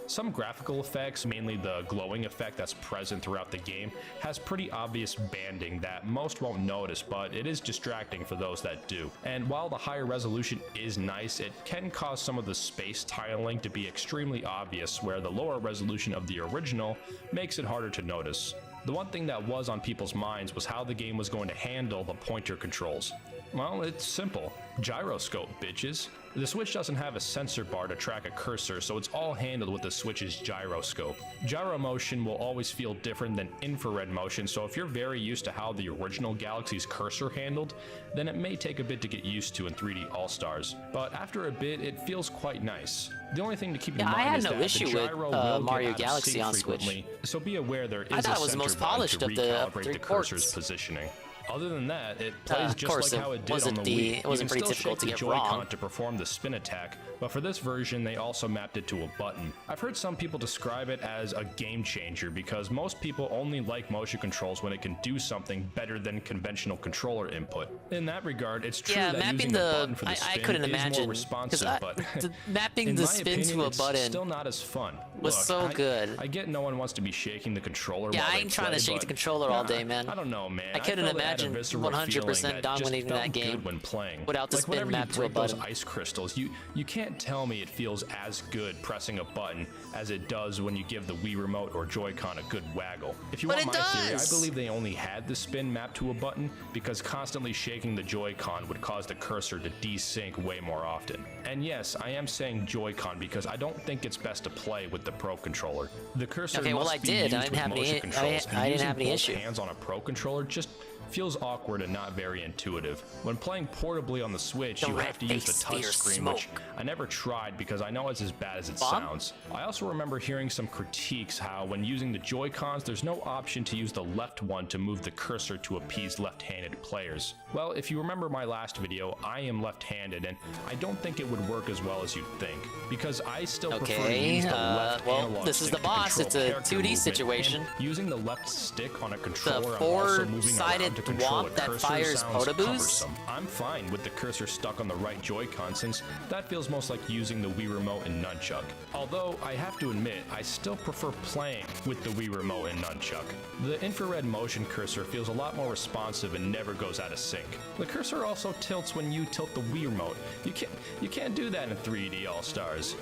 Some graphical effects, mainly the glowing effect that's present throughout the game, has pretty obvious banding that most won't notice, but it is distracting for those that do. And while the higher resolution is nice, it can cause some of the space tiling to be extremely obvious, where the lower resolution of the original makes it harder to notice. The one thing that was on people's minds was how the game was going to handle the pointer controls. Well, it's simple. Gyroscope, bitches. The Switch doesn't have a sensor bar to track a cursor, so it's all handled with the Switch's gyroscope. Gyro motion will always feel different than infrared motion, so if you're very used to how the original Galaxy's cursor handled, then it may take a bit to get used to in 3D All-Stars. But after a bit, it feels quite nice. The only thing to keep in mind I had is no that issue the with gyro will Mario get out of Galaxy sync on Switch. frequently, so be aware there is I thought a it was the center most button polished to of the recalibrate three the cursor's ports. positioning. Other than that, it plays of just course, like it how it did wasn't on the the- Wii. it wasn't You can pretty still difficult shake to the get Joy-Con wrong. to perform the spin attack, but for this version, they also mapped it to a button. I've heard some people describe it as a game changer because most people only like motion controls when it can do something better than conventional controller input. In that regard, it's true Yeah, that mapping using the- a button for the I spin couldn't is imagine, more 'cause responsive, but mapping in the my spin opinion, to a it's button still not as fun. was so good. I get no one wants to be shaking the controller. Yeah, while I they ain't trying to play, shake but the controller all day, I man. don't know, man. I couldn't felt it had a imagine visceral 100% feeling that just dominating felt that game good when playing. without the Like spin whenever you mapped to a break those button. ice crystals, you can't tell me it feels as good pressing a button as it does when you give the Wii remote or Joy-Con a good waggle. If you But want it my theory, I does! believe they only had the spin mapped to a button because constantly shaking the Joy-Con would cause the cursor to desync way more often. And yes, I am saying Joy-Con because I don't think it's best to play with the Pro Controller. The cursor Okay, well, must I be did. used I didn't with have any- motion controls, and I didn't using have any both issue. hands on a Pro Controller just feels awkward and not very intuitive. When playing portably on the Switch, The you red have to use the face touch spears screen, which I never tried because I know it's as bad as it Bomb? sounds. I also remember hearing some critiques how when using the Joy-Cons, there's no option to use the left one to move the cursor to appease left-handed players. Well, if you remember my last video, I am left-handed, and I don't think it would work as well as you'd think, because I still prefer to Okay, use the left well, analog this is stick the boss. to control It's a character 2D movement, situation. and using the left stick on a controller The and also moving four-sided around to control a womp that cursor fires sounds potaboos? cumbersome. I'm fine with the cursor stuck on the right Joy-Con since that feels most like using the Wii Remote and Nunchuck. Although, I have to admit, I still prefer playing with the Wii Remote and Nunchuck. The infrared motion cursor feels a lot more responsive and never goes out of sync. The cursor also tilts when you tilt the Wii Remote. You can't do that in 3D All-Stars.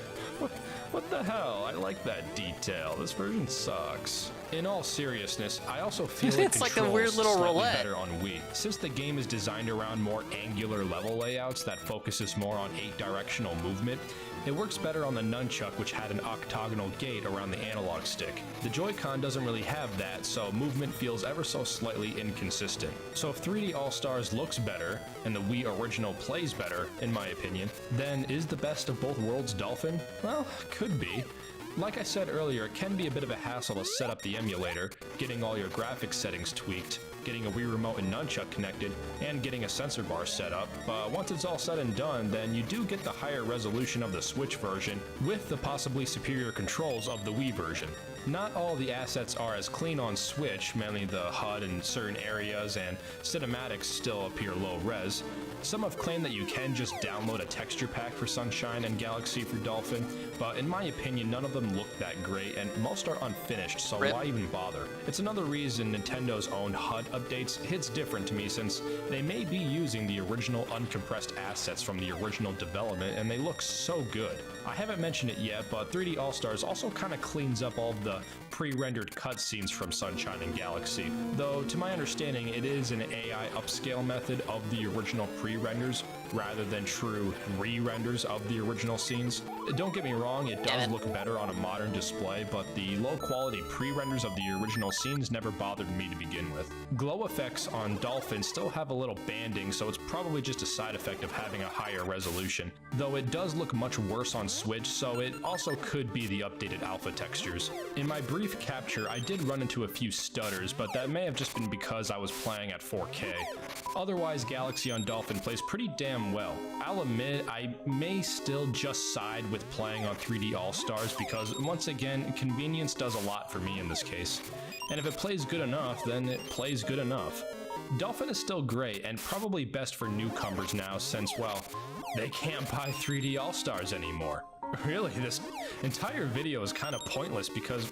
What the hell? I like that detail. This version sucks. In all seriousness, I also feel like It's like a weird controls little slightly roulette. better on Wii. Since the game is designed around more angular level layouts that focuses more on 8-directional movement, it works better on the Nunchuck, which had an octagonal gate around the analog stick. The Joy-Con doesn't really have that, so movement feels ever so slightly inconsistent. So if 3D All-Stars looks better, and the Wii original plays better, in my opinion, then is the best of both worlds Dolphin? Well, could be. Like I said earlier, it can be a bit of a hassle to set up the emulator, getting all your graphics settings tweaked, getting a Wii Remote and Nunchuck connected, and getting a sensor bar set up, but once it's all said and done, then you do get the higher resolution of the Switch version with the possibly superior controls of the Wii version. Not all the assets are as clean on Switch, mainly the HUD in certain areas, and cinematics still appear low res. Some have claimed that you can just download a texture pack for Sunshine and Galaxy for Dolphin, but in my opinion, none of them look that great, and most are unfinished, so why even bother? It's another reason Nintendo's own HUD updates hits different to me, since they may be using the original uncompressed assets from the original development, and they look so good. I haven't mentioned it yet, but 3D All-Stars also kind of cleans up all of the pre-rendered cutscenes from Sunshine and Galaxy, though to my understanding it is an AI upscale method of the original pre-renders rather than true re-renders of the original scenes. Don't get me wrong, it does look better on a modern display, but the low quality pre-renders of the original scenes never bothered me to begin with. Glow effects on Dolphin still have a little banding, so it's probably just a side effect of having a higher resolution, though it does look much worse on Switch, so it also could be the updated alpha textures. In my brief capture, I did run into a few stutters, but that may have just been because I was playing at 4K. Otherwise, Galaxy on Dolphin plays pretty damn well. I'll admit, I may still just side with playing on 3D All-Stars because, once again, convenience does a lot for me in this case. And if it plays good enough, then it plays good enough. Dolphin is still great, and probably best for newcomers now since, well, they can't buy 3D All-Stars anymore. Really, this entire video is kind of pointless because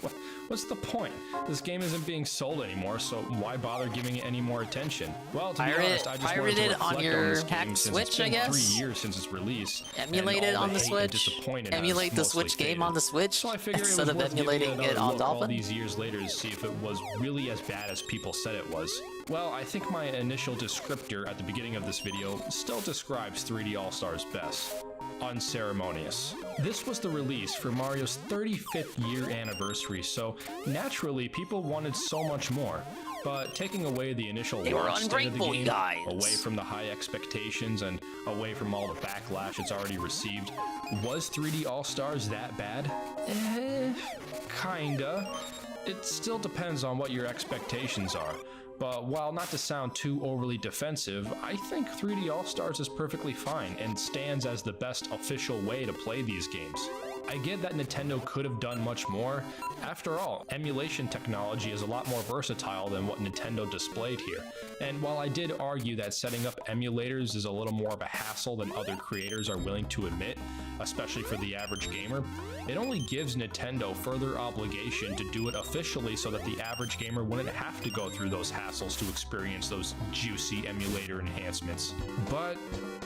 what's the point? This game isn't being sold anymore, so why bother giving it any more attention? Well, to be honest, I just wanted to reflect on this game since it's been 3 years since its release. Emulate it on the Switch. Emulate the Switch game on the Switch So I figured instead it was of worth giving emulating it another on look all Dolphin. these years later to see if it was really as bad as people said it was. Well, I think my initial descriptor at the beginning of this video still describes 3D All-Stars best. Unceremonious. This was the release for Mario's 35th year anniversary, so naturally people wanted so much more. But taking away the initial They were launch state of the ungrateful, game, you guys. away from the high expectations and away from all the backlash it's already received, was 3D All-Stars that bad? Kinda. It still depends on what your expectations are. But while not to sound too overly defensive, I think 3D All-Stars is perfectly fine and stands as the best official way to play these games. I get that Nintendo could have done much more. After all, emulation technology is a lot more versatile than what Nintendo displayed here. And while I did argue that setting up emulators is a little more of a hassle than other creators are willing to admit, especially for the average gamer, it only gives Nintendo further obligation to do it officially so that the average gamer wouldn't have to go through those hassles to experience those juicy emulator enhancements. But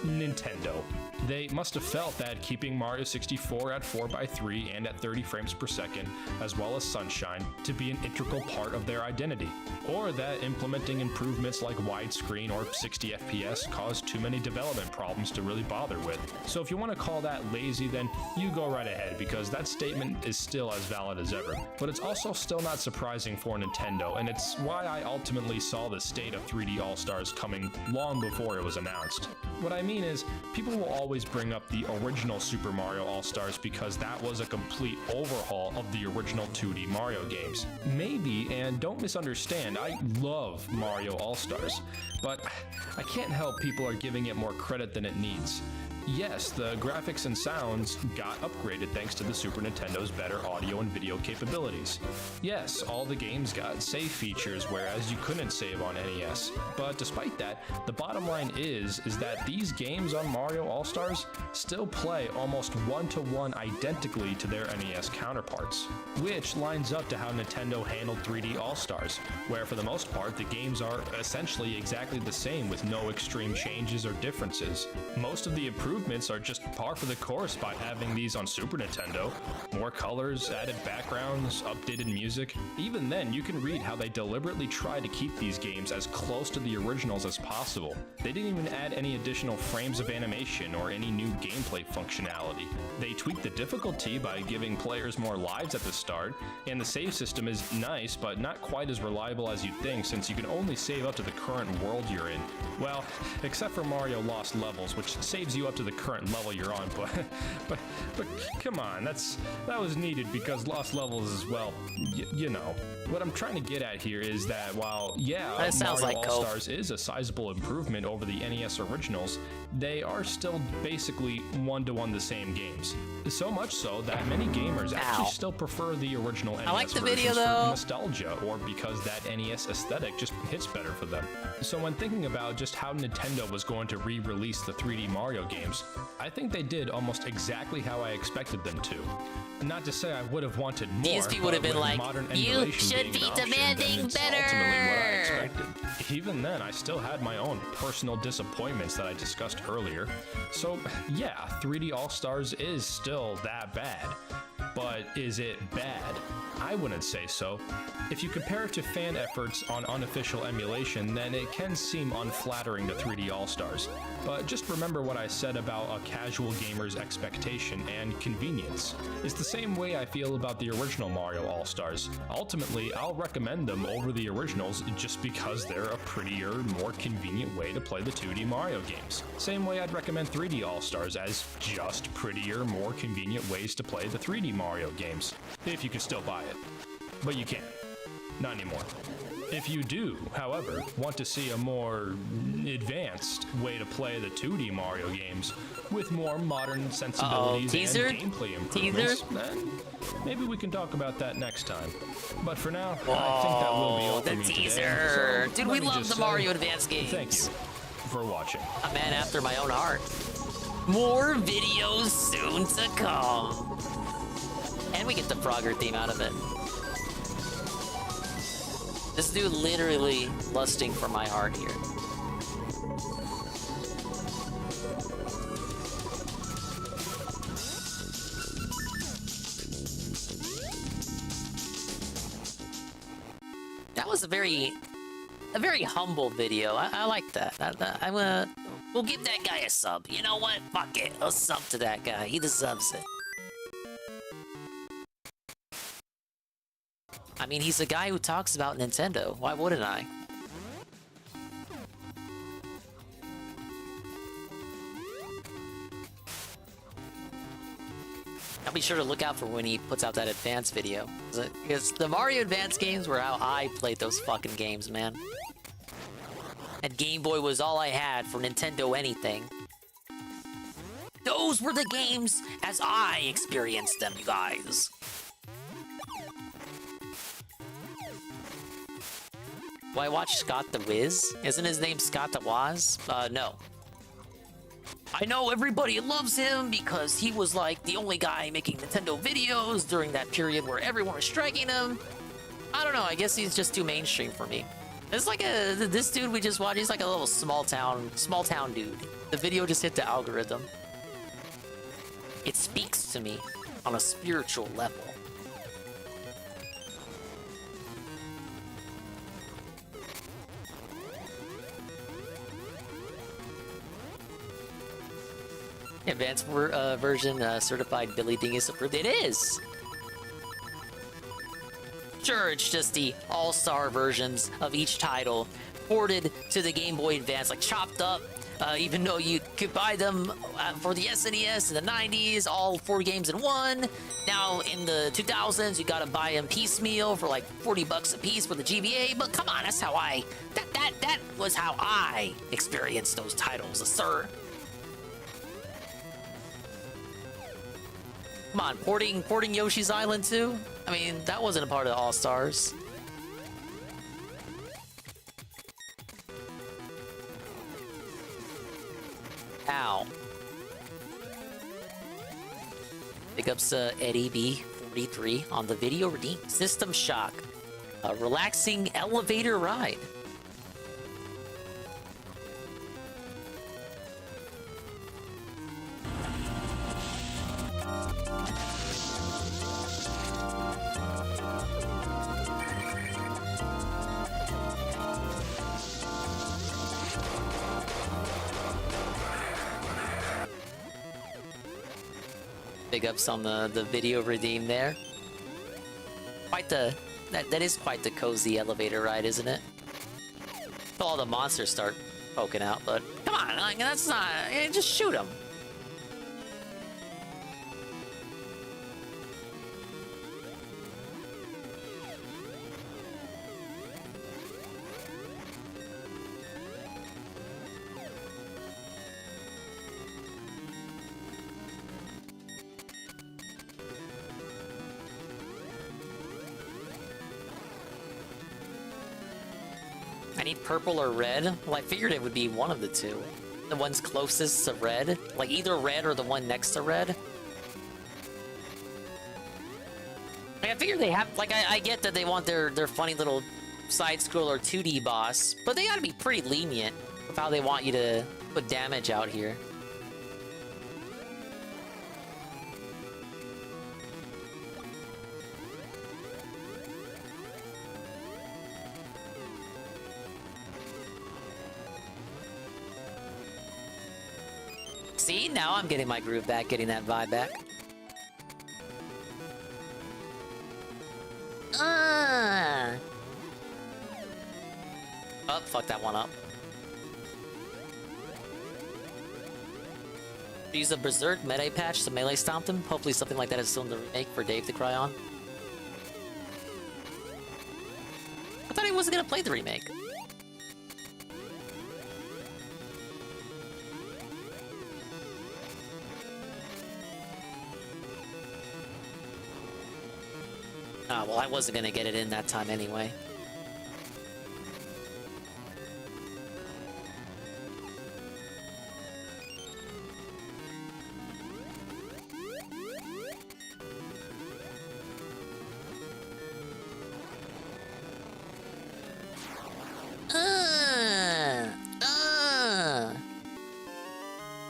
Nintendo. They must have felt that keeping Mario 64 at 4 4x3 and at 30 frames per second, as well as sunshine, to be an integral part of their identity, or that implementing improvements like widescreen or 60 FPS caused too many development problems to really bother with. So if you want to call that lazy, then you go right ahead, because that statement is still as valid as ever. But it's also still not surprising for Nintendo, and it's why I ultimately saw the state of 3D All-Stars coming long before it was announced. What I mean is, people will always bring up the original Super Mario All-Stars because that was a complete overhaul of the original 2D Mario games. Maybe, and don't misunderstand, I love Mario All-Stars, but I can't help people are giving it more credit than it needs. Yes, the graphics and sounds got upgraded thanks to the Super Nintendo's better audio and video capabilities. Yes, all the games got save features, whereas you couldn't save on NES. But despite that, the bottom line is that these games on Mario All-Stars still play almost one-to-one identically to their NES counterparts, which lines up to how Nintendo handled 3D All-Stars, where for the most part the games are essentially exactly the same with no extreme changes or differences. Most of the improvements are just par for the course by having these on Super Nintendo. More colors, added backgrounds, updated music. Even then, you can read how they deliberately try to keep these games as close to the originals as possible. They didn't even add any additional frames of animation or any new gameplay functionality. They tweaked the difficulty by giving players more lives at the start, and the save system is nice, but not quite as reliable as you'd think, since you can only save up to the current world you're in. Well, except for Mario Lost Levels, which saves you up to the current level you're on, but come on, that was needed because Lost Levels is, well, you know. What I'm trying to get at here is that while, yeah, Mario All-Stars is a sizable improvement over the NES originals, they are still basically one-to-one the same games. So much so that many gamers actually still prefer the original NES I like the versions video, for though. nostalgia, or because that NES aesthetic just hits better for them. So when thinking about just how Nintendo was going to re-release the 3D Mario games, I think they did almost exactly how I expected them to. Not to say I would have wanted more, These people would have but been with like, modern "You emulation should being be an option, demanding then it's ultimately what I better." expected. Even then, I still had my own personal disappointments that I discussed earlier. So yeah, 3D All-Stars is still that bad. But is it bad? I wouldn't say so. If you compare it to fan efforts on unofficial emulation, then it can seem unflattering to 3D All-Stars. But just remember what I said about a casual gamer's expectation and convenience. It's the same way I feel about the original Mario All-Stars. Ultimately, I'll recommend them over the originals just because they're a prettier, more convenient way to play the 2D Mario games. Same way I'd recommend 3D All-Stars as just prettier, more convenient ways to play the 3D Mario games. If you can still buy it. But you can't. Not anymore. If you do, however, want to see a more advanced way to play the 2D Mario games with more modern sensibilities and gameplay improvements, then maybe we can talk about that next time. But for now, I think that will be all for me teaser. today. So Dude, we love the Mario Advance games. Thank you for watching. A man after my own heart. More videos soon to come. And we get the Frogger theme out of it. This dude literally lusting for my heart here. That was a very humble video. I like that. We'll give that guy a sub. You know what? Fuck it. I'll sub to that guy. He deserves it. I mean, he's a guy who talks about Nintendo. Why wouldn't I? I'll be sure to look out for when he puts out that Advance video. Because the Mario Advance games were how I played those fucking games, man. And Game Boy was all I had for Nintendo anything. Those were the games as I experienced them, you guys. Do I watch Scott the Wiz? Isn't his name Scott the Waz? No. I know everybody loves him because he was like the only guy making Nintendo videos during that period where everyone was striking him. I don't know, I guess he's just too mainstream for me. It's like this dude we just watched, he's like a little small town dude. The video just hit the algorithm. It speaks to me. on a spiritual level. Advanced version certified Billy Dingus approved. It is! Sure, it's just the all-star versions of each title ported to the Game Boy Advance, like chopped up, even though you could buy them for the SNES in the 90s, all 4 games in one. Now, in the 2000s, you gotta buy them piecemeal for like 40 bucks a piece for the GBA, but come on, that's how that was how I experienced those titles, sir. Come on, porting Yoshi's Island too? I mean, that wasn't a part of the All-Stars. Ow. Big ups Eddie B43 on the video redeem. System Shock. A relaxing elevator ride. Big ups on the video redeem there. Quite the that is quite the cozy elevator ride, isn't it? Till all the monsters start poking out, but come on, like, that's not. Just shoot them. I need purple or red. Well, I figured it would be one of the two. The one's closest to red. Like, either red or the one next to red. Like, I figured they have... Like, I get that they want their funny little side-scroller 2D boss, but they gotta be pretty lenient with how they want you to put damage out here. See, now I'm getting my groove back, getting that vibe back. Oh, fuck that one up. Use a Berserk Melee patch to melee stomp them. Hopefully something like that is still in the remake for Dave to cry on. I thought he wasn't gonna play the remake. Oh, well, I wasn't gonna get it in that time anyway.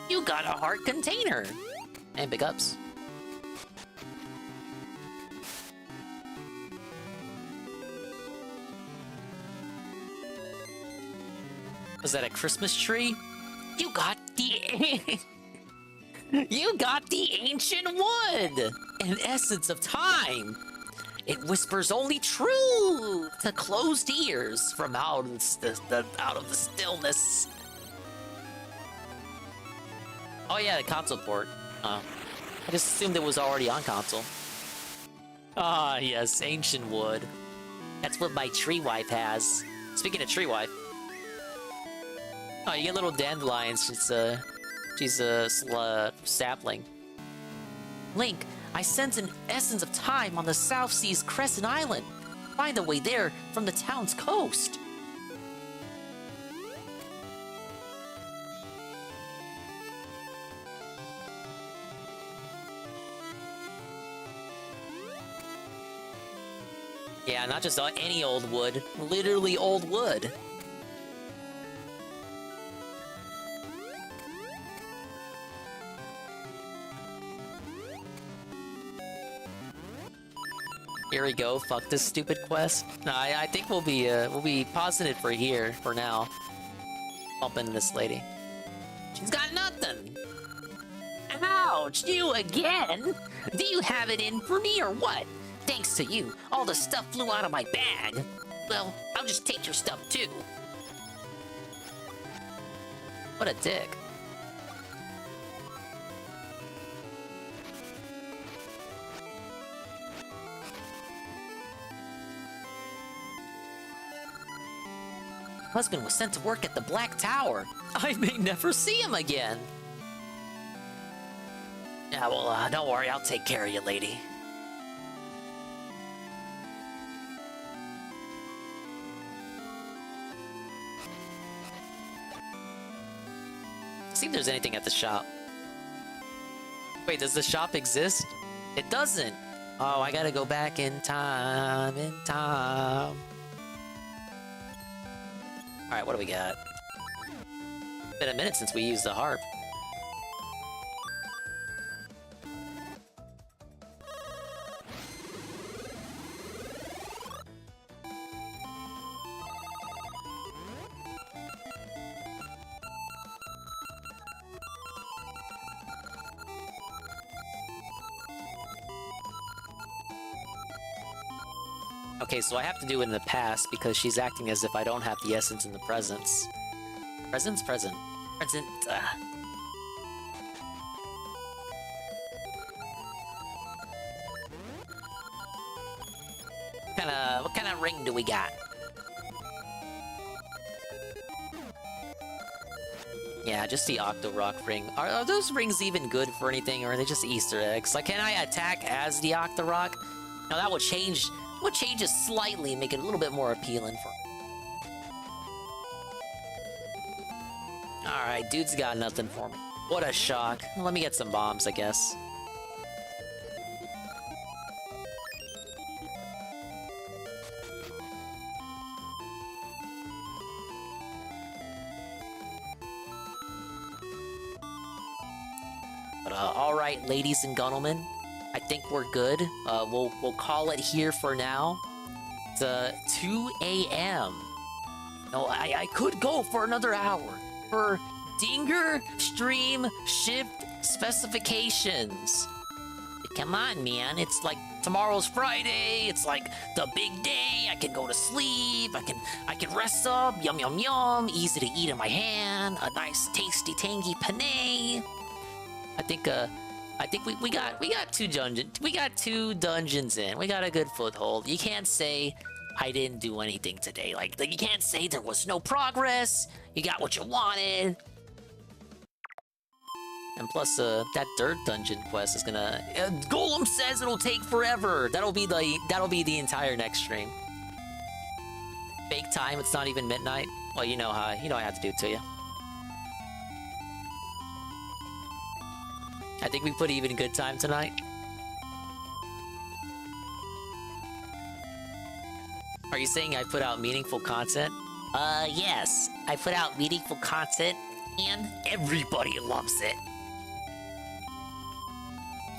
You got a heart container! And big ups. Was that a Christmas tree? You got the... You got the ancient wood! An essence of time! It whispers only truth to closed ears from out of the stillness. Oh yeah, the console port. I just assumed it was already on console. Ah yes, ancient wood. That's what my tree wife has. Speaking of tree wife. Oh, you get little dandelions. She's a sapling. Link, I sense an essence of time on the South Sea's Crescent Island. Find a way there from the town's coast. Yeah, not just any old wood. Literally old wood. Here we go. Fuck this stupid quest. No, I think we'll be positive for here for now. Bumping this lady. She's got nothing. Ouch! You again? Do you have it in for me or what? Thanks to you, all the stuff flew out of my bag. Well, I'll just take your stuff too. What a dick. Husband was sent to work at the Black Tower. I may never see him again. Yeah, well, don't worry, I'll take care of you, lady. See if there's anything at the shop. Wait, does the shop exist? It doesn't. Oh, I gotta go back in time, Alright, what do we got? Been a minute since we used the harp. Okay, so I have to do it in the past because she's acting as if I don't have the essence in the presents. Presents? Present. Present. What kind of ring do we got? Yeah, just the Octo Rock ring. Are those rings even good for anything, or are they just Easter eggs? Like, can I attack as the Octo Rock? Now that would change. Would change it slightly, make it a little bit more appealing for. All right, dude's got nothing for me. What a shock. Let me get some bombs, I guess. But all right, ladies and gentlemen. I think we're good. We'll call it here for now. It's 2 a.m. No, I could go for another hour. For Dinger Stream Shift Specifications. Come on, man. It's like tomorrow's Friday. It's like the big day. I can go to sleep. I can rest up. Yum yum yum. Easy to eat in my hand. A nice tasty tangy penne. I think we got two dungeons. We got 2 dungeons in. We got a good foothold. You can't say I didn't do anything today. Like you can't say there was no progress. You got what you wanted. And plus, that dirt dungeon quest is gonna. Golem says it'll take forever. That'll be the entire next stream. Fake time. It's not even midnight. Well, you know how I have to do it to you. I think we put even good time tonight. Are you saying I put out meaningful content? Yes. I put out meaningful content, and everybody loves it.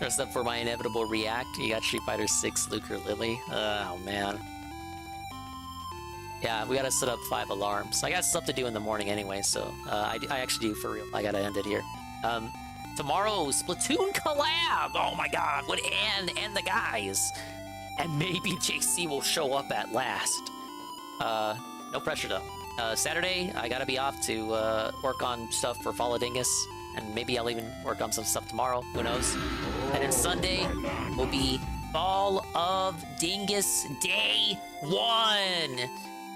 Except for my inevitable react. You got Street Fighter 6, Luke or Lily. Oh, man. Yeah, we gotta set up 5 alarms. I got stuff to do in the morning anyway, so I actually do for real. I gotta end it here. Tomorrow, Splatoon collab! Oh my god, with Ann and the guys. And maybe JC will show up at last. No pressure though. Saturday, I gotta be off to work on stuff for Fall of Dingus. And maybe I'll even work on some stuff tomorrow, who knows. And then Sunday will be Fall of Dingus Day 1.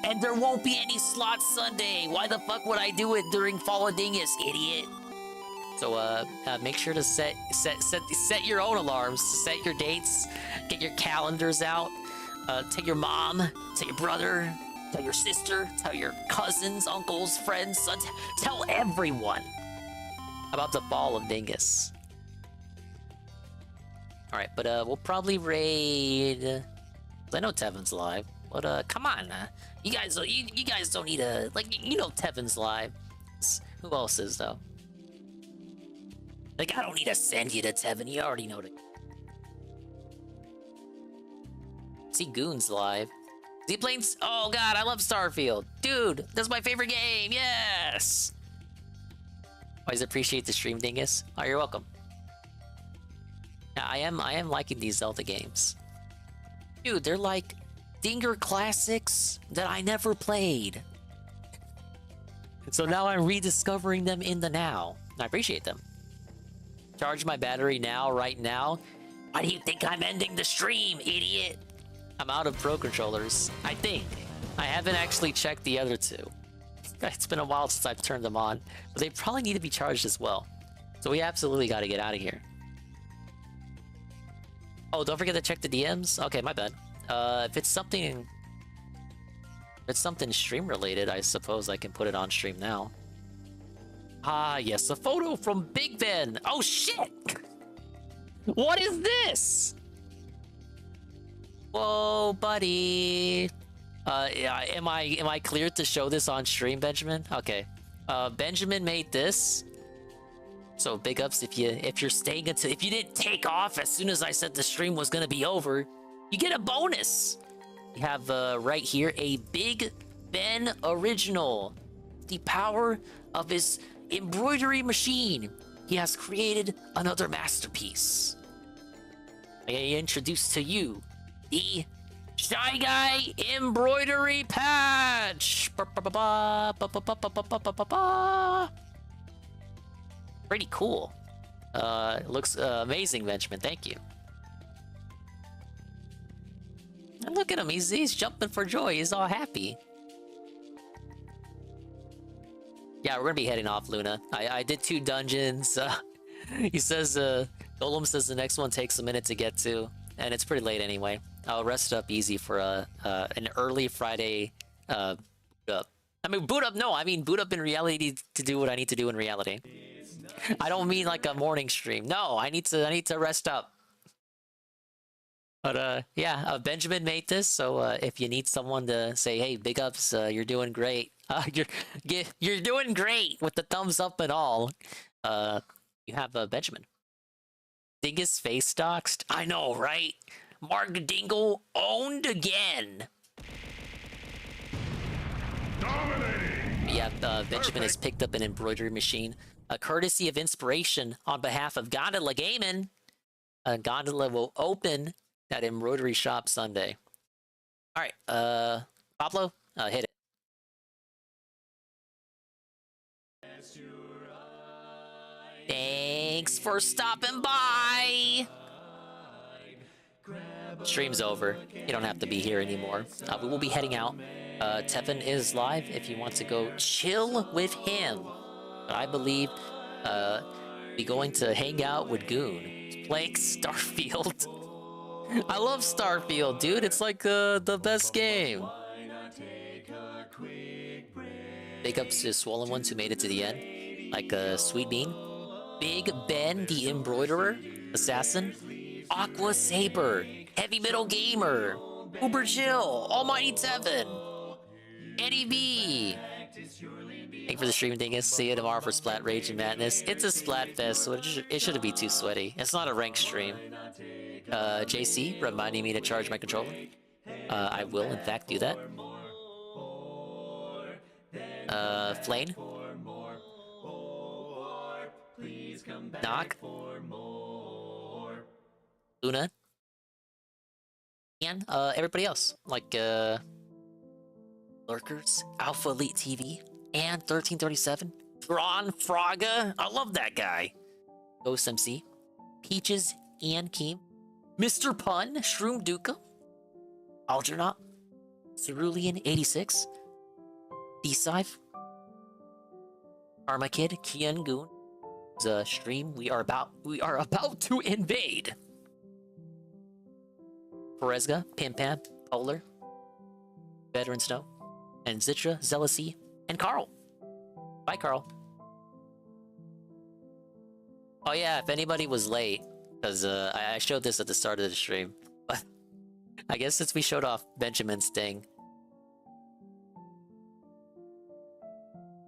And there won't be any slot Sunday. Why the fuck would I do it during Fall of Dingus, idiot? So make sure to set your own alarms, set your dates, get your calendars out. Tell your mom, tell your brother, tell your sister, tell your cousins, uncles, friends, sons, tell everyone about the Fall of Dingus. All right, but we'll probably raid. I know Tevin's live, but come on, you guys don't need a Tevin's live. Who else is though? Like, I don't need to send you to Tevin. You already know See Goons live. Is he playing? Oh god, I love Starfield. Dude, that's my favorite game. Yes. Always appreciate the stream, dingus. Oh, you're welcome. Yeah, I am liking these Zelda games. Dude, they're like dinger classics that I never played. So now I'm rediscovering them in the now. I appreciate them. Charge my battery now, right now. Why do you think I'm ending the stream, idiot? I'm out of Pro Controllers, I think. I haven't actually checked the other two. It's been a while since I've turned them on, but they probably need to be charged as well. So we absolutely got to get out of here. Oh, don't forget to check the DMs. Okay, my bad. If it's something stream related, I suppose I can put it on stream now. Ah, yes, a photo from Big Ben. Oh shit! What is this? Whoa, buddy. Am I cleared to show this on stream, Benjamin? Okay. Benjamin made this. So big ups if you're staying until if you didn't take off as soon as I said the stream was gonna be over, you get a bonus. You have right here a Big Ben original. The power of his embroidery machine. He has created another masterpiece. I introduce to you the Shy Guy embroidery patch. Pretty cool. Looks amazing, Benjamin. Thank you. And look at him. He's jumping for joy. He's all happy. Yeah, we're gonna be heading off, Luna. I did 2 dungeons. He says, Golem says the next one takes a minute to get to, and it's pretty late anyway. I'll rest up easy for an early Friday boot up. I mean, boot up. No, I mean boot up in reality to do what I need to do in reality. I don't mean like a morning stream. No, I need to rest up. But yeah, Benjamin made this, so if you need someone to say, hey, big ups, you're doing great. You're doing great with the thumbs up and all. You have Benjamin. Dingus face doxed. I know, right? Mark Dingle owned again. Yeah, Benjamin has picked up an embroidery machine, a courtesy of inspiration on behalf of Gondola Gaming. Gondola will open that embroidery shop Sunday. All right, Pablo, hit it. Thanks for stopping by. Stream's over. You don't have to be here anymore. We will be heading out. Tevin is live if you want to go chill with him. But I believe we're going to hang out with Goon. Playing Starfield. I love Starfield, dude. It's like the best game. Big ups to Swollen Ones who made it to the end. Like Sweet Bean. Big Ben, the Embroiderer. Assassin. Aqua Saber. Heavy Metal Gamer. Uber Jill. Almighty Tevin. Eddie B. Thank you for the stream, dingus. See you tomorrow for Splat Rage and Madness. It's a Splat Fest, so it shouldn't be too sweaty. It's not a ranked stream. JC reminding me to charge my controller. I will, in fact, do that. Flane. Knock. Luna. And everybody else. Like, Lurkers, Alpha Elite TV, and 1337. Ron Fraga. I love that guy. Ghost MC. Peaches and Keem. Mr. Pun. Shroom Duka. Algernaut. Cerulean 86. D-Sive. Karma Kid. Kian Goon. The stream we are about to invade. Perezga, Pim Pam, Polar, Veteran Snow, and Zitra, Zealousy, and Carl. Bye, Carl. Oh yeah, if anybody was late, because I showed this at the start of the stream, but I guess since we showed off Benjamin's thing.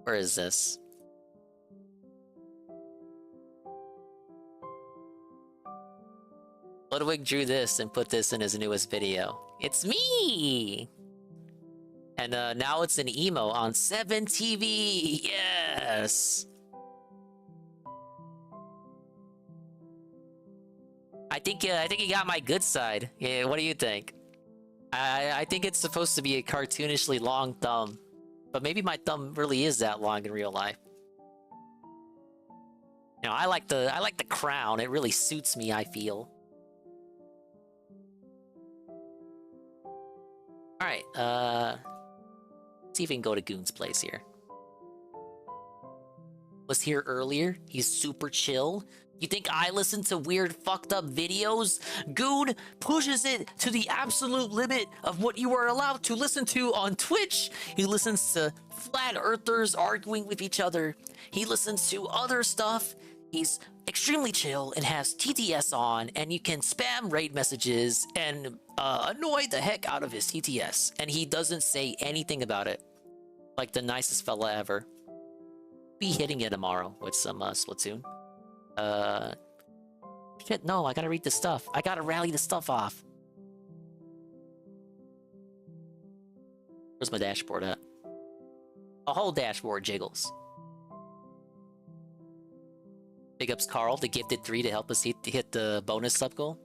Where is this? Ludwig drew this and put this in his newest video. It's me! And now it's an emo on 7TV. Yes! I think you got my good side. Yeah, what do you think? I think it's supposed to be a cartoonishly long thumb, but maybe my thumb really is that long in real life. You know, I like the crown. It really suits me, I feel. All right, see if we can go to Goon's place here. Was here earlier. He's super chill. You think I listen to weird fucked up videos? Goon pushes it to the absolute limit of what you are allowed to listen to on Twitch. He listens to flat earthers arguing with each other. He listens to other stuff. He's extremely chill and has TTS on, and you can spam raid messages and annoy the heck out of his TTS, and he doesn't say anything about it. Like the nicest fella ever. Be hitting it tomorrow with some Splatoon. Shit, no, I gotta read the stuff. I gotta rally the stuff off. Where's my dashboard at? A whole dashboard jiggles. Big ups Carl, the gifted 3 to help us hit the bonus sub goal.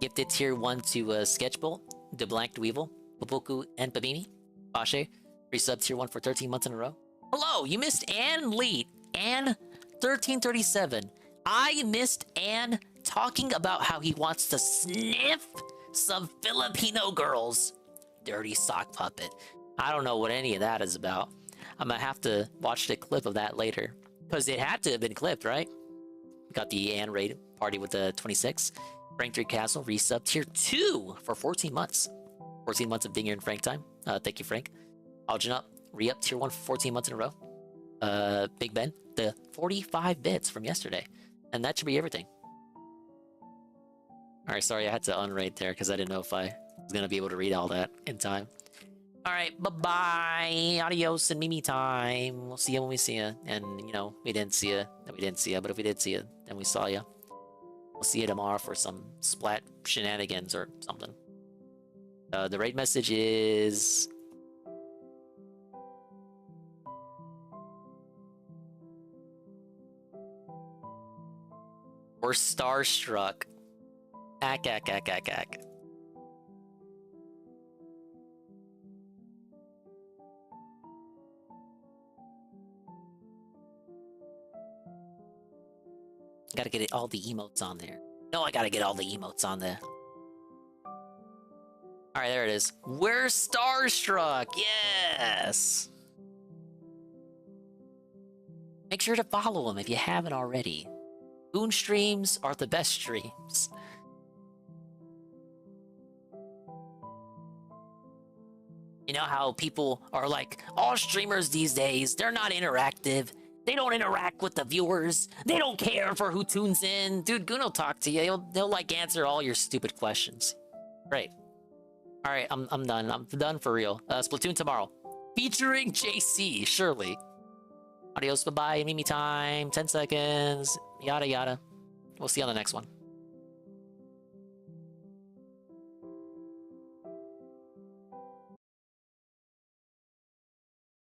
Gifted tier 1 to Sketchbolt, DeBlank Dweevil, Boboku, and Babimi. Bashe, resub tier 1 for 13 months in a row. Hello, you missed Ann Lead. Ann 1337. I missed Ann talking about how he wants to sniff some Filipino girls. Dirty sock puppet. I don't know what any of that is about. I'm gonna have to watch the clip of that later. Because it had to have been clipped, right? Got the Ann raid party with the 26. Frank 3 Castle, resub tier 2 for 14 months. 14 months of Dinger and Frank time. Thank you, Frank. Algin up, re-up tier 1 for 14 months in a row. Big Ben, the 45 bits from yesterday. And that should be everything. Alright, sorry, I had to unraid there because I didn't know if I was going to be able to read all that in time. Alright, bye-bye. Adios and Mimi time. We'll see you when we see you. And, you know, we didn't see you. Then we didn't see you. But if we did see you, then we saw you. We'll see you tomorrow for some splat shenanigans or something. The raid message is... We're starstruck. Ack. Gotta get all the emotes on there. No, I gotta get all the emotes on there. Alright, there it is. We're starstruck! Yes! Make sure to follow him if you haven't already. Goon streams are the best streams. You know how people are like, all streamers these days, they're not interactive. They don't interact with the viewers. They don't care for who tunes in. Dude, Goon will talk to you. He'll like answer all your stupid questions. Great. All right, I'm done. I'm done for real. Splatoon tomorrow. Featuring JC, surely. Adios, bye-bye, Mimi time, 10 seconds, yada yada. We'll see you on the next one.